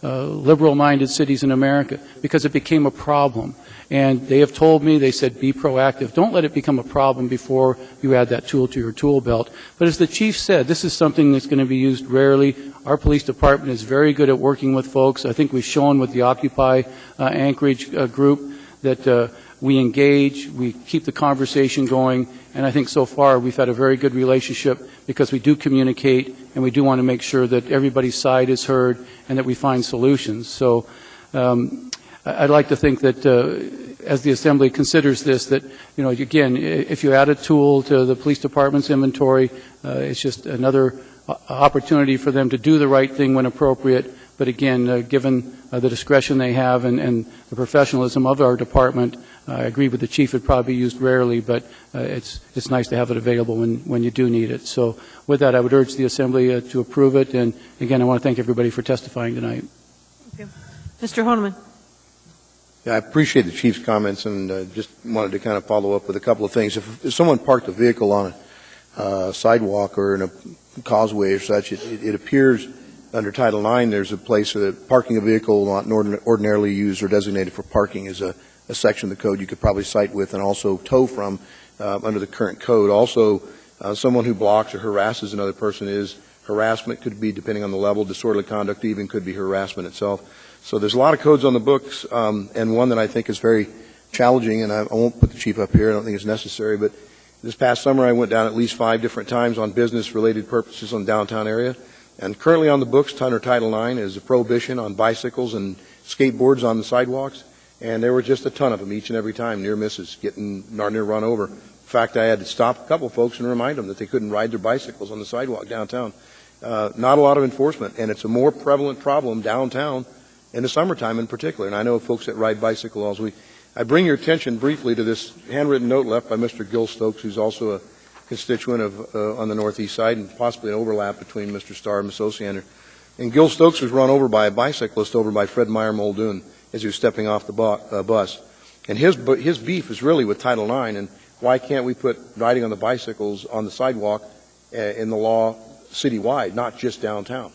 liberal-minded cities in America? Because it became a problem. And they have told me, they said, be proactive. Don't let it become a problem before you add that tool to your tool belt. But as the chief said, this is something that's going to be used rarely. Our police department is very good at working with folks. I think we've shown with the Occupy Anchorage group that we engage, we keep the conversation going, and I think so far we've had a very good relationship because we do communicate and we do want to make sure that everybody's side is heard and that we find solutions. So I'd like to think that as the Assembly considers this, that, again, if you add a tool to the police department's inventory, it's just another opportunity for them to do the right thing when appropriate. But again, given the discretion they have and the professionalism of our department, I agree with the chief, it probably be used rarely, but it's nice to have it available when you do need it. So with that, I would urge the Assembly to approve it. And again, I want to thank everybody for testifying tonight. Okay. Mr. Honeman. Yeah, I appreciate the chief's comments, and just wanted to kind of follow up with a couple of things. If someone parked a vehicle on a sidewalk or in a causeway or such, it appears under Title IX there's a place that parking a vehicle not ordinarily used or designated for parking is a section of the code you could probably cite with and also tow from under the current code. Also, someone who blocks or harasses another person is harassment, could be, depending on the level, disorderly conduct even could be harassment itself. So there's a lot of codes on the books, and one that I think is very challenging, and I won't put the chief up here, I don't think it's necessary, but this past summer I went down at least 5 different times on business-related purposes on the downtown area, and currently on the books under Title IX is a prohibition on bicycles and skateboards on the sidewalks, and there were just a ton of them each and every time, near misses, getting darn near run over. In fact, I had to stop a couple of folks and remind them that they couldn't ride their bicycles on the sidewalk downtown. Not a lot of enforcement, and it's a more prevalent problem downtown in the summertime in particular. And I know folks that ride bicycles. I bring your attention briefly to this handwritten note left by Mr. Gil Stokes, who's also a constituent on the northeast side, and possibly an overlap between Mr. Starr and Ms. Osiander. And Gil Stokes was run over by a bicyclist over by Fred Meyer Muldoon as he was stepping off the bus. And his beef is really with Title IX, and why can't we put riding on the bicycles on the sidewalk in the law citywide, not just downtown?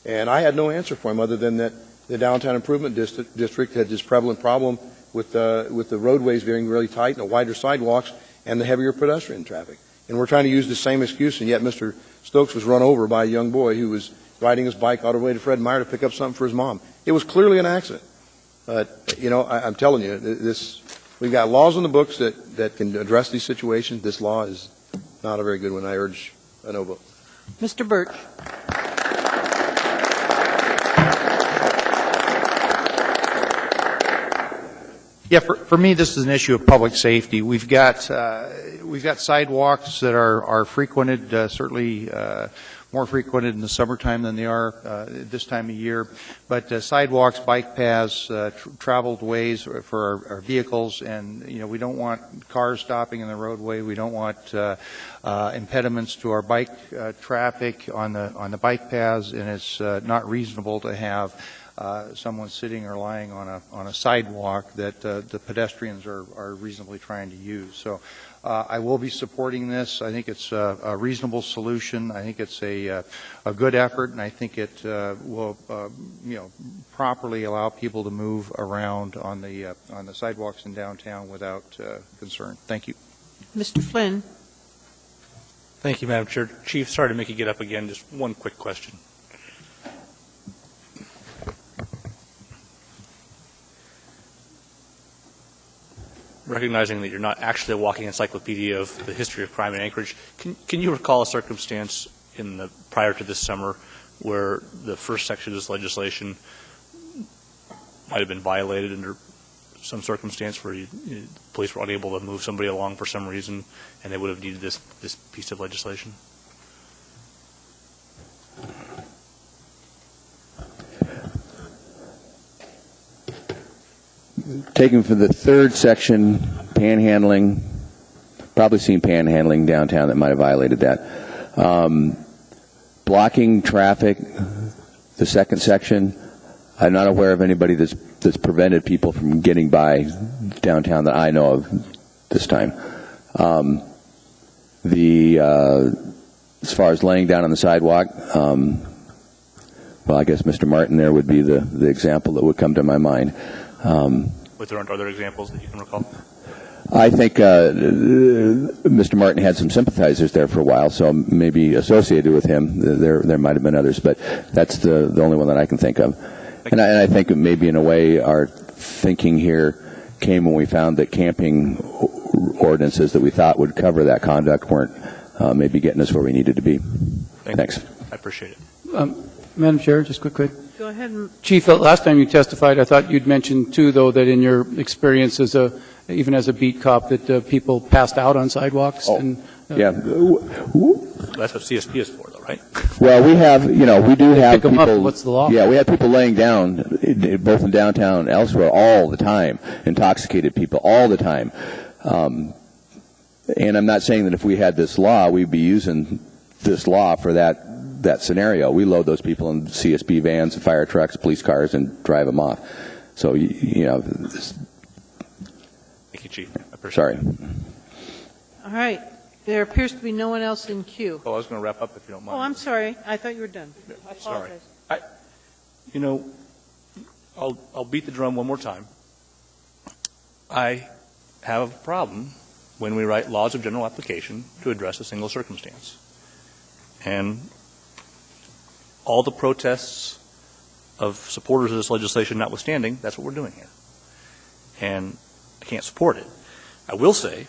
And I had no answer for him other than that the Downtown Improvement District had this prevalent problem with the roadways being really tight and the wider sidewalks and the heavier pedestrian traffic. And we're trying to use the same excuse, and yet Mr. Stokes was run over by a young boy who was riding his bike all the way to Fred Meyer to pick up something for his mom. It was clearly an accident. But, I'm telling you, we've got laws on the books that can address these situations. This law is not a very good one. I urge a no vote. Mr. Birch. Yeah, for me, this is an issue of public safety. We've got sidewalks that are frequented, certainly more frequented in the summertime than they are this time of year. But sidewalks, bike paths, traveled ways for our vehicles, and we don't want cars stopping in the roadway. We don't want impediments to our bike traffic on the bike paths, and it's not reasonable to have someone sitting or lying on a sidewalk that the pedestrians are reasonably trying to use. So I will be supporting this. I think it's a reasonable solution. I think it's a good effort, and I think it will properly allow people to move around on the sidewalks in downtown without concern. Thank you. Mr. Flynn. Thank you, Madam Chair. Chief, sorry to make you get up again. Just one quick question. Recognizing that you're not actually a walking encyclopedia of the history of crime in Anchorage, can you recall a circumstance prior to this summer where the first section of this legislation might have been violated under some circumstance where the police were unable to move somebody along for some reason and they would have needed this piece of legislation? taking for the third section, panhandling, probably seen panhandling downtown that might have violated that. Blocking traffic, the second section, I'm not aware of anybody that's prevented people from getting by downtown that I know of this time. As far as laying down on the sidewalk, well, I guess Mr. Martin there would be the example that would come to my mind. But there aren't other examples that you can recall? I think Mr. Martin had some sympathizers there for a while, so maybe associated with him, there might have been others, but that's the only one that I can think of. And I think maybe in a way our thinking here came when we found that camping ordinances that we thought would cover that conduct weren't maybe getting us where we needed to be. Thanks. I appreciate it. Madam Chair, just quick. Go ahead. Chief, last time you testified, I thought you'd mentioned too, though, that in your experience even as a beat cop, that people passed out on sidewalks. Yeah. That's what CSP is for, though, right? Well, we do have pick 'em people. up. What's the law? Yeah, we have people laying down, both in downtown and elsewhere, all the time. Intoxicated people all the time. And I'm not saying that if we had this law, we'd be using this law for that scenario. We load those people in CSP vans and fire trucks, police cars, and drive them off. So, Thank you, Chief. I appreciate sorry. All right. There appears to be no one else in queue. I was going to wrap up if you don't mind. Oh, I'm sorry. I thought you were done. I Sorry. apologize. I'll beat the drum one more time. I have a problem when we write laws of general application to address a single circumstance. And all the protests of supporters of this legislation notwithstanding, that's what we're doing here. And I can't support it. I will say,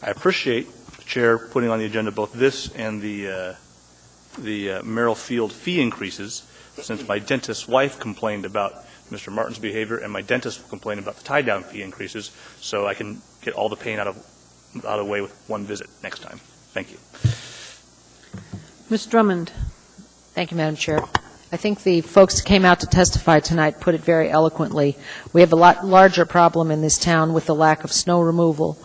I appreciate the Chair putting on the agenda both this and the Merrill Field fee increases, since my dentist's wife complained about Mr. Martin's behavior, and my dentist will complain about the tie-down fee increases, so I can get all the pain out of the way with one visit next time. Thank you. Ms. Drummond. Thank you, Madam Chair. I think the folks who came out to testify tonight put it very eloquently. We have a lot larger problem in this town with the lack of snow removal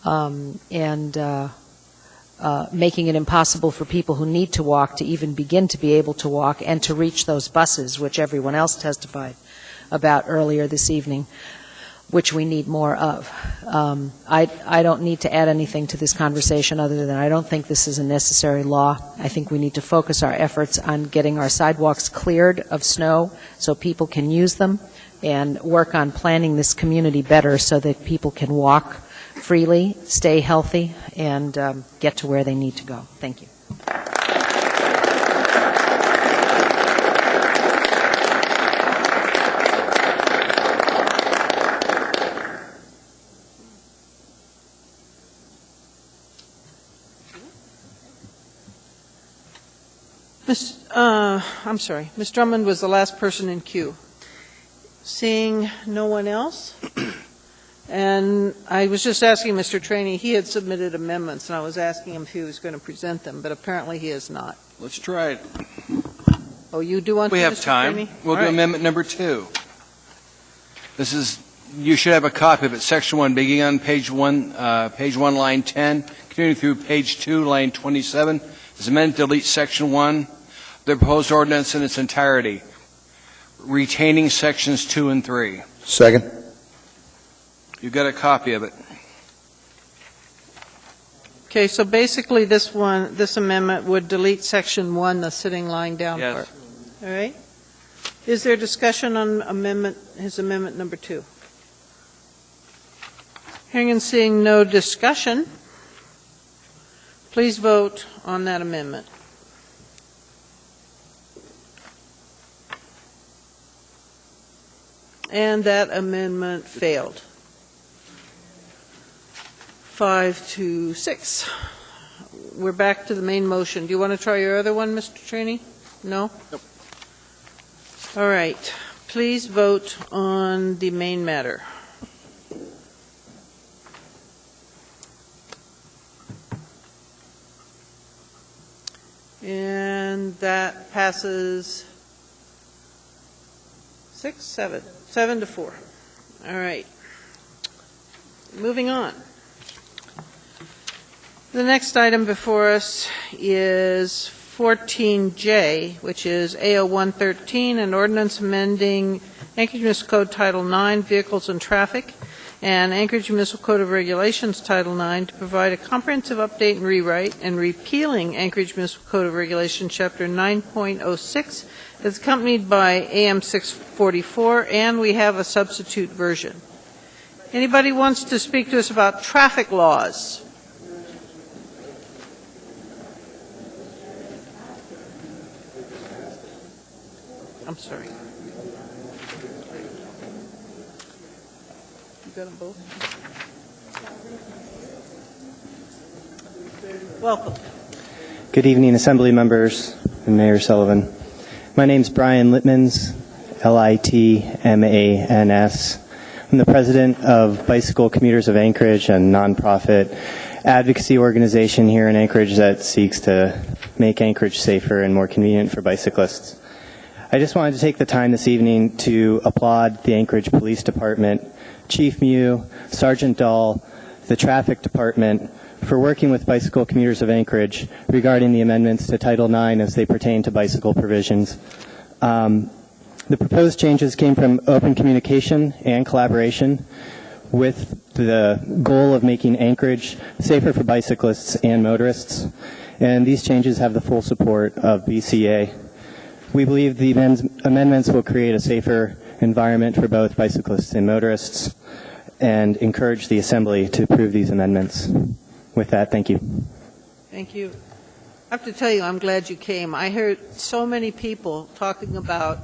and making it impossible for people who need to walk to even begin to be able to walk and to reach those buses, which everyone else testified about earlier this evening, which we need more of. I don't need to add anything to this conversation other than I don't think this is a necessary law. I think we need to focus our efforts on getting our sidewalks cleared of snow so people can use them, and work on planning this community better so that people can walk freely, stay healthy, and get to where they need to go. Thank you. I'm sorry. Ms. Drummond was the last person in queue. Seeing no one else, and I was just asking Mr. Trainee, he had submitted amendments, and I was asking him if he was going to present them, but apparently he is not. Let's try it. Oh, you do want to, We have Mr. time. Trainee? We'll All do right. amendment number 2. You should have a copy of it. Section 1, beginning on page 1, line 10, continuing through page 2, line 27. Is amended to delete section 1, the proposed ordinance in its entirety, retaining sections 2 and 3. Second. You've got a copy of it. Okay, so basically this amendment would delete section 1, the sitting lying down Yes. part. All right? Is there discussion on his amendment number 2? Hearing and seeing no discussion, please vote on that amendment. And that amendment failed. 5-6. We're back to the main motion. Do you want to try your other one, Mr. Trainee? No? Nope. All right. Please vote on the main matter. And that passes 7-4. All right. Moving on. The next item before us is 14J, which is AO 113, an ordinance amending Anchorage Municipal Code Title 9, Vehicles and Traffic, and Anchorage Municipal Code of Regulations Title 9 to provide a comprehensive update and rewrite, and repealing Anchorage Municipal Code of Regulations Chapter 9.06. It's accompanied by AM 644, and we have a substitute version. Anybody wants to speak to us about traffic laws? I'm sorry. You got them both? Welcome. Good evening, Assembly members and Mayor Sullivan. My name is Brian Litmans, Litmans. I'm the president of Bicycle Commuters of Anchorage, a nonprofit advocacy organization here in Anchorage that seeks to make Anchorage safer and more convenient for bicyclists. I just wanted to take the time this evening to applaud the Anchorage Police Department, Chief Mew, Sergeant Dahl, the Traffic Department, for working with Bicycle Commuters of Anchorage regarding the amendments to Title IX as they pertain to bicycle provisions. The proposed changes came from open communication and collaboration with the goal of making Anchorage safer for bicyclists and motorists, and these changes have the full support of BCA. We believe the amendments will create a safer environment for both bicyclists and motorists and encourage the Assembly to approve these amendments. With that, thank you. Thank you. I have to tell you, I'm glad you came. I heard so many people talking about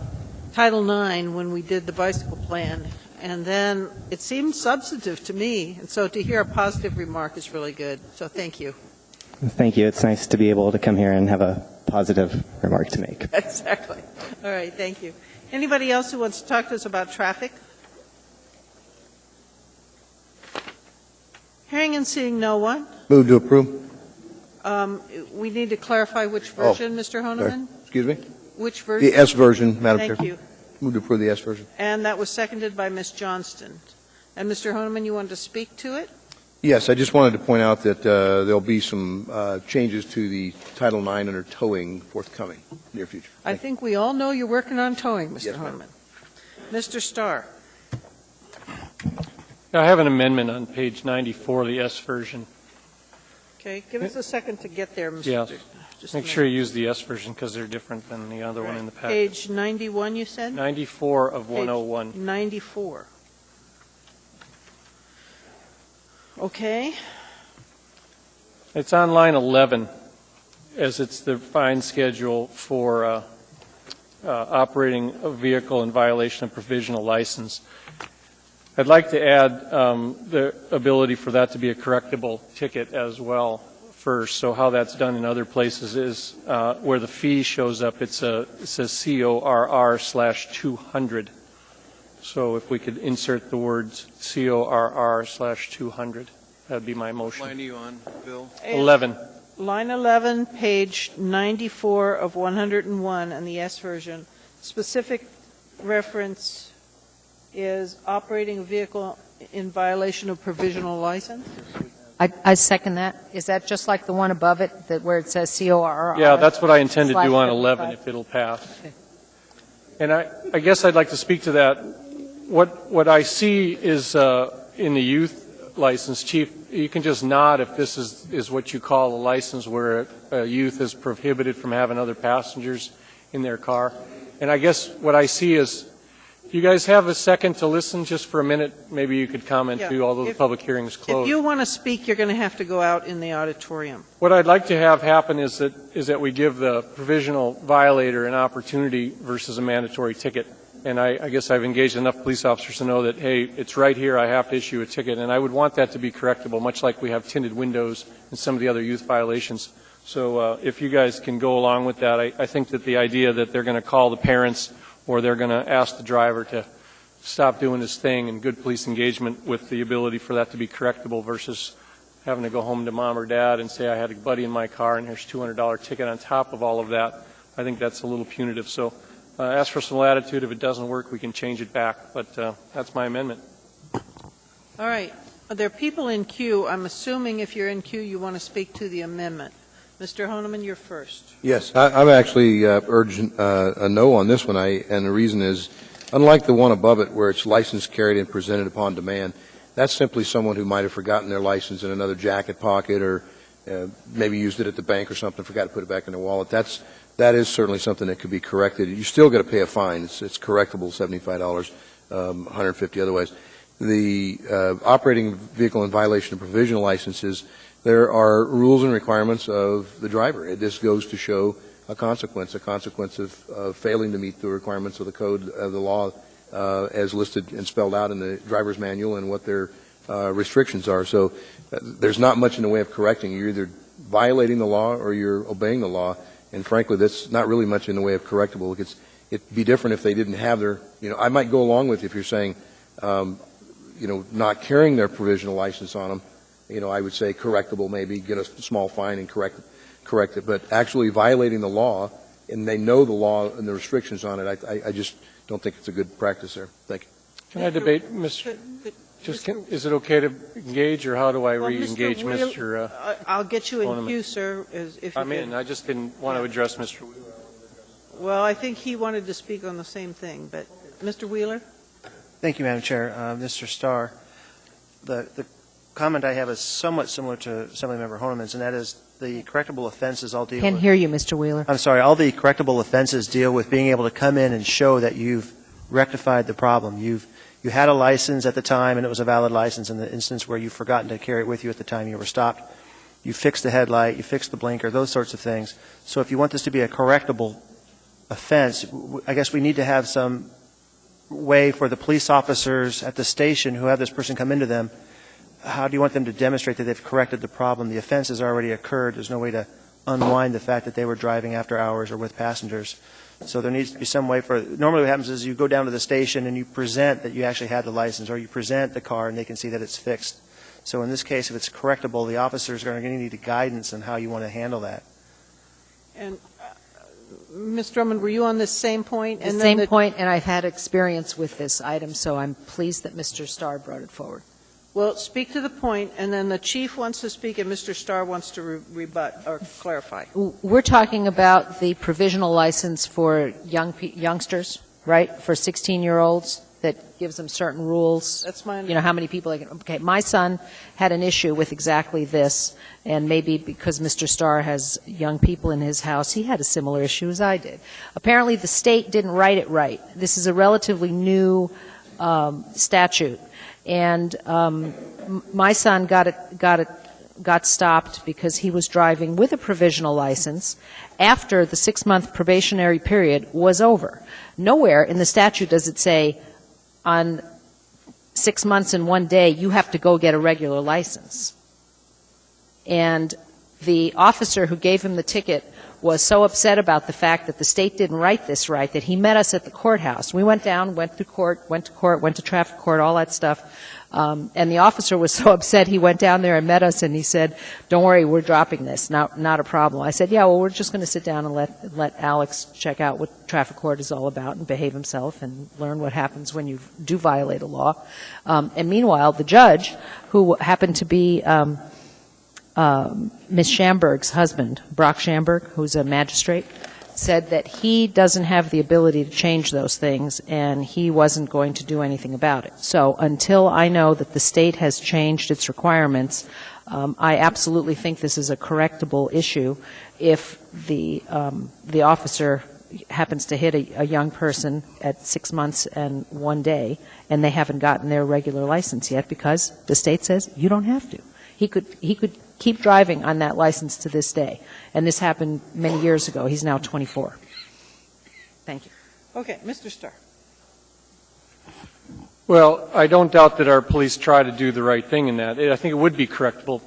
Title IX when we did the bicycle plan, and then it seemed substantive to me, and so to hear a positive remark is really good. So thank you. Thank you. It's nice to be able to come here and have a positive remark to make. Exactly. All right, thank you. Anybody else who wants to talk to us about traffic? Hearing and seeing no one. Move to approve. We need to clarify which version, Mr. Honeman? Excuse me? Which version? The S version, Madam Chair. Thank you. Move to approve the S version. And that was seconded by Ms. Johnston. And Mr. Honeman, you wanted to speak to it? Yes, I just wanted to point out that there'll be some changes to the Title IX under towing forthcoming near future. I think we all know you're working on towing, Mr. Yes, Honeman. Mr. Starr. I have an amendment on page 94, the S version. Okay, give us a second to get there, Mr. Yes. Just Make sure you use the S version because they're different than the other one in the package. Page 91, you said? 94 of 101. Page 94. Okay. It's on line 11, as it's the fine schedule for operating a vehicle in violation of provisional license. I'd like to add the ability for that to be a correctable ticket as well first. So how that's done in other places is where the fee shows up, it says CORR/200. So if we could insert the words CORR/200, that'd be my motion. Line are you on, Bill? 11. Line 11, page 94 of 101 in the S version. Specific reference is operating a vehicle in violation of provisional license? I second that. Is that just like the one above it, that where it says CORR? Yeah, that's what I intend to do on 11 if it'll pass. Okay. And I guess I'd like to speak to that. What I see is in the youth license, Chief, you can just nod if this is what you call a license where a youth is prohibited from having other passengers in their car. And I guess what I see is, you guys have a second to listen just for a minute? Maybe you could comment too, although the public hearing is closed. If you want to speak, you're going to have to go out in the auditorium. What I'd like to have happen is that we give the provisional violator an opportunity versus a mandatory ticket. And I guess I've engaged enough police officers to know that, hey, it's right here, I have to issue a ticket. And I would want that to be correctable, much like we have tinted windows and some of the other youth violations. So if you guys can go along with that, I think that the idea that they're going to call the parents or they're going to ask the driver to stop doing this thing, and good police engagement with the ability for that to be correctable versus having to go home to mom or dad and say, I had a buddy in my car and here's a $200 ticket on top of all of that. I think that's a little punitive. So ask for some latitude. If it doesn't work, we can change it back. But that's my amendment. All right. There are people in queue. I'm assuming if you're in queue, you want to speak to the amendment. Mr. Honeman, you're first. Yes, I'm actually urging a no on this one, and the reason is, unlike the one above it where it's licensed, carried, and presented upon demand, that's simply someone who might have forgotten their license in another jacket pocket or maybe used it at the bank or something, forgot to put it back in their wallet. That is certainly something that could be corrected. You still got to pay a fine. It's correctable, $75, $150 otherwise. The operating vehicle in violation of provisional licenses, there are rules and requirements of the driver. This goes to show a consequence of failing to meet the requirements of the code of the law as listed and spelled out in the driver's manual and what their restrictions are. So there's not much in the way of correcting. You're either violating the law or you're obeying the law. And frankly, that's not really much in the way of correctable. It'd be different if they didn't have their, I might go along with if you're saying, not carrying their provisional license on them. I would say correctable, maybe get a small fine and correct it. But actually violating the law, and they know the law and the restrictions on it, I just don't think it's a good practice there. Thank you. Can I debate, Mr. Is it okay to engage, or how do I re-engage Mr. I'll get you in Honeman? queue, sir. I'm in. I just didn't want to address Mr. Wheeler. Well, I think he wanted to speak on the same thing, but Mr. Wheeler? Thank you, Madam Chair. Mr. Starr, the comment I have is somewhat similar to Assemblymember Honeman's, and that is the correctable offenses all deal with. Can't hear you, Mr. Wheeler. I'm sorry. All the correctable offenses deal with being able to come in and show that you've rectified the problem. You had a license at the time, and it was a valid license in the instance where you've forgotten to carry it with you at the time you were stopped. You fixed the headlight, you fixed the blinker, those sorts of things. So if you want this to be a correctable offense, I guess we need to have some way for the police officers at the station who have this person come into them. How do you want them to demonstrate that they've corrected the problem? The offense has already occurred. There's no way to unwind the fact that they were driving after hours or with passengers. So there needs to be some way for, normally what happens is you go down to the station and you present that you actually had the license, or you present the car and they can see that it's fixed. So in this case, if it's correctable, the officers are going to need guidance on how you want to handle that. And Ms. Drummond, were you on this same point? The same point, and I've had experience with this item, so I'm pleased that Mr. Starr brought it forward. Well, speak to the point, and then the chief wants to speak, and Mr. Starr wants to rebut or clarify. We're talking about the provisional license for youngsters, right, for 16-year-olds that gives them certain rules. That's my how many people they can. Okay, my son had an issue with exactly this, and maybe because Mr. Starr has young people in his house, he had a similar issue as I did. Apparently, the state didn't write it right. This is a relatively new statute. And my son got stopped because he was driving with a provisional license after the 6-month probationary period was over. Nowhere in the statute does it say on 6 months and 1 day you have to go get a regular license. And the officer who gave him the ticket was so upset about the fact that the state didn't write this right that he met us at the courthouse. We went down, went to traffic court, all that stuff. And the officer was so upset he went down there and met us and he said, "Don't worry, we're dropping this, not a problem." I said, "Yeah, well, we're just going to sit down and let Alex check out what traffic court is all about and behave himself and learn what happens when you do violate a law." And meanwhile, the judge, who happened to be Ms. Schamberg's husband, Brock Schamberg, who's a magistrate, said that he doesn't have the ability to change those things and he wasn't going to do anything about it. So until I know that the state has changed its requirements, I absolutely think this is a correctable issue if the officer happens to hit a young person at 6 months and 1 day and they haven't gotten their regular license yet because the state says you don't have to. He could keep driving on that license to this day. And this happened many years ago. He's now 24. Thank you. Okay, Mr. Starr. Well, I don't doubt that our police try to do the right thing in that. I think it would be correctable,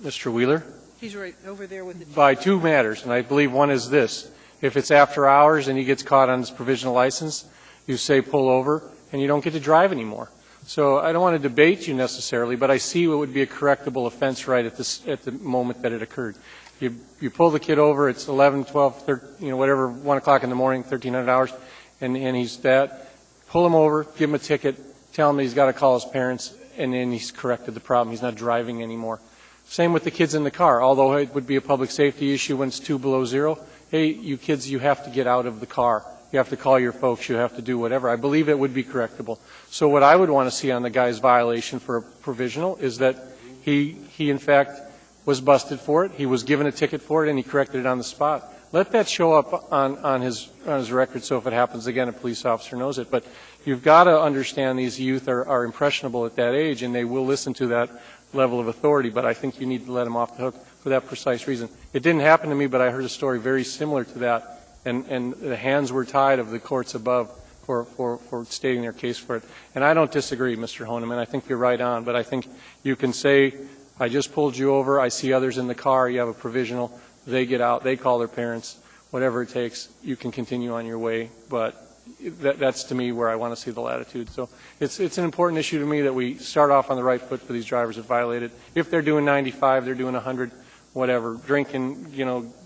Mr. Wheeler, He's right over there with the chief. by two matters, and I believe one is this. If it's after hours and he gets caught on his provisional license, you say pull over, and you don't get to drive anymore. So I don't want to debate you necessarily, but I see what would be a correctable offense right at the moment that it occurred. You pull the kid over, it's 11, 12, 13, whatever, 1 o'clock in the morning, 1,300 hours, and he's that. Pull him over, give him a ticket, tell him that he's got to call his parents, and then he's corrected the problem. He's not driving anymore. Same with the kids in the car. Although it would be a public safety issue when it's 2 below zero, hey, you kids, you have to get out of the car. You have to call your folks. You have to do whatever. I believe it would be correctable. So what I would want to see on the guy's violation for a provisional is that he in fact was busted for it. He was given a ticket for it, and he corrected it on the spot. Let that show up on his record, so if it happens again, a police officer knows it. But you've got to understand these youth are impressionable at that age, and they will listen to that level of authority. But I think you need to let them off the hook for that precise reason. It didn't happen to me, but I heard a story very similar to that, and the hands were tied of the courts above for stating their case for it. And I don't disagree, Mr. Honeman. I think you're right on. But I think you can say, I just pulled you over. I see others in the car. You have a provisional. They get out, they call their parents, whatever it takes, you can continue on your way. But that's to me where I want to see the latitude. So it's an important issue to me that we start off on the right foot for these drivers that violate it. If they're doing 95, they're doing 100, whatever, drinking,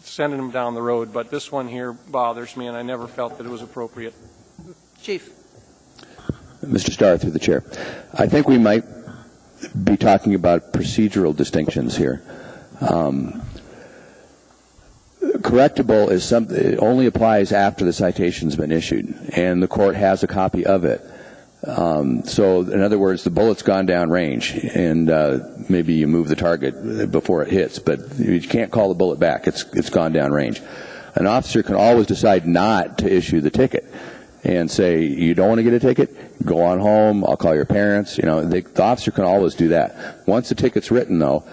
sending them down the road. But this one here bothers me, and I never felt that it was appropriate. Chief. Mr. Starr, through the chair. I think we might be talking about procedural distinctions here. Correctable is something, it only applies after the citation's been issued, and the court has a copy of it. So, in other words, the bullet's gone down range, and maybe you move the target before it hits, but you can't call the bullet back. It's gone down range. An officer can always decide not to issue the ticket and say, you don't want to get a ticket? Go on home. I'll call your parents. The officer can always do that. Once the ticket's written, though,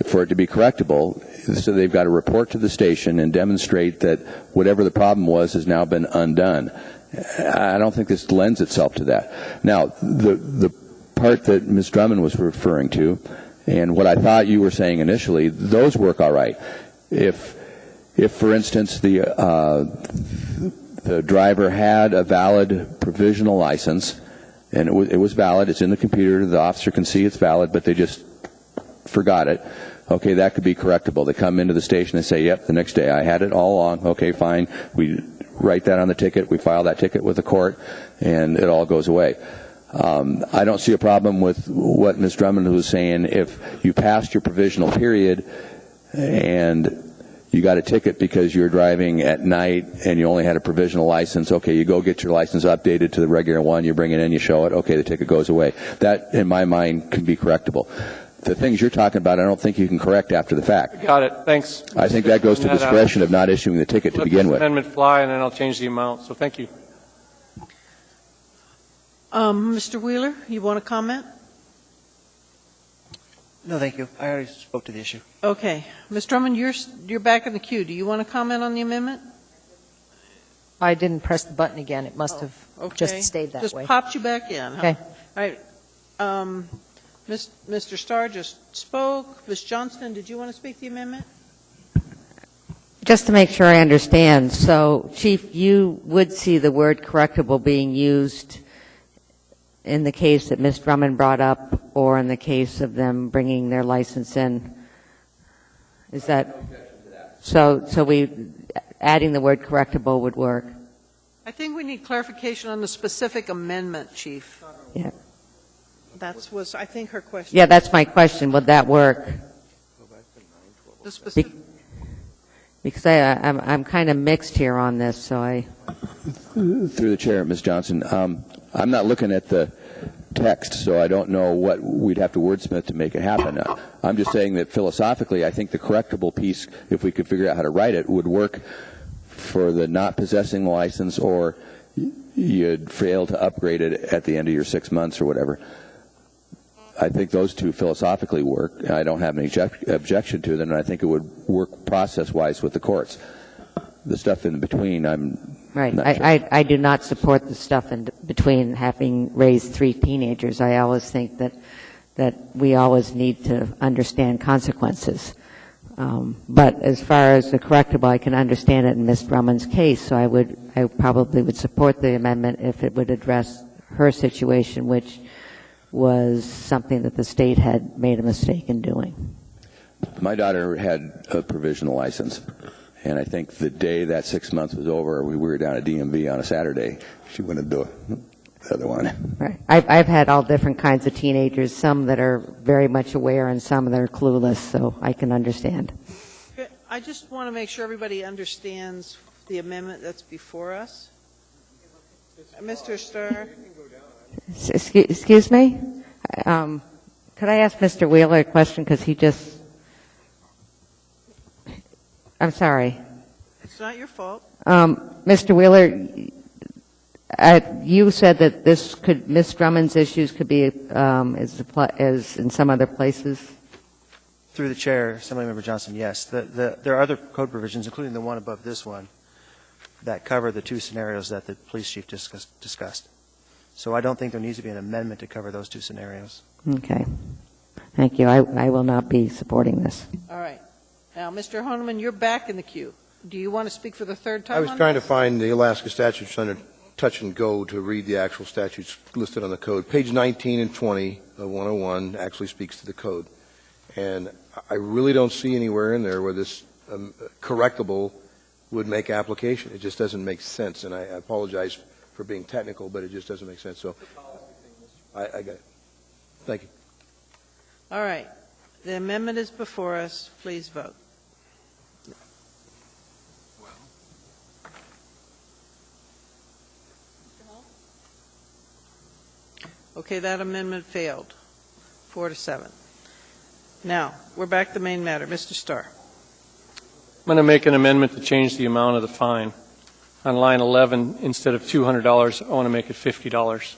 for it to be correctable, so they've got to report to the station and demonstrate that whatever the problem was has now been undone. I don't think this lends itself to that. Now, the part that Ms. Drummond was referring to, and what I thought you were saying initially, those work all right. If for instance, the driver had a valid provisional license, and it was valid, it's in the computer, the officer can see it's valid, but they just forgot it. Okay, that could be correctable. They come into the station and say, yep, the next day I had it all along. Okay, fine. We write that on the ticket. We file that ticket with the court, and it all goes away. I don't see a problem with what Ms. Drummond was saying. If you passed your provisional period and you got a ticket because you were driving at night and you only had a provisional license, okay, you go get your license updated to the regular one, you bring it in, you show it, okay, the ticket goes away. That, in my mind, can be correctable. The things you're talking about, I don't think you can correct after the fact. Got it. Thanks. I think that goes to discretion of not issuing the ticket to begin with. Let this amendment fly, and then I'll change the amount. So thank you. Mr. Wheeler, you want to comment? No, thank you. I already spoke to the issue. Okay. Ms. Drummond, you're back in the queue. Do you want to comment on the amendment? I didn't press the button again. It must have just stayed that way. Just popped you back in, huh? Okay. All right. Mr. Starr just spoke. Ms. Johnston, did you want to speak to the amendment? Just to make sure I understand, so, Chief, you would see the word correctable being used in the case that Ms. Drummond brought up, or in the case of them bringing their license in? Is that so? Adding the word correctable would work. I think we need clarification on the specific amendment, Chief. Yeah. That was, I think, her question. Yeah, that's my question. Would that work? The specific. Because I'm kind of mixed here on this, so I. Through the chair, Ms. Johnson, I'm not looking at the text, so I don't know what we'd have to wordsmith to make it happen. I'm just saying that philosophically, I think the correctable piece, if we could figure out how to write it, would work for the not possessing the license, or you'd fail to upgrade it at the end of your 6 months or whatever. I think those two philosophically work. I don't have any objection to them, and I think it would work process-wise with the courts. The stuff in between, I'm right. not sure. I do not support the stuff in between, having raised 3 teenagers. I always think that we always need to understand consequences. But as far as the correctable, I can understand it in Ms. Drummond's case, so I probably would support the amendment if it would address her situation, which was something that the state had made a mistake in doing. My daughter had a provisional license, and I think the day that 6 months was over, we were down at DMV on a Saturday. She went to do it. the other one. Right. I've had all different kinds of teenagers, some that are very much aware and some that are clueless, so I can understand. I just want to make sure everybody understands the amendment that's before us. Mr. Starr? Excuse me? Could I ask Mr. Wheeler a question, because he just... I'm sorry. It's not your fault. Mr. Wheeler, you said that Ms. Drummond's issues could be as in some other places? Through the chair, Assemblymember Johnson, yes. There are other code provisions, including the one above this one, that cover the two scenarios that the police chief discussed. So I don't think there needs to be an amendment to cover those two scenarios. Okay. Thank you. I will not be supporting this. All right. Now, Mr. Honeman, you're back in the queue. Do you want to speak for the third time? I was trying to find the Alaska statutes under touch and go to read the actual statutes listed on the code. Page 19 and 20 of 101 actually speaks to the code. And I really don't see anywhere in there where this correctable would make application. It just doesn't make sense. And I apologize for being technical, but it just doesn't make sense. So I got it. Thank you. All right. The amendment is before us. Please vote. Okay, that amendment failed. 4-7. Now, we're back to the main matter. Mr. Starr. I'm going to make an amendment to change the amount of the fine. On line 11, instead of $200, I want to make it $50.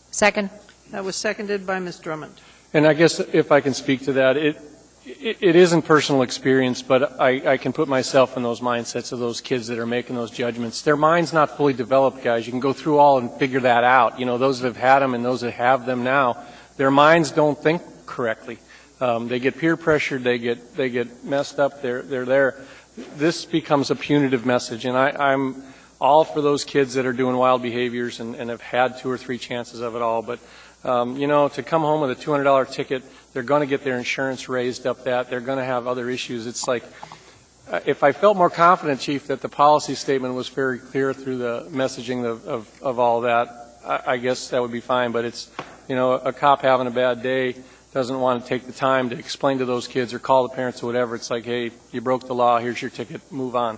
Second. That was seconded by Ms. Drummond. And I guess if I can speak to that, it isn't personal experience, but I can put myself in those mindsets of those kids that are making those judgments. Their mind's not fully developed, guys. You can go through all and figure that out. You know, those that have had them and those that have them now, their minds don't think correctly. They get peer pressured. They get messed up. They're there. This becomes a punitive message, and I'm all for those kids that are doing wild behaviors and have had 2 or 3 chances of it all. But you know, to come home with a $200 ticket, they're going to get their insurance raised up. They're going to have other issues. It's like, if I felt more confident, Chief, that the policy statement was very clear through the messaging of all that, I guess that would be fine. But it's, you know, a cop having a bad day doesn't want to take the time to explain to those kids or call the parents or whatever. It's like, hey, you broke the law, here's your ticket, move on.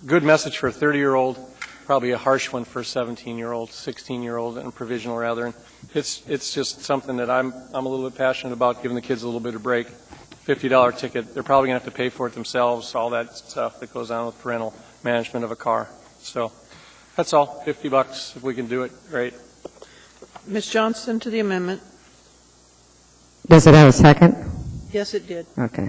Good message for a 30-year-old, probably a harsh one for a 17-year-old, 16-year-old, and provisional rather. And it's just something that I'm a little bit passionate about, giving the kids a little bit of break. $50 ticket, they're probably going to have to pay for it themselves, all that stuff that goes on with parental management of a car. So that's all, $50 if we can do it, great. Ms. Johnston to the amendment. Does it have a second? Yes, it did. Okay.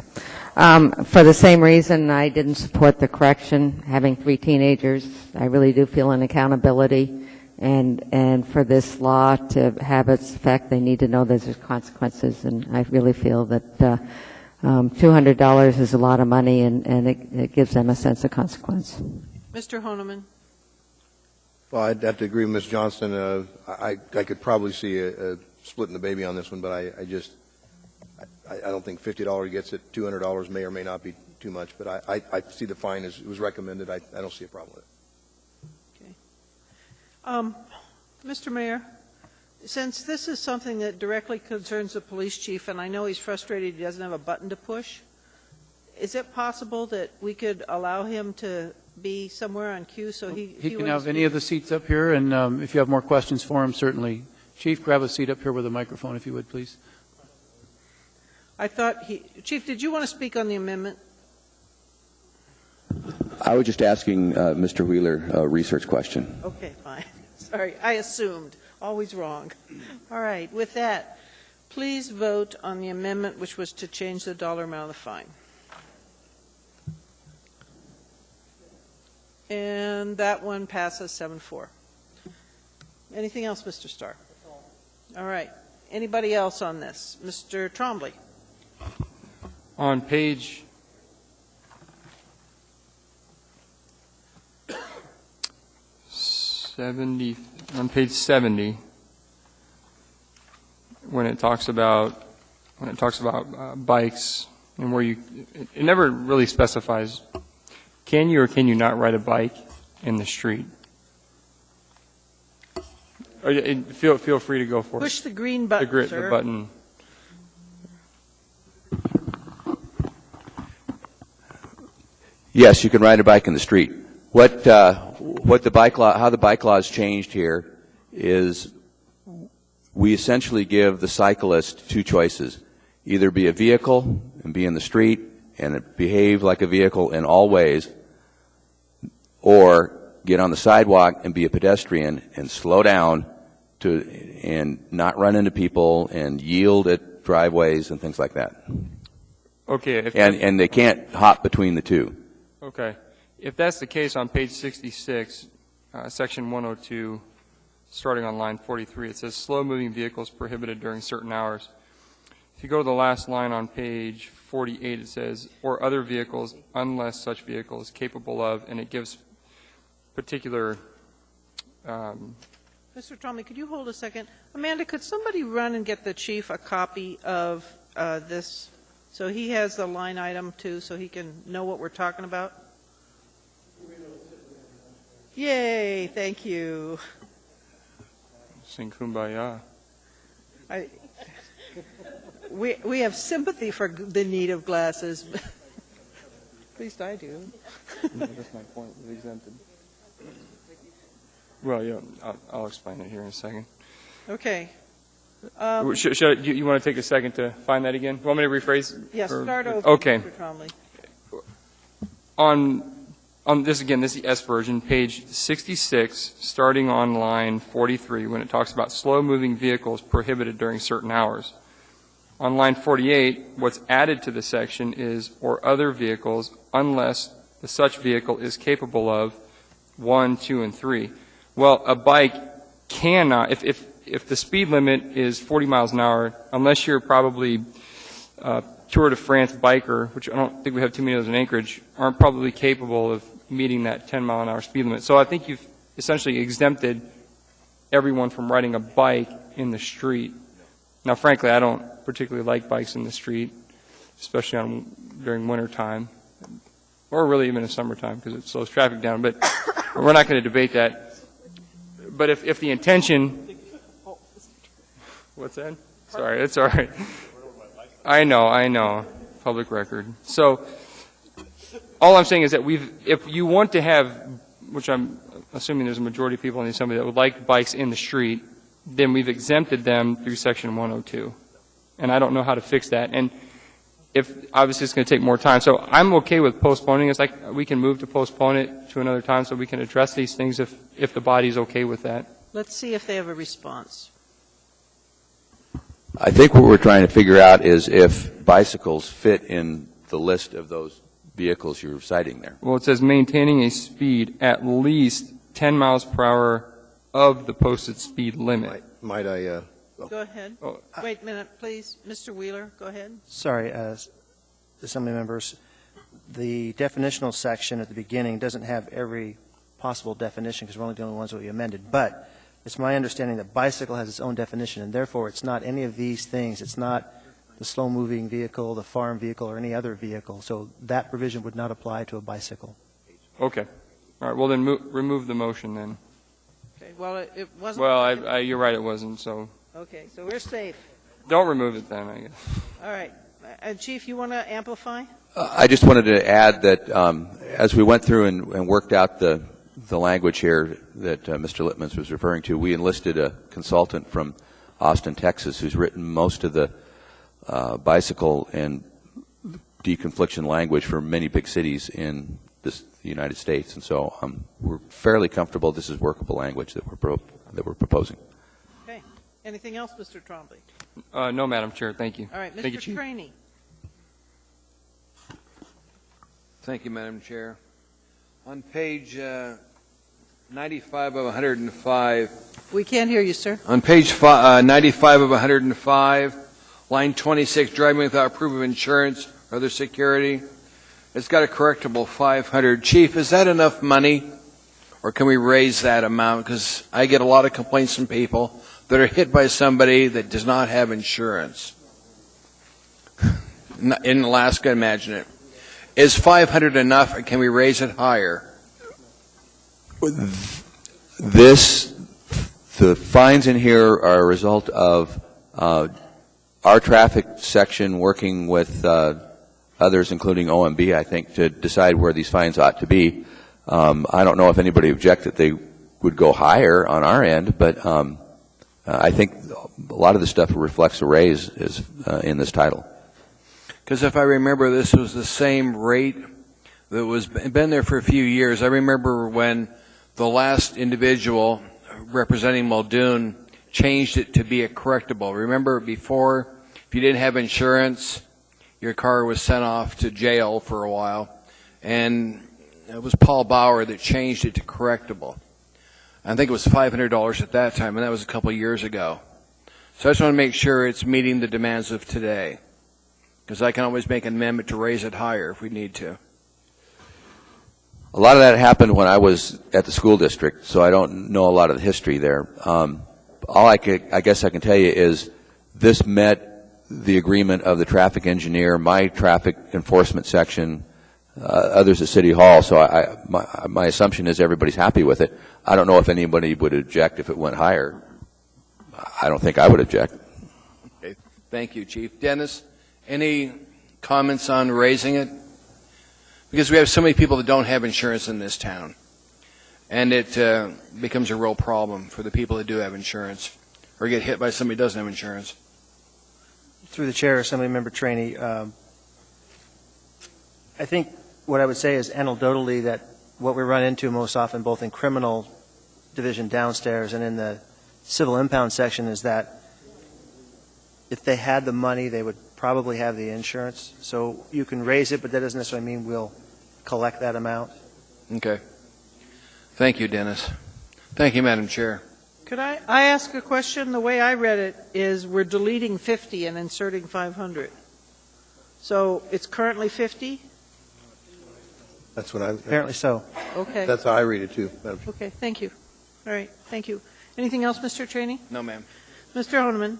For the same reason, I didn't support the correction, having 3 teenagers. I really do feel an accountability. And for this law to have its effect, they need to know there's consequences. And I really feel that $200 is a lot of money, and it gives them a sense of consequence. Mr. Honeman. Well, I'd have to agree with Ms. Johnston. I could probably see a splitting the baby on this one, but I don't think $50 gets it. $200 may or may not be too much, but I see the fine as it was recommended. I don't see a problem with it. Mr. Mayor, since this is something that directly concerns the police chief, and I know he's frustrated he doesn't have a button to push, is it possible that we could allow him to be somewhere on cue so he can have any of the seats up here, and if you have more questions for him, certainly. Chief, grab a seat up here with a microphone, if you would, please. I thought Chief, did you want to speak on the amendment? I was just asking Mr. Wheeler a research question. Okay, fine. Sorry, I assumed. Always wrong. All right, with that, please vote on the amendment which was to change the dollar amount of the fine. And that one passes 7-4. Anything else, Mr. Starr? All right. Anybody else on this? Mr. Trombley. On page 70, when it talks about bikes and where it never really specifies, can you or can you not ride a bike in the street? Oh, yeah, feel free to go for Push it. the green button, The sir. button. Yes, you can ride a bike in the street. What the bike law, how the bike law has changed here is we essentially give the cyclist two choices: either be a vehicle and be in the street and behave like a vehicle in all ways, or get on the sidewalk and be a pedestrian and slow down and not run into people and yield at driveways and things like that. Okay. And they can't hop between the two. Okay. If that's the case, on page 66, section 102, starting on line 43, it says slow-moving vehicles prohibited during certain hours. If you go to the last line on page 48, it says, or other vehicles unless such vehicle is capable of, and it gives particular... Mr. Trombley, could you hold a second? Amanda, could somebody run and get the chief a copy of this, so he has the line item too, so he can know what we're talking about? Yay, thank you. Sing Kumbaya. We have sympathy for the need of glasses. At least I do. That's my point. It's exempted. Well, yeah, I'll explain it here in a second. Okay. Should you want to take a second to find that again? Want me to rephrase? Yes, start over, Okay. Mr. Trombley. On this, again, this is the S version, page 66, starting on line 43, when it talks about slow-moving vehicles prohibited during certain hours. On line 48, what's added to the section is, or other vehicles, unless the such vehicle is capable of 1, 2, and 3. Well, a bike cannot, if the speed limit is 40 miles an hour, unless you're probably Tour de France biker, which I don't think we have too many of those in Anchorage, aren't probably capable of meeting that 10-mile-an-hour speed limit. So I think you've essentially exempted everyone from riding a bike in the street. Now, frankly, I don't particularly like bikes in the street, especially during winter time, or really even in summertime because it slows traffic down. But we're not going to debate that. But if the intention... What's that? Sorry, it's all right. I know. Public record. So all I'm saying is that if you want to have, which I'm assuming there's a majority of people in the assembly that would like bikes in the street, then we've exempted them through section 102. And I don't know how to fix that. And obviously it's going to take more time. So I'm okay with postponing. It's like we can move to postpone it to another time so we can address these things if the body's okay with that. Let's see if they have a response. I think what we're trying to figure out is if bicycles fit in the list of those vehicles you're citing there. Well, it says maintaining a speed at least 10 miles per hour of the posted speed limit. Might I? Go ahead. Wait a minute, please. Mr. Wheeler, go ahead. Sorry, Assembly members. The definitional section at the beginning doesn't have every possible definition because we're only the only ones that we amended. But it's my understanding that bicycle has its own definition, and therefore it's not any of these things. It's not the slow-moving vehicle, the farm vehicle, or any other vehicle. So that provision would not apply to a bicycle. Okay. All right. Well, then remove the motion then. Okay. Well, it wasn't. Well, you're right. It wasn't. So. Okay. So we're safe. Don't remove it then, I guess. All right. Chief, you want to amplify? I just wanted to add that as we went through and worked out the language here that Mr. Littmans was referring to, we enlisted a consultant from Austin, Texas, who's written most of the bicycle and deconfliction language for many big cities in the United States. And so we're fairly comfortable this is workable language that we're proposing. Okay. Anything else, Mr. Trombley? No, Madam Chair. Thank you. All right. Thank you, Mr. Chief. Craney. Thank you, Madam Chair. On page 95 of 105. We can't hear you, sir. On page 95 of 105, line 26, driving without proof of insurance or other security, it's got a correctable 500. Chief, is that enough money, or can we raise that amount? Because I get a lot of complaints from people that are hit by somebody that does not have insurance. In Alaska, imagine it. Is 500 enough, or can we raise it higher? This The fines in here are a result of our traffic section working with others, including OMB, I think, to decide where these fines ought to be. I don't know if anybody objected they would go higher on our end, but I think a lot of the stuff reflects a raise is in this title. Because if I remember, this was the same rate that was been there for a few years. I remember when the last individual representing Muldoon changed it to be a correctable. Remember before, if you didn't have insurance, your car was sent off to jail for a while, and it was Paul Bauer that changed it to correctable. I think it was $500 at that time, and that was a couple of years ago. So I just want to make sure it's meeting the demands of today, because I can always make an amendment to raise it higher if we need to. A lot of that happened when I was at the school district, so I don't know a lot of the history there. All I guess I can tell you is this met the agreement of the traffic engineer, my traffic enforcement section, others at City Hall, so my assumption is everybody's happy with it. I don't know if anybody would object if it went higher. I don't think I would object. Okay. Thank you, Chief. Dennis, any comments on raising it? Because we have so many people that don't have insurance in this town, and it becomes a real problem for the people that do have insurance or get hit by somebody who doesn't have insurance. Through the chair, Assemblymember Trainee, I think what I would say is anecdotally that what we run into most often, both in criminal division downstairs and in the civil impound section, is that if they had the money, they would probably have the insurance. So you can raise it, but that doesn't necessarily mean we'll collect that amount. Okay. Thank you, Dennis. Thank you, Madam Chair. Could I ask a question? The way I read it is we're deleting 50 and inserting 500. So it's currently 50? That's what I... Apparently so. Okay. That's how I read it, too. Okay, thank you. All right, thank you. Anything else, Mr. Trainee? No, ma'am. Mr. Honeman?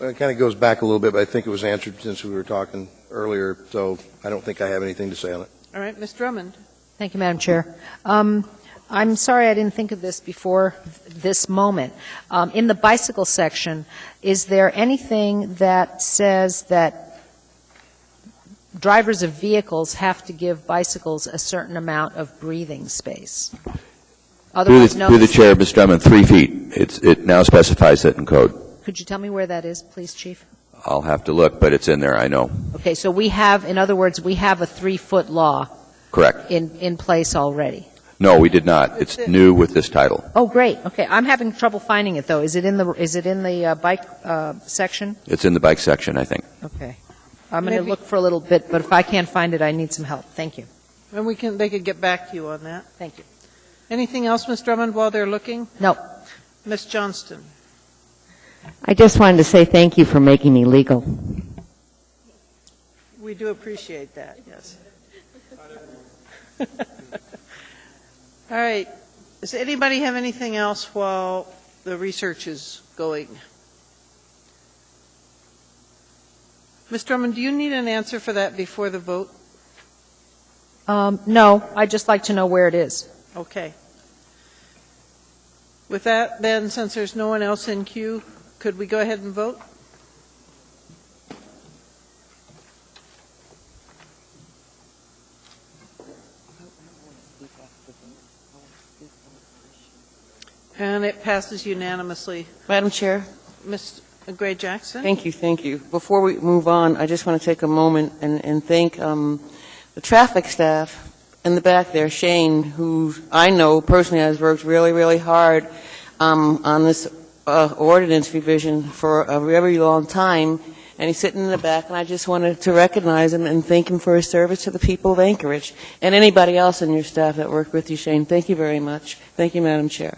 It kind of goes back a little bit, but I think it was answered since we were talking earlier, so I don't think I have anything to say on it. All right, Ms. Drummond? Thank you, Madam Chair. I'm sorry I didn't think of this before this moment. In the bicycle section, is there anything that says that drivers of vehicles have to give bicycles a certain amount of breathing space? Otherwise known Through the chair, Ms. Drummond, 3 feet. It now specifies that in code. Could you tell me where that is, please, Chief? I'll have to look, but it's in there, I know. Okay, so we have, in other words, we have a 3-foot law. Correct. In place already. No, we did not. It's new with this title. Oh, great. Okay, I'm having trouble finding it though. Is it in the bike section? It's in the bike section, I think. Okay. I'm going to look for a little bit, but if I can't find it, I need some help. Thank you. And they could get back to you on that. Thank you. Anything else, Ms. Drummond, while they're looking? No. Ms. Johnston? I just wanted to say thank you for making me legal. We do appreciate that, yes. All right. Does anybody have anything else while the research is going? Ms. Drummond, do you need an answer for that before the vote? No. I'd just like to know where it is. Okay. With that, then, since there's no one else in queue, could we go ahead and vote? And it passes unanimously. Madam Chair? Ms. Gray Jackson? Thank you. Before we move on, I just want to take a moment and thank the traffic staff in the back there, Shane, who I know personally has worked really, really hard on this ordinance revision for a very long time, and he's sitting in the back, and I just wanted to recognize him and thank him for his service to the people of Anchorage, and anybody else in your staff that worked with you, Shane. Thank you very much. Thank you, Madam Chair.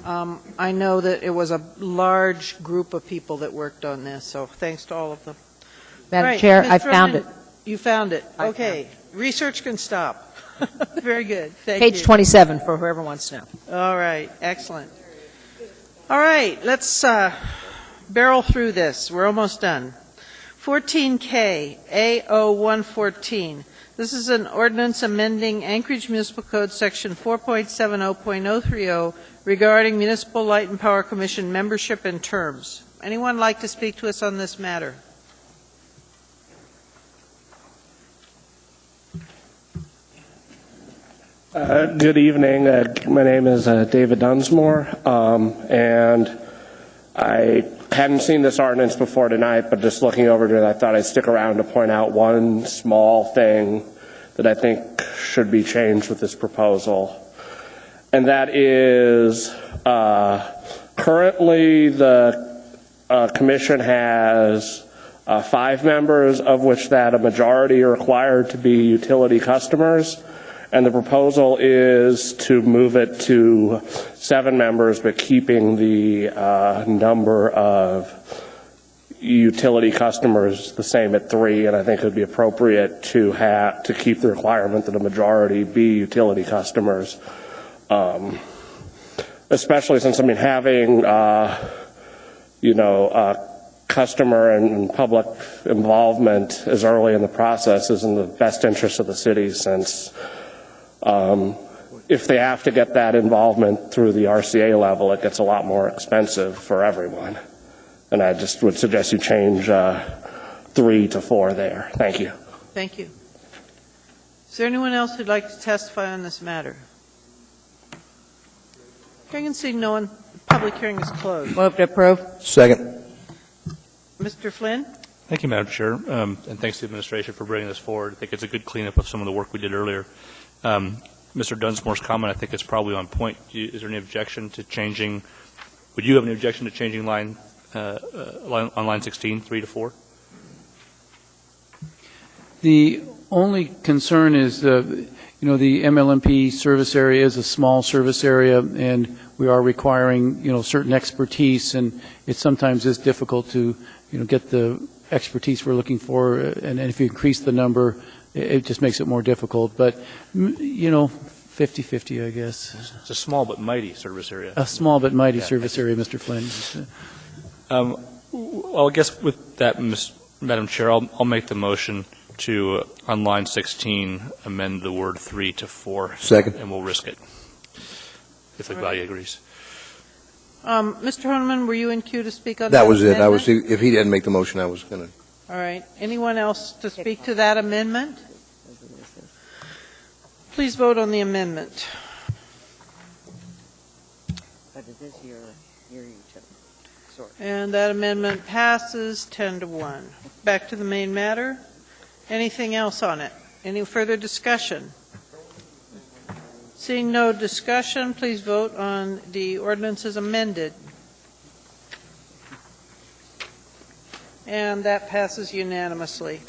I know that it was a large group of people that worked on this, so thanks to all of them. Madam Chair, I found it. You found it. Okay. Research can stop. Very good. Thank you. Page 27 for whoever wants to know. All right. Excellent. All right. Let's barrel through this. We're almost done. 14K, A0114. This is an ordinance amending Anchorage Municipal Code Section 4.70.030 regarding Municipal Light and Power Commission membership and terms. Anyone like to speak to us on this matter? Good evening. My name is David Dunsmore, and I hadn't seen this ordinance before tonight, but just looking over it, I thought I'd stick around to point out one small thing that I think should be changed with this proposal. And that is currently the commission has 5 members, of which that a majority are required to be utility customers. And the proposal is to move it to 7 members, but keeping the number of utility customers the same at 3. And I think it would be appropriate to keep the requirement that a majority be utility customers, especially since having customer and public involvement as early in the process is in the best interest of the city, since if they have to get that involvement through the RCA level, it gets a lot more expensive for everyone. And I just would suggest you change 3 to 4 there. Thank you. Thank you. Is there anyone else who'd like to testify on this matter? Hearing and seeing no one, the public hearing is closed. Move to approve. Second. Mr. Flynn? Thank you, Madam Chair, and thanks to the administration for bringing this forward. I think it's a good cleanup of some of the work we did earlier. Mr. Dunsmore's comment, I think, is probably on point. Is there any objection to changing? Would you have any objection to changing line on line 16, 3 to 4? The only concern is, the MLMP service area is a small service area, and we are requiring, certain expertise, and it sometimes is difficult to, get the expertise we're looking for, and if you increase the number, it just makes it more difficult. But, 50-50, I guess. It's a small but mighty service area. A small but mighty service area, Mr. Flynn. Well, I guess with that, Madam Chair, I'll make the motion to, on line 16, amend the word 3 to 4. Second. And we'll risk it, if the body agrees. Mr. Honeman, were you in queue to speak on That was it. amendment? If he didn't make the motion, I was going to. All right. Anyone else to speak to that amendment? Please vote on the amendment. But it is your utility. And that amendment passes 10-1. Back to the main matter. Anything else on it? Any further discussion? Seeing no discussion, please vote on the ordinance as amended. And that passes unanimously.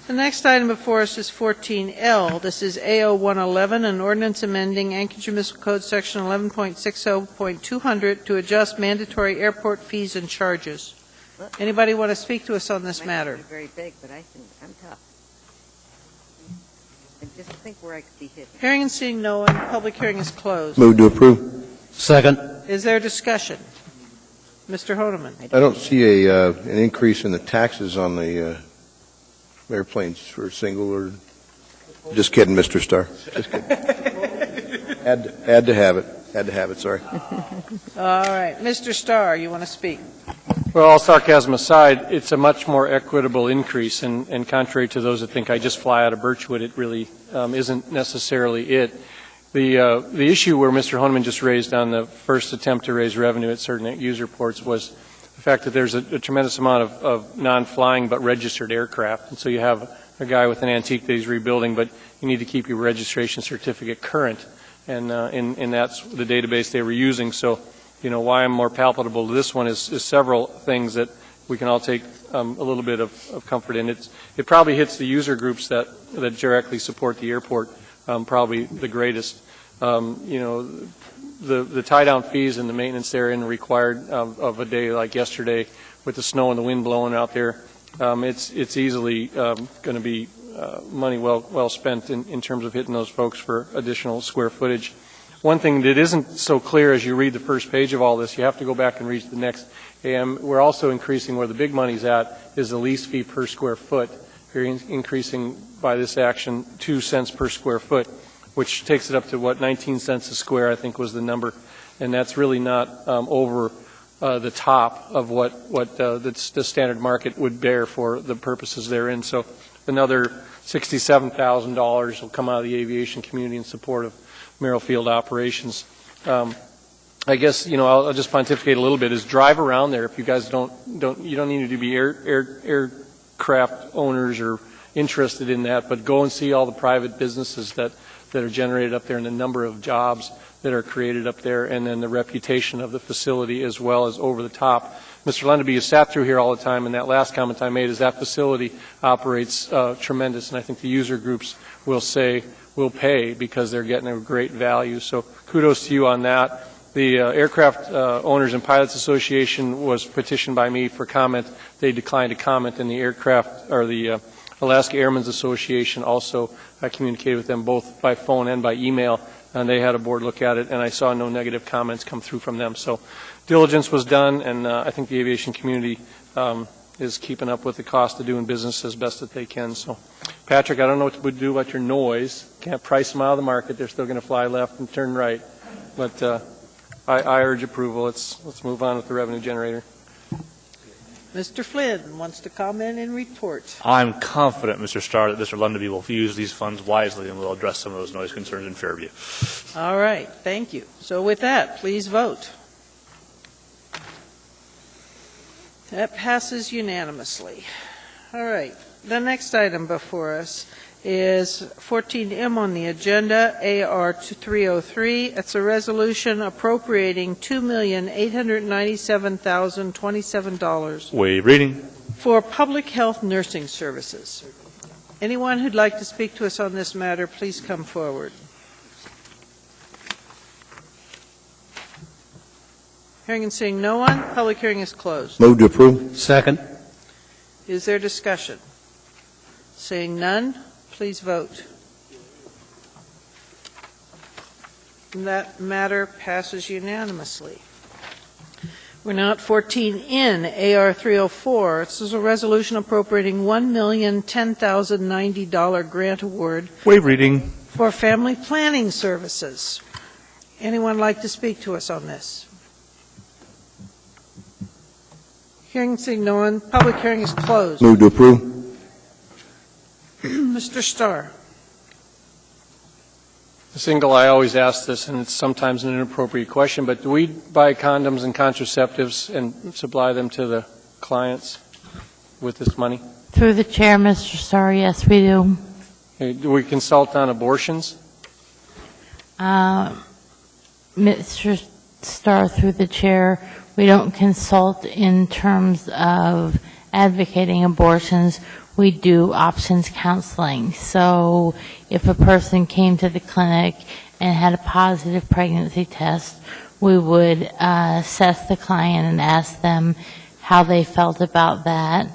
The next item before us is 14L. This is AO 111, an ordinance amending Anchorage Municipal Code Section 11.60.200 to adjust mandatory airport fees and charges. Anybody want to speak to us on this matter? Very big, but I'm tough. I just think where I could be hit. Hearing and seeing no one, public hearing is closed. Move to approve. Second. Is there discussion? Mr. Honeman. I don't see an increase in the taxes on the airplanes for single or. Just kidding, Mr. Starr. Just kidding. Had to have it. Had to have it. Sorry. All right, Mr. Starr, you want to speak? Well, all sarcasm aside, it's a much more equitable increase, and contrary to those that think I just fly out of Birchwood, it really isn't necessarily it. The issue where Mr. Honeman just raised on the first attempt to raise revenue at certain user ports was the fact that there's a tremendous amount of non-flying but registered aircraft. And so you have a guy with an antique that he's rebuilding, but you need to keep your registration certificate current. And that's the database they were using. So, why I'm more palpable to this one is several things that we can all take a little bit of comfort in. It probably hits the user groups that directly support the airport probably the greatest. The tie-down fees and the maintenance there and required of a day like yesterday with the snow and the wind blowing out there, it's easily going to be money well spent in terms of hitting those folks for additional square footage. One thing that isn't so clear as you read the first page of all this, you have to go back and read the next. We're also increasing where the big money's at is the lease fee per square foot. We're increasing by this action 2 cents per square foot, which takes it up to 19 cents a square, I think was the number. and that's really not over the top of what the standard market would bear for the purposes therein. So another $67,000 will come out of the aviation community in support of Merrill Field operations. I guess, I'll just pontificate a little bit, is drive around there. If you guys you don't need to be aircraft owners or interested in that, but go and see all the private businesses that are generated up there and the number of jobs that are created up there, and then the reputation of the facility as well as over the top. Mr. Lenderby has sat through here all the time, and that last comment I made is that facility operates tremendous, and I think the user groups will pay because they're getting a great value. So kudos to you on that. The Aircraft Owners and Pilots Association was petitioned by me for comment. They declined to comment, and the Alaska Airmen's Association also, I communicated with them both by phone and by email, and they had a board look at it, and I saw no negative comments come through from them. So diligence was done, and I think the aviation community is keeping up with the cost of doing business as best that they can. So, Patrick, I don't know what to do about your noise. Can't price them out of the market. They're still going to fly left and turn right. But I urge approval. Let's move on with the revenue generator. Mr. Flynn wants to comment and report. I'm confident, Mr. Starr, that Mr. Lundaby will use these funds wisely and will address some of those noise concerns in Fairview. All right, thank you. So with that, please vote. That passes unanimously. All right, the next item before us is 14M on the agenda, AR 303. It's a resolution appropriating $2,897,027 Waive reading. for public health nursing services. Anyone who'd like to speak to us on this matter, please come forward. Hearing and seeing no one, public hearing is closed. Move to approve. Second. Is there discussion? Seeing none, please vote. That matter passes unanimously. We're now at 14N, AR 304. This is a resolution appropriating $1,010,090 grant award Waive reading. for family planning services. Anyone like to speak to us on this? Hearing and seeing no one, public hearing is closed. Move to approve. Mr. Starr. Single, I always ask this, and it's sometimes an inappropriate question, but do we buy condoms and contraceptives and supply them to the clients with this money? Through the chair, Mr. Starr, yes, we do. Okay, do we consult on abortions? Mr. Starr, through the chair, we don't consult in terms of advocating abortions. We do options counseling. So if a person came to the clinic and had a positive pregnancy test, we would assess the client and ask them how they felt about that.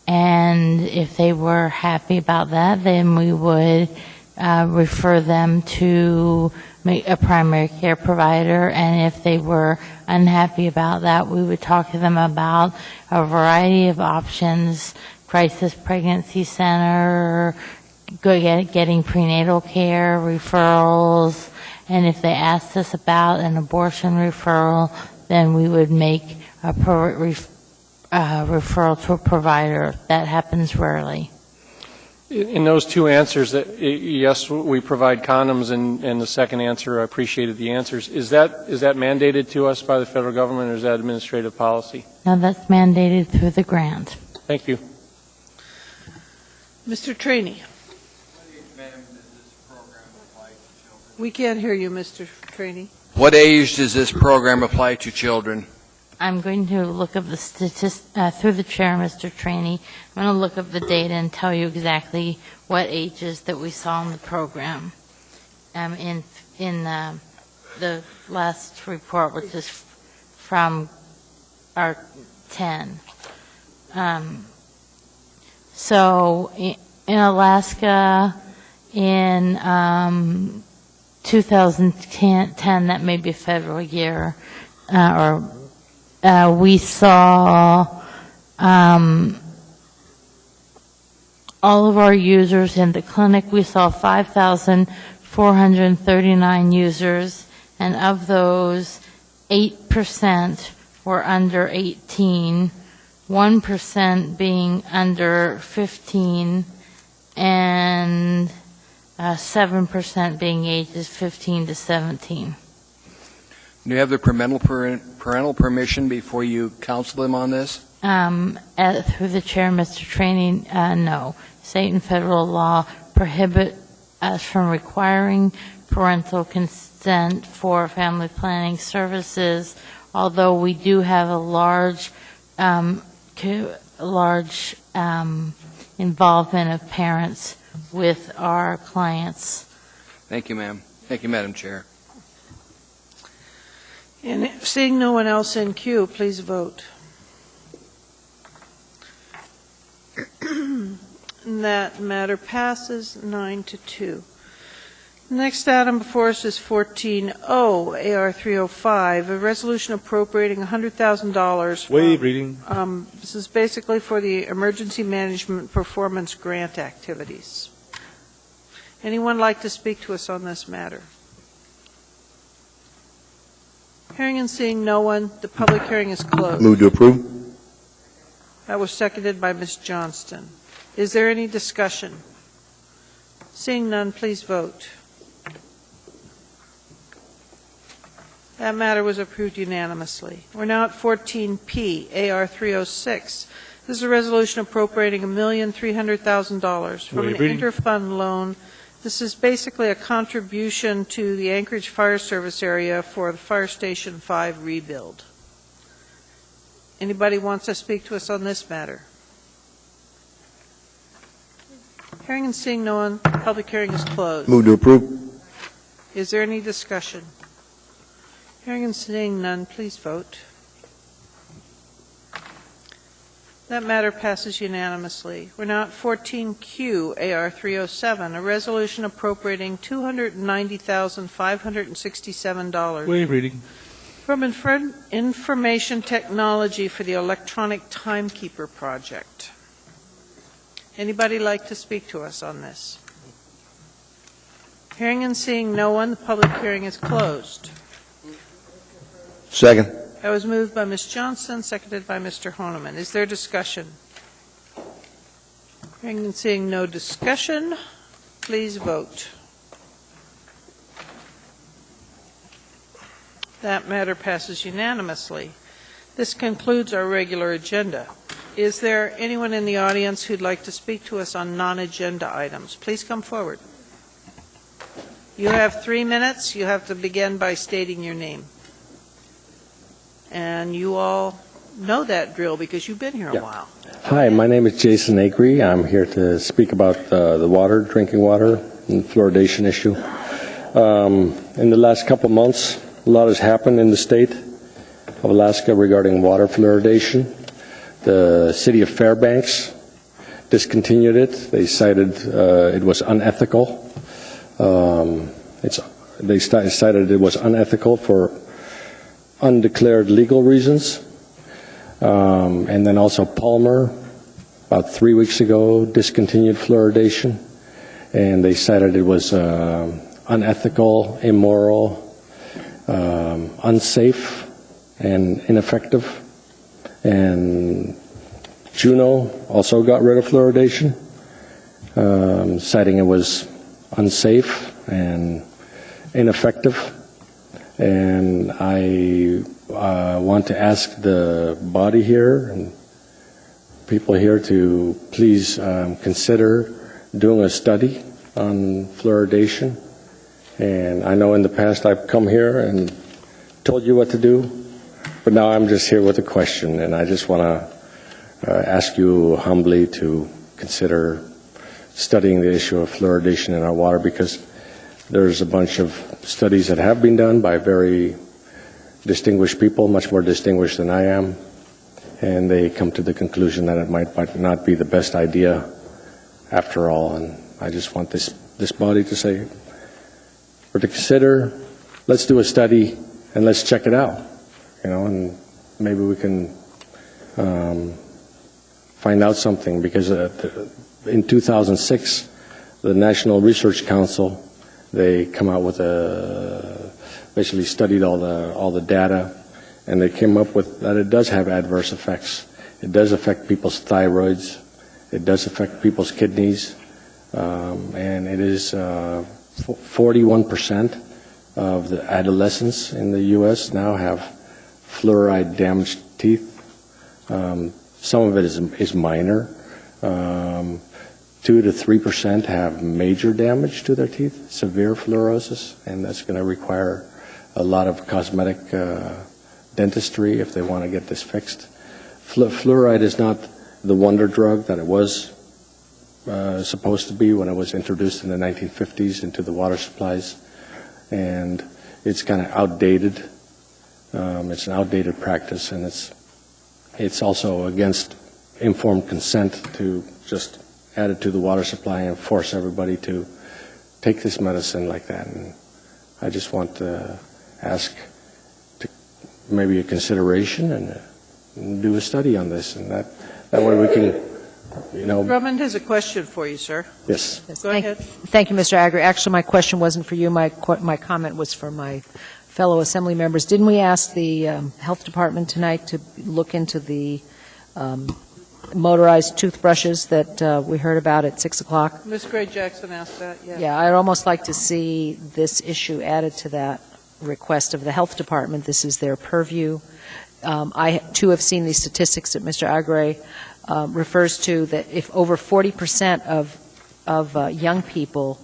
And if they were happy about that, then we would refer them to a primary care provider. And if they were unhappy about that, we would talk to them about a variety of options: crisis pregnancy center, getting prenatal care, referrals, and if they asked us about an abortion referral, then we would make a referral to a provider. That happens rarely. In those two answers, yes, we provide condoms, and the second answer, I appreciated the answers. Is that mandated to us by the federal government, or is that administrative policy? No, that's mandated through the grant. Thank you. Mr. Trainee. We can't hear you, Mr. Trainee. What age does this program apply to children? I'm going to look up the through the chair, Mr. Trainee. I'm going to look up the data and tell you exactly what ages that we saw in the program. In the last report, which is from our 10. So in Alaska, in 2010, that may be a federal year, we saw all of our users in the clinic. We saw 5,439 users, and of those, 8% were under 18, 1% being under 15, and 7% being ages 15 to 17. Do you have the parental permission before you counsel them on this? Through the chair, Mr. Training, no. State and federal law prohibit us from requiring parental consent for family planning services, although we do have a large involvement of parents with our clients. Thank you, ma'am. Thank you, Madam Chair. And seeing no one else in queue, please vote. That matter passes 9-2. Next item before us is 14O, AR 305, a resolution appropriating $100,000. Waive reading. This is basically for the Emergency Management Performance Grant activities. Anyone like to speak to us on this matter? Hearing and seeing no one, the public hearing is closed. Move to approve. That was seconded by Ms. Johnston. Is there any discussion? Seeing none, please vote. That matter was approved unanimously. We're now at 14P, AR 306. This is a resolution appropriating $1,300,000 from an interfund loan. This is basically a contribution to the Anchorage Fire Service area for the Fire Station 5 rebuild. Anybody wants to speak to us on this matter? Hearing and seeing no one, public hearing is closed. Move to approve. Is there any discussion? Hearing and seeing none, please vote. That matter passes unanimously. We're now at 14Q, AR 307, a resolution appropriating $290,567. Waive reading. From information technology for the electronic timekeeper project. Anybody like to speak to us on this? Hearing and seeing no one, the public hearing is closed. Second. That was moved by Ms. Johnson, seconded by Mr. Honeman. Is there discussion? Hearing and seeing no discussion, please vote. That matter passes unanimously. This concludes our regular agenda. Is there anyone in the audience who'd like to speak to us on non-agenda items? Please come forward. You have 3 minutes. You have to begin by stating your name. And you all know that drill because you've been here a while. Hi, my name is Jason Acree. I'm here to speak about the water, drinking water, and fluoridation issue. In the last couple months, a lot has happened in the state of Alaska regarding water fluoridation. The city of Fairbanks discontinued it. They cited it was unethical. They cited it was unethical for undeclared legal reasons. And then also Palmer, about 3 weeks ago, discontinued fluoridation. And they cited it was unethical, immoral, unsafe, and ineffective. And Juneau also got rid of fluoridation, citing it was unsafe and ineffective. And I want to ask the body here and people here to please consider doing a study on fluoridation. And I know in the past I've come here and told you what to do, but now I'm just here with a question, and I just want to ask you humbly to consider studying the issue of fluoridation in our water, because there's a bunch of studies that have been done by very distinguished people, much more distinguished than I am, and they come to the conclusion that it might not be the best idea after all. And I just want this body to say, or to consider, let's do a study and let's check it out, and maybe we can find out something, because in 2006, the National Research Council, they come out with basically studied all the data and they came up with that it does have adverse effects. It does affect people's thyroids. It does affect people's kidneys. And it is 41% of the adolescents in the U.S. now have fluoride-damaged teeth. Some of it is minor. 2 to 3% have major damage to their teeth, severe fluorosis, and that's going to require a lot of cosmetic dentistry if they want to get this fixed. Fluoride is not the wonder drug that it was supposed to be when it was introduced in the 1950s into the water supplies, and it's kind of outdated. It's an outdated practice, and it's also against informed consent to just add it to the water supply and force everybody to take this medicine like that. And I just want to ask to maybe a consideration and do a study on this, and that way we can, you know. Drummond has a question for you, sir. Yes. Go ahead. Thank you, Mr. Agri. Actually, my question wasn't for you. My comment was for my fellow assembly members. Didn't we ask the health department tonight to look into the motorized toothbrushes that we heard about at 6 o'clock? Ms. Gray Jackson asked that, yeah. Yeah, I'd almost like to see this issue added to that request of the health department. This is their purview. I, too, have seen these statistics that Mr. Agre refers to, that if over 40% of young people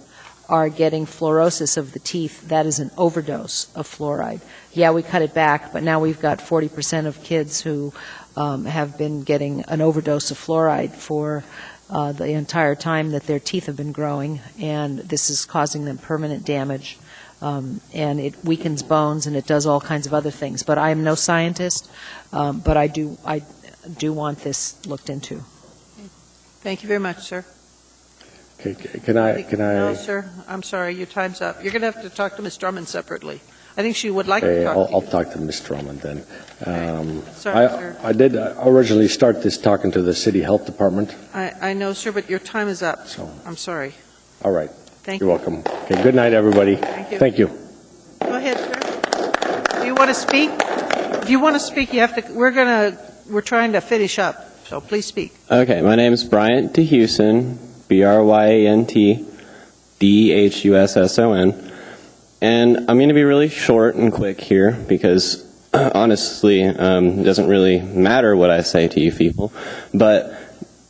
are getting fluorosis of the teeth, that is an overdose of fluoride. Yeah, we cut it back, but now we've got 40% of kids who have been getting an overdose of fluoride for the entire time that their teeth have been growing, and this is causing them permanent damage. And it weakens bones, and it does all kinds of other things. But I am no scientist, but I do want this looked into. Thank you very much, sir. Okay, can I? No, sir. I'm sorry. Your time's up. You're going to have to talk to Ms. Drummond separately. I think she would like to talk to you. I'll talk to Ms. Drummond then. Sorry, sir. I did originally start this talking to the city health department. I know, sir, but your time is up. So I'm sorry. All right. Thank You're you. welcome. Okay, good night, everybody. Thank you. Thank you. Go ahead, sir. Do you want to speak? If you want to speak, you have to. We're trying to finish up, so please speak. Okay, my name is Bryant DeHuson, BRYANT DEHUSSON, and I'm going to be really short and quick here because honestly, it doesn't really matter what I say to you people, but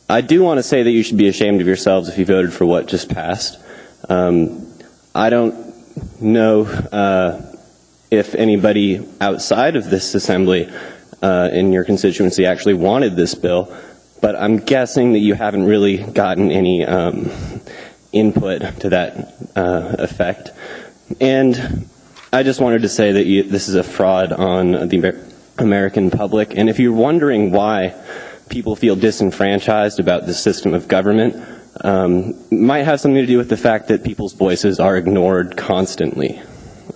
I do want to say that you should be ashamed of yourselves if you voted for what just passed. I don't know if anybody outside of this assembly in your constituency actually wanted this bill, but I'm guessing that you haven't really gotten any input to that effect. And I just wanted to say that this is a fraud on the American public, and if you're wondering why people feel disenfranchised about this system of government, might have something to do with the fact that people's voices are ignored constantly.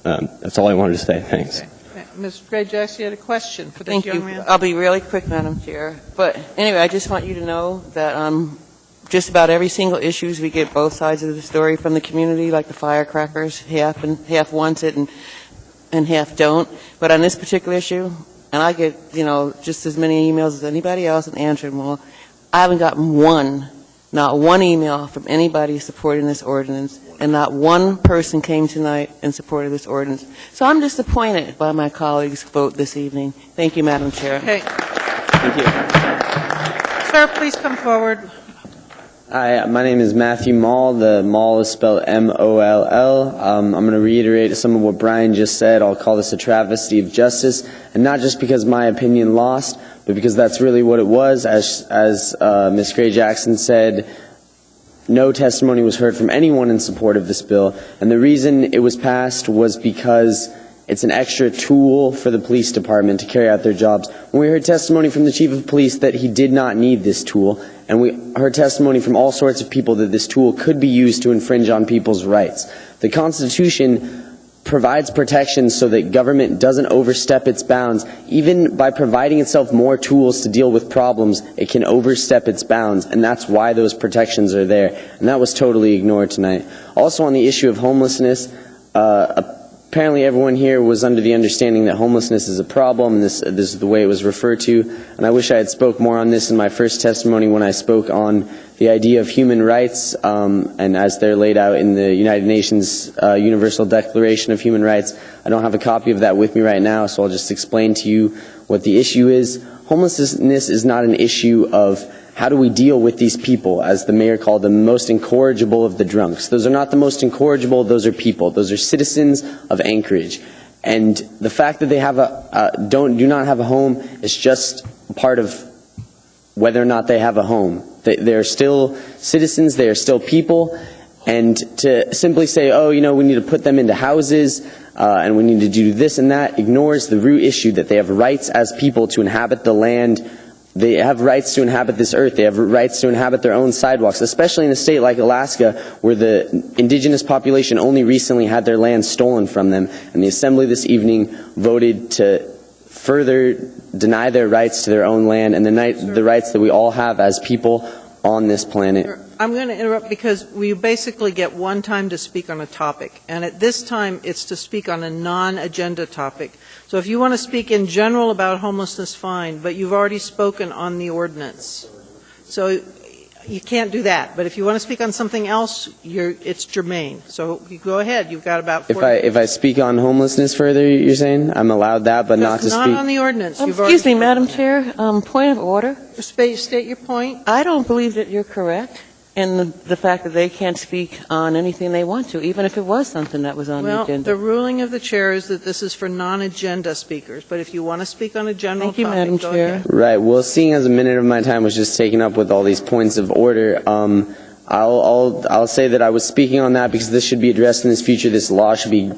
That's all I wanted to say. Thanks. Okay. Ms. Gray Jackson, you had a question for this Thank young you. man? I'll be really quick, Madam Chair. But anyway, I just want you to know that just about every single issues we get both sides of the story from the community, like the firecrackers, half wants it and half don't. But on this particular issue, and I get, just as many emails as anybody else and answer them all, I haven't gotten not one email from anybody supporting this ordinance, and not one person came tonight in support of this ordinance. So I'm disappointed by my colleagues' vote this evening. Thank you, Madam Chair. Okay. Thank you. Sir, please come forward. Hi, my name is Matthew Mall. The Mall is spelled M-O-L-L. I'm going to reiterate some of what Brian just said. I'll call this a travesty of justice, and not just because my opinion lost, but because that's really what it was. As Ms. Gray Jackson said, no testimony was heard from anyone in support of this bill, and the reason it was passed was because it's an extra tool for the police department to carry out their jobs. When we heard testimony from the chief of police that he did not need this tool, and we heard testimony from all sorts of people that this tool could be used to infringe on people's rights. The Constitution provides protections so that government doesn't overstep its bounds. Even by providing itself more tools to deal with problems, it can overstep its bounds, and that's why those protections are there. And that was totally ignored tonight. Also on the issue of homelessness, apparently everyone here was under the understanding that homelessness is a problem, and this is the way it was referred to. And I wish I had spoke more on this in my first testimony when I spoke on the idea of human rights, and as they're laid out in the United Nations Universal Declaration of Human Rights. I don't have a copy of that with me right now, so I'll just explain to you what the issue is. Homelessness is not an issue of how do we deal with these people, as the mayor called them, most incorrigible of the drunks. Those are not the most incorrigible, those are people. Those are citizens of Anchorage. And the fact that they have do not have a home is just part of whether or not they have a home. They're still citizens, they are still people, and to simply say, oh, you know, we need to put them into houses, and we need to do this and that, ignores the root issue that they have rights as people to inhabit the land. They have rights to inhabit this earth. They have rights to inhabit their own sidewalks, especially in a state like Alaska, where the indigenous population only recently had their land stolen from them, and the Assembly this evening voted to further deny their rights to their own land and the rights that we all have as people on this planet. I'm going to interrupt because we basically get one time to speak on a topic, and at this time it's to speak on a non-agenda topic. So if you want to speak in general about homelessness, fine, but you've already spoken on the ordinance. So you can't do that. But if you want to speak on something else, it's germane. So you go ahead. You've got about 40 minutes. If I speak on homelessness further, you're saying I'm allowed that, but not to speak. Not on the ordinance. Excuse me, Madam Chair. Point of order. State your point. I don't believe that you're correct in the fact that they can't speak on anything they want to, even if it was something that was on the agenda. The ruling of the chair is that this is for non-agenda speakers. But if you want to speak on a general topic, Madam go Chair. ahead. Right. Well, seeing as a minute of my time was just taken up with all these points of order, I'll say that I was speaking on that because this should be addressed in this future. This law should be.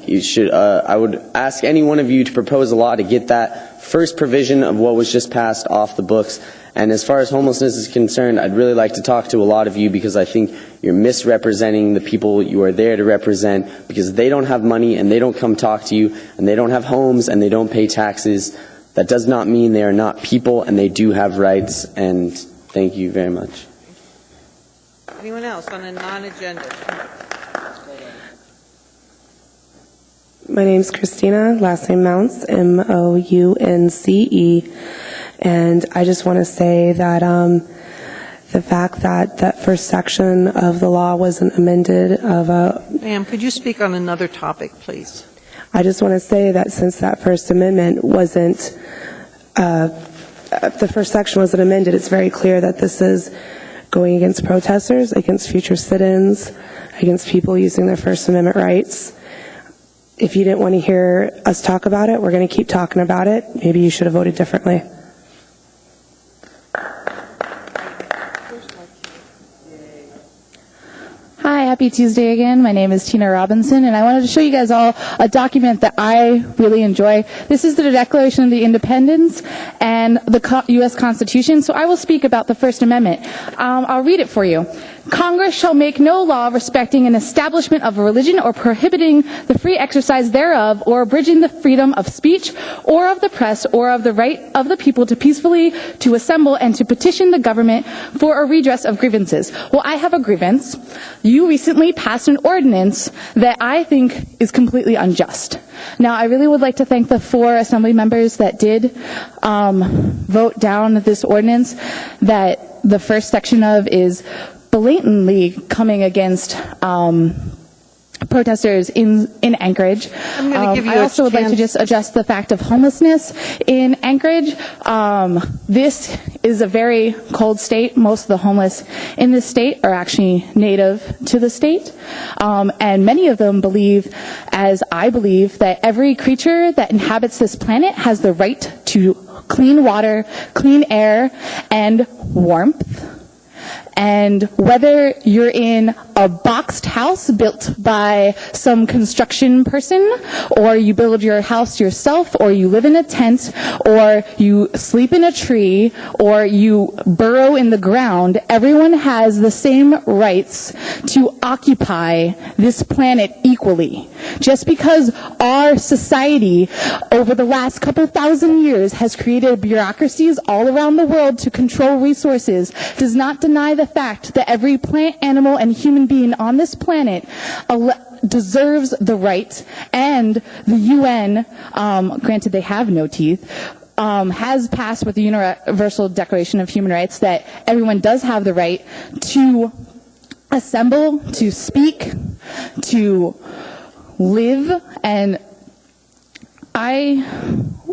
I would ask any one of you to propose a law to get that first provision of what was just passed off the books. And as far as homelessness is concerned, I'd really like to talk to a lot of you because I think you're misrepresenting the people you are there to represent, because they don't have money and they don't come talk to you, and they don't have homes and they don't pay taxes. That does not mean they are not people, and they do have rights. And thank you very much. Anyone else on a non-agenda? My name's Christina, last name Mounce, M-O-U-N-C-E. And I just want to say that the fact that that first section of the law wasn't amended Ma'am, could you speak on another topic, please? I just want to say that since that First Amendment wasn't, the first section wasn't amended, it's very clear that this is going against protesters, against future sit-ins, against people using their First Amendment rights. If you didn't want to hear us talk about it, we're going to keep talking about it. Maybe you should have voted differently. Hi, happy Tuesday again. My name is Tina Robinson, and I wanted to show you guys all a document that I really enjoy. This is the Declaration of the Independence and the U.S. Constitution, so I will speak about the First Amendment. I'll read it for you. Congress shall make no law respecting an establishment of a religion or prohibiting the free exercise thereof or abridging the freedom of speech or of the press or of the right of the people to peacefully to assemble and to petition the government for a redress of grievances. Well, I have a grievance. You recently passed an ordinance that I think is completely unjust. Now, I really would like to thank the 4 assembly members that did vote down this ordinance that the first section of is blatantly coming against protesters in Anchorage. I'm going to give you I also would like to just address the fact of homelessness in Anchorage. This is a very cold state. Most of the homeless in this state are actually native to the state. And many of them believe, as I believe, that every creature that inhabits this planet has the right to clean water, clean air, and warmth. And whether you're in a boxed house built by some construction person, or you build your house yourself, or you live in a tent, or you sleep in a tree, or you burrow in the ground, everyone has the same rights to occupy this planet equally. Just because our society over the last couple thousand years has created bureaucracies all around the world to control resources does not deny the fact that every plant, animal, and human being on this planet deserves the right, and the UN, granted they have no teeth, has passed with the Universal Declaration of Human Rights that everyone does have the right to assemble, to speak, to live, and I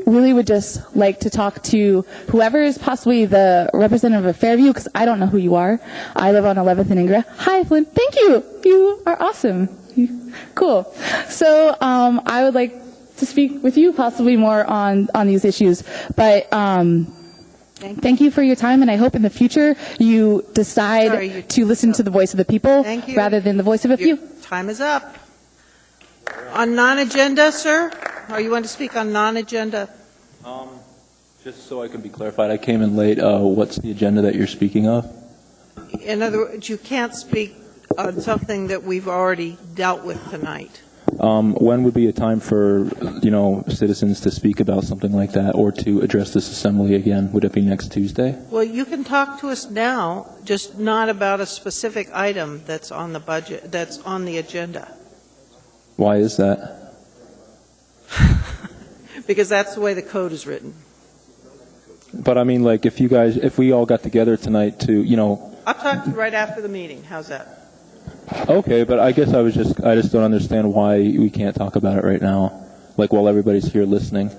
really would just like to talk to whoever is possibly the representative of Fairview, because I don't know who you are. I live on 11th and Ingra. Hi, Flynn. Thank you. You are awesome. Cool. So I would like to speak with you possibly more on these issues. But thank you for your time, and I hope in the future you decide to listen to the voice of the people rather than the voice of a few. Time is up. On non-agenda, sir? Or you want to speak on non-agenda? Just so I can be clarified, I came in late. What's the agenda that you're speaking of? In other words, you can't speak on something that we've already dealt with tonight. When would be a time for, citizens to speak about something like that or to address this assembly again? Would it be next Tuesday? Well, you can talk to us now, just not about a specific item that's on the budget, that's on the agenda. Why is that? Because that's the way the code is written. But I mean, like, if we all got together tonight to, I'll talk to you right after the meeting. How's that? Okay, but I guess I just don't understand why we can't talk about it right now, like while everybody's here listening.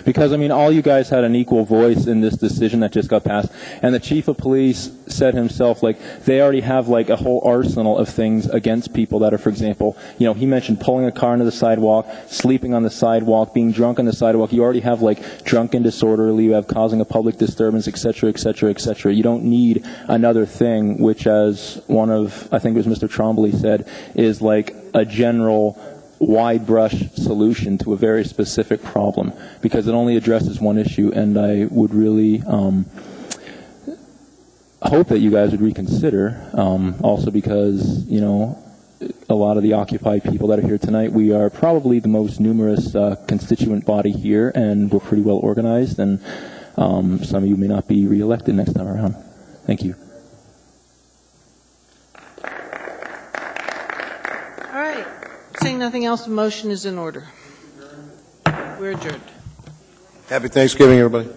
Because, I mean, all you guys had an equal voice in this decision that just got passed. And the chief of police said himself, they already have, a whole arsenal of things against people that are, for example, he mentioned pulling a car into the sidewalk, sleeping on the sidewalk, being drunk on the sidewalk. You already have, drunken disorderly, you have causing a public disturbance, et cetera, et cetera, et cetera. You don't need another thing, which, as one of, I think it was Mr. Trombley said, is a general wide brush solution to a very specific problem, because it only addresses one issue. And I would really hope that you guys would reconsider, also because a lot of the Occupy people that are here tonight, we are probably the most numerous constituent body here, and we're pretty well organized, and some of you may not be reelected next time around. Thank you. All right. Seeing nothing else, the motion is in order. We're adjourned. Happy Thanksgiving, everybody.